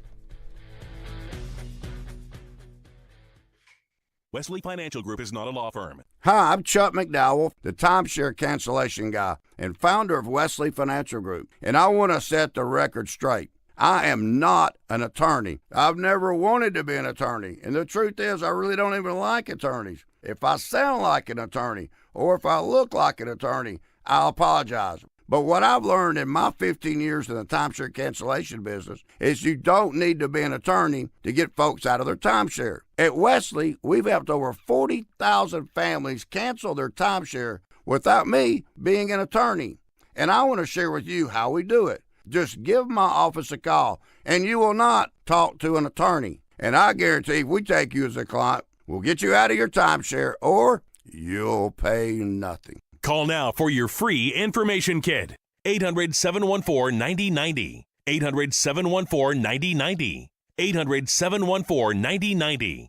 Wesley Financial Group is not a law firm. Hi, I'm Chuck McDowell, the timeshare cancellation guy and founder of Wesley Financial Group, and I want to set the record straight. I am not an attorney. I've never wanted to be an attorney, and the truth is I really don't even like attorneys. If I sound like an attorney or if I look like an attorney, I'll apologize. But what I've learned in my 15 years in the timeshare cancellation business is you don't need to be an attorney to get folks out of their timeshare. At Wesley, we've helped over 40,000 families cancel their timeshare without me being an attorney. And I want to share with you how we do it. Just give my office a call, and you will not talk to an attorney. And I guarantee if we take you as a client, we'll get you out of your timeshare, or you'll pay nothing. Call now for your free information kit. 800-714-9090. 800-714-9090. 800-714-9090.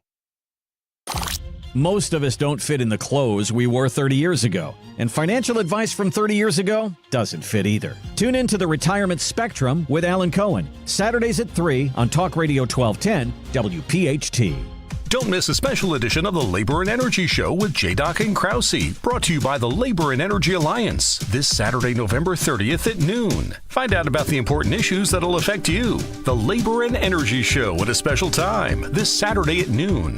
Most of us don't fit in the clothes we wore 30 years ago. And financial advice from 30 years ago doesn't fit either. Tune in to the Retirement Spectrum with Alan Cohen. Saturdays at 3 on Talk Radio 1210 WPHT. Don't miss a special edition of the Labor and Energy Show with J-Doc and Krause, brought to you by the Labor and Energy Alliance, this Saturday, November 30th at noon. Find out about the important issues that'll affect you. The Labor and Energy Show at a special time, this Saturday at noon.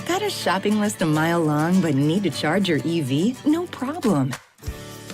Got a shopping list a mile long but need to charge your EV? No problem.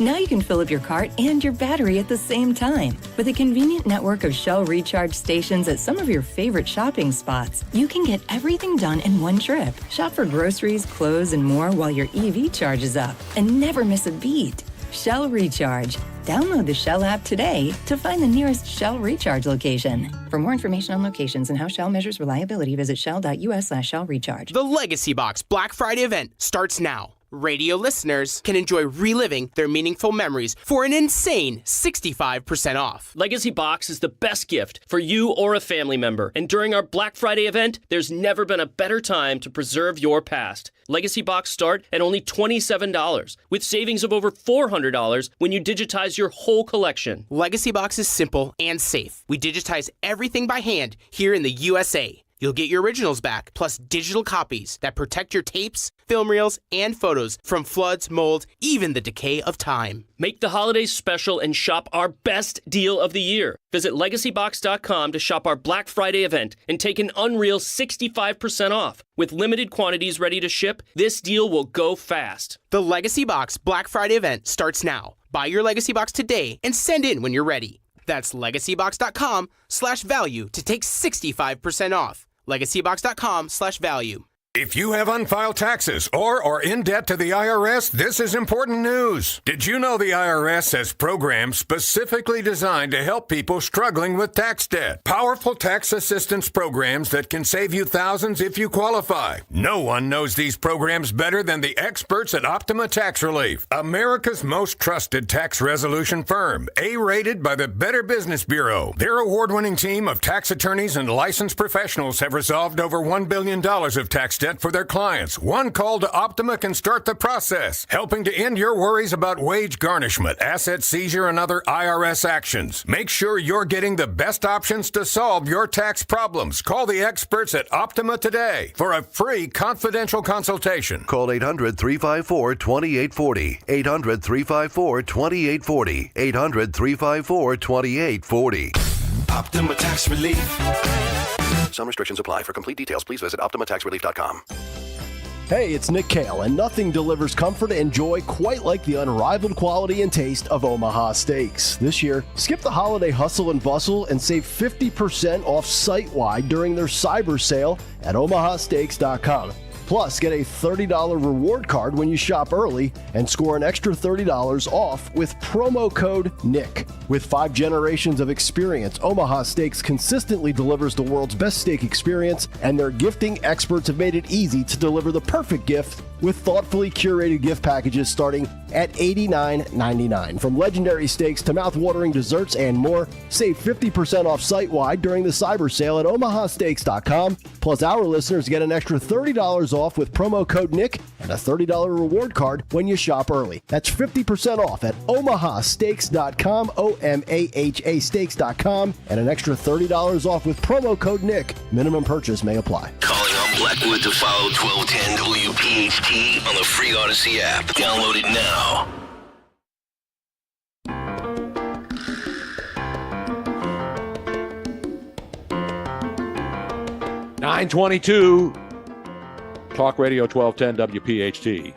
Now you can fill up your cart and your battery at the same time. With a convenient network of Shell recharge stations at some of your favorite shopping spots, you can get everything done in one trip. Shop for groceries, clothes, and more while your EV charges up. And never miss a beat. Shell Recharge. Download the Shell app today to find the nearest Shell Recharge location. For more information on locations and how Shell measures reliability, visit shell.us/Shell Recharge. The Legacy Box Black Friday event starts now. Radio listeners can enjoy reliving their meaningful memories for an insane 65% off. Legacy Box is the best gift for you or a family member. And during our Black Friday event, there's never been a better time to preserve your past. Legacy Box start at only $27, with savings of over $400 when you digitize your whole collection. Legacy Box is simple and safe. We digitize everything by hand here in the USA. You'll get your originals back, plus digital copies that protect your tapes, film reels, and photos from floods, mold, even the decay of time. Make the holidays special and shop our best deal of the year. Visit LegacyBox.com to shop our Black Friday event and take an unreal 65% off. With limited quantities ready to ship, this deal will go fast. The Legacy Box Black Friday event starts now. Buy your Legacy Box today and send in when you're ready. That's LegacyBox.com/value to take 65% off. LegacyBox.com/value. If you have unfiled taxes or are in debt to the IRS, this is important news. Did you know the IRS has programs specifically designed to help people struggling with tax debt? Powerful tax assistance programs that can save you thousands if you qualify. No one knows these programs better than the experts at Optima Tax Relief, America's most trusted tax resolution firm, A-rated by the Better Business Bureau. Their award-winning team of tax attorneys and licensed professionals have resolved over $1 billion of tax debt for their clients. One call to Optima can start the process, helping to end your worries about wage garnishment, asset seizure, and other IRS actions. Make sure you're getting the best options to solve your tax problems. Call the experts at Optima today for a free confidential consultation. Call 800-354-2840. 800-354-2840. 800-354-2840. Optima Tax Relief. Some restrictions apply. For complete details, please visit OptimaTaxRelief.com. Hey, it's Nick Kayal, and nothing delivers comfort and joy quite like the unrivaled quality and taste of Omaha Steaks. This year, skip the holiday hustle and bustle and save 50% off site-wide during their cyber sale at omahasteaks.com. Plus, get a $30 reward card when you shop early and score an extra $30 off with promo code NICK. With 5 generations of experience, Omaha Steaks consistently delivers the world's best steak experience, and their gifting experts have made it easy to deliver the perfect gift with thoughtfully curated gift packages starting at $89.99. From legendary steaks to mouth-watering desserts and more, save 50% off site-wide during the cyber sale at omahasteaks.com. Plus, our listeners get an extra $30 off with promo code NICK and a $30 reward card when you shop early. That's 50% off at omahasteaks.com, OMAHA steaks.com, and an extra $30 off with promo code NICK. Minimum purchase may apply. Calling on Blackwood to follow 1210 WPHT on the free Odyssey app. Download it now. $922. Talk Radio 1210 WPHT.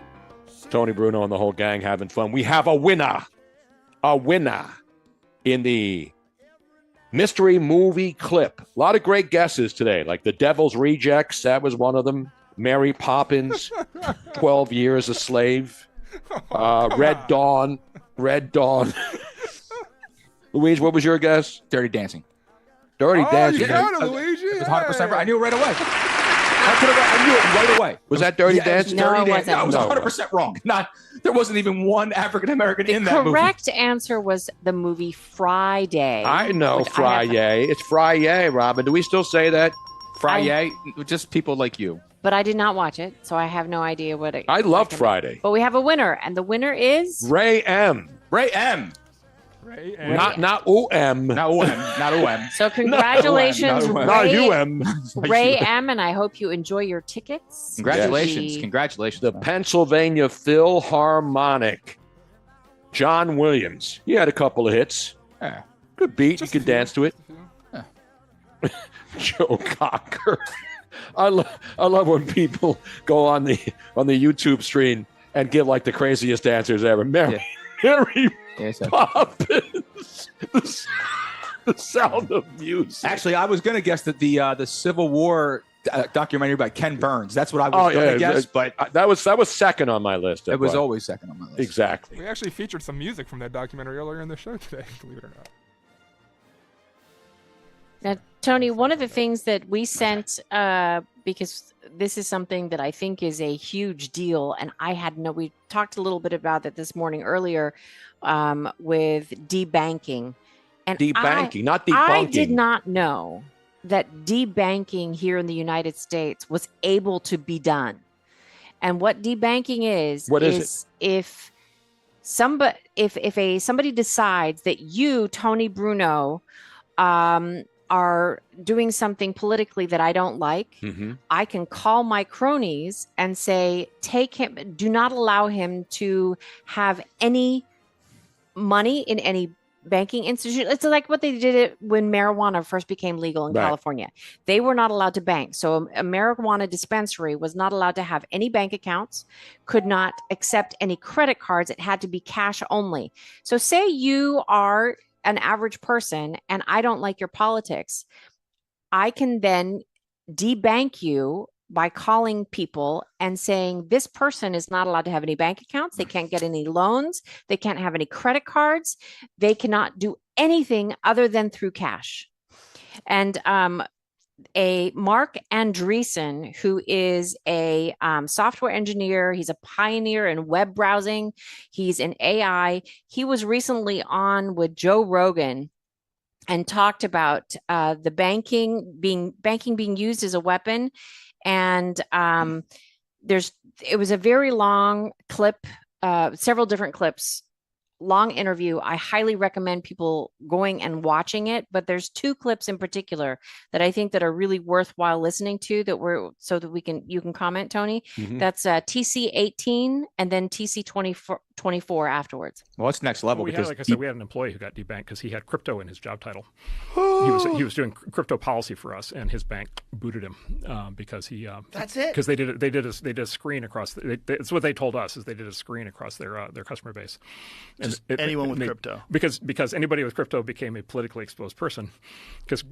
Tony Bruno and the whole gang having fun. We have a winner in the mystery movie clip. A lot of great guesses today, like The Devil's Rejects. That was one of them. Mary Poppins, 12 Years a Slave. Red Dawn. Louise, what was your guess? Dirty Dancing. Dirty Dancing. You got it, Luigi. It was 100% right. I knew it right away. I knew it right away. Was that Dirty Dancing? No, Dirty it Dancing. wasn't. I was 100% wrong. There wasn't even one African American in that movie. Correct answer was the movie Friday. I know Friday. It's Friday, Robin. Do we still say that? Friday? Just people like you. But I did not watch it, so I have no idea what it. I loved Friday. But we have a winner, and the winner is Ray M. Not OM. Not OM. So congratulations, not UM. Ray M, and I hope you enjoy your tickets. Congratulations. Congratulations. The Pennsylvania Philharmonic. John Williams. He had a couple of hits. Yeah. Good beat. You can dance to it. Yeah. Joe Cocker. I love when people go on the YouTube stream and give like the craziest answers ever. Mary Poppins. The Sound of Music. Actually, I was going to guess that the Civil War documentary by Ken Burns. That's what I was going to guess. But that was second on my list. It was always second on my list. Exactly. We actually featured some music from that documentary earlier in the show today, believe it or not. Now, Tony, one of the things that we sent, because this is something that I think is a huge deal, and we talked a little bit about that this morning earlier with debanking. And debanking, not debunking. I did not know that debanking here in the United States was able to be done. And what debanking is if somebody decides that you, Tony Bruno, are doing something politically that I don't like, I can call my cronies and say, take him, do not allow him to have any money in any banking institution. It's like what they did when marijuana first became legal in California. They were not allowed to bank. So a marijuana dispensary was not allowed to have any bank accounts, could not accept any credit cards. It had to be cash only. So say you are an average person and I don't like your politics, I can then debank you by calling people and saying this person is not allowed to have any bank accounts. They can't get any loans. They can't have any credit cards. They cannot do anything other than through cash. And a Mark Andreessen, who is a software engineer. He's a pioneer in web browsing. He's an AI. He was recently on with Joe Rogan and talked about the banking being used as a weapon. And it was a very long clip, several different clips, long interview. I highly recommend people going and watching it, but there's two clips in particular that I think that are really worthwhile listening to so that you can comment, Tony. Mhm. That's TC18 and then TC24 afterwards. Well, it's next level. We because had, like I said, we had an employee who got debanked because he had crypto in his job title. He was doing crypto policy for us, and his bank booted him because he. That's it. Because they did a screen across. It's what they told us is they did a screen across their customer base. And anyone with crypto. Because anybody with crypto became a politically exposed person. Because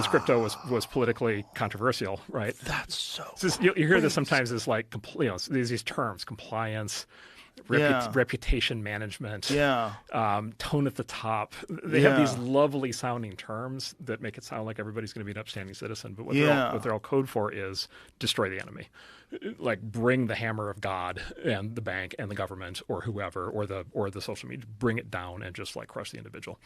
crypto was politically controversial, right? That's so. You hear this sometimes as like these terms: compliance. Reputation management, tone at the top. They have these lovely sounding terms that make it sound like everybody's going to be an upstanding citizen. But what they're all code for is destroy the enemy, like bring the hammer of God and the bank and the government or whoever or the social media, bring it down and just like crush the individual.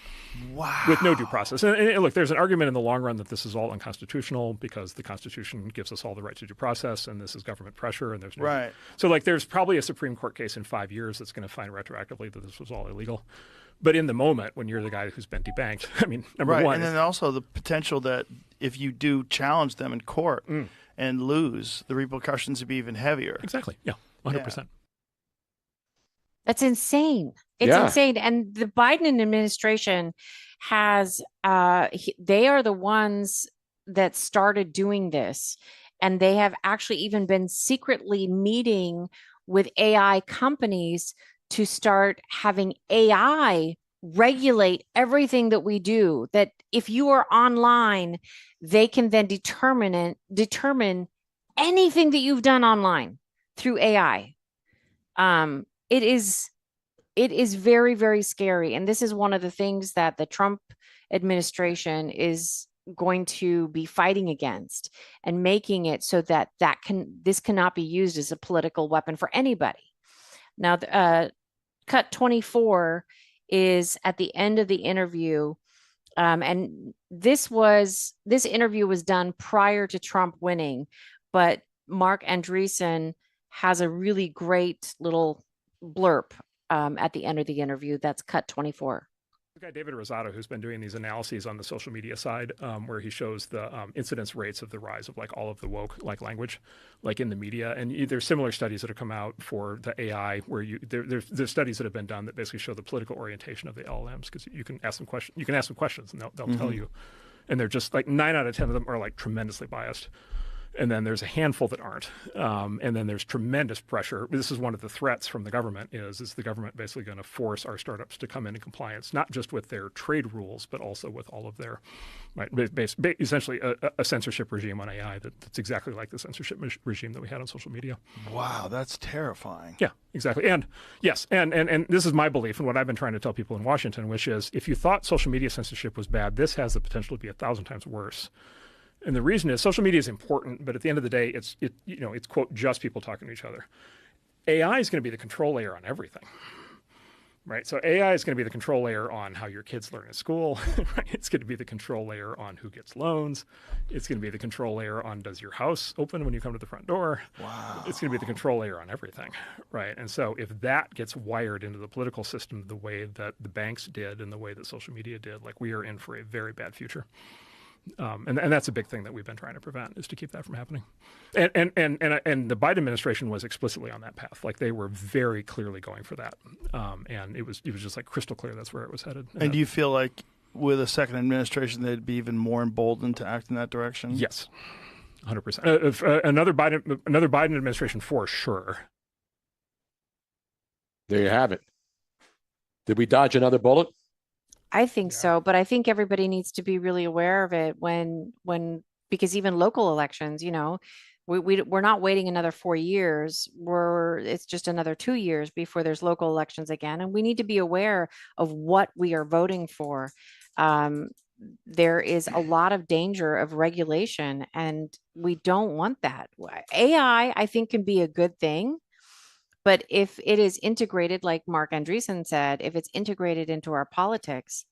Wow. With no due process. And look, there's an argument in the long run that this is all unconstitutional because the Constitution gives us all the right to due process, and this is government pressure, and there's no. Right. So like, there's probably a Supreme Court case in 5 years that's going to find retroactively that this was all illegal. But in the moment, when you're the guy who's been debanked, I mean, number one. And then also the potential that if you do challenge them in court and lose, the repercussions would be even heavier. Exactly. Yeah. 100%. That's insane. It's insane. And the Biden administration has, they are the ones that started doing this. And they have actually even been secretly meeting with AI companies to start having AI regulate everything that we do, that if you are online, they can then determine anything that you've done online through AI. It is very, very scary. And this is one of the things that the Trump administration is going to be fighting against and making it so that this cannot be used as a political weapon for anybody. Now, cut 24 is at the end of the interview. And this interview was done prior to Trump winning, but Mark Andreessen has a really great little blurb at the end of the interview. That's cut 24. The guy David Rosado, who's been doing these analyses on the social media side, where he shows the incidence rates of the rise of like all of the woke like language, like in the media, and there's similar studies that have come out for the AI, where there's studies that have been done that basically show the political orientation of the LLMs, because you can ask them questions, and they'll tell you, and they're just like 9 out of 10 of them are like tremendously biased. And then there's a handful that aren't. And then there's tremendous pressure. This is one of the threats from the government is the government basically going to force our startups to come into compliance, not just with their trade rules, but also with all of their, essentially a censorship regime on AI that's exactly like the censorship regime that we had on social media. Wow, that's terrifying. Yeah, exactly. And yes, and this is my belief and what I've been trying to tell people in Washington, which is if you thought social media censorship was bad, this has the potential to be 1,000 times worse. And the reason is social media is important, but at the end of the day, it's quote, just people talking to each other. AI is going to be the control layer on everything, right? So AI is going to be the control layer on how your kids learn at school, right? It's going to be the control layer on who gets loans. It's going to be the control layer on does your house open when you come to the front door? Wow. It's going to be the control layer on everything, right? And so if that gets wired into the political system the way that the banks did and the way that social media did, like we are in for a very bad future. And that's a big thing that we've been trying to prevent, is to keep that from happening. And the Biden administration was explicitly on that path. Like they were very clearly going for that. And it was just like crystal clear that's where it was headed. And do you feel like with a second administration, they'd be even more emboldened to act in that direction? Yes, 100%. Another Biden administration for sure. There you have it. Did we dodge another bullet? I think so, but I think everybody needs to be really aware of it when because even local elections, We're not waiting another 4 years. It's just another 2 years before there's local elections again. And we need to be aware of what we are voting for. There is a lot of danger of regulation, and we don't want that. AI, I think, can be a good thing. But if it is integrated, like Mark Andreessen said, if it's integrated into our politics,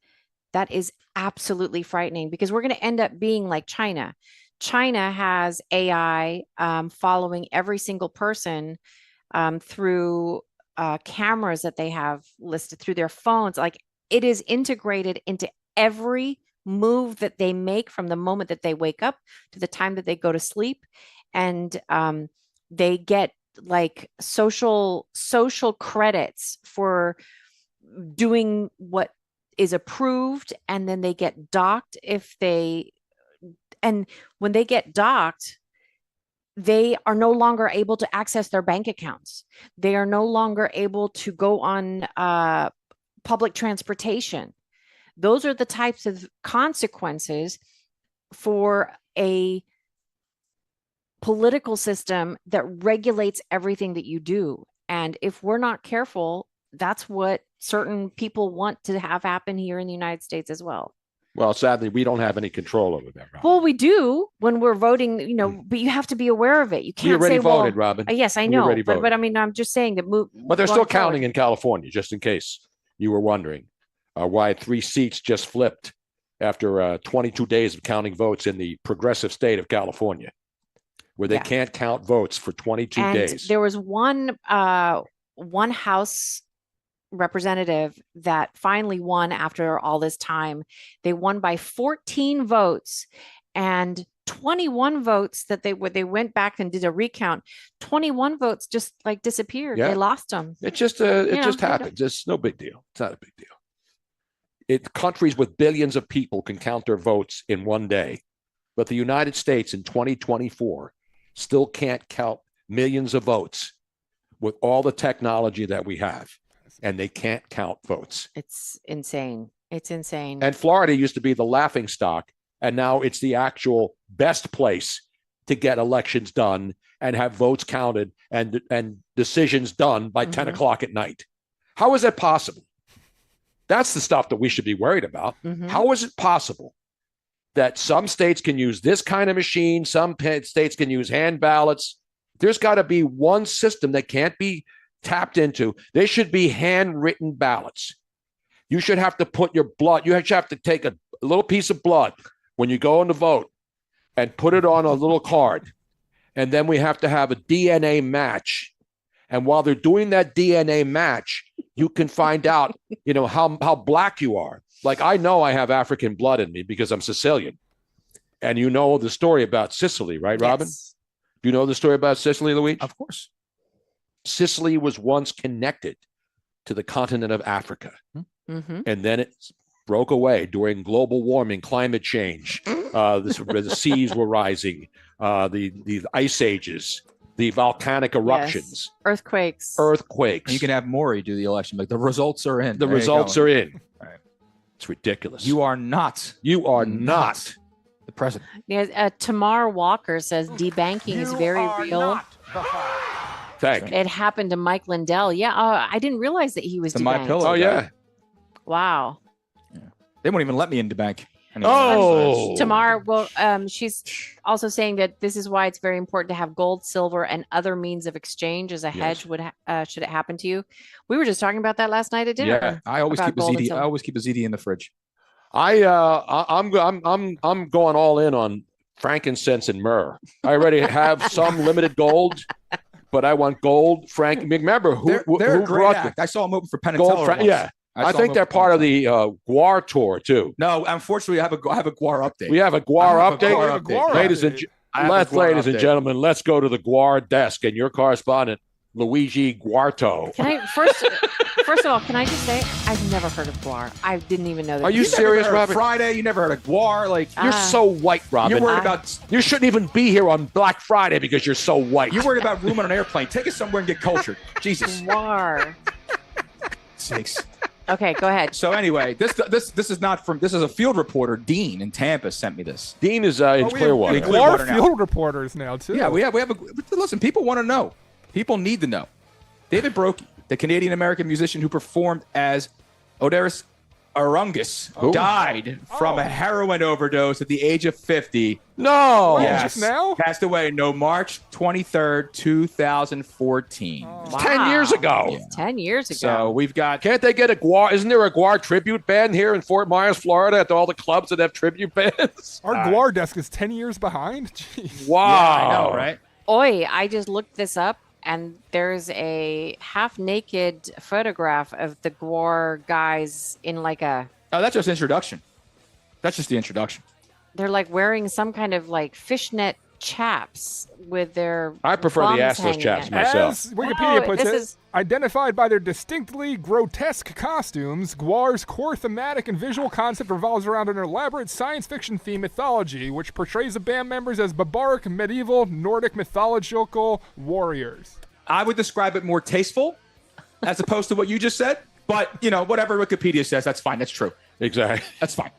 that is absolutely frightening, because we're going to end up being like China. China has AI following every single person through cameras that they have listed through their phones. Like, it is integrated into every move that they make from the moment that they wake up to the time that they go to sleep. And they get like social credits for doing what is approved, and then they get docked and when they get docked, they are no longer able to access their bank accounts. They are no longer able to go on public transportation. Those are the types of consequences for a political system that regulates everything that you do. And if we're not careful, that's what certain people want to have happen here in the United States as well. Well, sadly, we don't have any control over that, Robin. Well, we do when we're voting, but you have to be aware of it. You can't say, voted, Robin. Yes, I know. But I mean, I'm just saying that. But they're still counting in California, just in case you were wondering why 3 seats just flipped after 22 days of counting votes in the progressive state of California, where they can't count votes for 22 days. There was one House representative that finally won after all this time. They won by 14 votes, and 21 votes that they went back and did a recount. 21 votes just like disappeared. They lost them. It just happens. It's no big deal. It's not a big deal. Countries with billions of people can count their votes in one day, but the United States in 2024 still can't count millions of votes with all the technology that we have. And they can't count votes. It's insane. It's insane. And Florida used to be the laughing stock, and now it's the actual best place to get elections done and have votes counted and decisions done by 10 o'clock at night. How is that possible? That's the stuff that we should be worried about. How is it possible that some states can use this kind of machine, some states can use hand ballots? There's got to be one system that can't be tapped into. There should be handwritten ballots. You should have to put your blood. You should have to take a little piece of blood when you go in to vote and put it on a little card. And then we have to have a DNA match. And while they're doing that DNA match, you can find out, how black you are. Like, I know I have African blood in me because I'm Sicilian. And you know the story about Sicily, right, Robin? Yes. Do you know the story about Sicily, Luigi? Of course. Sicily was once connected to the continent of Africa, and then it broke away during global warming, climate change. The seas were rising, the ice ages, the volcanic eruptions, earthquakes. And you can have Maury do the election. Like, the results are in. The results are in. Right. It's ridiculous. You are not the president. Yeah, Tamar Walker says debanking is very real. It happened to Mike Lindell. Yeah, I didn't realize that he was debanked. Oh, yeah. Wow. Yeah. They won't even let me into bank. Tamar, she's also saying that this is why it's very important to have gold, silver, and other means of exchange as a hedge should it happen to you. We were just talking about that last night at dinner. Yeah, I always keep a ZD. I always keep a ZD in the fridge. I'm going all in on frankincense and myrrh. I already have some limited gold, but I want gold. Remember who they're a great brought act. I saw them open for Penn and Teller once. Yeah. I think they're part of the Guar tour too. No, unfortunately, I have a Guar update. We have a Guar update. Ladies and gentlemen, let's go to the Guar desk and your correspondent, Luigi Guarto. Can I first of all, can I just say I've never heard of Guar. I didn't even know that. Are you serious, Robert? Friday, you never heard of Guar? Like, you're so white, Robin. You're worried about. You shouldn't even be here on Black Friday because you're so white. You're worried about room on an airplane. Take us somewhere and get cultured. Jesus. Guar. Sakes. Okay, go ahead. So anyway, this is not from. This is a field reporter, Dean in Tampa, sent me this. Dean is in Clearwater. We are field reporters now too. Yeah, we have a. Listen, people want to know. People need to know. David Brokey, the Canadian American musician who performed as Odaris Arungus, died from a heroin overdose at the age of 50. No, yes, just now? Passed away. No, March 23rd, 2014. 10 years ago. Yeah. 10 years ago. So we've got. Can't they get a Guar? Isn't there a Guar tribute band here in Fort Myers, Florida, at all the clubs that have tribute bands? Our Guar desk is 10 years behind. Jeez. Wow. Yeah, I know, right? Oi, I just looked this up, and there's a half-naked photograph of the Guar guys in like a... Oh, that's just introduction. That's just the introduction. They're like wearing some kind of like fishnet chaps with their I prefer the assless chaps myself. As Wikipedia puts it, identified by their distinctly grotesque costumes, Guar's core thematic and visual concept revolves around an elaborate science fiction theme mythology, which portrays the band members as barbaric, medieval, Nordic mythological warriors. I would describe it more tasteful as opposed to what you just said. But, whatever Wikipedia says, that's fine. That's true. Exactly. That's fine.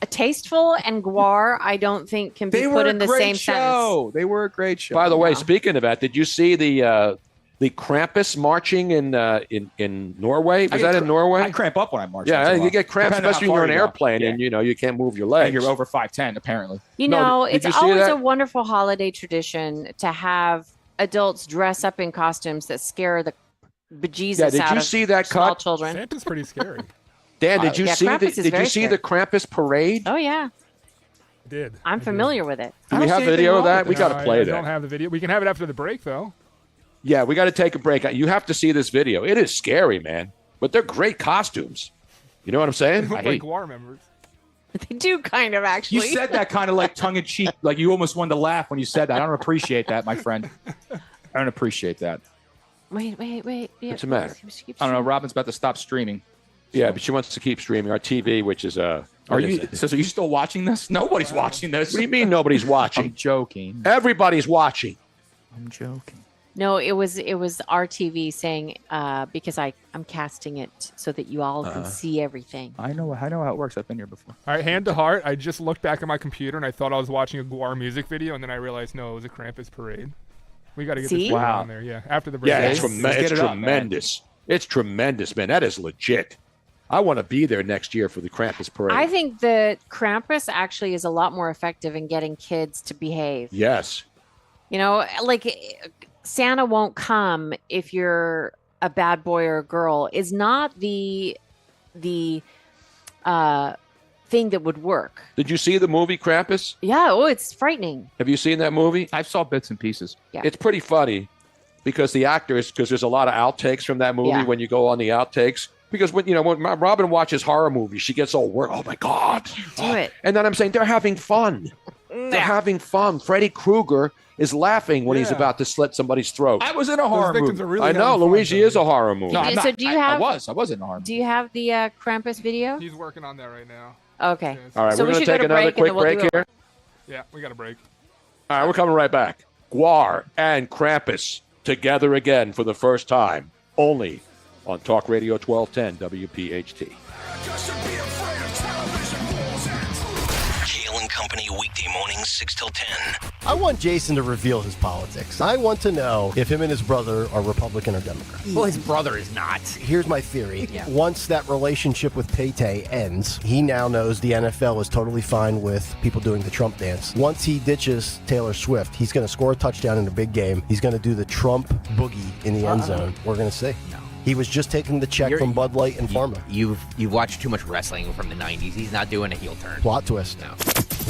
Tasteful and Guar, I don't think can be put in the same sentence. They were a great show. By the way, speaking of that, did you see the Krampus marching in Norway? Was that in Norway? I cramp up when I march. Yeah, you get cramps, especially when you're in an airplane and you can't move your legs. And you're over 5'10", apparently. It's always a wonderful holiday tradition to have adults dress up in costumes that scare the bejesus out of see that small cut? children. Santa's pretty scary. Dan, did you see the Krampus parade? Oh yeah, did. I'm familiar with it. Do we have video of that? We got to play that. I don't have the video. We can have it after the break, though. Yeah, we got to take a break. You have to see this video. It is scary, man. But they're great costumes. You know what I'm saying? They look like Guar members. They do kind of, actually. You said that kind of like tongue-in-cheek, like you almost wanted to laugh when you said that. I don't appreciate that, my friend. I don't appreciate that. Wait. Yeah. What's the matter? I don't know. Robin's about to stop streaming. Yeah, but she wants to keep streaming. Our TV, which is Are you still watching this? Nobody's watching this. What do you mean nobody's watching? I'm joking. Everybody's watching. I'm joking. No, it was our TV saying because I'm casting it so that you all can see everything. I know how it works. I've been here before. All right, hand to heart. I just looked back at my computer and I thought I was watching a Guar music video, and then I realized no, it was a Krampus parade. We got to get this video on there. Yeah, after the break. Yeah, it's tremendous. It's tremendous, man. That is legit. I want to be there next year for the Krampus parade. I think the Krampus actually is a lot more effective in getting kids to behave. Yes. Like Santa won't come if you're a bad boy or a girl is not the thing that would work. Did you see the movie Krampus? Yeah. Oh, it's frightening. Have you seen that movie? I saw bits and pieces. Yeah. It's pretty funny because there's a lot of outtakes from that movie when you go on the outtakes. Because when Robin watches horror movies, she gets all worried. Oh my God! Do it. And then I'm saying they're having fun. They're having fun. Freddy Krueger is laughing when he's about to slit somebody's throat. I was in a horror movie. Really I know Luigi is a horror movie. No, I'm not. Do you have? I was in a horror movie. Do you have the Krampus video? He's working on that right now. Okay. All right, so we're going to take another quick break here. Yeah, we got a break. All right, we're coming right back. Guar and Krampus together again for the first time, only on Talk Radio 1210 WPHT. Kayal and Company, weekday mornings 6 till 10. I want Jason to reveal his politics. I want to know if him and his brother are Republican or Democrat. Well, his brother is not. Here's my theory. Once that relationship with Paytay ends, he now knows the NFL is totally fine with people doing the Trump dance. Once he ditches Taylor Swift, he's going to score a touchdown in a big game. He's going to do the Trump boogie in the end zone. We're going to see. No. He was just taking the check from Bud Light and Pharma. You've watched too much wrestling from the 90s. He's not doing a heel turn. Plot twist. No.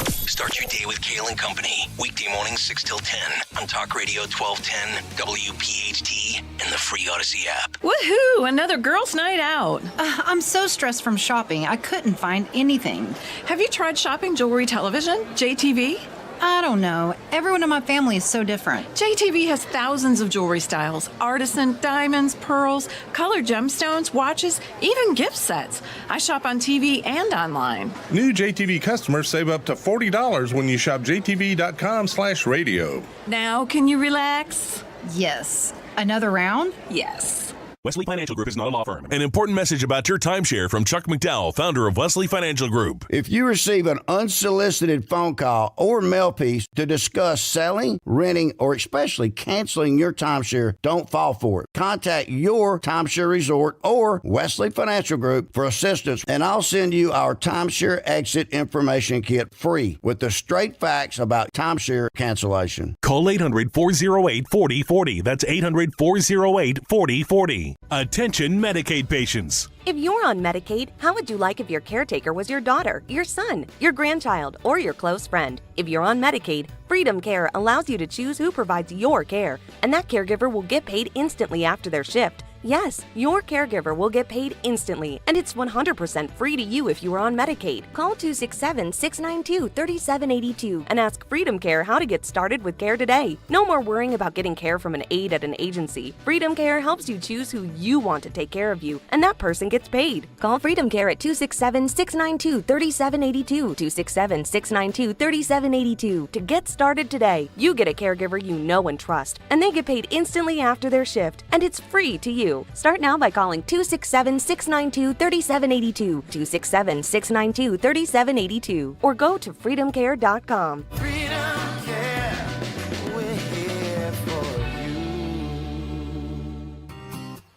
Start your day with Kayal and Company, weekday mornings 6 till 10 on Talk Radio 1210, WPHT, and the free Odyssey app. Woohoo! Another girls' night out. I'm so stressed from shopping, I couldn't find anything. Have you tried shopping jewelry television, JTV? I don't know. Everyone in my family is so different. JTV has thousands of jewelry styles. Artisan, diamonds, pearls, colored gemstones, watches, even gift sets. I shop on TV and online. New JTV customers save up to $40 when you shop jtv.com/radio. Now, can you relax? Yes. Another round? Yes. Wesley Financial Group is not a law firm. An important message about your timeshare from Chuck McDowell, founder of Wesley Financial Group. If you receive an unsolicited phone call or mail piece to discuss selling, renting, or especially canceling your timeshare, don't fall for it. Contact your timeshare resort or Wesley Financial Group for assistance, and I'll send you our timeshare exit information kit free with the straight facts about timeshare cancellation. Call 800-408-4040. That's 800-408-4040. Attention Medicaid patients. If you're on Medicaid, how would you like if your caretaker was your daughter, your son, your grandchild, or your close friend? If you're on Medicaid, Freedom Care allows you to choose who provides your care, and that caregiver will get paid instantly after their shift. Yes, your caregiver will get paid instantly, and it's 100% free to you if you are on Medicaid. Call 267-692-3782 and ask Freedom Care how to get started with care today. No more worrying about getting care from an aide at an agency. Freedom Care helps you choose who you want to take care of you, and that person gets paid. Call Freedom Care at 267-692-3782, 267-692-3782 to get started today. You get a caregiver you know and trust, and they get paid instantly after their shift, and it's free to you. Start now by calling 267-692-3782, 267-692-3782, or go to freedomcare.com.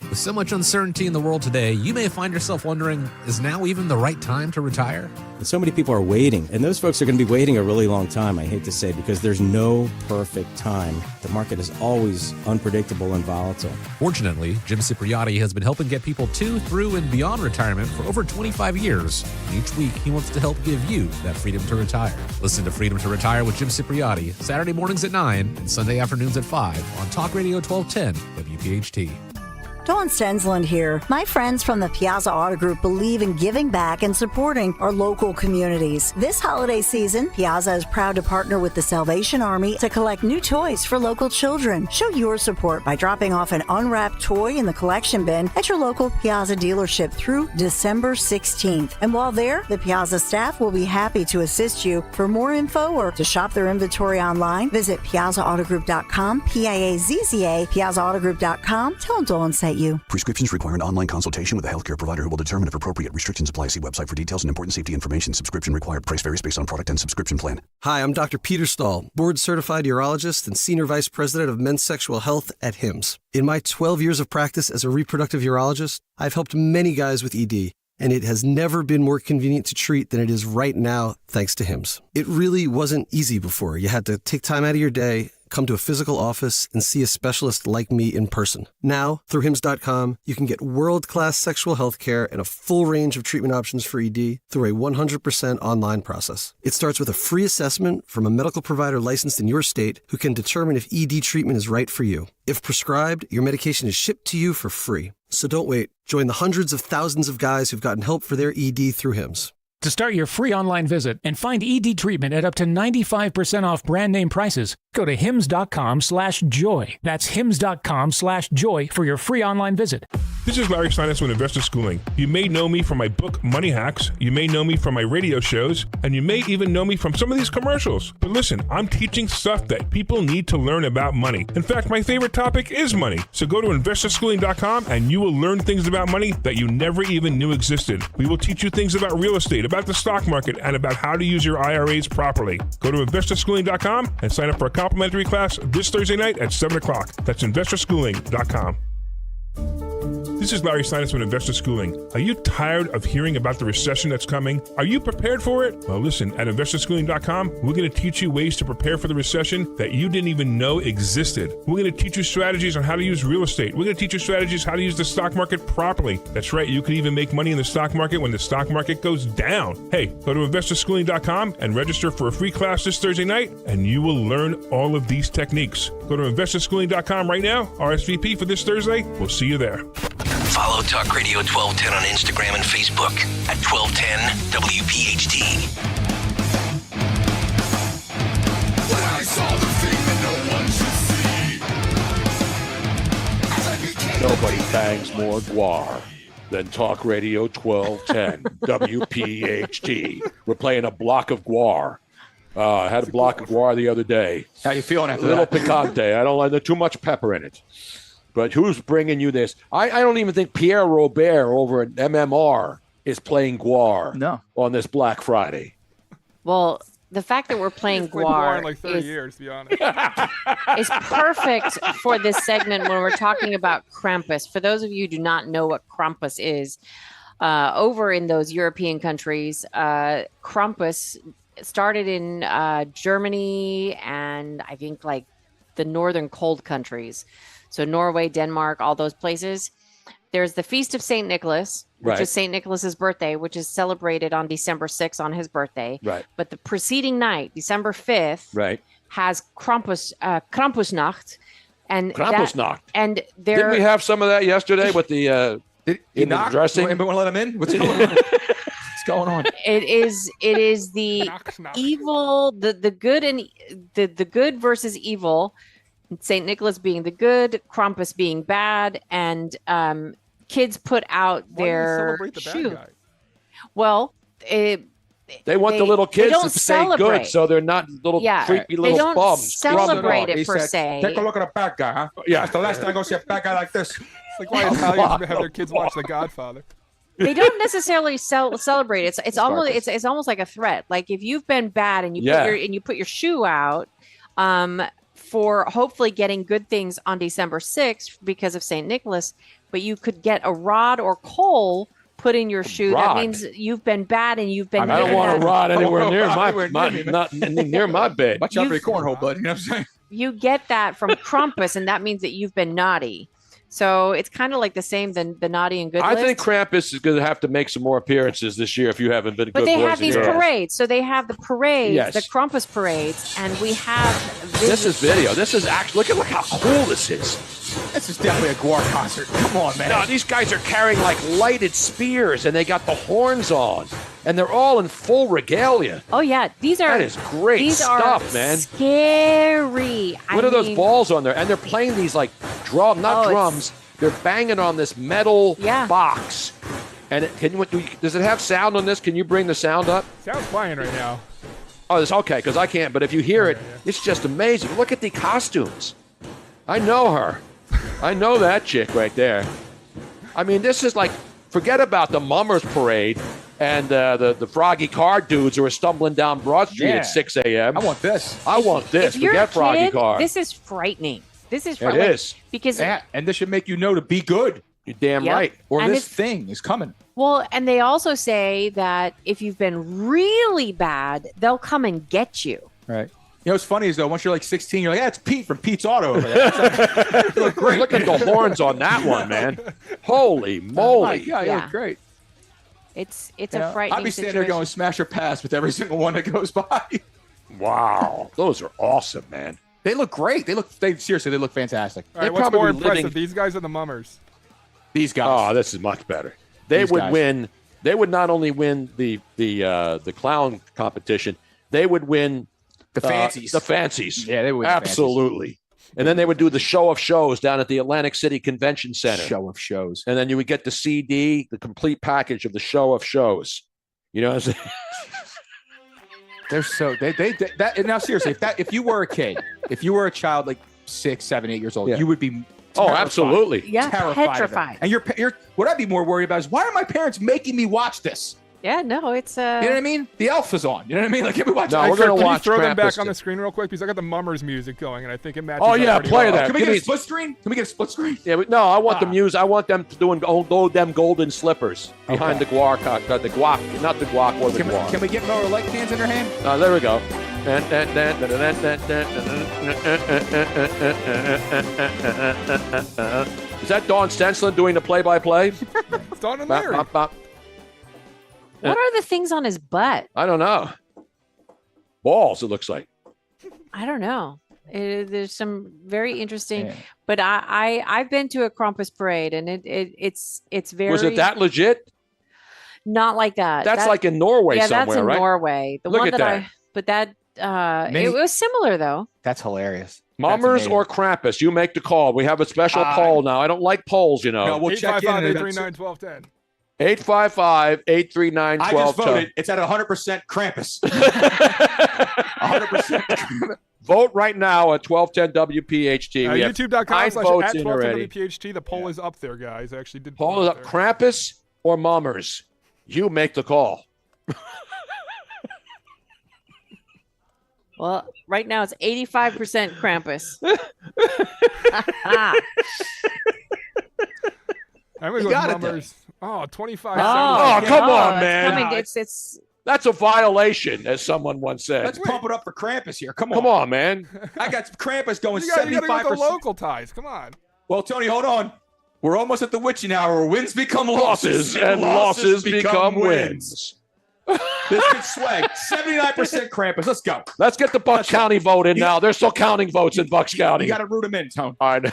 With so much uncertainty in the world today, you may find yourself wondering, is now even the right time to retire? And so many people are waiting, and those folks are going to be waiting a really long time, I hate to say, because there's no perfect time. The market is always unpredictable and volatile. Fortunately, Jim Cipriotti has been helping get people to, through, and beyond retirement for over 25 years. And each week, he wants to help give you that freedom to retire. Listen to Freedom to Retire with Jim Cipriotti, Saturday mornings at 9 and Sunday afternoons at 5 on Talk Radio 1210 WPHT. Dawn Stensland here. My friends from the Piazza Auto Group believe in giving back and supporting our local communities. This holiday season, Piazza is proud to partner with the Salvation Army to collect new toys for local children. Show your support by dropping off an unwrapped toy in the collection bin at your local Piazza dealership through December 16th. And while there, the Piazza staff will be happy to assist you. For more info or to shop their inventory online, visit PiazzaAutogroup.com, Piazza, PiazzaAutogroup.com. Tell them Dawn sent you. Prescriptions require an online consultation with a healthcare provider who will determine if appropriate. Restrictions apply. See website for details and important safety information. Subscription required. Price varies based on product and subscription plan. Hi, I'm Dr. Peter Stahl, board-certified urologist and senior vice president of men's sexual health at HIMSS. In my 12 years of practice as a reproductive urologist, I've helped many guys with ED, and it has never been more convenient to treat than it is right now, thanks to HIMSS. It really wasn't easy before. You had to take time out of your day, come to a physical office, and see a specialist like me in person. Now, through HIMSS.com, you can get world-class sexual health care and a full range of treatment options for ED through a 100% online process. It starts with a free assessment from a medical provider licensed in your state who can determine if ED treatment is right for you. If prescribed, your medication is shipped to you for free. So don't wait. Join the hundreds of thousands of guys who've gotten help for their ED through HIMSS. To start your free online visit and find ED treatment at up to 95% off brand name prices, go to hims.com/joy. That's hims.com/joy for your free online visit. This is Larry Steinitz with Investor Schooling. You may know me from my book, Money Hacks. You may know me from my radio shows, and you may even know me from some of these commercials. But listen, I'm teaching stuff that people need to learn about money. In fact, my favorite topic is money. So go to investorschooling.com and you will learn things about money that you never even knew existed. We will teach you things about real estate, about the stock market, and about how to use your IRAs properly. Go to investorschooling.com and sign up for a complimentary class this Thursday night at 7 o'clock. That's investorschooling.com. This is Larry Steinitz with Investor Schooling. Are you tired of hearing about the recession that's coming? Are you prepared for it? Well, listen, at investorschooling.com, we're going to teach you ways to prepare for the recession that you didn't even know existed. We're going to teach you strategies on how to use real estate. We're going to teach you strategies how to use the stock market properly. That's right, you can even make money in the stock market when the stock market goes down. Hey, go to investorschooling.com and register for a free class this Thursday night, and you will learn all of these techniques. Go to investorschooling.com right now, RSVP for this Thursday. We'll see you there. Follow Talk Radio 1210 on Instagram and Facebook at 1210 WPHT. When I saw the thing that no one should see, Nobody bangs more guar than Talk Radio 1210 WPHT. We're playing a block of guar. I had a block of guar the other day. How you feeling after that? A little that? picante. I don't like too much pepper in it. But who's bringing you this? I don't even think Pierre Robert over at MMR is playing Guar on this Black Friday. Well, the fact that we're playing Guar in like 30 years, to be honest. is perfect for this segment when we're talking about Krampus. For those of you who do not know what Krampus is, over in those European countries, Krampus started in Germany and I think like the northern cold countries. So Norway, Denmark, all those places. There's the Feast of St. Nicholas, which is St. Nicholas's birthday, which is celebrated on December 6th on his birthday. Right. But the preceding night, December 5th, has Krampusnacht. And Krampusnacht. And Didn't we have some of that yesterday with the dressing? Anybody want to let him in? What's going on? What's going on? It is the evil, the good and the good versus evil. St. Nicholas being the good, Krampus being bad, and kids put out their shoe. Well, they want the little kids to stay celebrate. good, so they're not little creepy little they don't bums. celebrate it per said, se. Take a look at a bad guy, huh? Yeah. That's the last time I go see a bad guy like this. It's like why Italians have their kids watch The Godfather. They don't necessarily celebrate it. It's almost like a threat. Like if you've been bad and you put your shoe out, for hopefully getting good things on December 6th because of St. Nicholas, but you could get a rod or coal put in your shoe. That means you've been bad and you've been. I don't want a rod anywhere near near my bed. Watch out for your cornhole, bud. You know what I'm saying? You get that from Krampus, and that means that you've been naughty. So it's kind of like the same than the naughty and good I list. think Krampus is going to have to make some more appearances this year if you haven't been. But good they boys have these and girls. parades. So they have the parades, the Krampus parades, and we have. This is video. This is actually look how cool this is. This is definitely a Guar concert. Come on, man. No, these guys are carrying like lighted spears, and they got the horns on, and they're all in full regalia. Oh yeah, that is great stuff, man. Scary. What are those balls on there? And they're playing these like drums. They're banging on this metal box. And does it have sound on this? Can you bring the sound up? Sound's playing right now. Oh, it's okay, because I can't. But if you hear it, it's just amazing. Look at the costumes. I know her. I know that chick right there. I mean, this is like, forget about the Mummers Parade and the Froggy Car dudes who are stumbling down Broad Street at 6 a.m. I want this. I want this. If you're Forget a Froggy kid, Car. this is frightening. This is It is. Because and this should make you know to be good. You're damn right. Or And this thing is coming. Well, and they also say that if you've been really bad, they'll come and get you. Right. You know what's funny is though, once you're like 16, you're like, yeah, it's Pete from Pete's Auto over there. You look great. Look at the horns on that one, man. Holy moly. Yeah, you look great. It's a frightening I'd be standing there going smash or pass with every single one that goes by. Wow. Those are awesome, man. They look great. They look fantastic. All right, what's more impressive, these guys or the Mummers? These guys. Oh, this is much better. They would win. They would not only win the clown competition, they would win the fancies. The fancies. Yeah, they would. Absolutely. And then they would do the show of shows down at the Atlantic City Convention Center. Show of shows. And then you would get the CD, the complete package of the show of shows. You know what I'm saying? They're so now seriously, if you were a kid, if you were a child like 6, 7, 8 years old, you would be terrified. Absolutely. Yeah, terrified. petrified. And you're what I'd be more worried about is why are my parents making me watch this? Yeah, no, it's You know what I mean? The elf is on. You know what I mean? Like, can we watch? No, it? we're gonna Can watch. you throw them back Krampus. on the screen real quick because I got the Mummers music going and I think it matches. Oh up yeah, pretty play well. that. Can we get a split screen? Can we get a split screen? Yeah, no, I want the music. I want them to doing them golden slippers behind the guac, not the guac or the guac. Can we get Miller Lite cans in their hand? There we go. Is that Dawn Stenslin doing the play-by-play? It's Dawn and Larry. What are the things on his butt? I don't know. Balls, it looks like. I don't know. There's some very interesting, but I've been to a Krampus parade and it's very. Was it that legit? Not like that. That's like in Norway somewhere, that's in right? Norway. The Look one at that. But that it was similar though. That's hilarious. Mummers or Krampus? You make the call. We have a special poll now. I don't like polls, you know. No, we'll check in. 855-839-1210. 855-839-1210. I just voted. It's at 100% Krampus. 100%. vote right now at 1210 WPHT. We have YouTube.com/at in already. WPHT. The poll is up there, guys. I actually did. Poll is up. Krampus or Mummers? You make the call. Well, right now it's 85% Krampus. I'm going to go with Mummers. Oh, 25. Come on, man. It's That's a violation, as someone once said. Let's pump it up for Krampus here. Come on. Come on, man. I got Krampus going 75%. You got to go with the local ties. Come on. Well, Tony, hold on. We're almost at the witching hour where wins become losses. And losses become wins. This could swag. 79% Krampus. Let's go. Let's get the Bucks County vote in now. They're still counting votes in Bucks County. You got to root them in, Tony. I know.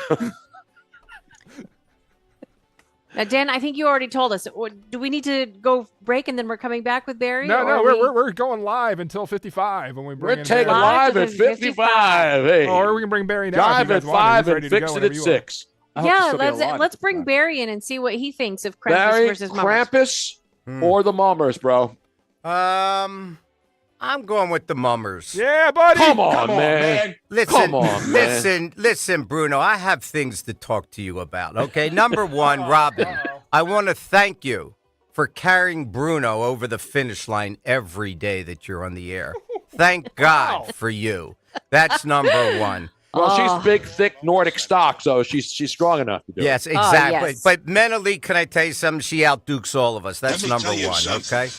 Now, Dan, I think you already told us. Do we need to go break and then we're coming back with Barry? No, we're going live until 55 when we bring We're taking live at 55. Hey. Or we can bring Barry now. Live at 5 and fix it at 6. Yeah, let's bring Barry in and see what he thinks of Krampus Barry, versus Mummers. Krampus or the Mummers, bro? I'm going with the Mummers. Yeah, buddy. Come on, man. Listen, Bruno. I have things to talk to you about. Okay, number one, Robin. I want to thank you for carrying Bruno over the finish line every day that you're on the air. Thank God for you. That's number one. Well, she's big, thick Nordic stock, so she's strong enough to do it. Yes, exactly. But mentally, can I tell you something? She outdukes all of us. That's number one, okay?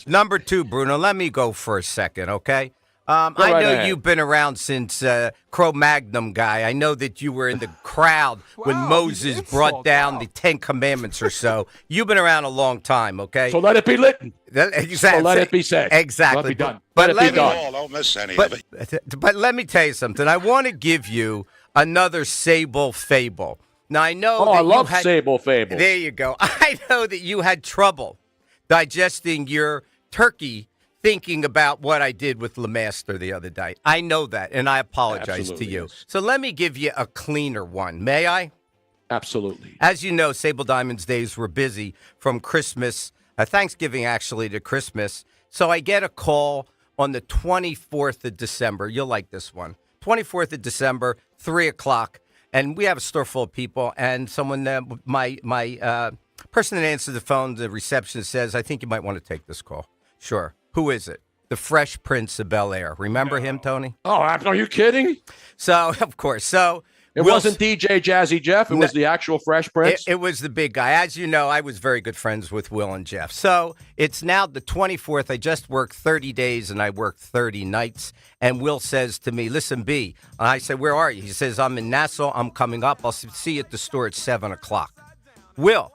Number two, Bruno, let me go for a second, okay? I know you've been around since Cro-Magnon guy. I know that you were in the crowd when Moses brought down the 10 Commandments or so. You've been around a long time, okay? So let it be lit. Exactly. So let it be said. Exactly. Let it be done. But let it be done. Don't miss any of it. But let me tell you something. I want to give you another Sable fable. Now, I know I love Sable fables. There you go. I know that you had trouble digesting your turkey thinking about what I did with LeMaster the other day. I know that, and I apologize to you. Yes. So let me give you a cleaner one. May I? Absolutely. As you know, Sable Diamonds days were busy from Christmas, Thanksgiving actually, to Christmas. So I get a call on the 24th of December. You'll like this one. 24th of December, 3 o'clock. And we have a store full of people, and someone, my person that answered the phone, the receptionist, says, I think you might want to take this call. Sure. Who is it? The Fresh Prince of Bel-Air. Remember him, Tony? Oh, are you kidding? So, of course. So it wasn't DJ Jazzy Jeff. It was the actual Fresh Prince. It was the big guy. As you know, I was very good friends with Will and Jeff. So it's now the 24th. I just worked 30 days and I worked 30 nights. And Will says to me, listen, B. I said, where are you? He says, I'm in Nassau. I'm coming up. I'll see you at the store at 7 o'clock. Will,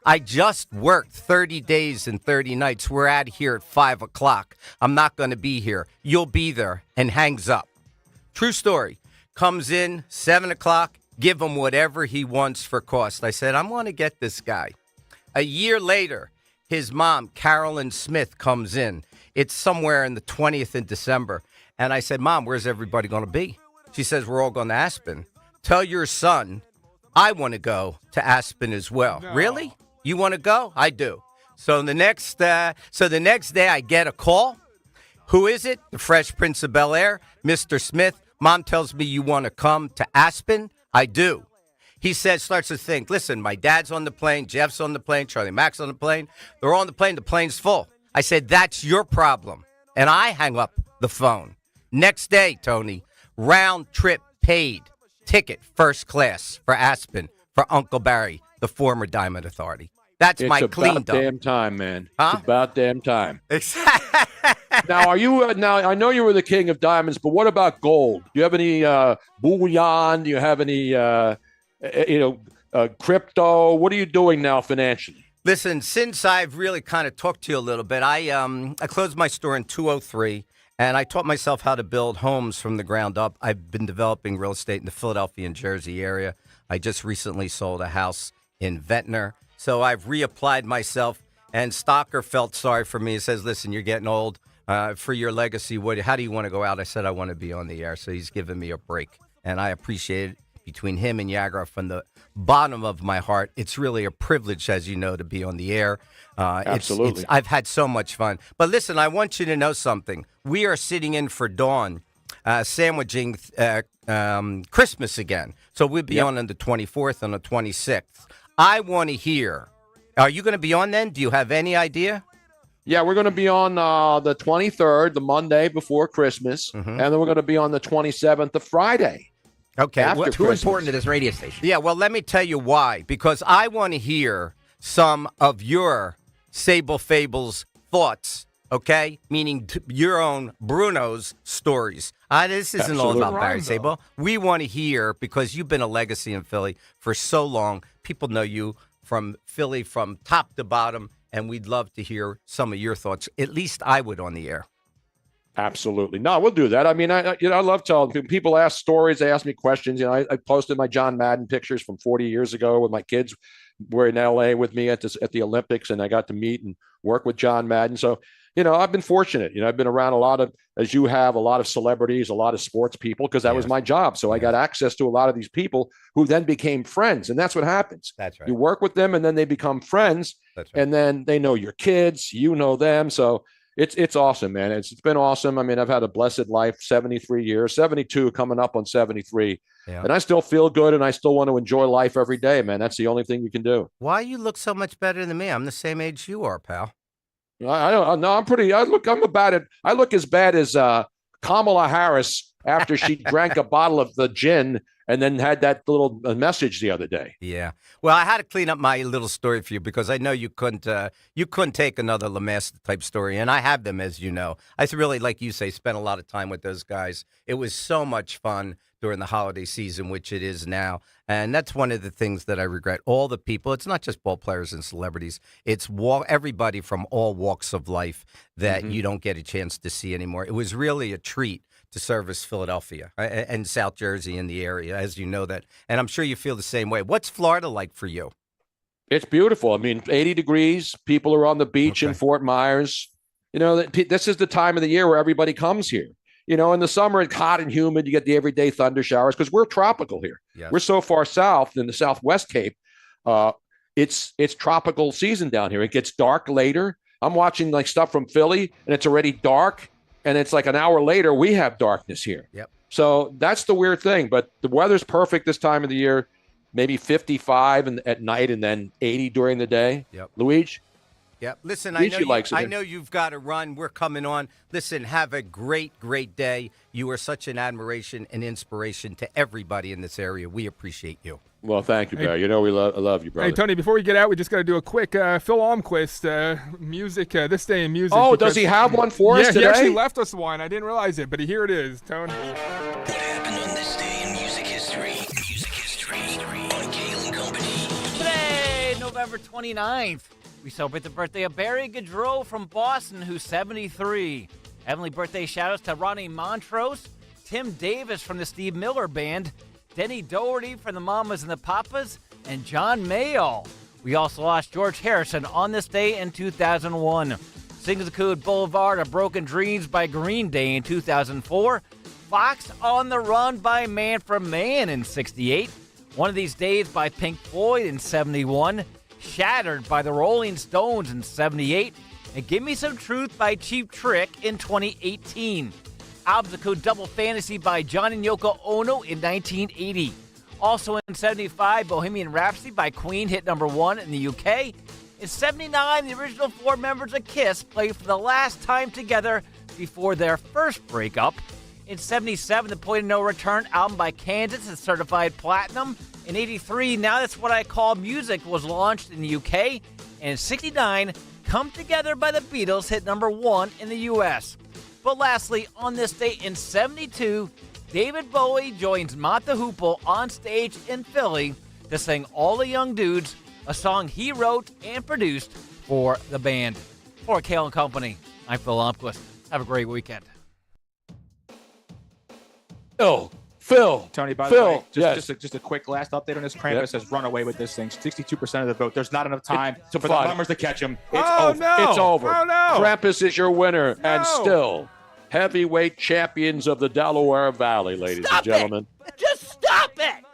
I just worked 30 days and 30 nights. We're out of here at 5 o'clock. I'm not going to be here. You'll be there. And hangs up. True story. Comes in, 7 o'clock, give him whatever he wants for cost. I said, I'm going to get this guy. A year later, his mom, Carolyn Smith, comes in. It's somewhere in the 20th of December. And I said, Mom, where's everybody going to be? She says, we're all going to Aspen. Tell your son I want to go to Aspen as well. No. Really? You want to go? I do. So the next day I get a call. Who is it? The Fresh Prince of Bel-Air, Mr. Smith. Mom tells me you want to come to Aspen. I do. He says, starts to think, listen, my dad's on the plane, Jeff's on the plane, Charlie Mack's on the plane. They're all on the plane. The plane's full. I said, that's your problem. And I hang up the phone. Next day, Tony, round trip paid, ticket, first class for Aspen for Uncle Barry, the former Diamond Authority. That's my clean It's about damn time, man. Huh? It's about damn time. Now, are you? Now, I know you were the king of diamonds, but what about gold? Do you have any bullion? Do you have any, crypto? What are you doing now financially? Listen, since I've really kind of talked to you a little bit, I closed my store in 2003, and I taught myself how to build homes from the ground up. I've been developing real estate in the Philadelphia and Jersey area. I just recently sold a house in Ventnor. So I've reapplied myself, and Stocker felt sorry for me. He says, listen, you're getting old. For your legacy, how do you want to go out? I said, I want to be on the air. So he's given me a break, and I appreciate it. Between him and Yagra, from the bottom of my heart, it's really a privilege, as you know, to be on the air. Absolutely. I've had so much fun. But listen, I want you to know something. We are sitting in for Dawn sandwiching Christmas again. So we'll be on the 24th and the 26th. I want to hear, are you going to be on then? Do you have any idea? Yeah, we're going to be on the 23rd, the Monday before Christmas, and then we're going to be on the 27th, the Friday. Okay. After Too Christmas. important to this radio station. Yeah, well, let me tell you why. Because I want to hear some of your Sable Fables thoughts, okay? Meaning your own Bruno's stories. This isn't all about Barry Sable. We want to hear, because you've been a legacy in Philly for so long. People know you from Philly from top to bottom, and we'd love to hear some of your thoughts. At least I would on the air. Absolutely. No, we'll do that. I mean, I love telling people. People ask stories. They ask me questions. I posted my John Madden pictures from 40 years ago when my kids were in L.A. with me at the Olympics, and I got to meet and work with John Madden. So, I've been fortunate. I've been around a lot of, as you have, a lot of celebrities, a lot of sports people, because that was my job. So I got access to a lot of these people who then became friends, and that's what happens. That's right. You work with them, and then they become friends, and then they know your kids. You know them. So it's awesome, man. It's been awesome. I mean, I've had a blessed life, 73 years, 72 coming up on 73. Yeah. And I still feel good, and I still want to enjoy life every day, man. That's the only thing you can do. Why you look so much better than me? I'm the same age you are, pal. I don't know. I look as bad as Kamala Harris after she drank a bottle of the gin and then had that little message the other day. Yeah. Well, I had to clean up my little story for you because I know you couldn't take another LeMaster type story, and I have them, as you know. I really, like you say, spent a lot of time with those guys. It was so much fun during the holiday season, which it is now. And that's one of the things that I regret. All the people, it's not just ball players and celebrities, it's everybody from all walks of life that you don't get a chance to see anymore. It was really a treat to service Philadelphia and South Jersey in the area, as you know that. And I'm sure you feel the same way. What's Florida like for you? It's beautiful. I mean, 80 degrees. People are on the beach in Fort Myers. This is the time of the year where everybody comes here. In the summer, it's hot and humid. You get the everyday thunder showers because we're tropical here. Yes. We're so far south in the Southwest Cape. It's tropical season down here. It gets dark later. I'm watching stuff from Philly, and it's already dark. And it's like an hour later, we have darkness here. Yep. So that's the weird thing. But the weather's perfect this time of the year. Maybe 55 at night and then 80 during the day. Yep. Luigi? Yeah, listen, I know you've got to run. We're coming on. Listen, have a great, great day. You are such an admiration and inspiration to everybody in this area. We appreciate you. Well, thank you, Barry. I love you, brother. Hey, Tony, before we get out, we just got to do a quick Phil Almquist music, this day in music. Oh, does he have one for us today? He actually left us one. I didn't realize it, but here it is, Tony. What happened on this day in music history? Music history on Kayal Company. Today, November 29th. We celebrate the birthday of Barry Gaudreau from Boston, who's 73. Heavenly birthday shout-outs to Ronnie Montrose, Tim Davis from the Steve Miller Band, Denny Doherty from the Mamas and the Papas, and John Mayall. We also lost George Harrison on this day in 2001. Sings the Cood Boulevard of Broken Dreams by Green Day in 2004. Fox on the Run by Man from Man in 68. One of These Days by Pink Floyd in 71. Shattered by the Rolling Stones in 78, and Give Me Some Truth by Cheap Trick in 2018. Albums include Double Fantasy by John and Yoko Ono in 1980. Also in 75, Bohemian Rhapsody by Queen hit number 1 in the UK. In 79, the original 4 members of KISS played for the last time together before their first breakup. In 77, the Point of No Return album by Kansas is certified platinum. In 83, Now That's What I Call Music was launched in the UK. And in 69, Come Together by the Beatles hit number 1 in the US. But lastly, on this day in 72, David Bowie joins Mott the Hoople on stage in Philly to sing All the Young Dudes, a song he wrote and produced for the band. For Kayal & Company, I'm Phil Almquist. Have a great weekend. Phil. Tony, by the way, just a quick last update on this. Krampus has run away with this thing. 62% of the vote. There's not enough time for the Mummers to catch him. It's over. No. It's over. Oh, no. Krampus is your winner, and still heavyweight champions of the Delaware Valley, ladies and gentlemen. Just stop it!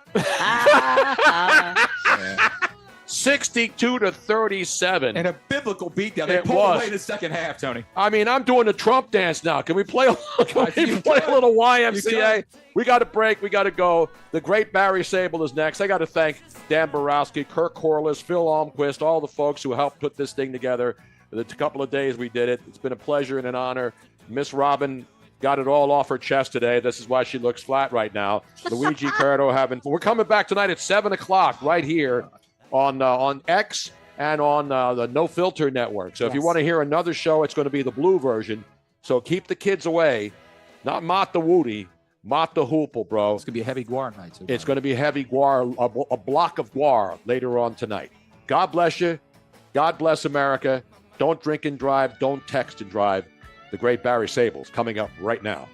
62-37. And a biblical beatdown. They It pulled was. away in the second half, Tony. I mean, I'm doing the Trump dance now. Can we play a little YMCA? We got to break. We got to go. The great Barry Sable is next. I got to thank Dan Borowski, Kirk Corliss, Phil Almquist, all the folks who helped put this thing together. The couple of days we did it. It's been a pleasure and an honor. Miss Robin got it all off her chest today. This is why she looks flat right now. Luigi Curto we're coming back tonight at 7 o'clock right here on X and on the No Filter Network. So if you want to hear another show, it's going to be the blue version. So keep the kids away. Not Mott the Woody, Mott the Hoople, bro. It's going to be a heavy guar night, too. It's going to be heavy guar, a block of guar later on tonight. God bless you. God bless America. Don't drink and drive. Don't text and drive. The great Barry Sable's coming up right now.